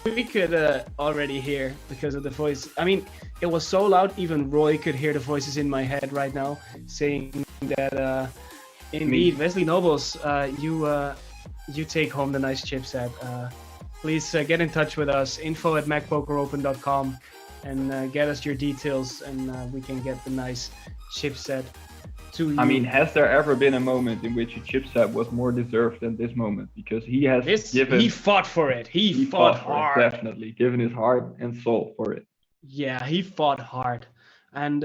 we could already hear, because of the voice. I mean, it was so loud, even Roy could hear the voices in my head right now saying that indeed, Wesley Nobles, you take home the nice chipset. Please get in touch with us, info@macpokeropen.com, and get us your details, and we can get the nice chipset to you. I mean, has there ever been a moment in which a chipset was more deserved than this moment? Because he has he fought for it. He fought hard. For it, definitely, given his heart and soul for it. Yeah, he fought hard. And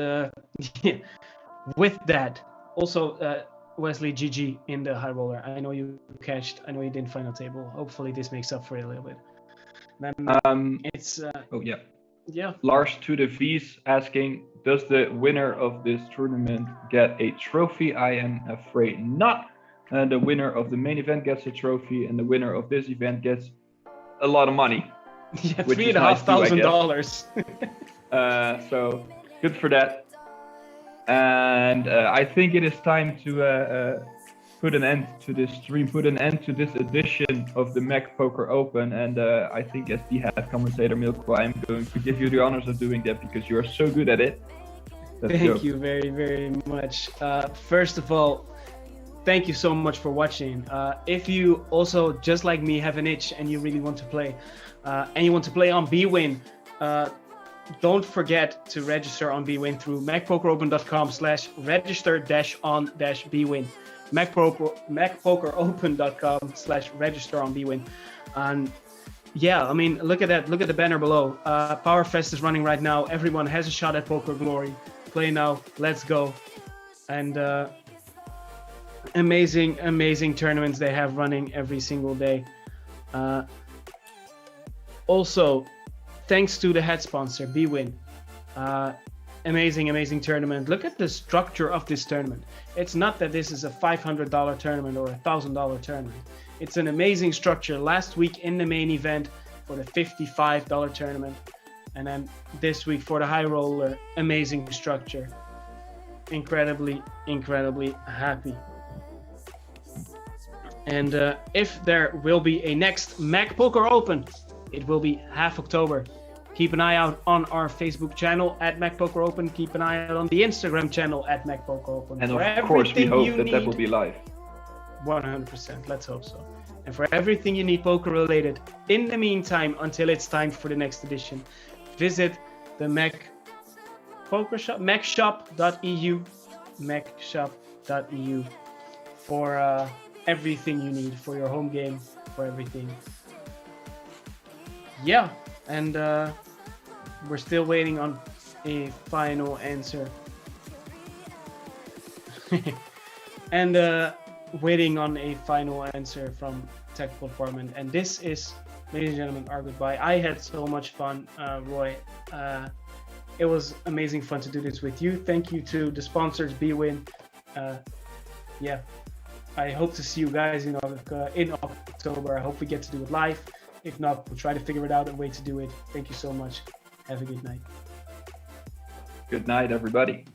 with that, also Wesley, GG in the Highroller. I know you cashed. I know you didn't final table. Hopefully this makes up for it a little bit. Then it's yeah. Lars to the V's asking, does the winner of this tournament get a trophy? I am afraid not. The winner of the main event gets a trophy, and the winner of this event gets a lot of money. Yeah, $3,500. So good for that. And I think it is time to put an end to this stream, put an end to this edition of the MEC Poker Open. And I think, as the head commentator, Milko, I'm going to give you the honors of doing that because you are so good at it. Thank you very, very much. First of all, thank you so much for watching. If you also, just like me, have an itch and you really want to play, and you want to play on bwin, don't forget to register on bwin through macpokeropen.com/register-on-bwin. macpokeropen.com/register on bwin. And Yeah, I mean, look at that. Look at the banner below. PowerFest is running right now. Everyone has a shot at Poker Glory. Play now. Let's go. And amazing tournaments they have running every single day. Also, thanks to the head sponsor, bwin. Amazing tournament. Look at the structure of this tournament. It's not that this is a $500 tournament or a $1,000 tournament. It's an amazing structure. Last week in the main event for the $55 tournament, and then this week for the Highroller, amazing structure. Incredibly happy. And if there will be a next MEC Poker Open, it will be half October. Keep an eye out on our Facebook channel at MEC Poker Open. Keep an eye out on the Instagram channel at MEC Poker Open. And of course, we hope that will be live. 100%. Let's hope so. And for everything you need poker related, in the meantime, until it's time for the next edition, visit the MEC Poker Shop, mecshop.eu, mecshop.eu for everything you need for your home game, for everything. Yeah, and we're still waiting on a final answer. And waiting on a final answer from technical department. And this is, ladies and gentlemen, our goodbye. I had so much fun, Roy. It was amazing fun to do this with you. Thank you to the sponsors, bwin. Yeah, I hope to see you guys in October. I hope we get to do it live. If not, we'll try to figure it out a way to do it. Thank you so much. Have a good night. Good night, everybody.